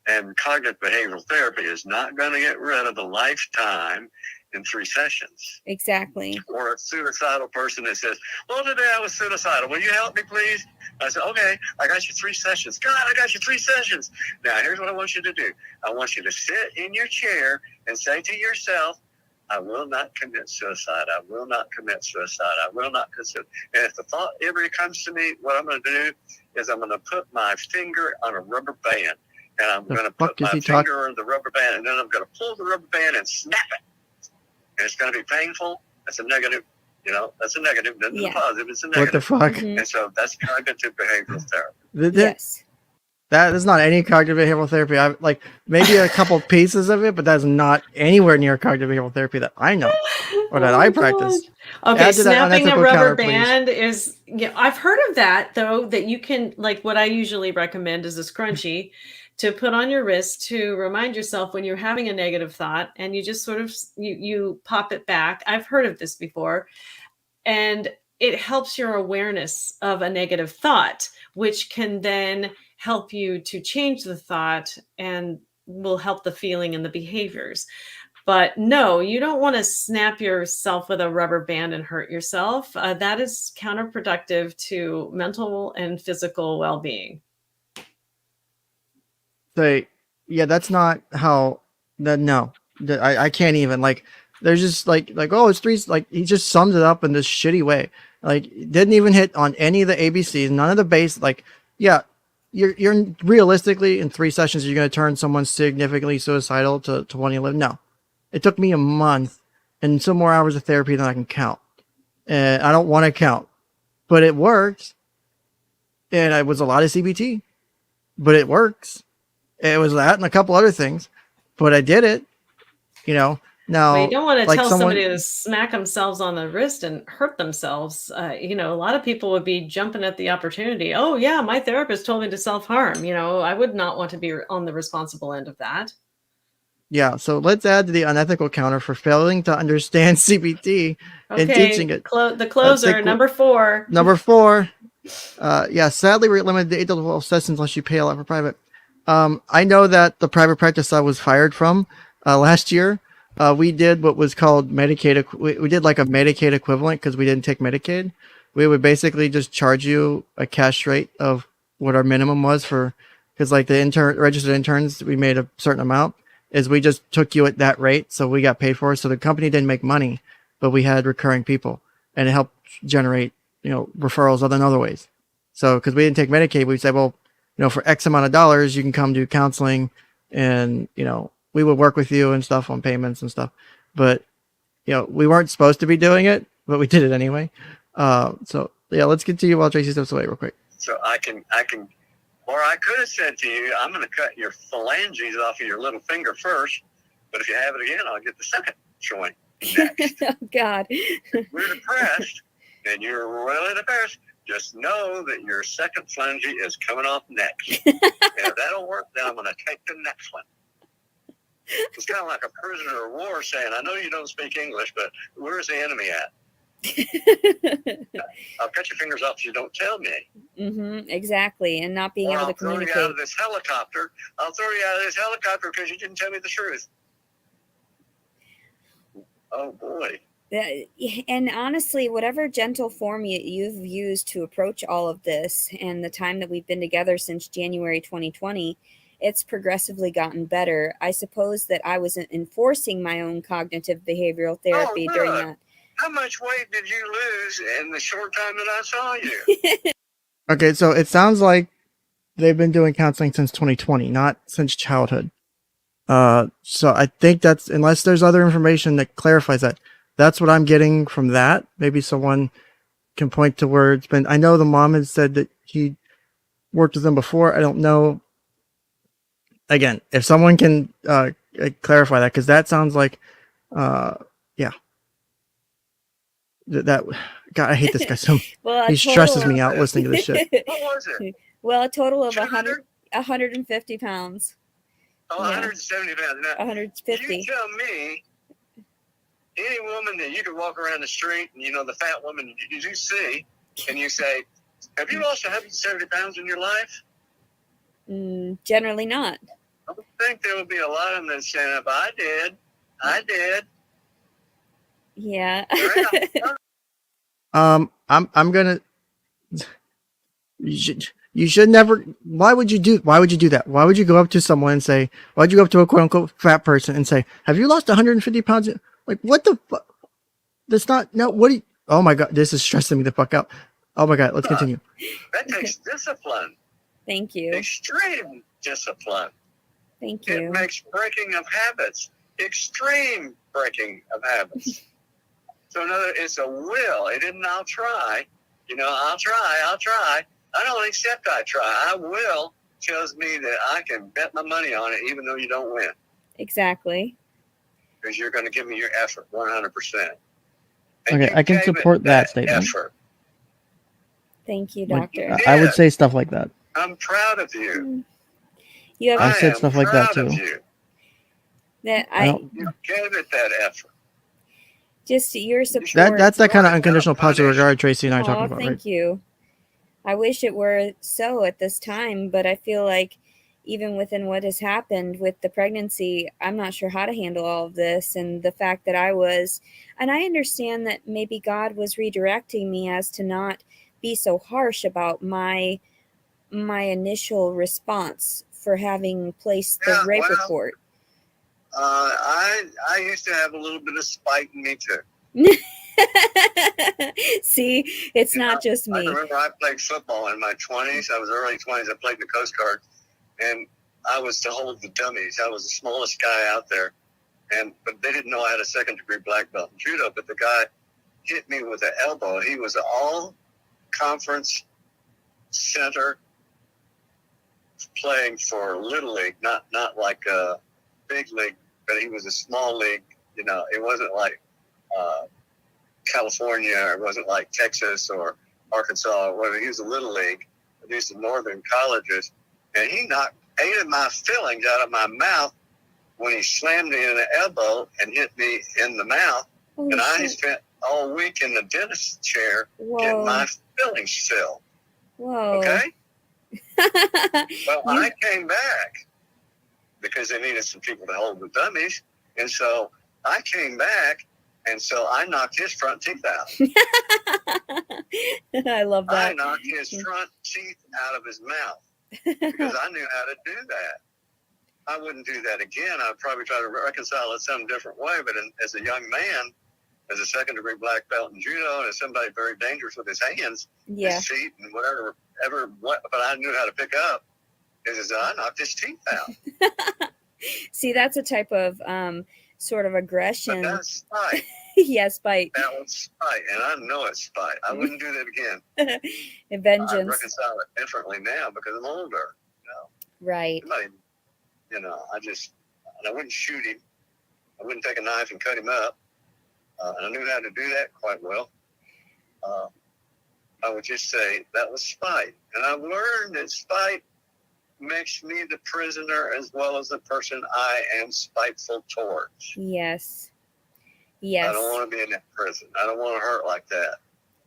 and cognitive behavioral therapy is not going to get rid of a lifetime in 3 sessions. Exactly. Or a suicidal person that says, well, today I was suicidal. Will you help me, please? I said, okay, I got you 3 sessions. God, I got you 3 sessions. Now, here's what I want you to do. I want you to sit in your chair and say to yourself, I will not commit suicide. I will not commit suicide. I will not consider. And if the thought ever comes to me, what I'm going to do is I'm going to put my finger on a rubber band. And I'm going to put my finger on the rubber band, and then I'm going to pull the rubber band and snap it. And it's going to be painful. That's a negative. That's a negative. That's a positive. It's a negative. What the fuck? Mm-hmm. And so that's cognitive behavioral therapy. Yes. That is not any cognitive behavioral therapy. I like maybe a couple pieces of it, but that's not anywhere near cognitive behavioral therapy that I know or that I practice. Okay, snapping a rubber band is, I've heard of that though, that you can, like what I usually recommend is a scrunchie to put on your wrist to remind yourself when you're having a negative thought, and you just sort of, you pop it back. I've heard of this before, and it helps your awareness of a negative thought, which can then help you to change the thought and will help the feeling and the behaviors. But no, you don't want to snap yourself with a rubber band and hurt yourself. That is counterproductive to mental and physical well-being. That's not how. No, I can't even. Like, there's just like oh, it's 3. Like, he just summed it up in this shitty way. Like, didn't even hit on any of the ABCs, none of the base. Like, yeah. You're realistically in 3 sessions, you're going to turn someone significantly suicidal to wanting to live. No, it took me a month and some more hours of therapy than I can count. And I don't want to count, but it worked. And it was a lot of CBT, but it works. It was that and a couple other things, but I did it, Now, well, you don't want to tell somebody to smack themselves on the wrist and hurt themselves. A lot of people would be jumping at the opportunity. Oh, yeah, my therapist told me to self-harm. I would not want to be on the responsible end of that. Yeah, so let's add to the unethical counter for failing to understand CBT and teaching it. The closer, number 4. Number 4. Sadly, we're limited to 8 to 12 sessions unless you pay a lot for private. I know that the private practice I was fired from last year, we did what was called Medicaid. We did like a Medicaid equivalent because we didn't take Medicaid. We would basically just charge you a cash rate of what our minimum was because like the registered interns, we made a certain amount. We just took you at that rate, so we got paid for it. So the company didn't make money, but we had recurring people, and it helped generate, referrals in other ways. So, because we didn't take Medicaid, we said, well, for X amount of dollars, you can come do counseling, and we would work with you and stuff on payments and stuff. But we weren't supposed to be doing it, but we did it anyway. So yeah, let's continue while Tracy steps away real quick. So I can, or I could have said to you, I'm going to cut your phalanges off of your little finger first, but if you have it again, I'll get the second joint next. Oh, God. If we're depressed and you're really depressed, just know that your second phalange is coming off next. And if that don't work, then I'm going to take the next one. It's kind of like a prisoner of war saying, I know you don't speak English, but where's the enemy at? I'll cut your fingers off if you don't tell me. Exactly. And not being able to communicate. I'll throw you out of this helicopter. I'll throw you out of this helicopter because you didn't tell me the truth. Oh, boy. And honestly, whatever gentle form you've used to approach all of this, and the time that we've been together since January 2020, it's progressively gotten better. I suppose that I was enforcing my own cognitive behavioral therapy during that. How much weight did you lose in the short time that I saw you? Okay, so it sounds like they've been doing counseling since 2020, not since childhood. So I think that's, unless there's other information that clarifies that, that's what I'm getting from that. Maybe someone can point to where it's been. I know the mom has said that he worked with them before. I don't know. Again, if someone can clarify that, because that sounds like, yeah. That God, I hate this guy so much. Well, he stresses me out listening to this shit. What was it? Well, a total of 150 pounds. Oh, Yeah. 170 pounds. Now, 150. you tell me, any woman that you could walk around the street and, the fat woman you see, and you say, have you lost 170 pounds in your life? Generally not. I would think there would be a lot of them that stand up. I did. Yeah. I'm gonna. You should never. Why would you do that? Why would you go up to someone and say? Why'd you go up to a quote unquote fat person and say, "Have you lost 150 pounds?" Like, what the fuck? That's not. No. What do you? Oh my God, this is stressing me the fuck out. Oh my God, let's continue. That takes discipline. Thank you. Extreme discipline. Thank you. It makes breaking of habits. Extreme breaking of habits. So it's a will. It isn't I'll try. I'll try. I don't accept I try. I will tells me that I can bet my money on it even though you don't win. Exactly. Because you're going to give me your effort 100%. Okay, I can support that statement. Effort. Thank you, Doctor. I would say stuff like that. I'm proud of you. I've said stuff like that too. You gave it that effort. Just your support. That's that kind of unconditional positive regard Tracy and I are talking about. Thank you. I wish it were so at this time, but I feel like even within what has happened with the pregnancy, I'm not sure how to handle all of this, and the fact that and I understand that maybe God was redirecting me as to not be so harsh about my initial response for having placed the rape report. I used to have a little bit of spite in me too. See, it's not just me. I remember I played football in my 20s. I was early 20s. I played in the Coast Guard, and I was to hold the dummies. I was the smallest guy out there, but they didn't know I had a second-degree black belt in judo. But the guy hit me with an elbow. He was an all-conference center playing for Little League, not like a big league, but he was a small league. It wasn't like California, or it wasn't like Texas or Arkansas or whatever. He was a Little League, these northern colleges, and he knocked 8 of my fillings out of my mouth when he slammed me in the elbow and hit me in the mouth. Holy and I shit. spent all week in the dentist chair getting my fillings filled. Whoa. Okay? Well, I came back because they needed some people to hold the dummies. And so I came back, and so I knocked his front teeth out. I love that. I knocked his front teeth out of his mouth because I knew how to do that. I wouldn't do that again. I'd probably try to reconcile it some different way, but as a young man, as a second-degree black belt in judo and as somebody very dangerous with his hands, Yeah. his feet, and whatever, but I knew how to pick up. Is I knocked his teeth out. See, that's a type of sort of But aggression. that's spite. Yes, spite. That was spite, and I know it's spite. I wouldn't do that again. I Vengeance. reconcile it differently now because I'm older. Right. Somebody, I wouldn't shoot him. I wouldn't take a knife and cut him up. And I knew how to do that quite well. I would just say that was spite. And I've learned that spite makes me the prisoner as well as the person I am spiteful towards. Yes. Yes. I don't want to be in that prison. I don't want to hurt like that.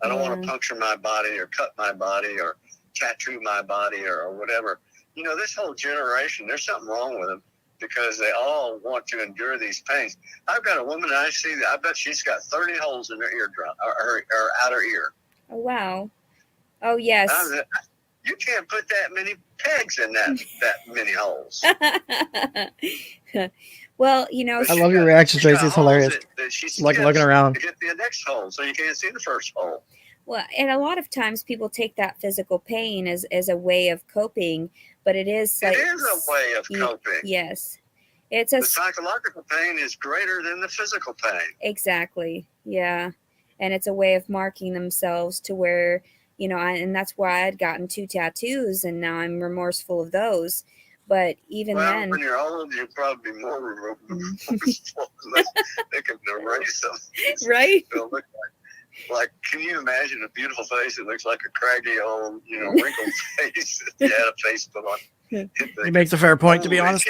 I don't want to puncture my body or cut my body or tattoo my body or whatever. This whole generation, there's something wrong with them because they all want to endure these pains. I've got a woman I see that I bet she's got 30 holes in her eardrum or her outer ear. Oh, wow. Oh, yes. You can't put that many pegs in that many holes. Well, I love your reaction, Tracy. It's hilarious. Like looking around. To get the next hole, so you can't see the first hole. Well, and a lot of times people take that physical pain as a way of coping, but it is like... It is a way of coping. Yes. The psychological pain is greater than the physical pain. Exactly. Yeah. And it's a way of marking themselves to where, and that's why I'd gotten 2 tattoos and now I'm remorseful of those. But even then... when you're old, you'll probably be more remorseful unless they can erase them. Right? They'll look like, can you imagine a beautiful face that looks like a craggy old, wrinkled face if you had a face put on? He makes a fair point, to be honest.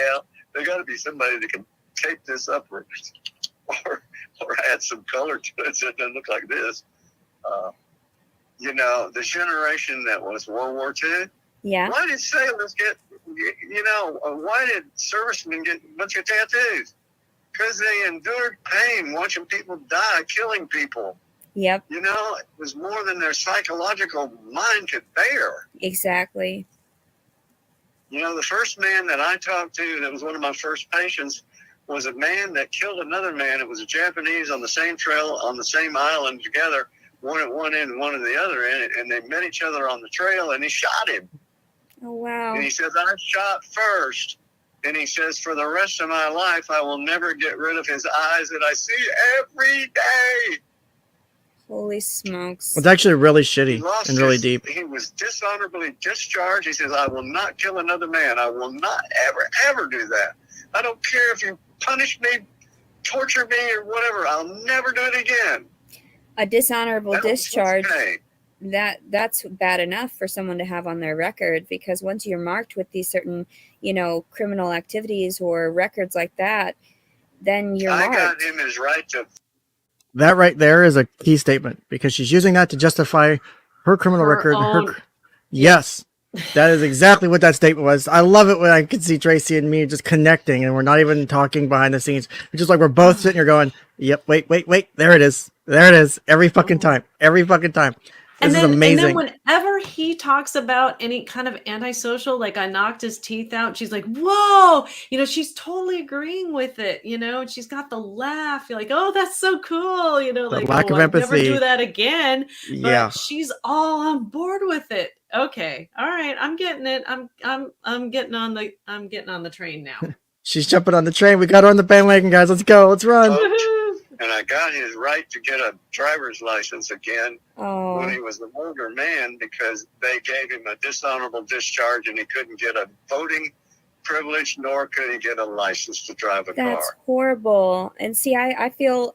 There's got to be somebody that can tape this up or add some color to it so it doesn't look like this. The generation that was World War II, yeah. Why did sailors get, why did servicemen get a bunch of tattoos? Because they endured pain, watching people die, killing people. Yep. It was more than their psychological mind could bear. Exactly. The first man that I talked to that was one of my first patients was a man that killed another man. It was a Japanese on the same trail, on the same island together, one at one end and one at the other end, and they met each other on the trail, and he shot him. Oh, wow. And he says, I shot first. And he says, for the rest of my life, I will never get rid of his eyes that I see every day. Holy smokes. It's actually really shitty and really deep. He was dishonorably discharged. He says, I will not kill another man. I will not ever, ever do that. I don't care if you punish me, torture me, or whatever. I'll never do it again. A dishonorable discharge. That's bad enough for someone to have on their record, because once you're marked with these certain, criminal activities or records like that, then you're marked. I got him his right to... That right there is a key statement, because she's using that to justify her criminal record. Yes, that is exactly what that statement was. I love it when I can see Tracy and me just connecting and we're not even talking behind the scenes. It's just like we're both sitting here going, yep, wait. There it is. Every fucking time. This is amazing. And then whenever he talks about any kind of antisocial, like I knocked his teeth out, she's like, whoa, she's totally agreeing with it, and she's got the laugh. You're like, oh, that's so cool. Like, lack of empathy. I'll never do that again. Yeah. But she's all on board with it. Okay. All right. I'm getting it. I'm getting on the train now. She's jumping on the train. We got her on the bandwagon, guys. Let's go. Let's run. And I got his right to get a driver's license again when he was an older man, because they gave him a dishonorable discharge and he couldn't get a voting privilege, nor could he get a license to drive a car. That's horrible. And see, I feel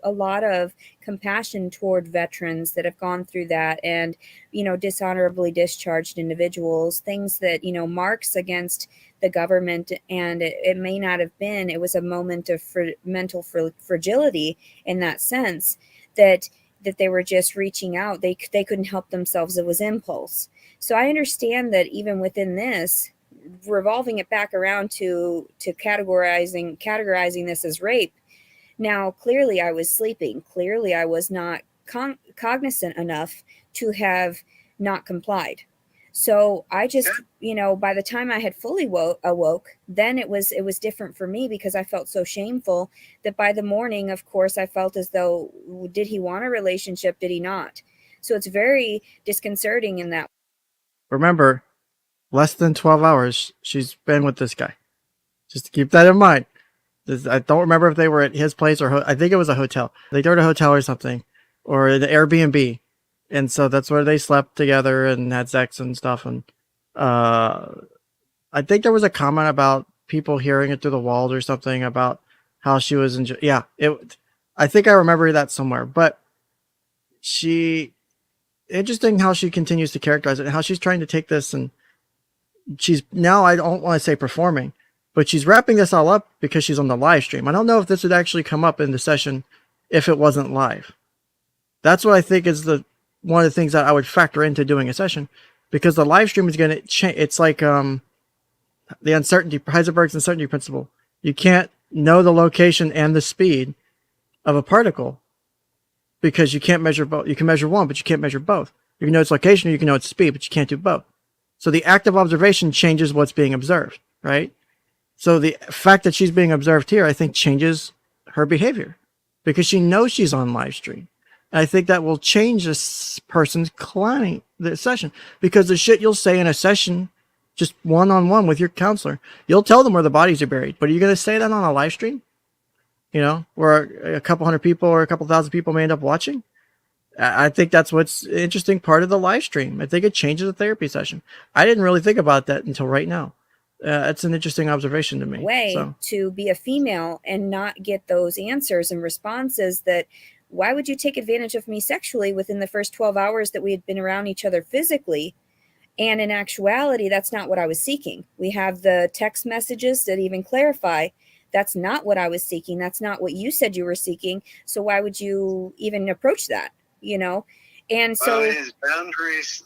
a lot of compassion toward veterans that have gone through that, and dishonorably discharged individuals, things that marks against the government, and it may not have been. It was a moment of mental fragility in that sense, that they were just reaching out. They couldn't help themselves. It was impulse. So I understand that even within this, revolving it back around to categorizing this as rape. Now, clearly I was sleeping. Clearly I was not cognizant enough to have not complied. So I just, by the time I had fully awoke, then it was different for me because I felt so shameful that by the morning, of course, I felt as though, did he want a relationship? Did he not? So it's very disconcerting in that. Remember, less than 12 hours she's been with this guy. Just to keep that in mind. I don't remember if they were at his place or I think it was a hotel. They were at a hotel or something, or an Airbnb. And so that's where they slept together and had sex and stuff. And I think there was a comment about people hearing it through the walls or something about how she was I think I remember that somewhere. But interesting how she continues to characterize it and how she's trying to take this, and she's now, I don't want to say performing, but she's wrapping this all up because she's on the live stream. I don't know if this would actually come up in the session if it wasn't live. That's what I think is one of the things that I would factor into doing a session, because the live stream is going to change. It's like Heisenberg's uncertainty principle. You can't know the location and the speed of a particle because you can't measure both. You can measure one, but you can't measure both. You can know its location or you can know its speed, but you can't do both. So the act of observation changes what's being observed, right? So the fact that she's being observed here, I think, changes her behavior because she knows she's on live stream. And I think that will change this person's client, the session, because the shit you'll say in a session, just one-on-one with your counselor, you'll tell them where the bodies are buried. But are you going to say that on a live stream? Where a couple hundred people or a couple thousand people may end up watching? I think that's what's interesting part of the live stream. I think it changes the therapy session. I didn't really think about that until right now. It's an interesting observation to me. To be a female and not get those answers and responses that, why would you take advantage of me sexually within the first 12 hours that we had been around each other physically? And in actuality, that's not what I was seeking. We have the text messages that even clarify that's not what I was seeking. That's not what you said you were seeking. So why would you even approach that? And so his boundaries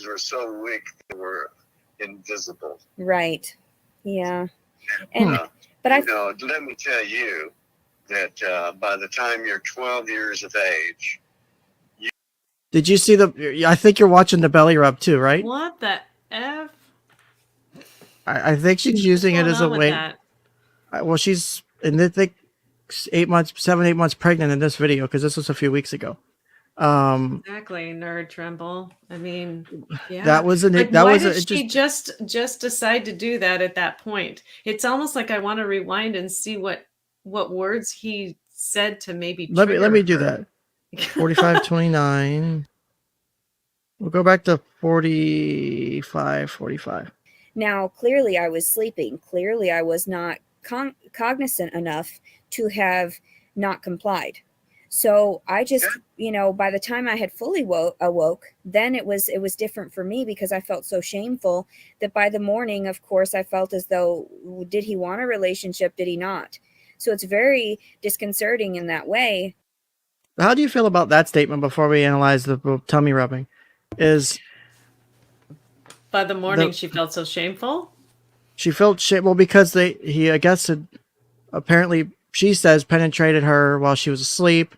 were so weak they were invisible. Right. Yeah. But let me tell you that by the time you're 12 years of age. Did you see I think you're watching the belly rub too, right? What the F? I think she's using it as a way. Well, she's, and I think 8 months pregnant in this video, because this was a few weeks ago. Exactly, nerd tremble. I mean, yeah. That was why did she just decide to do that at that point? It's almost like I want to rewind and see what words he said to maybe. Let me do that. 45:29. We'll go back to 45:45. Now, clearly I was sleeping. Clearly I was not cognizant enough to have not complied. So I just, by the time I had fully awoke, then it was different for me because I felt so shameful that by the morning, of course, I felt as though, did he want a relationship? Did he not? So it's very disconcerting in that way. How do you feel about that statement before we analyze the tummy rubbing? By the morning, she felt so shameful? She felt well because he I guess had, apparently she says, penetrated her while she was asleep,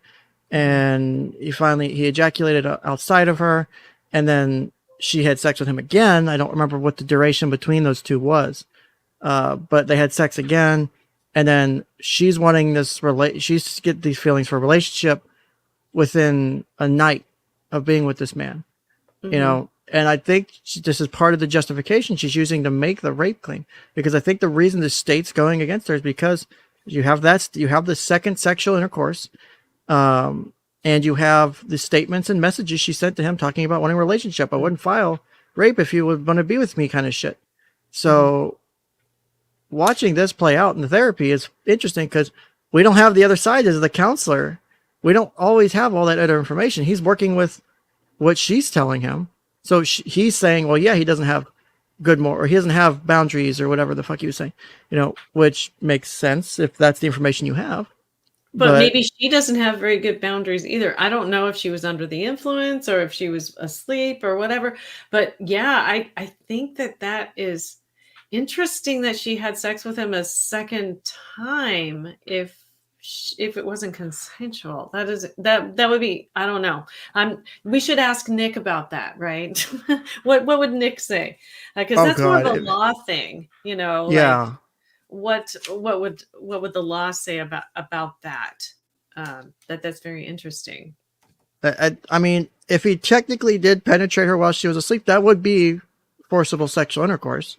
and he ejaculated outside of her, and then she had sex with him again. I don't remember what the duration between those two was, but they had sex again, and then she's wanting she's get these feelings for a relationship within a night of being with this man, and I think this is part of the justification she's using to make the rape claim, because I think the reason the state's going against her is because you have the second sexual intercourse, and you have the statements and messages she sent to him talking about wanting a relationship. I wouldn't file rape if you would want to be with me, kind of shit. So watching this play out in the therapy is interesting because we don't have the other side as the counselor. We don't always have all that other information. He's working with what she's telling him. So he's saying, well, yeah, he doesn't have or he doesn't have boundaries or whatever the fuck he was saying, which makes sense if that's the information you have. But maybe she doesn't have very good boundaries either. I don't know if she was under the influence or if she was asleep or whatever. But yeah, I think that is interesting that she had sex with him a second time if if it wasn't consensual. That would be, I don't know. We should ask Nick about that, right? What would Nick say? Because Oh that's more of God. a law thing, you know. Like Yeah. what would the law say about that? That's very interesting. I mean, if he technically did penetrate her while she was asleep, that would be forcible sexual intercourse.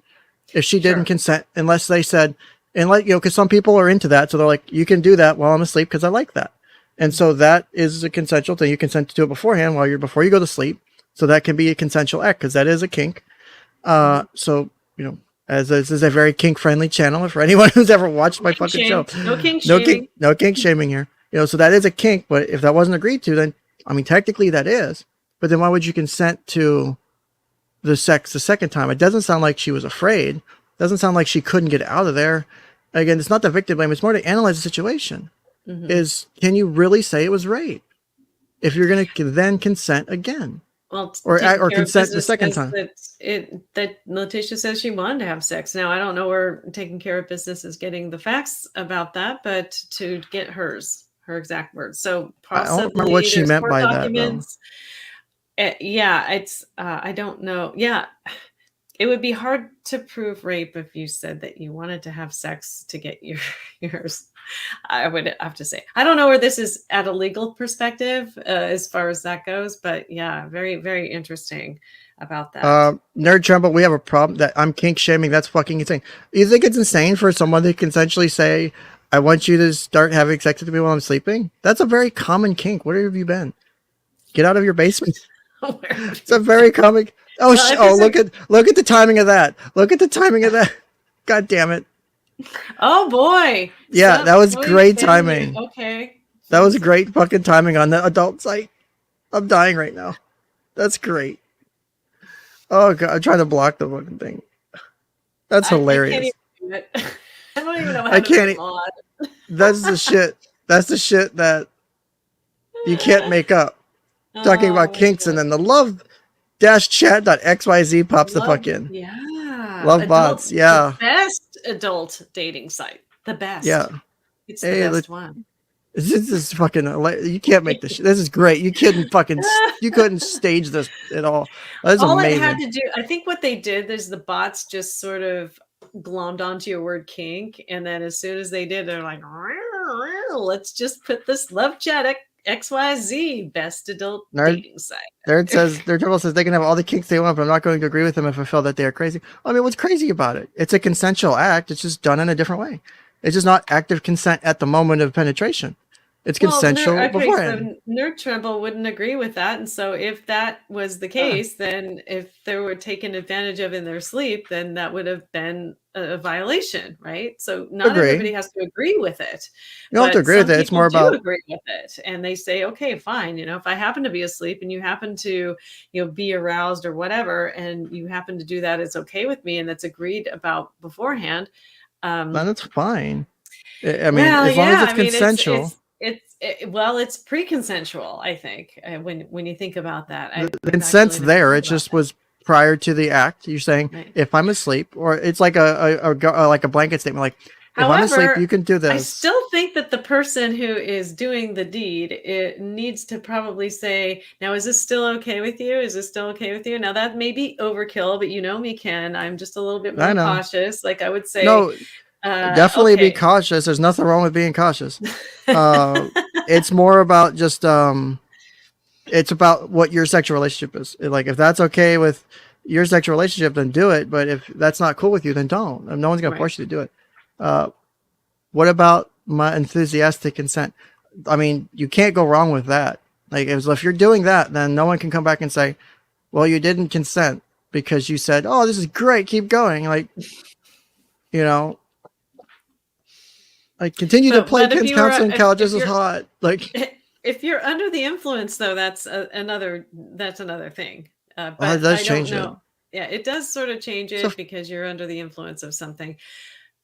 If she didn't Sure. consent, unless they said, and like, you know, because some people are into that, so they're like, you can do that while I'm asleep because I like that, and so that is a consensual thing. You consent to do it beforehand before you go to sleep, so that can be a consensual act because that is a kink. So you know, as this is a very kink friendly channel for anyone who's ever watched my fucking show, No kink shaming. no kink shaming here. You know, so that is a kink, but if that wasn't agreed to, then I mean, technically that is. But then why would you consent to the sex the second time? It doesn't sound like she was afraid. It doesn't sound like she couldn't get out of there. Again, it's not the victim blame. It's more to analyze the situation. Is, can you really say it was rape if you're going to then consent again? Well, or taking care of consent the business second says time? that Leticia says she wanted to have sex. Now I don't know where taking care of business is getting the facts about that, but to get her exact words. So I don't remember what she there's meant court by that, though. documents. Yeah, it's I don't know. Yeah, it would be hard to prove rape if you said that you wanted to have sex to get yours. I would have to say, I don't know where this is at a legal perspective as far as that goes, but yeah, very, very interesting about that. Nerd Tremble, we have a problem that I'm kink shaming. That's fucking insane. You think it's insane for someone to consensually say, I want you to start having sex with me while I'm sleeping? That's a very common kink. Where have you been? Get out of your basement. It's a very common. Look at the timing of that. Look at the timing of that. God damn it. Oh boy. Yeah, that was great timing. Okay. That was great fucking timing on the adult site. I'm dying right now. That's great. Oh God, I'm trying to block the fucking thing. That's hilarious. I can't even do it. I don't even know how I to can't. mod. That's the shit. That's the shit that you can't make up. Talking about kinks, God. and then the love-chat.xyz pops the fuck in. Yeah. Love bots. Yeah. The best adult dating site. The best. Yeah. It's the best one. This is fucking. You can't make this shit. This is great. You couldn't stage this at all. That's amazing. It had to do, I think what they did is the bots just sort of glommed onto your word kink, and then as soon as they did, they're like, let's just put this love chat XYZ best adult dating site. Nerd Trouble says they can have all the kinks they want, but I'm not going to agree with them if I feel that they are crazy. I mean, what's crazy about it? It's a consensual act. It's just done in a different way. It's just not active consent at the moment of penetration. It's consensual beforehand. So Nerd Trouble wouldn't agree with that. And so if that was the case, then if they were taken advantage of in their sleep, then that would have been a violation, right? So not everybody has to agree with it. You don't have to agree with it. It's more about agree with it. And they say, okay, fine. You know, if I happen to be asleep and you happen to, be aroused or whatever, and you happen to do that, it's okay with me. And that's agreed about beforehand. That's fine. I mean, as long as it's consensual. It's pre-consensual, I think, when you think about that. The consent's there. It just was prior to the act. You're saying if I'm asleep, or it's like a blanket statement, like if I'm asleep, you can do this. I still think that the person who is doing the deed, it needs to probably say, now, is this still okay with you? Is this still okay with you? Now, that may be overkill, but you know me, Ken. I'm just a little bit more cautious. Like I would say, no. Definitely be cautious. There's nothing wrong with being cautious. It's more about just it's about what your sexual relationship is. Like if that's okay with your sexual relationship, then do it. But if that's not cool with you, then don't. No one's gonna force you to do it. What about my enthusiastic consent? I mean, you can't go wrong with that. Like if you're doing that, then no one can come back and say, well, you didn't consent because you said, oh, this is great, keep going. Like, I continue to play Ken's counseling colleges is hot. Like if you're under the influence, though, that's another thing. But it does change it. Yeah, it does sort of change it because you're under the influence of something.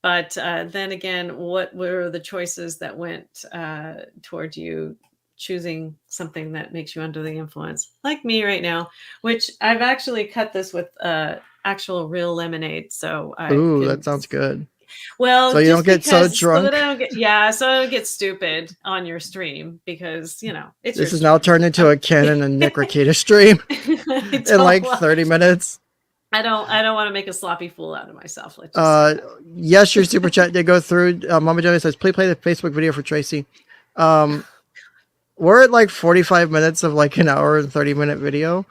But then again, what were the choices that went toward you choosing something that makes you under the influence? Like me right now, which I've actually cut this with actual real lemonade. So that sounds good. Well, So you just don't get so because so that drunk. I don't get yeah, so I don't get stupid on your stream because it's your This is now stream. turned into a Canon and Nick Rekieta stream I in don't like want, 30 minutes. I don't want to make a sloppy fool out of myself. Let's just say that. Yes, your super chat did go through. Mama Jenny says, please play the Facebook video for Tracy. We're at like 45 minutes of like an hour and 30-minute video.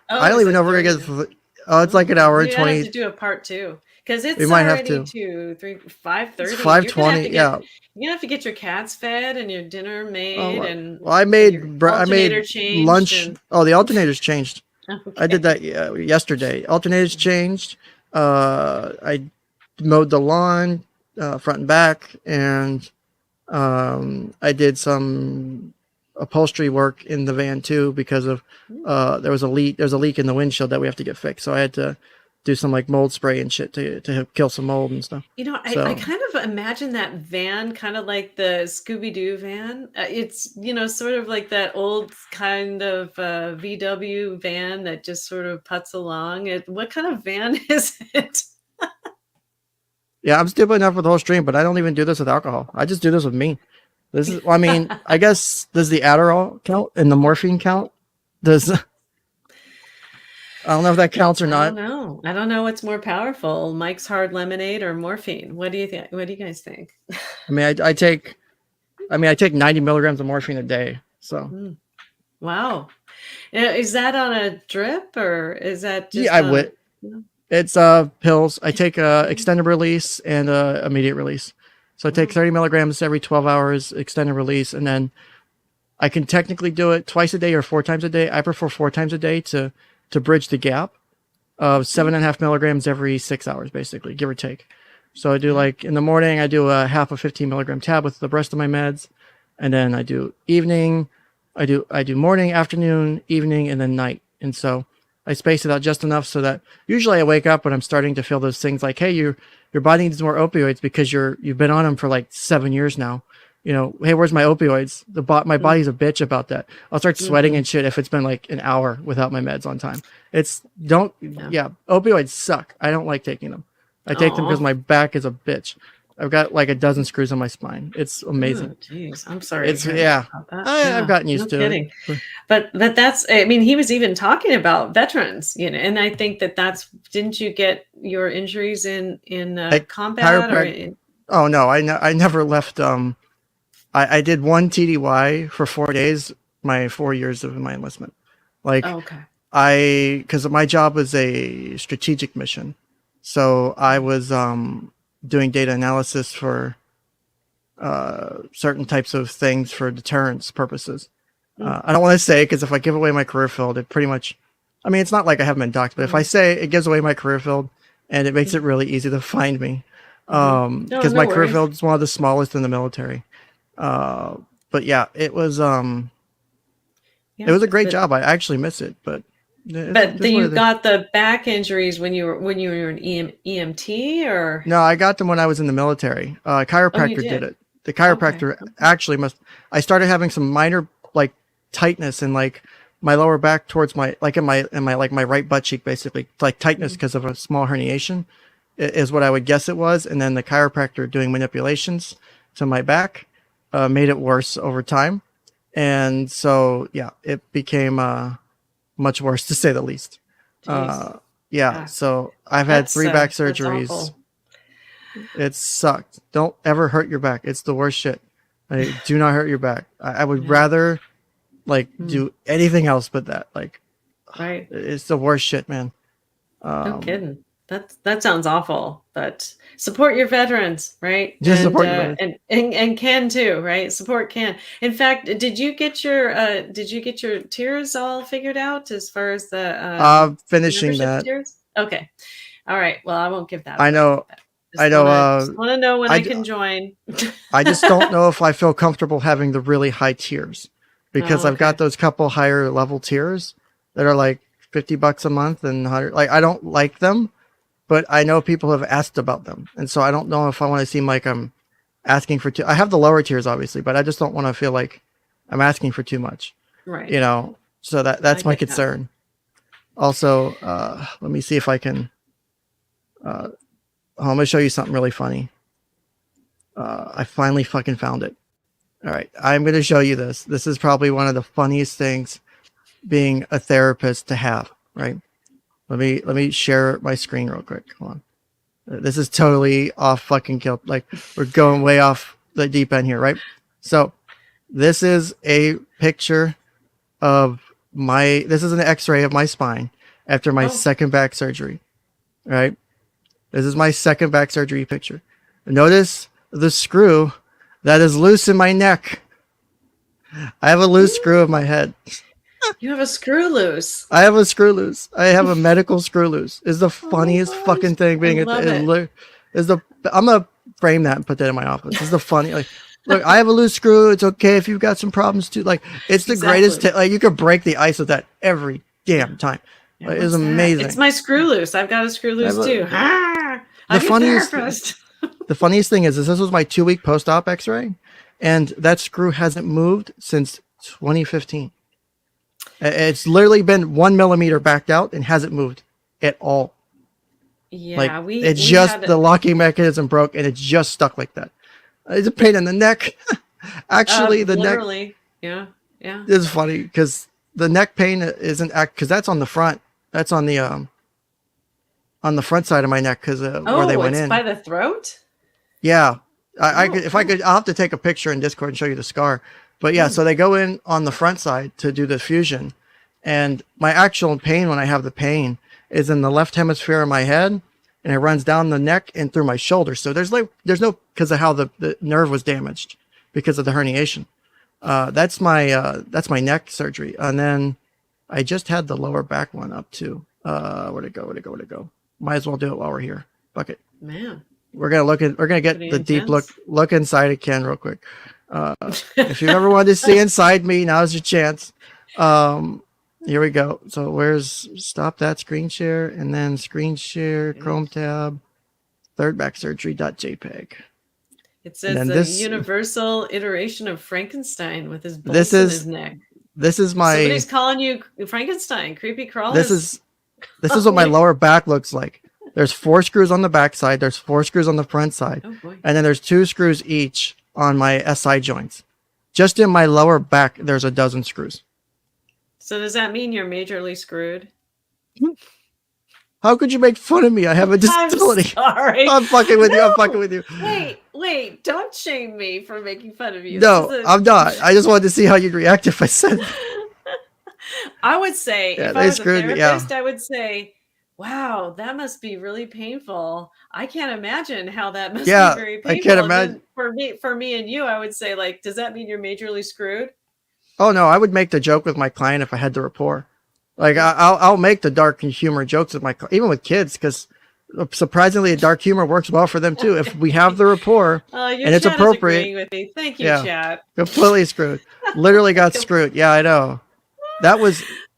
Oh, I don't is even it know if we're gonna 30? get. Oh, it's like an hour and We might have 20. to do a part 2 because it's We might have already to. 5:30. It's You're gonna have 5:20. to Yeah. you're gonna have to get your cats fed and your dinner made and Well, I your made alternator changed lunch. and Oh, the alternator's changed. okay. I did that yesterday. Alternator's changed. I mowed the lawn, front and back, and I did some upholstery work in the van too because of there was a leak. There's a leak in the windshield that we have to get fixed. So I had to do some like mold spray and shit to kill some mold and stuff. I kind of imagine that van kind of like the Scooby-Doo van. It's, sort of like that old kind of VW van that just sort of putts along. What kind of van is it? Yeah, I'm stupid enough with the whole stream, but I don't even do this with alcohol. I just do this with me. This is, I mean, I guess, does the Adderall count and the morphine count? I don't know if that counts or not. I don't know what's more powerful, Mike's Hard Lemonade or morphine. What do you think? What do you guys think? I mean, I take 90 milligrams of morphine a day. So. Wow. Is that on a drip or is that just I would. It's pills. I take extended release and immediate release. So I take 30 milligrams every 12 hours, extended release, and then I can technically do it twice a day or 4 times a day. I prefer 4 times a day to bridge the gap of 7.5 milligrams every 6 hours, basically, give or take. So I do like in the morning, I do a half a 15 milligram tab with the rest of my meds, and then I do evening. I do morning, afternoon, evening, and then night. And so I space it out just enough so that usually I wake up when I'm starting to feel those things like, hey, your body needs more opioids because you've been on them for like 7 years now. Hey, where's my opioids? My body's a bitch about that. I'll start sweating and shit if it's been like an hour without my meds on time. Opioids suck. I don't like taking them. I take them because my back is a bitch. I've got like a dozen screws on my spine. It's amazing. Jeez, I'm sorry. I've gotten used to it. But that's, I mean, he was even talking about veterans, and I think didn't you get your injuries in combat or Oh no, I never left. I did one TDY for 4 days, my 4 years of my enlistment. Like, because my job was a strategic mission. So I was doing data analysis for certain types of things for deterrence purposes. I don't want to say, because if I give away my career field, it pretty much, I mean, it's not like I haven't been docked, but if I say it gives away my career field, and it makes it really easy to find me. Because my career field is one of the smallest in the military. But yeah, it was a great job. I actually miss it, but you got the back injuries when you were an EMT or no? I got them when I was in the military. Chiropractor did it. The chiropractor actually I started having some minor like tightness in like my lower back towards my like in my like my right butt cheek, basically like tightness because of a small herniation is what I would guess it was. And then the chiropractor doing manipulations to my back made it worse over time. And so, yeah, it became much worse to say the least. So I've had 3 back surgeries. It sucked. Don't ever hurt your back. It's the worst shit. Do not hurt your back. I would rather do anything else but that. It's the worst shit, man. No kidding. That sounds awful, but support your veterans, right? Just support your veterans. And can too, right? Support can. In fact, did you get your tiers all figured out as far as the finishing that? Tiers? Okay. All right. Well, I won't give that. I know. Just want to know when I can join. I just don't know if I feel comfortable having the really high tiers because I've got those couple higher level tiers that are like $50 a month and 100. Like I don't like them. But I know people have asked about them. And so I don't know if I want to seem like I'm asking for too. I have the lower tiers, obviously, but I just don't want to feel like I'm asking for too much. Right. So that's my concern. Also, let me see if I can. I'm going to show you something really funny. I finally fucking found it. All right, I'm going to show you this. This is probably one of the funniest things being a therapist to have, right? Let me share my screen real quick. Hold on. This is totally off fucking kill. Like, we're going way off the deep end here, right? So this is a picture of this is an x-ray of my spine after my second back surgery, right? This is my second back surgery picture. Notice the screw that is loose in my neck. I have a loose screw in my head. You have a screw loose. I have a screw loose. I have a medical screw loose. Is the funniest fucking thing being I'm gonna frame that and put that in my office. This is the funny, like, look, I have a loose screw. It's okay if you've got some problems too. Like, it's the greatest. Like, you could break the ice with that every damn time. Yeah, like, it's amazing. It's my screw loose. I've got a screw loose too. The funniest thing is this was my 2-week post-op x-ray, and that screw hasn't moved since 2015. It's literally been 1 millimeter backed out and hasn't moved at all. Yeah, like, it's just the locking mechanism broke and it's just stuck like that. It's a pain in the neck. Actually, the literally. neck. Yeah. It's funny because the neck pain isn't because that's on the front. That's on the front side of my neck because where they went in. By the throat. Yeah, I could if I could. I'll have to take a picture in Discord and show you the scar. But yeah, so they go in on the front side to do the fusion, and my actual pain when I have the pain is in the left hemisphere of my head, and it runs down the neck and through my shoulder. So there's no because of how the nerve was damaged because of the herniation. That's my neck surgery, and then I just had the lower back one up too. Where'd it go? Might as well do it while we're here. Fuck it. Man. We're gonna get the deep look inside of Ken real quick. If you ever wanted to see inside me, now's your chance. Here we go. So stop that screen share and then screen share, Chrome tab, thirdbacksurgery.jpg. It says the universal iteration of Frankenstein with his bolts in his neck. This is my. Somebody's calling you Frankenstein, creepy crawler. This is what my lower back looks like. There's 4 screws on the back side. There's 4 screws on the front side. Oh boy. And then there's 2 screws each on my SI joints. Just in my lower back, there's a dozen screws. So does that mean you're majorly screwed? How could you make fun of me? I have a disability. I'm sorry. I'm fucking with you. I'm fucking with you. Wait. Don't shame me for making fun of you. No, I'm not. I just wanted to see how you'd react if I said it. I would say, if I was a therapist, I would say, wow, that must be really painful. I can't imagine how that must be very painful. I can't imagine. For me and you, I would say, like, does that mean you're majorly screwed? Oh no, I would make the joke with my client if I had the rapport. Like, I'll make the dark humor jokes with even with kids, because surprisingly, dark humor works well for them too. If we have the rapport and it's appropriate. With me. Thank you, chat. Completely screwed. Literally got screwed. Yeah, I know.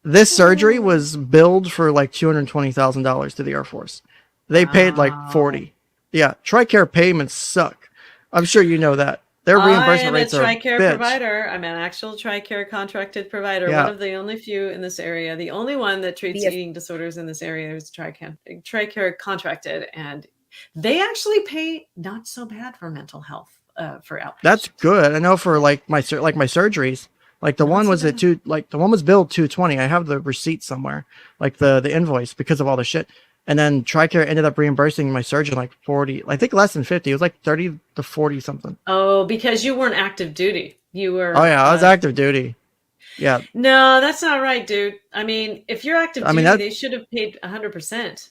This surgery was billed for like $220,000 to the Air Force. They paid like $40,000. Yeah, TRICARE payments suck. I'm sure you know that. Their reimbursement rates are a TRICARE provider. I'm an actual TRICARE contracted provider. One of the only few in this area. The only one that treats eating disorders in this area is TRICARE contracted, and they actually pay not so bad for mental health for outpatients. That's good. I know for like my surgeries. Like the one was the one was billed $220. I have the receipt somewhere, like the invoice, because of all the shit. And then TRICARE ended up reimbursing my surgeon like $40, I think less than $50. It was like $30 to $40 something. Oh, because you weren't active duty. You were. Oh yeah, I was active duty. Yeah. No, that's not right, dude. I mean, if you're active duty, they should have paid 100%.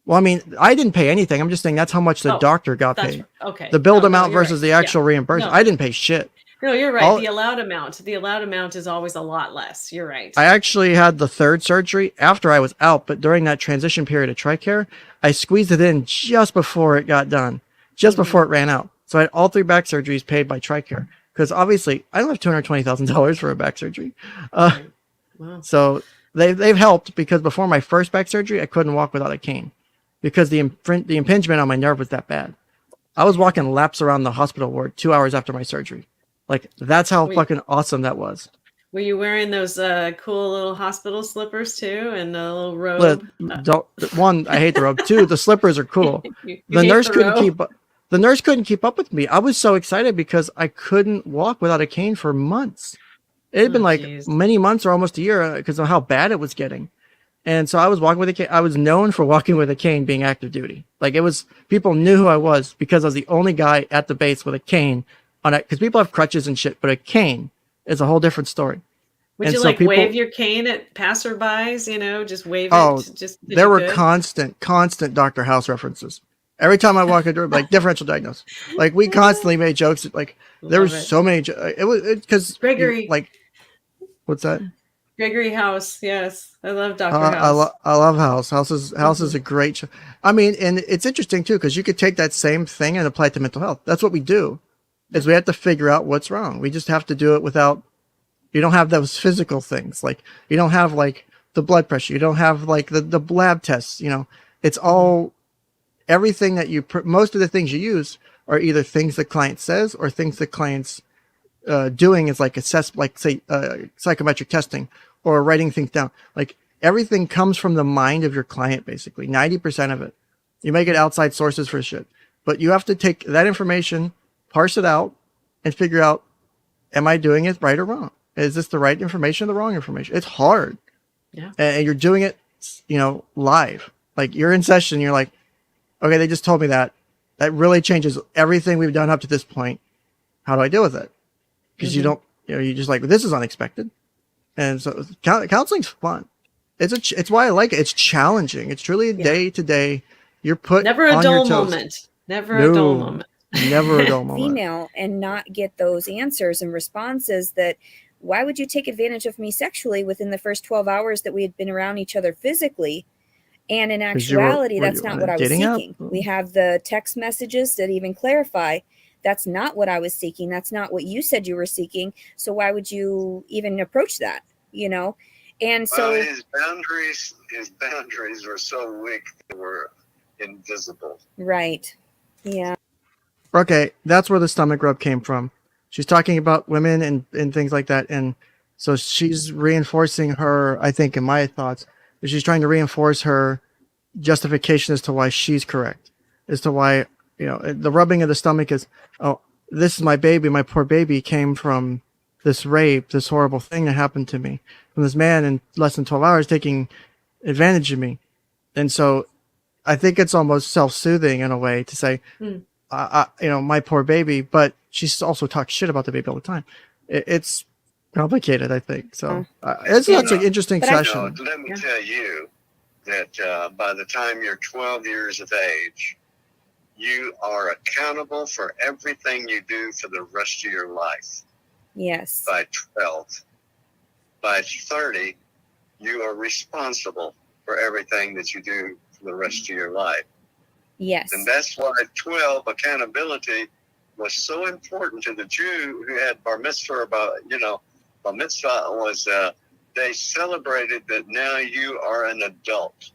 Well, I mean, I didn't pay anything. I'm just saying that's how much the doctor got paid. Okay. The billed amount versus the actual reimbursement. I didn't pay shit. No, you're right. The allowed amount is always a lot less. You're right. I actually had the 3rd surgery after I was out, but during that transition period of TRICARE, I squeezed it in just before it got done, before it ran out. So I had all 3 back surgeries paid by TRICARE, because obviously I don't have $220,000 for a back surgery. Wow. So they've helped, because before my first back surgery, I couldn't walk without a cane because the impingement on my nerve was that bad. I was walking laps around the hospital ward 2 hours after my surgery. Like, that's how fucking awesome that was. Were you wearing those cool little hospital slippers too, and a little robe? One, I hate the robe. 2, the slippers are cool. The The nurse couldn't keep up with me. I was so excited because I couldn't walk without a cane for months. It had been like geez. many months or almost a year because of how bad it was getting. And so I was walking with a cane. I was known for walking with a cane being active duty. Like, it was, people knew who I was because I was the only guy at the base with a cane on it. Because people have crutches and shit, but a cane is a whole different story. Would And you so like people- wave your cane at passerbys, you know, just wave Oh, it? Just 'cause there you were could? constant Dr. House references. Every time I walk into like differential diagnosis, like we constantly made jokes. Like there were Love it. so many. It was because Gregory. like, what's that? Gregory House, yes. I love Dr. House. I love House. House is a great show. I mean, and it's interesting too because you could take that same thing and apply it to mental health. That's what we do. Is we have to figure out what's wrong. We just have to do it without. You don't have those physical things. Like you don't have like the blood pressure. You don't have like the lab tests. You know, it's all everything that you. Most of the things you use are either things the client says or things the client's doing is like assess, like say psychometric testing or writing things down. Like everything comes from the mind of your client. Basically, 90% of it. You may get outside sources for shit, but you have to take that information, parse it out, and figure out: am I doing it right or wrong? Is this the right information or the wrong information? It's hard. Yeah. And you're doing it, you know, live. Like you're in session, you're like, okay, they just told me that. That really changes everything we've done up to this point. How do I deal with it? Because you don't, you know, you just like, this is unexpected. And so counseling's fun. It's why I like it. It's challenging. It's truly a day to day. You're put Never a on dull your toes. moment. Never a dull No. moment. Never a dull moment. Female and not get those answers and responses that why would you take advantage of me sexually within the first 12 hours that we had been around each other physically? And in 'Cause you were- actuality, were that's you not on what a I was dating app? seeking. We have the text messages that even clarify that's not what I was seeking. That's not what you said you were seeking. So why would you even approach that? You know? And so Well, his boundaries were so weak they were invisible. right. Yeah. Okay, that's where the stomach rub came from. She's talking about women and things like that. And so she's reinforcing her, I think, in my thoughts, she's trying to reinforce her justification as to why she's correct, as to why, you know, the rubbing of the stomach is, oh, this is my baby. My poor baby came from this rape, this horrible thing that happened to me from this man in less than 12 hours taking advantage of me. And so I think it's almost self-soothing in a way to say, you know, my poor baby, but she's also talks shit about the baby all the time. It's complicated, I think. So it's an interesting But I- session. Let me tell you that by the time you're 12 years of age, you are accountable for everything you do for the rest of your life. Yes. By 12. By 30, you are responsible for everything that you do for the rest of your life. Yes. And that's why 12, accountability, was so important to the Jew who had bar mitzvah about, you know, bar mitzvah was, they celebrated that now you are an adult.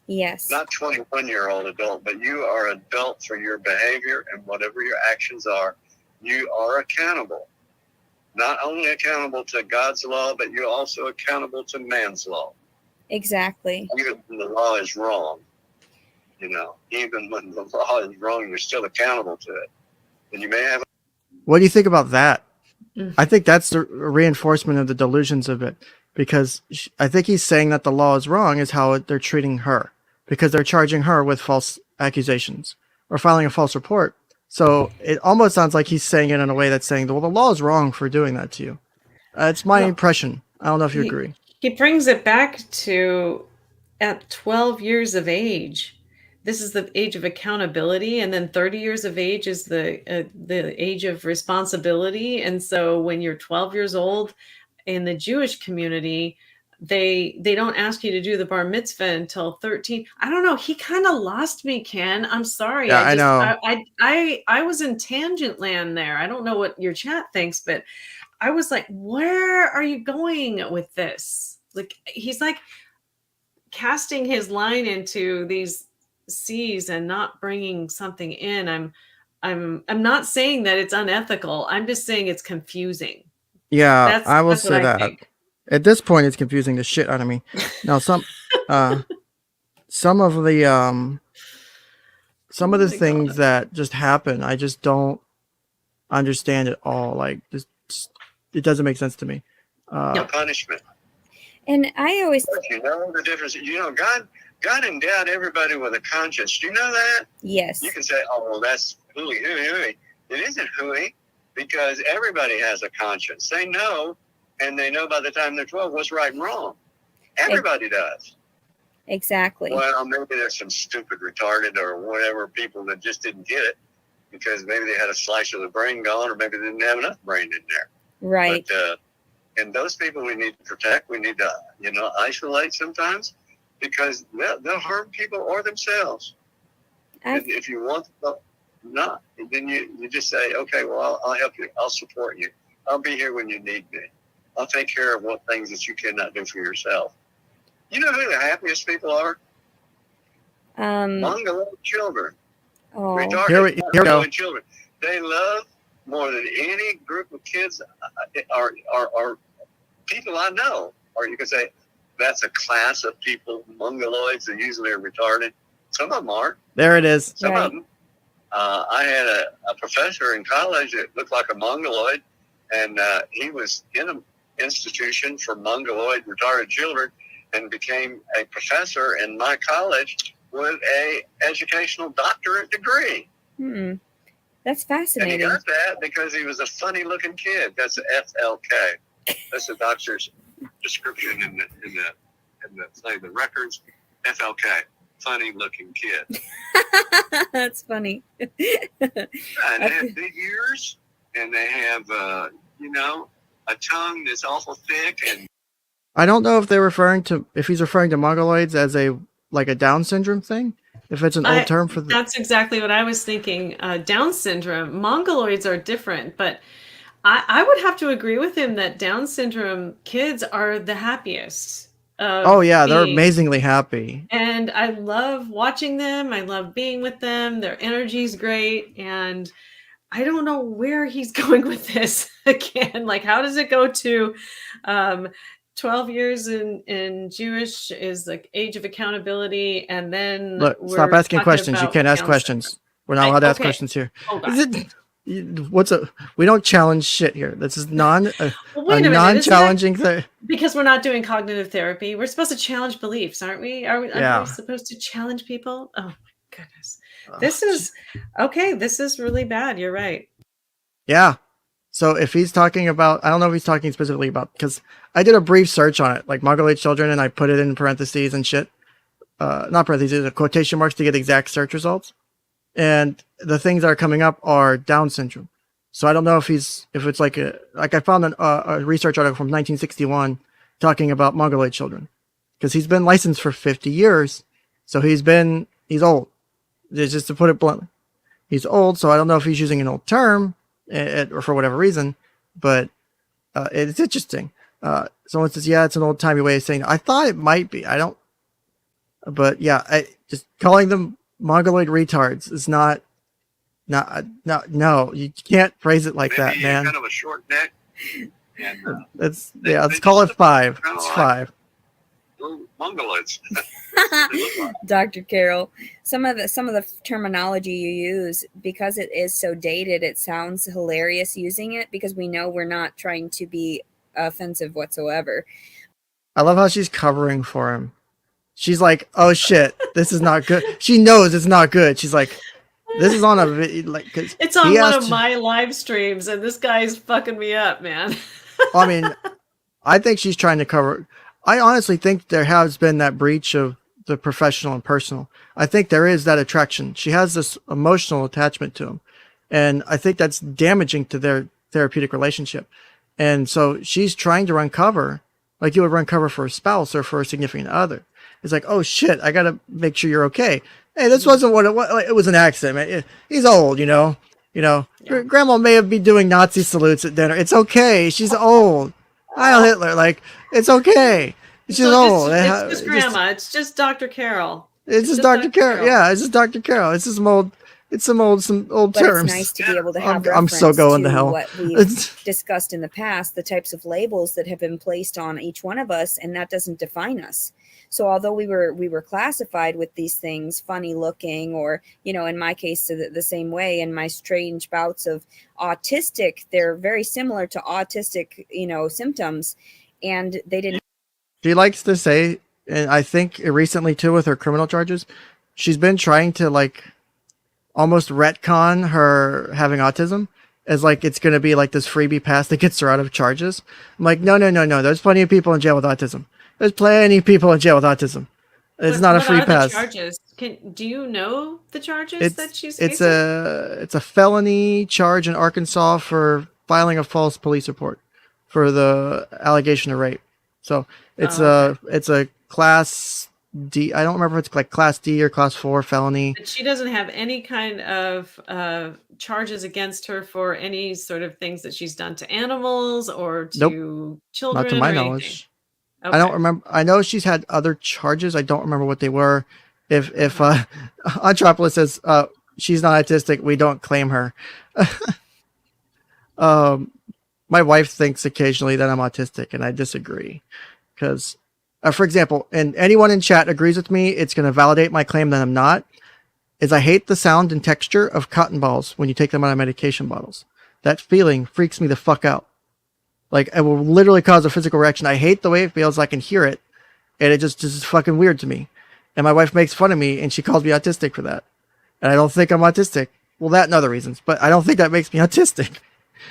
Yes. Not 21-year-old adult, but you are adult for your behavior and whatever your actions are. You are accountable. Not only accountable to God's law, but you're also accountable to man's law. Exactly. Even when the law is wrong, you know, even when the law is wrong, you're still accountable to it. And you may have. What do you think about that? I think that's the reinforcement of the delusions of it, because I think he's saying that the law is wrong is how they're treating her, because they're charging her with false accusations or filing a false report. So it almost sounds like he's saying it in a way that's saying, well, the law is wrong for doing that to you. It's my impression. I don't know if you agree. He brings it back to at 12 years of age. This is the age of accountability, and then 30 years of age is the age of responsibility. And so when you're 12 years old in the Jewish community, they don't ask you to do the bar mitzvah until 13. I don't know. He kind of lost me, Ken. I'm sorry. Yeah, I know. I was in tangent land there. I don't know what your chat thinks, but I was like, where are you going with this? Like, he's like casting his line into these seas and not bringing something in. I'm not saying that it's unethical. I'm just saying it's confusing. Yeah, I will that's say what I that. think. At this point, it's confusing the shit out of me. Now, some of the some of the Oh my things God. that just happen, I just don't understand at all. Like, just it doesn't make sense to me. The punishment. And I always, But you know the difference. You know, God endowed everybody with a conscience. Do you know that? yes, You can say, oh, well, that's hooey, hooey, hooey. It isn't hooey because everybody has a conscience. They know, and they know by the time they're 12 what's right and wrong. Everybody does. exactly. Well, maybe there's some stupid, retarded, or whatever people that just didn't get it because maybe they had a slice of the brain gone, or maybe they didn't have enough brain in there. Right. But and those people we need to protect. We need to, isolate sometimes because they'll harm people or themselves. And if you want them not, then you just say, okay, well, I'll help you. I'll support you. I'll be here when you need me. I'll take care of what things that you cannot do for yourself. You know who the happiest people are? Mongoloid children. Oh, Retarded Here we go. Mongoloid children. They love more than any group of kids are people I know. Or you could say that's a class of people, Mongoloids, that usually are retarded. Some of them are. There it is. Some Right. of them. I had a professor in college that looked like a Mongoloid, and he was in an institution for Mongoloid retarded children and became a professor in my college with a educational doctorate degree. That's And he fascinating. got that because he was a funny looking kid. That's FLK. That's the doctor's description in the records. FLK. Funny looking kid. That's funny. And they have big ears, and they have, a tongue that's awful thick. And I don't know if he's referring to mongoloids as a Down syndrome thing. If it's an old term for the. That's exactly what I was thinking. Down syndrome. Mongoloids are different, but I would have to agree with him that Down syndrome kids are the happiest. Oh yeah, they're amazingly happy. And I love watching them. I love being with them. Their energy's great. And I don't know where he's going with this again. Like, how does it go to 12 years in Jewish is the age of accountability, and then Look, stop asking questions. You can't ask questions. We're not allowed to ask questions here. Hold on. Is it? We don't challenge shit here. This is Well, wait a minute, non-challenging thing. Because we're not doing cognitive therapy. We're supposed to challenge beliefs, aren't we? Aren't we supposed to challenge people? Oh my goodness. This is really bad. You're right. Yeah. So if he's talking about, I don't know if he's talking specifically about, because I did a brief search on it, like Mongoloid children, and I put it in parentheses and shit. Not parentheses, quotation marks to get exact search results. And the things that are coming up are Down syndrome. So I don't know if it's like I found a research article from 1961 talking about Mongoloid children, because he's been licensed for 50 years. So he's old. Just to put it bluntly, he's old. So I don't know if he's using an old term or for whatever reason, but it's interesting. Someone says, yeah, it's an old timey way of saying it. I thought it might be. But yeah, just calling them Mongoloid retards is not, no, you can't phrase it like that, man. Kind of a short neck. And, let's call it 5. It's 5. Mongoloids. Dr. Carroll, some of the terminology you use, because it is so dated, it sounds hilarious using it because we know we're not trying to be offensive whatsoever. I love how she's covering for him. She's like, oh shit, this is not good. She knows it's not good. She's like, this is on it's on one of my live streams, and this guy's fucking me up, man. I mean, I think she's trying to cover. I honestly think there has been that breach of the professional and personal. I think there is that attraction. She has this emotional attachment to him, and I think that's damaging to their therapeutic relationship. And so she's trying to run cover, like you would run cover for a spouse or for a significant other. It's like, oh shit, I gotta make sure you're okay. Hey, this wasn't what it was. It was an accident. He's old, Yeah. Grandma may be doing Nazi salutes at dinner. It's okay. She's old. Heil Hitler. Like, it's okay. She's old. It's just grandma. It's just Dr. Carroll. It's just Dr. Carroll. Yeah, it's just Dr. Carroll. It's some old But terms. it's nice to be able to have I'm so going to hell. What we've discussed in the past, the types of labels that have been placed on each one of us, and that doesn't define us. So although we were classified with these things, funny looking, or, you know, in my case, the same way, in my strange bouts of autistic, they're very similar to autistic, you know, symptoms, and they didn't. She likes to say, and I think recently too with her criminal charges, she's been trying to like almost retcon her having autism as like it's going to be like this freebie pass that gets her out of charges. I'm like, no. There's plenty of people in jail with autism. There's plenty of people in jail with autism. It's not a free What are pass. the charges? Do you know the charges that she's facing? It's a felony charge in Arkansas for filing a false police report for the allegation of rape. So it's a class D. I don't remember if it's like class D or class 4 felony. But she doesn't have any kind of charges against her for any sort of things that she's done to animals or to children. Not to my or knowledge. Okay. I don't remember. I know she's had other charges. I don't remember what they were. If Anthropolis says she's not autistic, we don't claim her. My wife thinks occasionally that I'm autistic, and I disagree. Because, for example, and anyone in chat agrees with me, it's going to validate my claim that I'm not, is I hate the sound and texture of cotton balls when you take them out of medication bottles. That feeling freaks me the fuck out. Like, it will literally cause a physical reaction. I hate the way it feels. I can hear it, and it just is fucking weird to me. And my wife makes fun of me, and she calls me autistic for that. And I don't think I'm autistic. Well, that and other reasons, but I don't think that makes me autistic.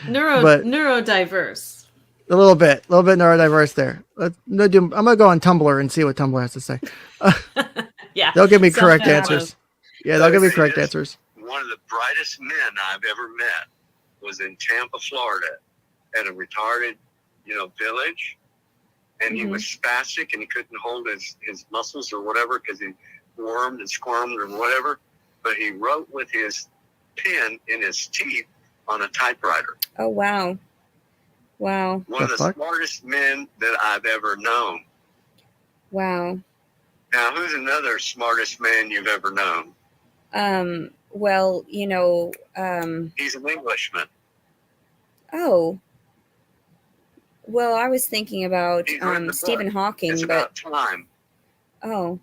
Neurodiverse. A little bit neurodiverse there. I'm gonna go on Tumblr and see what Tumblr has to say. Yeah, they'll give me correct answers. Yeah, they'll give me correct answers. One of the brightest men I've ever met was in Tampa, Florida, at a retarded, village, and he was spastic and he couldn't hold his muscles or whatever because he wormed and squirmed or whatever. But he wrote with his pen in his teeth on a typewriter. Oh, wow. Wow. One of the smartest men that I've ever known. Wow. Now, who's another smartest man you've ever known? Well, he's an Englishman. Oh. Well, I was thinking about Stephen Hawking. It's about time. Oh.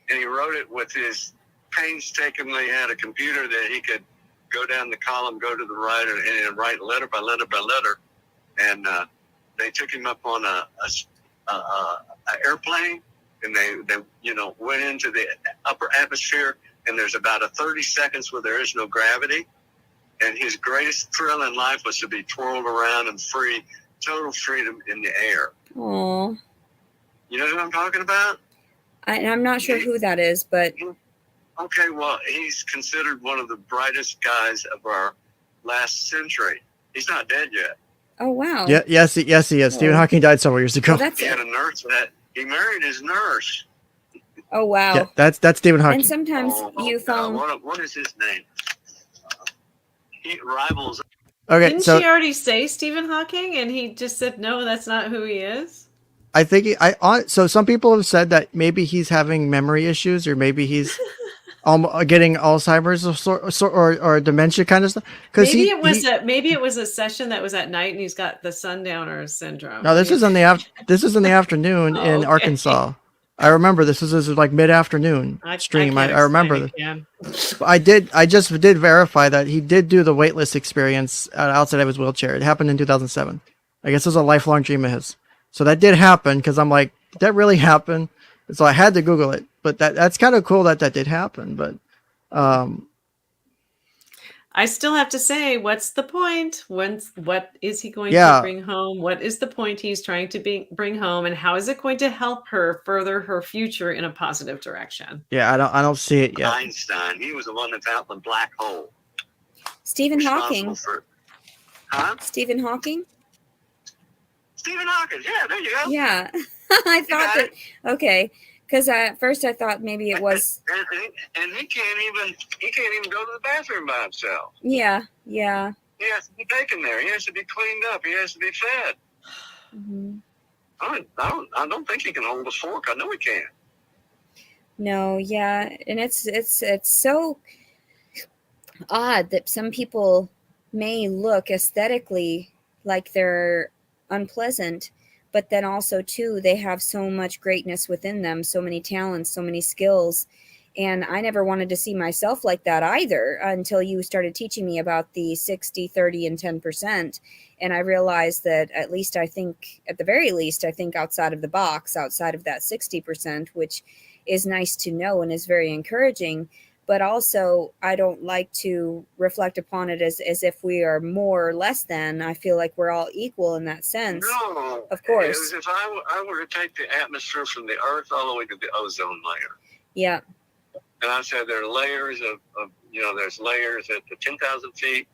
And he wrote it with his painstakingly had a computer that he could go down the column, go to the right, and write letter by letter by letter. And they took him up on a airplane, and they went into the upper atmosphere, and there's about 30 seconds where there is no gravity. And his greatest thrill in life was to be twirled around and free, total freedom in the air. Oh. You know who I'm talking about? I'm not sure who that is, but... Okay, well, he's considered one of the brightest guys of our last century. He's not dead yet. Oh, wow. Yeah, yes, he is. Oh. Stephen Hawking died several years ago. Well, he had a nurse he married his nurse. Oh, wow. Yeah, that's Stephen Hawking. And sometimes you found... What is his name? He rivals... Okay, Didn't she already say Stephen Hawking, and he just said, no, that's not who he is? I think so some people have said that maybe he's having memory issues, or maybe he's getting Alzheimer's or dementia kind of stuff. Maybe it was a session that was at night, and he's got the sundowner syndrome. No, this is in the afternoon in Arkansas. I remember this is like mid-afternoon stream. I remember this. I just did verify that he did do the weightless experience outside of his wheelchair. It happened in 2007. I guess it was a lifelong dream of his. So that did happen, because I'm like, did that really happen? So I had to Google it. But that's kind of cool that did happen. But I still have to say, what's the point? What is he going to bring home? What is the point he's trying to bring home? And how is it going to help her further her future in a positive direction? Yeah, I don't see it yet. Einstein, he was the one that found the black hole. Stephen Hawking. Stephen Hawking? Stephen Hawking, yeah, there you go. Yeah, I thought that. Okay, because at first I thought maybe it was. And he can't even go to the bathroom by himself. Yeah. He has to be taken there. He has to be cleaned up. He has to be fed. Mm-hmm. I don't think he can hold a fork. I know he can't. No, yeah, and it's so odd that some people may look aesthetically like they're unpleasant, but then also too, they have so much greatness within them, so many talents, so many skills. And I never wanted to see myself like that either until you started teaching me about the 60, 30, and 10%. And I realized that at the very least, I think outside of the box, outside of that 60%, which is nice to know and is very encouraging. But also, I don't like to reflect upon it as if we are more or less than. I feel like we're all equal in that sense. No, of course. It was if I were to take the atmosphere from the Earth all the way to the ozone layer. Yeah. And I said there are layers of there's layers at the 10,000 feet.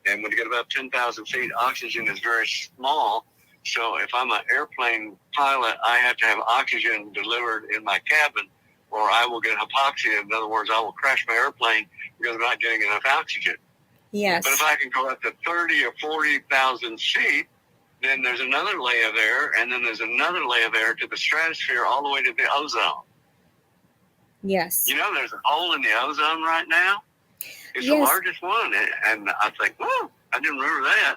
And when you get above 10,000 feet, oxygen is very small. So if I'm an airplane pilot, I have to have oxygen delivered in my cabin, or I will get hypoxia. In other words, I will crash my airplane because I'm not getting enough oxygen. Yes. But if I can go up to 30 or 40,000 feet, then there's another layer there, and then there's another layer there to the stratosphere all the way to the ozone. Yes. You know, there's a hole in the ozone right now. It's the largest one. And I think, whoa, I didn't remember that.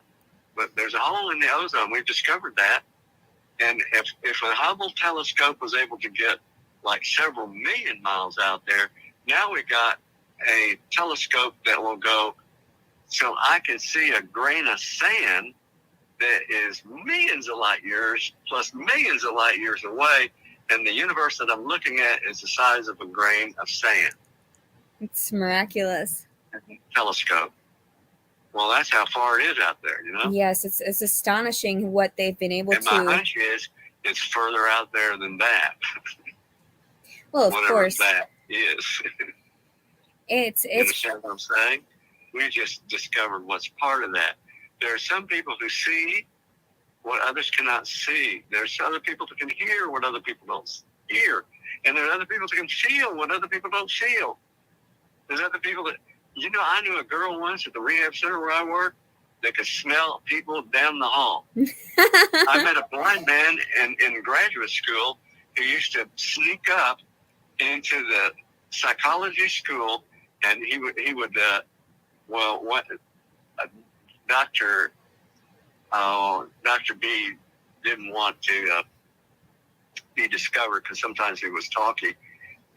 But there's a hole in the ozone. We've discovered that. And if a Hubble telescope was able to get like several million miles out there, now we got a telescope that will go so I can see a grain of sand that is millions of light years plus millions of light years away. And the universe that I'm looking at is the size of a grain of sand. It's miraculous. Telescope. Well, that's how far it is out there, you know? Yes, it's astonishing what they've been able and to. My hunch is it's further out there than that. Well, of whatever course. that is. It's You understand what I'm saying? We just discovered what's part of that. There are some people who see what others cannot see. There's other people that can hear what other people don't hear. And there are other people that can feel what other people don't feel. There's other people that, I knew a girl once at the rehab center where I worked that could smell people down the hall. I met a blind man in graduate school who used to sneak up into the psychology school, and he would Dr. B didn't want to be discovered because sometimes he was talky,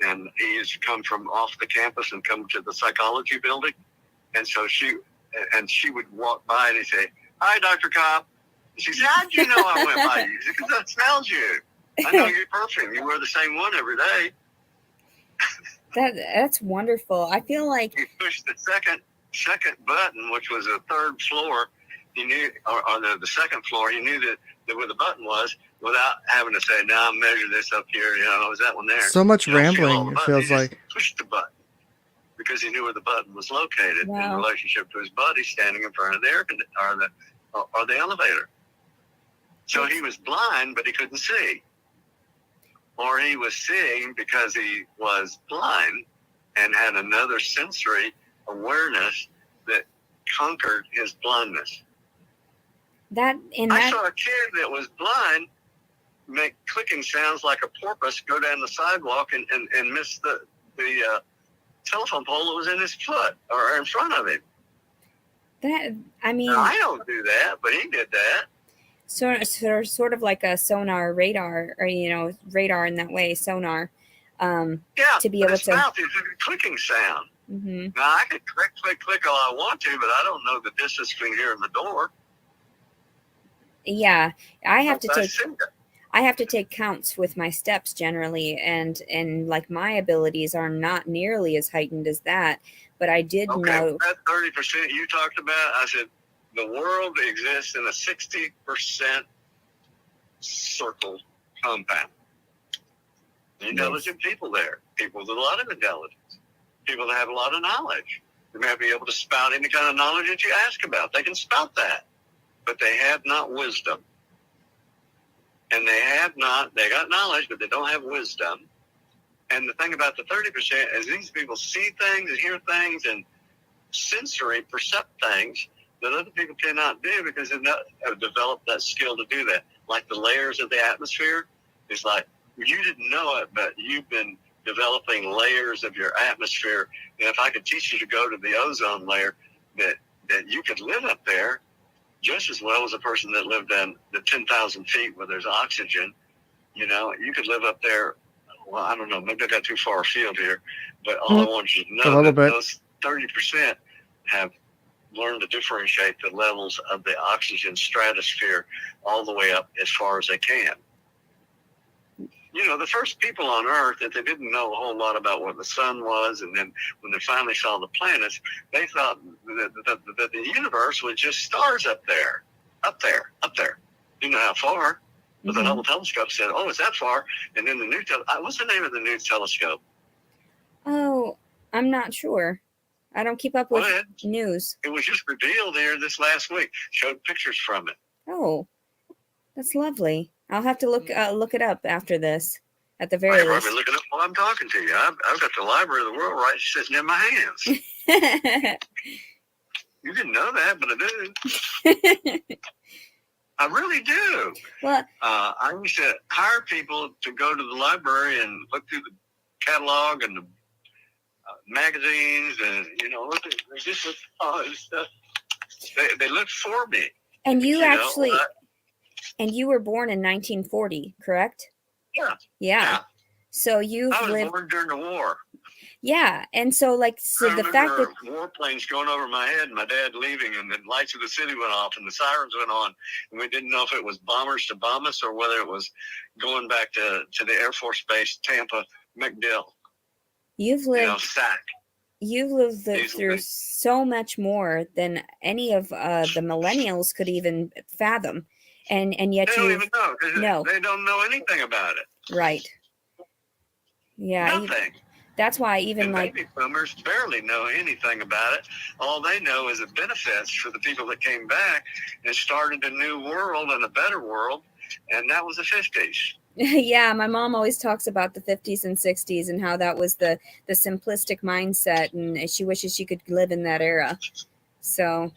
and he used to come from off the campus and come to the psychology building, and so she would walk by and he'd say, "Hi, Dr. Cobb." She said, "How'd you know I went by you?" He said, "Because that smells you. I know your perfume. You wear the same one every day." That's wonderful. I feel like you pushed the second button, which was the third floor. He knew, or the second floor. He knew that where the button was without having to say, "Now measure this up here." Is that one there? So much rambling. It feels like pushed the button because he knew where the button was located in relationship to his buddy standing in front of the elevator. So he was blind, but he couldn't see. Or he was seeing because he was blind and had another sensory awareness that conquered his blindness. I saw a kid that was blind make clicking sounds like a porpoise go down the sidewalk and miss the telephone pole that was in his foot or in front of him. Now, I don't do that, but he did that. Sort of like a sonar radar, or radar in that way, sonar. To be able to. Mouth is a clicking sound. Mm-hmm. Now I could click all I want to, but I don't know the distance between here and the door. Yeah, I have to take counts with my steps generally, and like my abilities are not nearly as heightened as that. But I did know that 30% you talked about. I said the world exists in a 60% circle compound. Intelligent people there, people with a lot of intelligence, people that have a lot of knowledge. They may be able to spout any kind of knowledge that you ask about. They can spout that, but they have not wisdom. And they got knowledge, but they don't have wisdom. And the thing about the 30% is these people see things and hear things and sensory percept things that other people cannot do because they've not developed that skill to do that. Like the layers of the atmosphere, it's like you didn't know it, but you've been developing layers of your atmosphere. And if I could teach you to go to the ozone layer, that you could live up there just as well as a person that lived in the 10,000 feet where there's oxygen. You know, you could live up there. Well, I don't know. Maybe I got too far afield here, but all I want you to know that those 30% have learned to differentiate the levels of the oxygen stratosphere all the way up as far as they can. You know, the first people on Earth, that they didn't know a whole lot about what the sun was, and then when they finally saw the planets, they thought that the universe was just stars up there. Didn't know how far, but the Hubble telescope said, "Oh, it's that far." And then the new what's the name of the new telescope? Oh, I'm not sure. I don't keep up with news. It was just revealed here this last week. Showed pictures from it. Oh, that's lovely. I'll have to look it up after this, at the very least. I'll probably look it up while I'm talking to you. I've got the Library of the World right sitting in my hands. You didn't know that, but I do. I really do. Well, I used to hire people to go to the library and look through the catalog and the magazines, and look at just all this stuff. They looked for me. And you actually. And you were born in 1940, correct? Yeah. So you've I was lived born during the war. Yeah, and so the fact that warplanes going over my head, and my dad leaving, and the lights of the city went off, and the sirens went on, and we didn't know if it was bombers to bomb us or whether it was going back to the Air Force Base, Tampa, MacDill. You've lived SAC. You've lived through so much more than any of the millennials could even fathom. And yet they don't even know. No. They don't know anything about it. Right. Yeah. Nothing. That's why even baby boomers barely know anything about it. All they know is the benefits for the people that came back and started a new world and a better world, and that was the 50s. Yeah, my mom always talks about the 50s and 60s and how that was the simplistic mindset, and she wishes she could live in that era. So,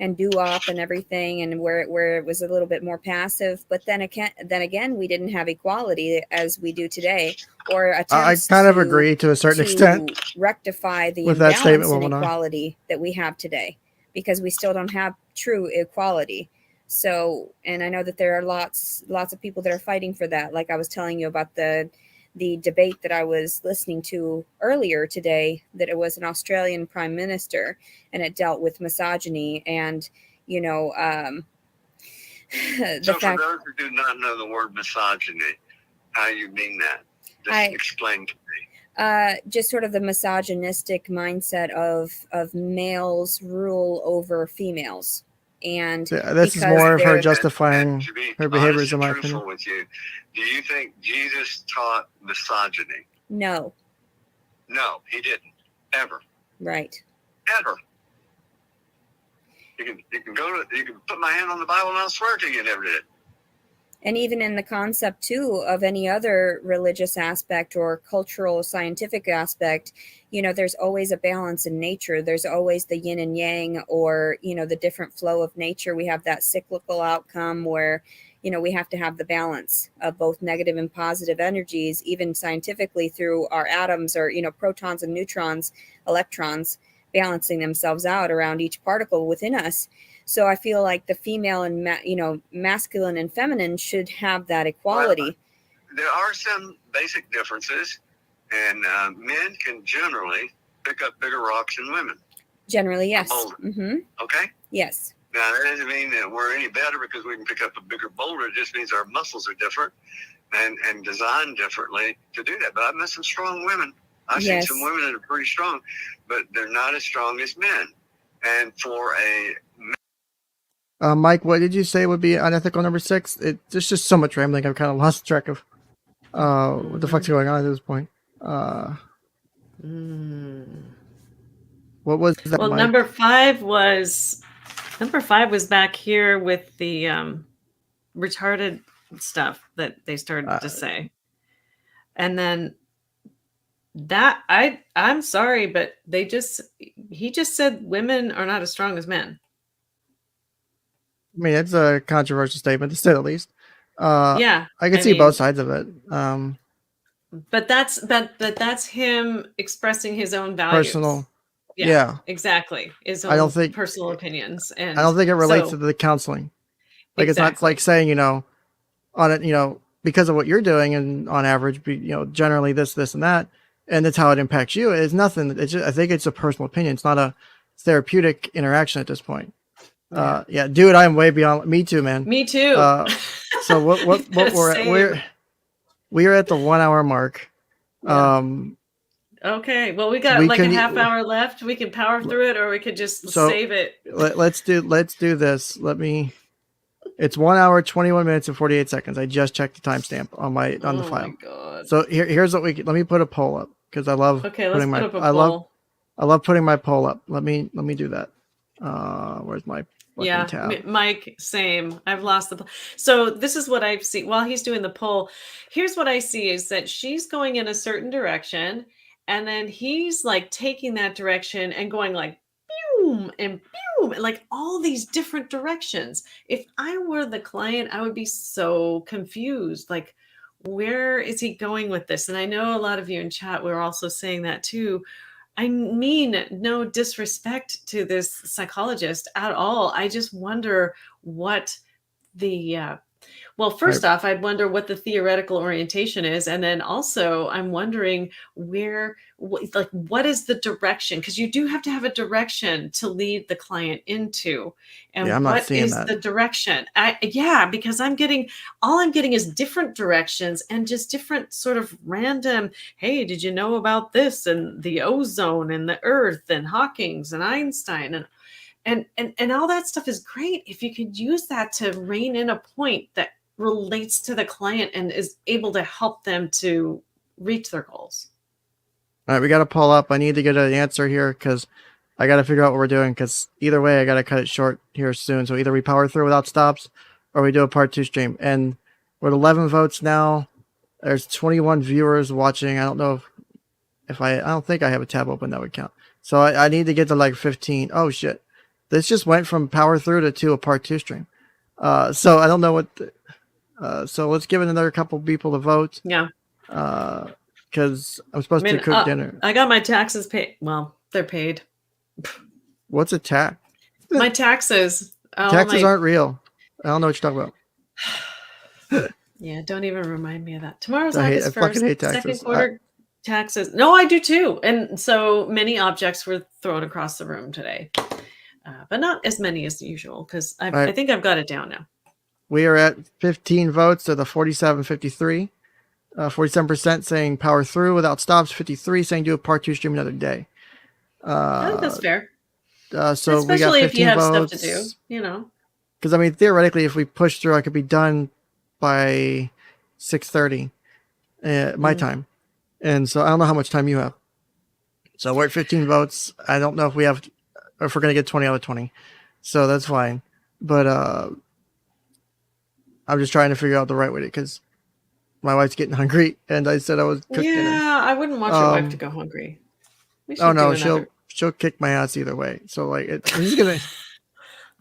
and doo-wop and everything, and where it was a little bit more passive. But then again, we didn't have equality as we do today, or attempts I kind of agree to a certain extent rectify the with that imbalance statement, in equality that we have today, because we still don't have true equality. So, and I know that there are lots of people that are fighting for that. Like I was telling you about the debate that I was listening to earlier today, that it was an Australian prime minister, and it dealt with misogyny and, So for those who do not know the word misogyny, how you mean that? Just explain to me. Just sort of the misogynistic mindset of males rule over females. And this is more of her justifying her behaviors, in my opinion. With you, do you think Jesus taught misogyny? No. No, he didn't. Ever. Right. Ever. You can put my hand on the Bible and I'll swear to you, never did. And even in the concept, too, of any other religious aspect or cultural scientific aspect, there's always a balance in nature. There's always the yin and yang, or, the different flow of nature. We have that cyclical outcome where, we have to have the balance of both negative and positive energies, even scientifically through our atoms, or, protons and neutrons, electrons, balancing themselves out around each particle within us. So I feel like the female and masculine and feminine should have that equality. Well, there are some basic differences, and men can generally pick up bigger rocks than women. Generally, yes. Mm-hmm. Okay. Yes. Now that doesn't mean that we're any better because we can pick up a bigger boulder. It just means our muscles are different and designed differently to do that. But I've met some strong women. I've seen some women that are pretty strong, but they're not as strong as men. And for a Mike, what did you say would be unethical number 6? There's just so much rambling. I've kind of lost track of what the fuck's going on at this point. What was that? Well, Mike? number 5 was back here with the retarded stuff that they started to say, and then that I'm sorry, but he just said women are not as strong as men. I mean, it's a controversial statement, to say the least. Yeah, I can see both sides of it. But that's him expressing his own values. Personal. Yeah. exactly. His I don't own think personal opinions. And I don't think it relates so, to the counseling. Like it's not exactly. like saying, on it, because of what you're doing and on average, generally this and that, and it's how it impacts you. It's nothing. It's just, I think it's a personal opinion. It's not a therapeutic interaction at this point. Yeah, dude, I'm way beyond. Me too, man. Me too. So what we're at, Same. we're at the 1 hour mark. Yeah. Okay. Well, we got we like a can- half hour left. We can power through it, or we could just So, save it. let's do this. It's 1 hour, 21 minutes and 48 seconds. I just checked the timestamp on the file. Oh my God. So here's what let me put a poll up because I love Okay, let's putting put up a I poll. love putting my poll up. Let me do that. Where's my fucking tab? Mike, same. I've lost the. So this is what I see while he's doing the poll. Here's what I see is that she's going in a certain direction, and then he's like taking that direction and going like boom and boom, like all these different directions. If I were the client, I would be so confused. Like, where is he going with this? And I know a lot of you in chat were also saying that too. I mean, no disrespect to this psychologist at all. I just wonder what the well, first off, I'd wonder what the theoretical orientation is. And then also I'm wondering what is the direction? Because you do have to have a direction to lead the client into. And I'm not what seeing is that. the direction? Because all I'm getting is different directions and just different sort of random, hey, did you know about this and the ozone and the earth and Hawking's and Einstein and all that stuff is great if you could use that to rein in a point that relates to the client and is able to help them to reach their goals. All right, we got to pull up. I need to get an answer here because I got to figure out what we're doing because either way, I got to cut it short here soon. So either we power through without stops or we do a part 2 stream. And we're at 11 votes now. There's 21 viewers watching. I don't know if I don't think I have a tab open that would count. So I need to get to like 15. Oh shit. This just went from power through to a part 2 stream. So I don't know what. So let's give it another couple people to vote. Yeah. Because I'm supposed to cook dinner. I got my taxes paid. Well, they're paid. What's a tax? My taxes. Taxes aren't real. I don't know what you're talking about. Yeah, don't even remind me of that. Tomorrow's I August 1st. fucking hate taxes. Second quarter taxes. No, I do too. And so many objects were thrown across the room today. But not as many as usual because I think I've got it down now. We are at 15 votes to the 47-53. 47% saying power through without stops. 53 saying do a part 2 stream another day. I think that's fair. So especially we got 15 if you have votes. stuff to do, Because I mean, theoretically, if we push through, I could be done by 6:30 my time, and so I don't know how much time you have. So we're at 15 votes. I don't know if we're gonna get 20 out of 20, so that's fine. But I'm just trying to figure out the right way because my wife's getting hungry, and I said I was cooking. Yeah, I wouldn't want your wife to go hungry. Oh no, she'll kick my ass either way. So like, she's gonna.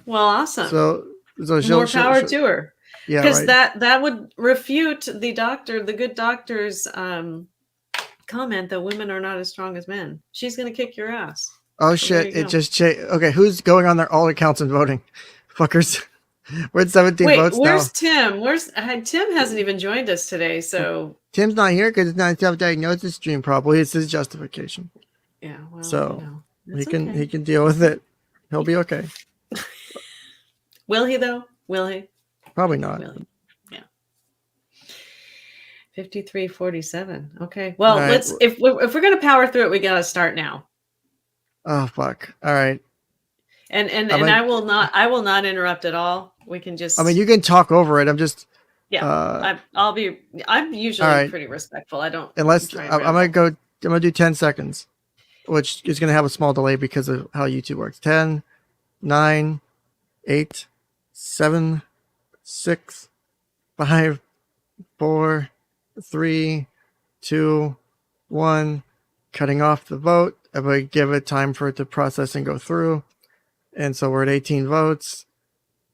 Well, awesome. So more power to her. Yeah, because that would refute the good doctor's comment that women are not as strong as men. She's gonna kick your ass. Oh shit! It just okay. Who's going on there? All accounts and voting, fuckers. We're at 17 votes now. Where's Tim? Tim hasn't even joined us today. So Tim's not here because it's not a self-diagnosis stream. Probably it's his justification. Yeah. Well, so he can deal with it. He'll be okay. Will he though? Will he? Probably not. Will he? Yeah. 53-47. Okay. Well, right. if we're gonna power through it, we gotta start now. Oh fuck! All right. And I will not interrupt at all. We can just. I mean, you can talk over it. I'm just. Yeah. I'm usually pretty respectful. I don't. Unless I'm gonna do 10 seconds, which is gonna have a small delay because of how YouTube works. 10, 9, 8, 7, 6, 5, 4, 3, 2, 1. Cutting off the vote. I would give it time for it to process and go through. And so we're at 18 votes.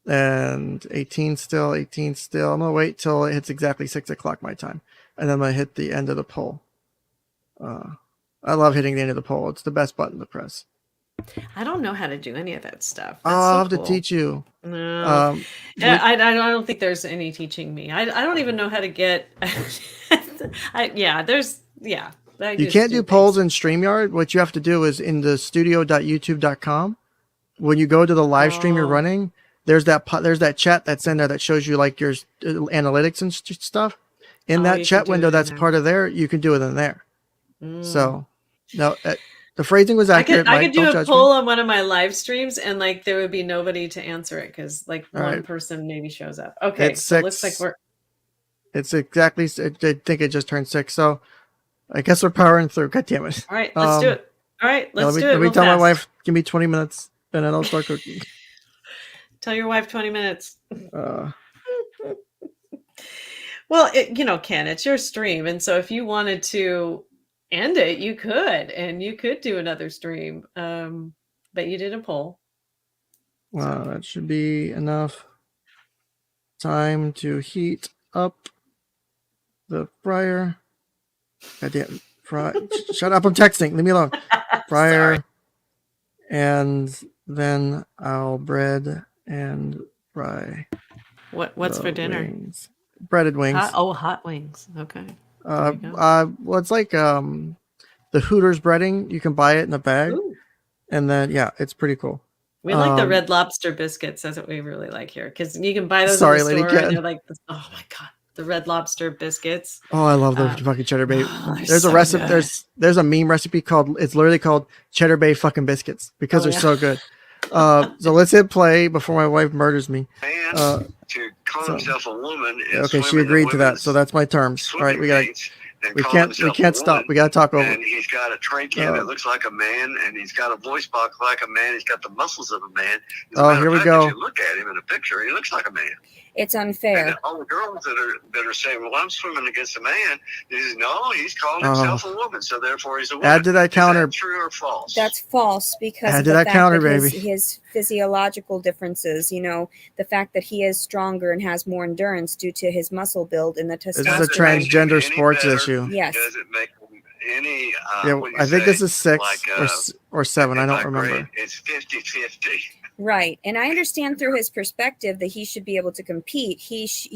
And 18 still. I'm going to wait till it hits exactly 6 o'clock my time. And then I'm going to hit the end of the poll. I love hitting the end of the poll. It's the best button to press. I don't know how to do any of that stuff. Oh, That's I'll so have to cool. teach you. No, We, I don't think there's any teaching me. I don't even know how to get. I you just can't do do things. polls in StreamYard. What you have to do is in the studio.youtube.com. When you go to the live stream you're Oh, running, there's that chat that's in there that shows you like your analytics and stuff. In that you can chat do window it in that's there. part of there, you can do it in there. Mm. So, no, the phrasing was accurate, I Mike. could do Don't a judge me. poll on one of my live streams, and like there would be nobody to answer it because like All one right. person maybe shows up. Okay, It's so it looks like 6. we're It's exactly, I think it just turned 6. So I guess we're powering through. God damn it. all right. Let's do it. All right, Yeah, let's do let it me real tell my fast. wife, give me 20 minutes and then I'll start cooking. Tell your wife 20 minutes. Uh, Well, Ken, it's your stream, and so if you wanted to end it, you could, and you could do another stream. But you did a poll. So. that should be enough time to heat up the fryer. Goddamn, shut up! I'm texting. Leave me alone. Fryer, Sorry. and then I'll bread and fry. What's for dinner? Wings. Breaded wings. Hot wings. Okay. Well, it's like the Hooters breading. You can buy it in a bag, Ooh. and then it's pretty cool. We like the Red Lobster biscuits. That's what we really like here because you can buy those Sorry, in the Lady store, Ken. and they're like, oh my god, the Red Lobster biscuits. Oh, I love the fucking Cheddar Bay. There's so a recipe. good. There's a meme recipe it's literally called Cheddar Bay fucking biscuits because they're so good. So let's hit play before my wife murders me. Man to call himself a woman. Okay, she agreed to that, so that's my terms. All right, we can't stop. We gotta talk over. And he's got a trachea that looks like a man, and he's got a voice box like a man. He's got the muscles of a man. Here we go. If you look at him in a picture, he looks like a man. It's unfair. And all the girls that are saying, "Well, I'm swimming against a man," no, he's calling himself a woman, so therefore he's a woman. Add to that counter. Is that true or false? That's false because Add of to the that fact counter, that baby. his physiological differences, the fact that he is stronger and has more endurance due to his muscle build and the testosterone. This is a transgender sports issue. Yes. Does it make any? I think this is 6 or 7. I don't remember. Grade, it's 50-50. Right. And I understand through his perspective that he should be able to compete. She,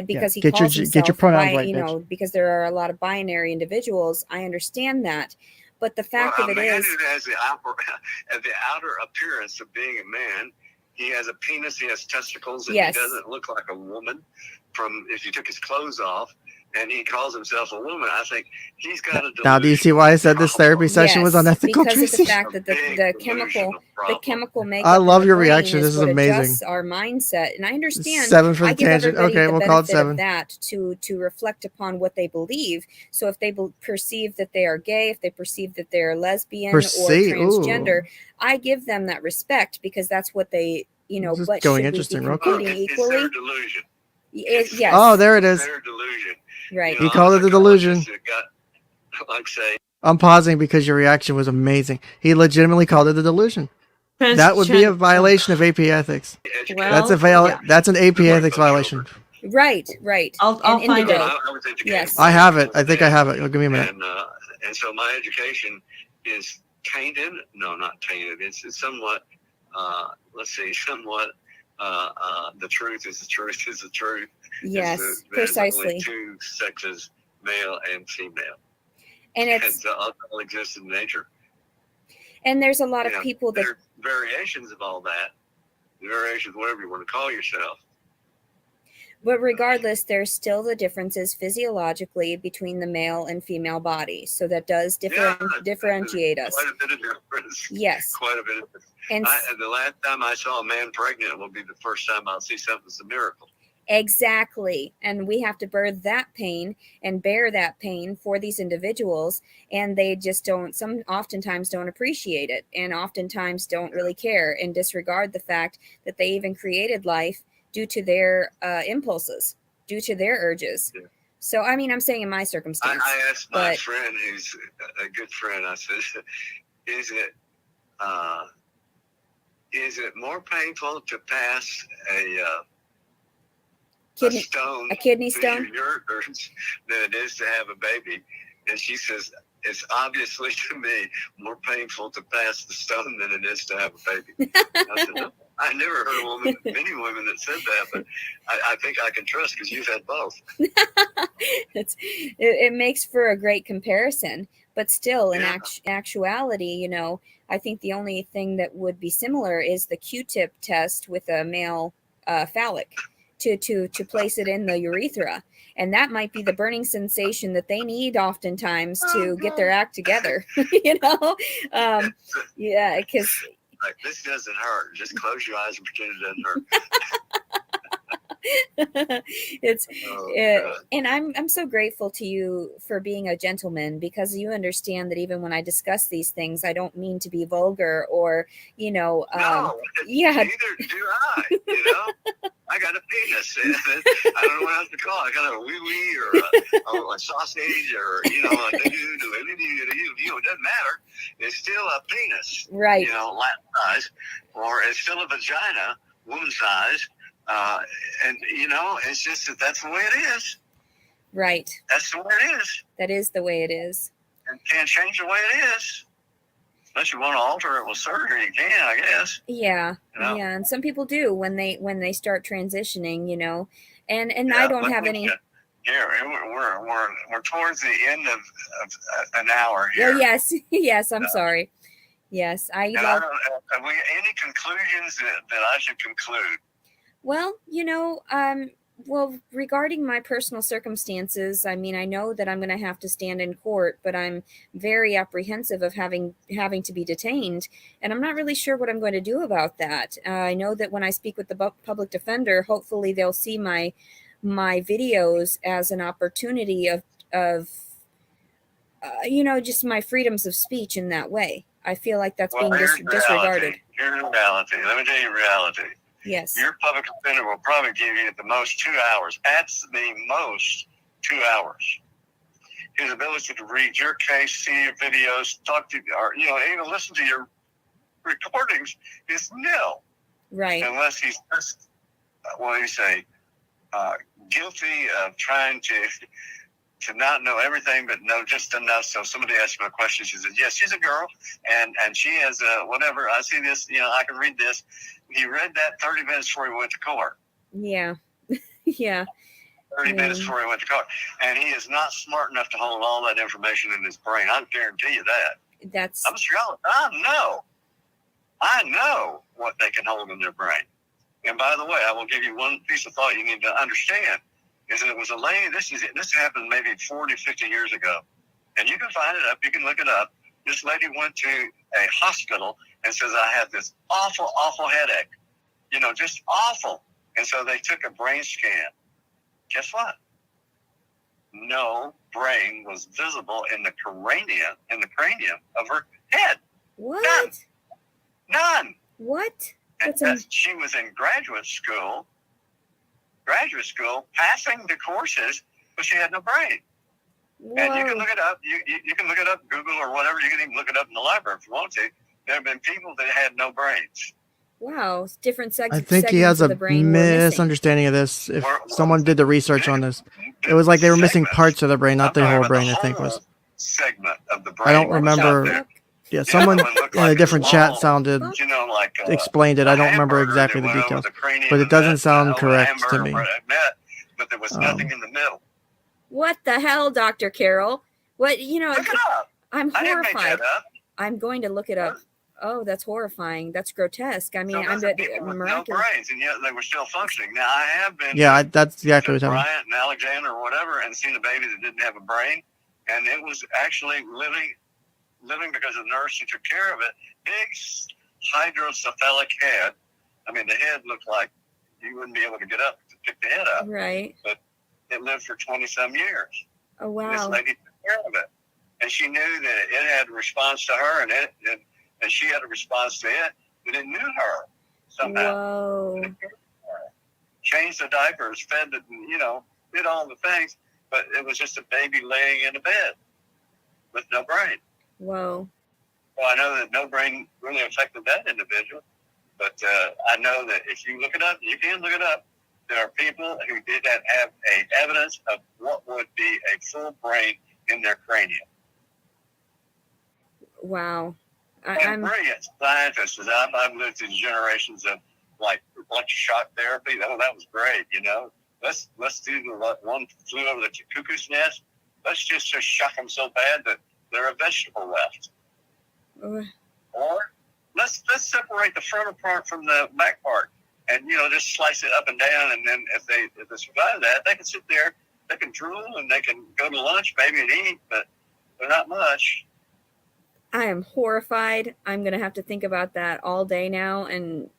because he calls himself, get your pronouns right, because there are a lot of binary individuals. I understand that. But the fact of it is, who has the outer appearance of being a man, he has a penis, he has testicles, and yes. He doesn't look like a woman from if you took his clothes off. And he calls himself a woman. I think he's got a. Now, do you see why I said this therapy session was unethical? Because Tracy? of the fact that the chemical makeup. I love your reaction. Is this is amazing. Adjusts our mindset, and I understand. 7 for the tangent. Okay, we'll call it 7. That to reflect upon what they believe. So if they perceive that they are gay, if they perceive that they are lesbian or transgender, I give them that respect because that's what they. This is but going should interesting. we be Real competing quick. equally? It's their delusion. Yes. Oh, there it is. Their delusion. Right. He called it the delusion. I'm pausing because your reaction was amazing. He legitimately called it the delusion. That would be a violation of AP ethics. Well, that's an AP ethics violation. Right. I'll find it. Yes. I have it. I think I have it. Give me a minute. And so my education is tainted. No, not tainted. It's somewhat. Somewhat. The truth is the truth is the truth. Yes, precisely. Only 2 sexes, male and female, and it's all exists in nature. And there's a lot of people that there are variations of all that, variations, whatever you want to call yourself. But regardless, there's still the differences physiologically between the male and female body. So that does differentiate us. Quite a bit of difference. Yes. Quite a bit of difference. And the last time I saw a man pregnant will be the first time I'll see something that's a miracle. Exactly. And we have to bear that pain and bear that pain for these individuals. And they just oftentimes don't appreciate it and oftentimes don't really care and disregard the fact that they even created life due to their impulses, due to their urges. Yeah. So, I mean, I'm saying in my circumstance. I asked my friend, who's a good friend, I said, is it more painful to pass a kidney stone than it is to have a baby? And she says, it's obviously to me more painful to pass the stone than it is to have a baby. I said, no, I never heard many women that said that, but I think I can trust because you've had both. It makes for a great comparison, but still, in Yeah. actuality, you know, I think the only thing that would be similar is the Q-tip test with a male phallic to place it in the urethra, and that might be the burning sensation that they need oftentimes to get their act together. You know, yeah, because Like, this doesn't hurt. Just close your eyes and pretend it doesn't hurt. it's God. and I'm so grateful to you for being a gentleman, because you understand that even when I discuss these things, I don't mean to be vulgar or, you know, No, yeah, neither do I. You know, I got a penis. I don't know what else to call it. I got a wee wee or a sausage or, you know, a dude, you know, it doesn't matter. It's still a penis, right, you know, Latin size, or it's still a vagina, woman size. And, you know, it's just that's the way it is. right. That's the way it is. That is the way it is. And can't change the way it is. Unless you want to alter it with surgery, you can, I guess. Yeah, You know? yeah, and some people do when they start transitioning, you know, and Yeah, I don't have any. Here, we're towards the end of an hour Yeah, here. yes, yes. I'm sorry. Yes, And have we any conclusions that I should conclude? Well, you know, well, regarding my personal circumstances, I mean, I know that I'm going to have to stand in court, but I'm very apprehensive of having to be detained, and I'm not really sure what I'm going to do about that. I know that when I speak with the public defender, hopefully they'll see my videos as an opportunity of you know, just my freedoms of speech in that way. I feel like that's being disregarded. Here's reality. Let me tell you reality. Yes. Your public defender will probably give you at the most 2 hours. At the most 2 hours. His ability to read your case, see your videos, talk to you, or, you know, even listen to your recordings is nil. Right. Unless he's just, what do you say, guilty of trying to not know everything, but know just enough. So somebody asked me a question. She said, yes, she's a girl, and she has whatever. I see this, you know, I can read this. He read that 30 minutes before he went to court. Yeah. Yeah. 30 minutes before he went to court. And he is not smart enough to hold all that information in his brain. I guarantee you that. That's... I'm sure I know what they can hold in their brain. And by the way, I will give you one piece of thought you need to understand. Is that it was a lady, this happened maybe 40, 50 years ago. And you can find it up, you can look it up. This lady went to a hospital and says, I have this awful, awful headache. You know, just awful. And so they took a brain scan. Guess what? No brain was visible in the cranium of her head. What? None. What? And she was in graduate school, passing the courses, but she had no brain. Whoa. And you can look it up. You can look it up, Google or whatever. You can even look it up in the library if you want to. There have been people that had no brains. Wow, different segments. I think he has a misunderstanding of this. If someone did the research on this, it was like they were missing parts of the brain, not the whole brain. I think was segment of the brain. I don't remember. Yeah, someone in a different chat sounded explained it. I don't remember exactly the details, but it doesn't sound correct to me. But there was nothing in the middle. What the hell, Dr. Carroll? What, you know? Look it up. I'm horrified. I didn't make that up. I'm going to look it up. Oh, that's horrifying. That's grotesque. I mean, I'm people with no brains, and yet they were still functioning. Now, I have been that's exactly what happened. Bryant and Alexander or whatever, and seen a baby that didn't have a brain, and it was actually living because the nurse who took care of it, big hydrocephalic head. I mean, the head looked like you wouldn't be able to get up to pick the head up. Right. But it lived for 20-some years. Oh, wow. This lady took care of it. And she knew that it had a response to her, and she had a response to it, but it knew her somehow. Whoa. Changed the diapers, fed it, you know, did all the things, but it was just a baby laying in a bed with no brain. Whoa. Well, I know that no brain really affected that individual, but I know that if you look it up, you can look it up. There are people who did not have evidence of what would be a full brain in their cranium. Wow. And I'm brilliant scientists. I've lived through generations of like electroshock therapy. Oh, that was great. Let's do the one flew over the cuckoo's nest. Let's just shock them so bad that they're a vegetable left. Or let's separate the frontal part from the back part, and just slice it up and down. And then if they survive that, they can sit there, they can drool, and they can go to lunch maybe and eat, but they're not much. I am horrified. I'm gonna have to think about that all day now, and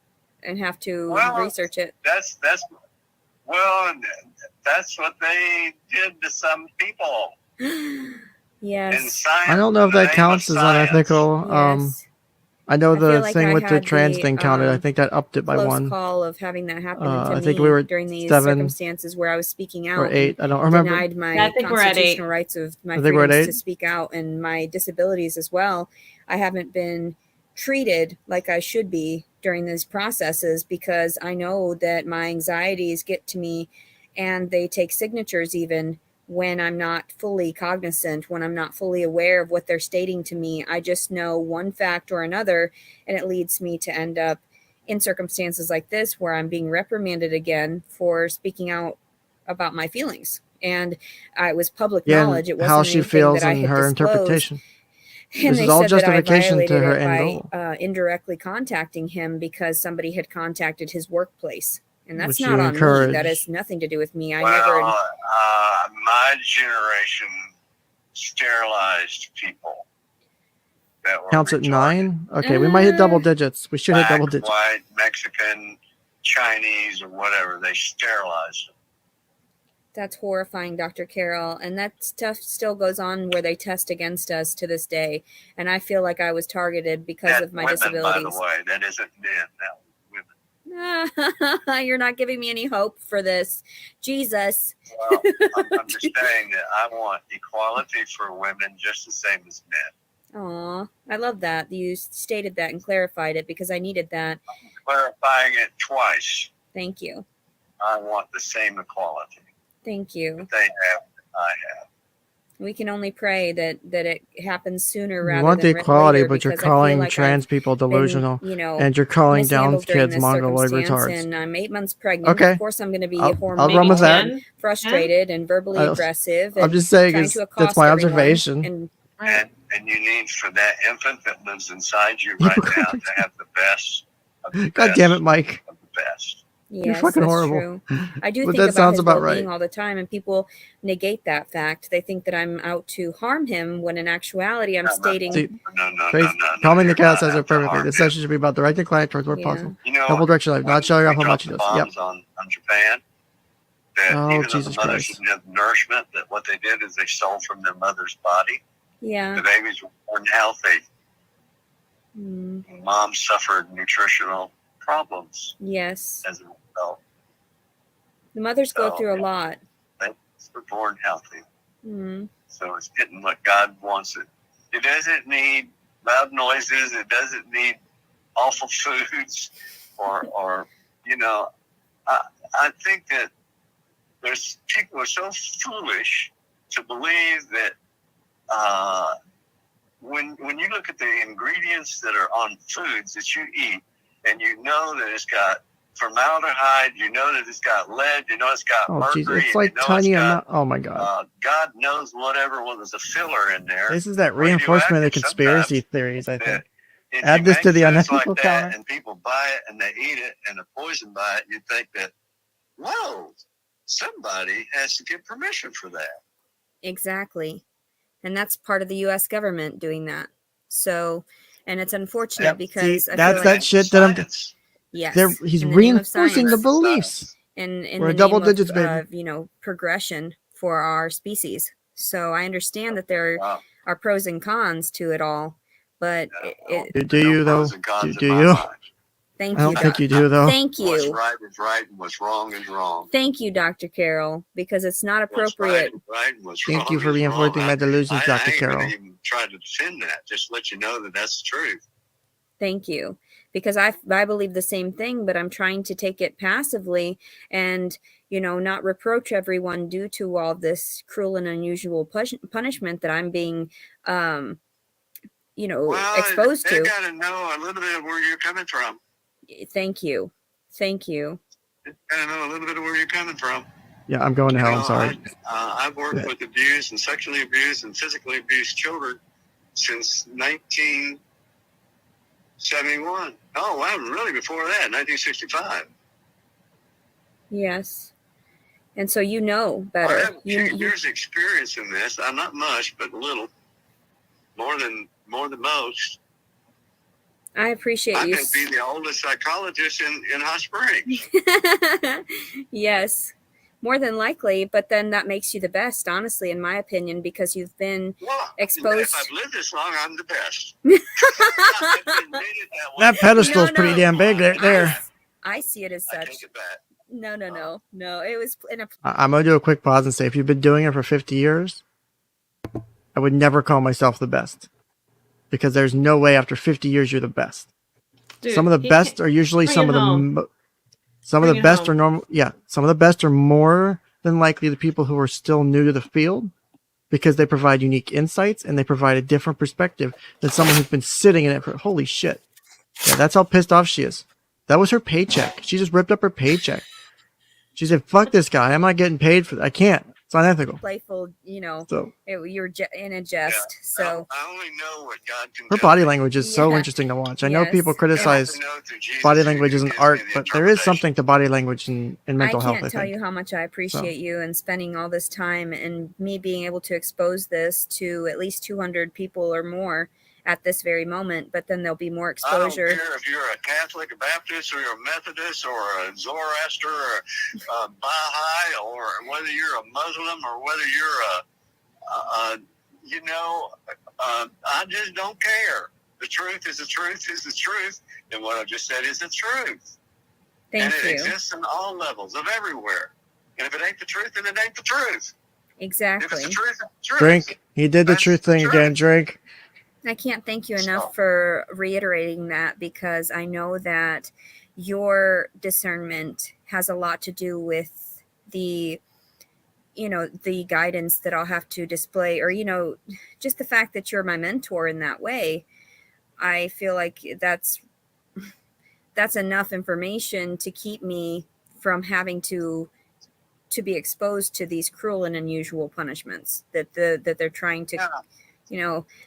have to research it. That's what they did to some people. Yes. I don't know if that counts as unethical. Yes. I know I feel the like thing I with the had trans the, thing counted. I think that upped it by close one call of having that happen to I me think we were during these 7 circumstances where I was speaking out or 8. I don't and remember. denied my Yeah, I think we're at 8. constitutional rights of my I think we're at freedoms to 8. speak out and my disabilities as well. I haven't been treated like I should be during these processes because I know that my anxieties get to me and they take signatures even when I'm not fully cognizant, when I'm not fully aware of what they're stating to me. I just know one fact or another, and it leads me to end up in circumstances like this where I'm being reprimanded again for speaking out about my feelings. And it was public knowledge. It wasn't how she anything feels that I and had her disclosed. interpretation. And This they is all said that I justification to violated her it end by goal. indirectly contacting him because somebody had contacted his workplace. And that's Which not you on me. encourage. That has nothing to do with me. I Well, never. my generation sterilized people that were Counts at retarded. 9? Okay, we might hit double digits. We should hit double digits. White, Mexican, Chinese, or whatever. They sterilized them. That's horrifying, Dr. Carroll. And that stuff still goes on where they test against us to this day. And I feel like I was targeted because of my disabilities. By the way, that isn't men. That was women. You're not giving me any hope for this. Jesus. Well, I'm just saying that I want equality for women just the same as men. Aw, I love that. You stated that and clarified it because I needed that. I'm clarifying it twice. Thank you. I want the same equality. Thank you. That they have, I have. We can only pray that it happens sooner rather You want than the equality, later, but you're because I feel calling like trans I've people delusional, been, and you're calling down mishandled during kids this mongoloid circumstance, retards. And I'm 8 months pregnant. Okay. Of course, I'm going to be I'll run with that. frustrated and verbally aggressive. I'm just saying trying to that's my accost everyone. observation. And you need for that infant that lives inside you right now to have the best of the God best damn it, Mike. of the best. Yes, You're fucking that's horrible. True. I do But think that about sounds his about well-being right. all the time, and people negate that fact. They think that I'm out to harm him, when in actuality I'm stating. See, No. Calming the cat says it perfectly. This session should be about directing client towards where possible. Double direction life, not showing off how much he does. Yep. On Japan, that Oh, even Jesus though the mothers Christ. didn't have nourishment, that what they did is they stole from their mother's body. Yeah. The babies were born healthy. Mm. Mom suffered nutritional problems Yes. as a result. The mothers go through a lot. They were born healthy. Mm. So it's getting what God wants it. It doesn't need loud noises. It doesn't need awful foods or I think that there's people who are so foolish to believe that when you look at the ingredients that are on foods that you eat, and you know that it's got formaldehyde, you know that it's got lead, you know it's got mercury. It's like tiny amount. Oh my God. God knows whatever was a filler in there. This is that reinforcement of the conspiracy theories, I think. Add this to the unethical counter. And people buy it and they eat it and are poisoned by it. You think that, whoa, somebody has to get permission for that. Exactly. And that's part of the U.S. government doing that. So, and it's unfortunate because See, that's that shit that I'm. Yes, he's reinforcing the beliefs. And in We're the double name digits, of, baby. progression for our species. So I understand that there are pros and cons to it all, but do you though? Do you? Thank I you. don't think you do though. Thank you. What's right is right, and what's wrong is wrong. Thank you, Dr. Carroll, because it's not appropriate. Thank you for reinforcing my delusions, Dr. Carroll. I ain't even try to defend that. Just let you know that that's the truth. Thank you. Because I believe the same thing, but I'm trying to take it passively and, not reproach everyone due to all this cruel and unusual punishment that I'm being exposed they to. got to know a little bit of where you're coming from. Thank you. They got to know a little bit of where you're coming from. Yeah, I'm going to hell. I'm sorry. I've worked with abused and sexually abused and physically abused children since 1971. Oh, wow, really before that, 1965. Yes. And so better. I have a few years experience in this. I'm not much, but a little. More than most. I appreciate I you. may be the oldest psychologist in Hot Springs. Yes, more than likely, but then that makes you the best, honestly, in my opinion, because you've been exposed. If I've lived this long, I'm the best. That pedestal's pretty damn big there. I see it as such. I take it back. No. It was in a. I'm going to do a quick pause and say, if you've been doing it for 50 years, I would never call myself the best. Because there's no way after 50 years you're the best. Dude, some of the best are usually some of the best are normal. Yeah, some of the best are more than likely the people who are still new to the field, because they provide unique insights and they provide a different perspective than someone who's been sitting in it for holy shit. Yeah, that's how pissed off she is. That was her paycheck. She just ripped up her paycheck. She said, "Fuck this guy. I'm not getting paid for that. I can't. It's unethical." Playful, So you're in a jest. Yeah. So I only know what God can her tell body me. language is so interesting to watch. I know people criticize I have to know through Jesus body who language as an gives art, me the but there is interpretation. something to body language in mental health. I can't tell you how much I appreciate you and spending all this time and me being able to expose this to at least 200 people or more at this very moment, but then there'll be more exposure. I don't care if you're a Catholic, a Baptist, or you're a Methodist, or a Zoroaster, or a Baha'i, or whether you're a Muslim, or whether you're I just don't care. The truth is the truth is the truth, and what I just said is the truth. Thank and you. It exists in all levels of everywhere. And if it ain't the truth, then it ain't the truth. Exactly. If it's the truth, it's the truth. Drink. He did the truth thing again. Drink. I can't thank you enough for reiterating that, because I know that your discernment has a lot to do with the guidance that I'll have to display, or, just the fact that you're my mentor in that way. I feel like that's enough information to keep me from having to be exposed to these cruel and unusual punishments that they're trying to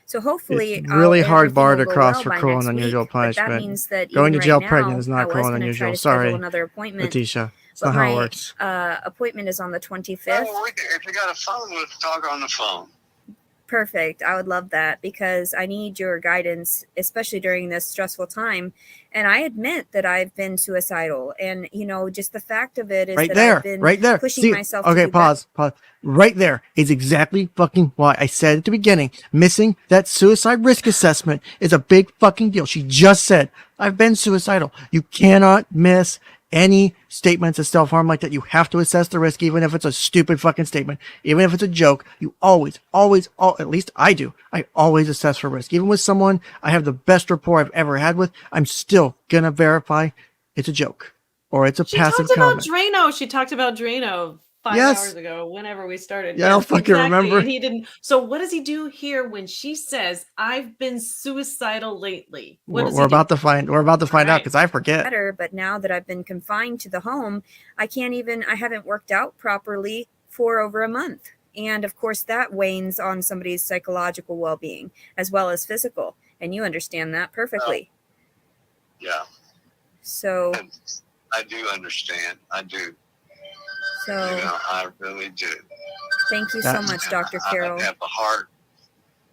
so hopefully it's really hard bar to go cross well for by cruel next and unusual week, punishment. But that means that going to even jail right pregnant now, is not I was cruel and gonna try unusual. to schedule Sorry, another appointment, Leticia. It's but not how it my works. appointment is on the 25th. Well, if you got a phone, we'll talk on the phone. Perfect. I would love that, because I need your guidance, especially during this stressful time. And I admit that I've been suicidal, and just the fact of it is Right that there, I've been right there. pushing myself. Okay, to do pause. Right there is exactly fucking why I said at the beginning, missing that suicide risk assessment is a big fucking deal. She just said, I've been suicidal. You cannot miss any statements of self-harm like that. You have to assess the risk, even if it's a stupid fucking statement, even if it's a joke. You always, at least I do. I always assess for risk. Even with someone I have the best rapport I've ever had with, I'm still gonna verify it's a joke or it's a passive comment. She talked about Drano 5 hours ago, whenever we started. Yeah, I don't fucking remember. And he didn't. So what does he do here when she says, "I've been suicidal lately"? We're about to find out, because I forget. But now that I've been confined to the home, I haven't worked out properly for over a month. And of course that wanes on somebody's psychological well-being as well as physical. And you understand that perfectly. Yeah. So I do understand. I do. So I really do. Thank you so much, Dr. Carroll. I have a heart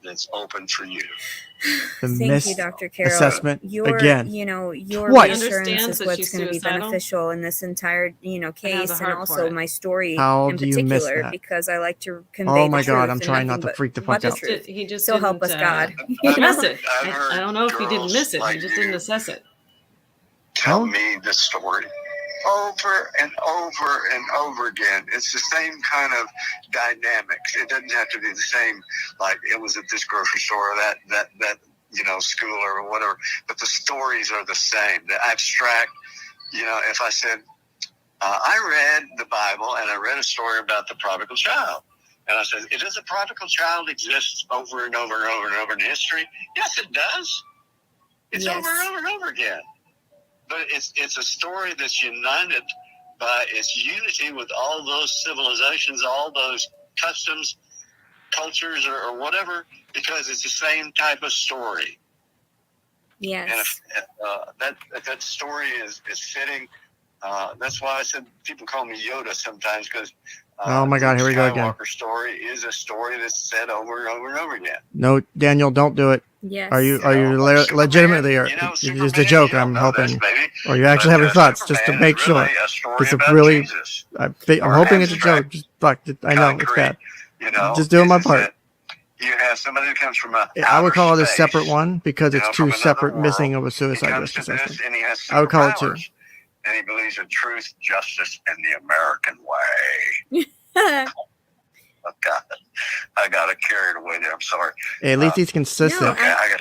that's open for you. Thank you, Dr. Carroll. Assessment your again. Your Twice. reassurance is what's going to be beneficial in this entire, case, and also my story in particular, because I like to convey Oh my the God, truth I'm trying not to freak the fuck out. He just so help us God. Miss it. I don't know if he didn't miss it. He just didn't assess it. Tell me the story over and over and over again. It's the same kind of dynamics. It doesn't have to be the same, like it was at this grocery store, that school or whatever, but the stories are the same. The abstract, if I said, I read the Bible and I read a story about the prodigal child. And I said, does a prodigal child exist over and over and over and over in history? Yes, it does. It's over and over and over again. But it's a story that's united by its unity with all those civilizations, all those customs, cultures, or whatever, because it's the same type of story. Yes. And if that story is fitting, that's why I said people call me Yoda sometimes, because oh my God, here we go again. The Skywalker story is a story that's said over and over and over again. No, Daniel, don't do it. Yes. Are you Superman, legitimately, or Superman, it's just a joke? I'm hoping, or you actually have your thoughts, just to make sure. It's a really, I'm hoping it's a joke. Just fuck, I know it's bad. Just doing my part. You have somebody who comes from I would call it a separate one because it's two separate missing of a suicide risk assessment. I would call it two. And he believes in truth, justice, and the American way. Oh, God. I got carried away there. I'm sorry. Hey, at least he's consistent. No, I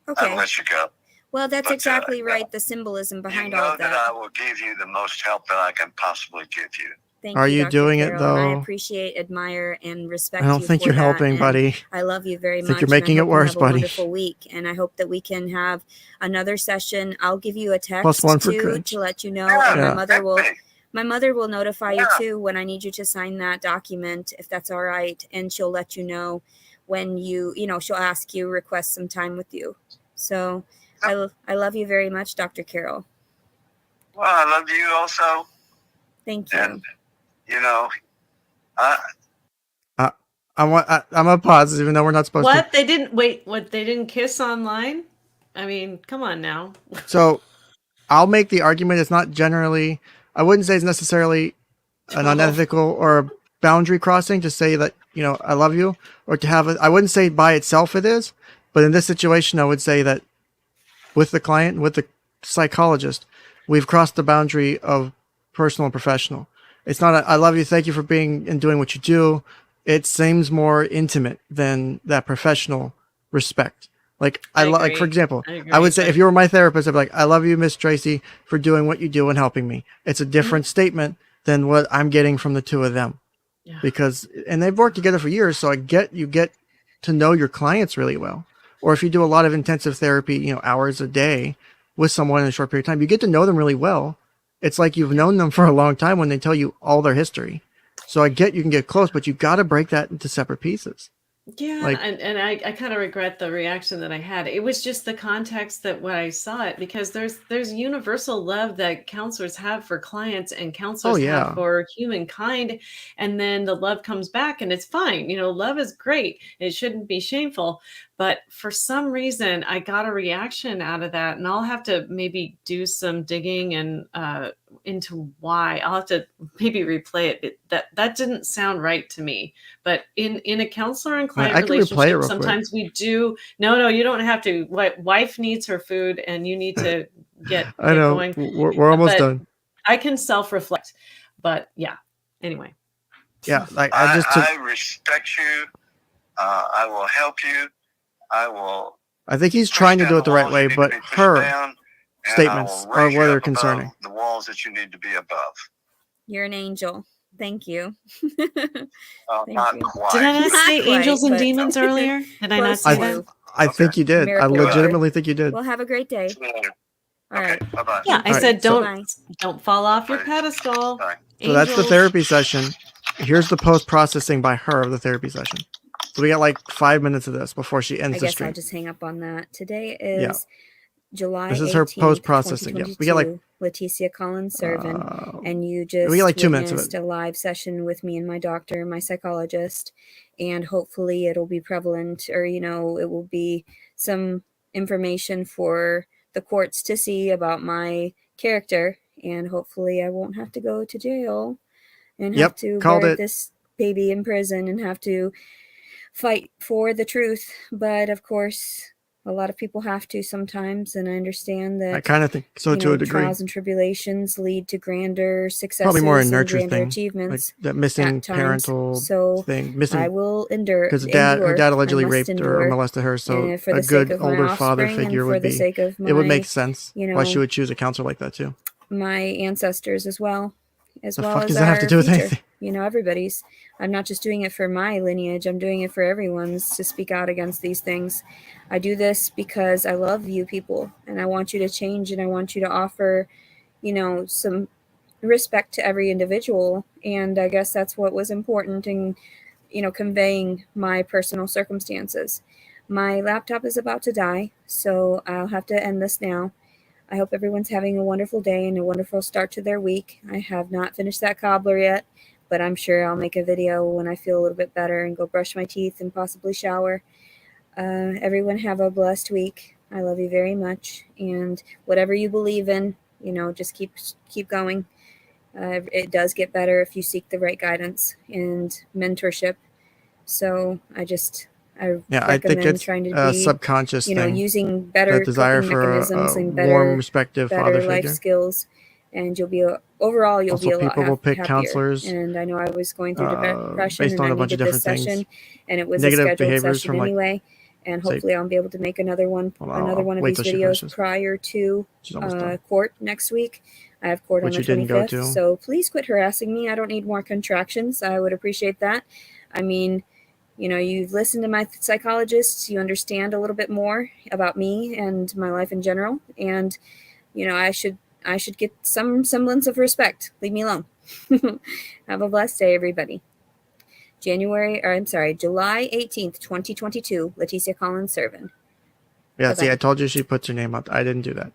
gotta let you go. Well, that's exactly right. The symbolism behind all of that. I will give you the most help that I can possibly give you. Thank Are you Dr. doing Carol, it though? I appreciate, admire, and respect you. I don't think for you're that, helping, buddy. I love you very I much. think you're making it worse, buddy. Wonderful week, and I hope that we can have another session. I'll give you a text +1 for too cringe. to let you know. Yeah, And my mother will notify you too when I need you to sign that document, if that's all right, and she'll let you know when she'll ask you, request some time with you. So I love you very much, Dr. Carol. Well, I love you also. Thank you. And I'm a positive, even though we're not supposed to. What? They didn't kiss online? I mean, come on now. So I'll make the argument it's not generally, I wouldn't say it's necessarily an unethical or a boundary crossing to say that, I love you, or to have it. I wouldn't say by itself it is, but in this situation, I would say that with the client, with the psychologist, we've crossed the boundary of personal and professional. It's not I love you, thank you for being and doing what you do. It seems more intimate than that professional respect. Like like for example, I would say if you were my therapist, I'd be like, I love you, Miss Tracy, for doing what you do and helping me. It's a different statement than what I'm getting from the two of them. Yeah. And they've worked together for years, so you get to know your clients really well. Or if you do a lot of intensive therapy, hours a day with someone in a short period of time, you get to know them really well. It's like you've known them for a long time when they tell you all their history. So I get you can get close, but you've got to break that into separate pieces. Yeah, and I kind of regret the reaction that I had. It was just the context that when I saw it, because there's universal love that counselors have for clients and counselors have for humankind, and then the love comes back and it's fine. Love is great. It shouldn't be shameful. But for some reason, I got a reaction out of that, and I'll have to maybe do some digging and into why. I'll have to maybe replay it. That didn't sound right to me. But in a counselor and client relationship, sometimes we do. No, you don't have to. Wife needs her food, and you need to get going. We're almost done. I can self-reflect, but yeah. Anyway. Yeah, I respect you. I will help you. I think he's trying to do it the right way, but her statements are where they're concerning. The walls that you need to be above. You're an angel. Thank you. Not quite. Did I not say angels and demons earlier? Did I not say that? I think you did. I legitimately think you did. Well, have a great day. All right. Bye-bye. Yeah, I said don't fall off your pedestal. So that's the therapy session. Here's the post-processing by her of the therapy session. So we got like 5 minutes of this before she ends the stream. I guess I'll just hang up on that. Today is July 18th, this is her post-processing. Yeah, we get like Leticia Collins-Servin, and you just we get like 2 minutes of it. A live session with me and my doctor, my psychologist, and hopefully it'll be prevalent, or it will be some information for the courts to see about my character, and hopefully I won't have to go to jail and have to bear this baby in prison and have to fight for the truth. But of course, a lot of people have to sometimes, and I understand that. I kind of think so to a degree. Trials and tribulations lead to grander successes, probably more a nurture and grander thing, achievements. Like that missing parental thing, missing. I will endure because her dad allegedly raped her or molested her. So a good older father figure would be. It would make sense why she would choose a counselor like that too. My ancestors as well. The fuck does that have to do with anything? everybody's. I'm not just doing it for my lineage, I'm doing it for everyone's, to speak out against these things. I do this because I love you people, and I want you to change, and I want you to offer, some respect to every individual. And I guess that's what was important in, conveying my personal circumstances. My laptop is about to die, so I'll have to end this now. I hope everyone's having a wonderful day and a wonderful start to their week. I have not finished that cobbler yet, but I'm sure I'll make a video when I feel a little bit better and go brush my teeth and possibly shower. Everyone have a blessed week. I love you very much. And whatever you believe in, just keep going. It does get better if you seek the right guidance and mentorship. So I I think recommend it's trying to a be, subconscious thing. using better That desire coping for mechanisms a and warm, respective father better life figure. skills, and you'll be overall you'll Also, be a lot people will pick happier. counselors And I know I was going through depression, based and on I a bunch of needed this different session, things. and it was Negative a scheduled behaviors session from, like, anyway. And say- hopefully I'll be able to make another one Hold on, I'll of wait these till she videos finishes. prior to She's almost done. court next week. I have court Which on you the didn't go 25th, to. so please quit harassing me. I don't need more contractions. I would appreciate that. I mean, you've listened to my psychologist. You understand a little bit more about me and my life in general. And, I should get some semblance of respect. Leave me alone. Have a blessed day, everybody. July 18th, 2022, Leticia Collins Servin. Yeah, Bye-bye. see, I told you she puts her name out. I didn't do that.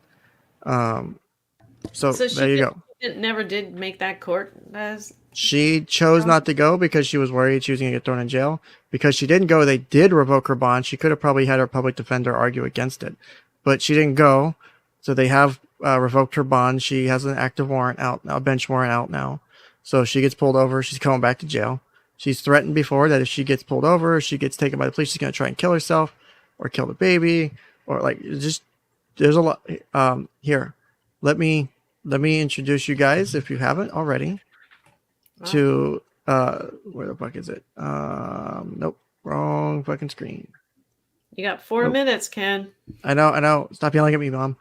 So there you go. Never did make that court as She chose not to go because she was worried she was going to get thrown in jail. Because she didn't go, they did revoke her bond. She could have probably had her public defender argue against it, but she didn't go. So they have revoked her bond. She has an active warrant out now, a bench warrant out now. So she gets pulled over. She's going back to jail. She's threatened before that if she gets pulled over, she gets taken by the police, she's going to try and kill herself or kill the baby, or like, just, there's a lot. Here, let me introduce you guys, if you haven't already, to where the fuck is it? Nope, wrong fucking screen. You got 4 minutes, Ken. I know. Stop yelling at me, Mom.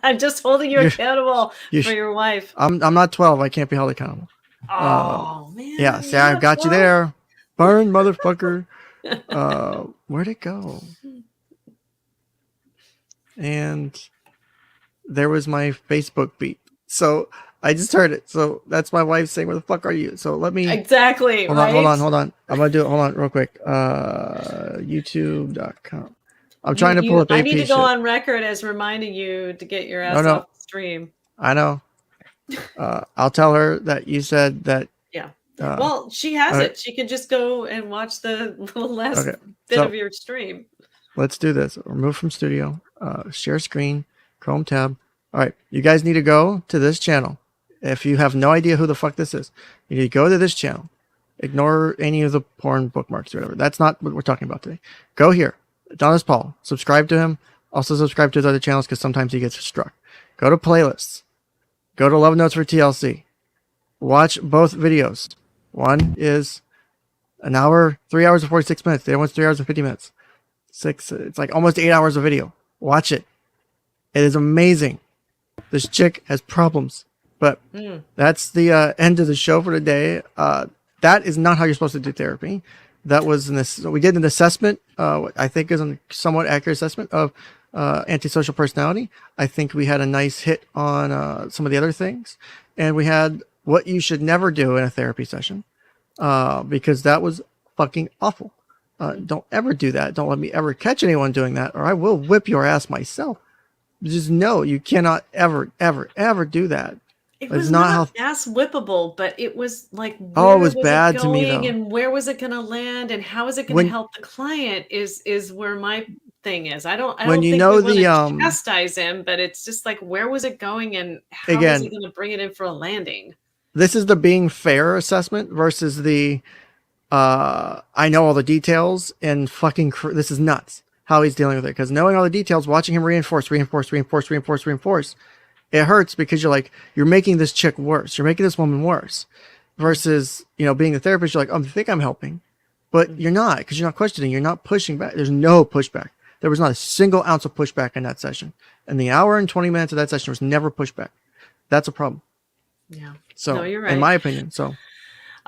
I'm just holding you accountable for your wife. I'm not 12. I can't be held accountable. Oh man. Yeah, see, I've got you there. Burn, motherfucker. Where'd it go? And there was my Facebook beat. So I just heard it. So that's my wife saying, "Where the fuck are you?" So let me exactly. Hold on. I'm gonna do it. Hold on, real quick. YouTube.com. I'm trying to pull up AP. I need to go shit. on record as reminding you to get your ass off the stream. I know. I'll tell her that you said that. Yeah. Well, she has it. She can just go and watch the little last bit of your stream. Let's do this. Remove from studio. Share screen. Chrome tab. All right. You guys need to go to this channel. If you have no idea who the fuck this is, you need to go to this channel. Ignore any of the porn bookmarks or whatever. That's not what we're talking about today. Go here. Adonis Paul. Subscribe to him. Also subscribe to his other channels because sometimes he gets struck. Go to playlists. Go to Love Notes for TLC. Watch both videos. One is an hour, 3 hours and 46 minutes. The other one's 3 hours and 50 minutes. It's like almost 8 hours of video. Watch it. It is amazing. This chick has problems. But that's the end of the show for today. That is not how you're supposed to do therapy. That was we did an assessment. I think is a somewhat accurate assessment of antisocial personality. I think we had a nice hit on some of the other things, and we had what you should never do in a therapy session, because that was fucking awful. Don't ever do that. Don't let me ever catch anyone doing that, or I will whip your ass myself. Just know you cannot ever do that. It was not ass whippable, but it was like, it was bad to me though. And where was it going to land, and how is it going to help the client? Is where my thing is. I don't think we want to chastise him, but it's just like, where was it going, and how is he going to bring it in for a landing? This is the being fair assessment versus the I know all the details and fucking this is nuts how he's dealing with it, because knowing all the details, watching him reinforce, it hurts because you're making this chick worse. You're making this woman worse. Versus, being the therapist, you're like, I think I'm helping. But you're not, because you're not questioning. You're not pushing back. There's no pushback. There was not a single ounce of pushback in that session. In the hour and 20 minutes of that session, there was never pushback. That's a problem. Yeah. So, no, you're right. in my opinion. So,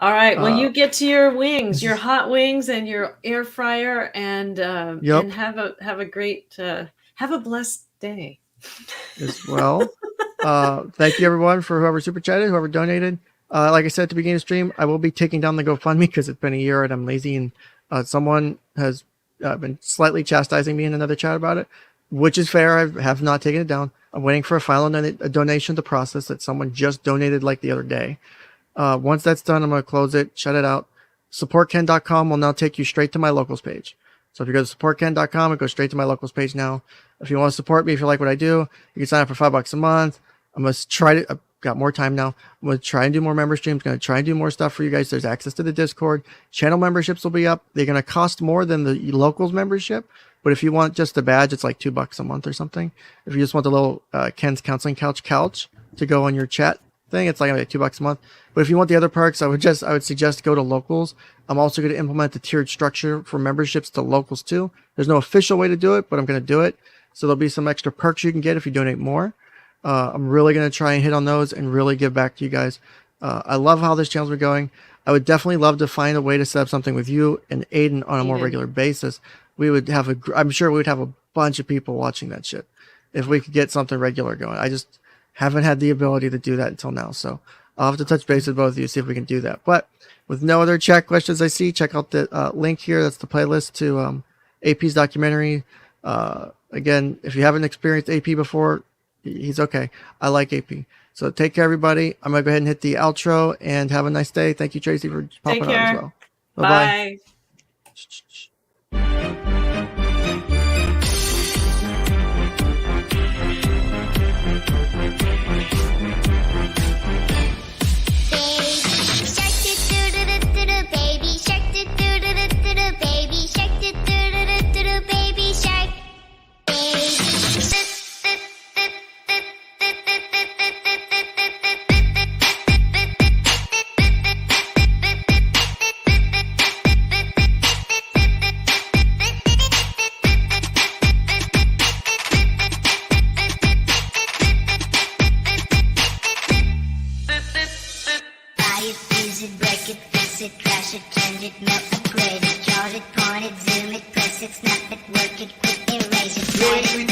All right. Well, you get to your wings, your hot wings, and your air fryer, and Yep. have a great have a blessed day as well. Thank you everyone for whoever super chatted, whoever donated. Like I said at the beginning of the stream, I will be taking down the GoFundMe because it's been a year and I'm lazy, and someone has been slightly chastising me in another chat about it, which is fair. I have not taken it down. I'm waiting for a final donation to process that someone just donated like the other day. Once that's done, I'm going to close it, shut it out. SupportKen.com will now take you straight to my locals page. So if you go to supportken.com, it goes straight to my locals page now. If you want to support me, if you like what I do, you can sign up for $5 a month. I'm going to try to, I've got more time now. I'm going to try and do more member streams. Going to try and do more stuff for you guys. There's access to the Discord. Channel memberships will be up. They're going to cost more than the locals membership. But if you want just the badge, it's like $2 a month or something. If you just want the little Ken's Counseling couch to go on your chat thing, it's like $2 a month. But if you want the other perks, I would suggest go to locals. I'm also going to implement the tiered structure for memberships to locals too. There's no official way to do it, but I'm going to do it. So there'll be some extra perks you can get if you donate more. I'm really going to try and hit on those and really give back to you guys. I love how this channel's been going. I would definitely love to find a way to set up something with you and Aiden on a more regular basis. We would have I'm sure we would have a bunch of people watching that shit if we could get something regular going. I just haven't had the ability to do that until now. So I'll have to touch base with both of you, see if we can do that. But with no other chat questions I see, check out the link here. That's the playlist to AP's documentary. Again, if you haven't experienced AP before, he's okay. I like AP. So take care, everybody. I'm going to go ahead and hit the outro and have a nice day. Thank you, Tracy, for popping on as well. Bye-bye. Bye. Change it, melt, upgrade it, charge it, point it, zoom it, press it, snap it, work it, quick erase it.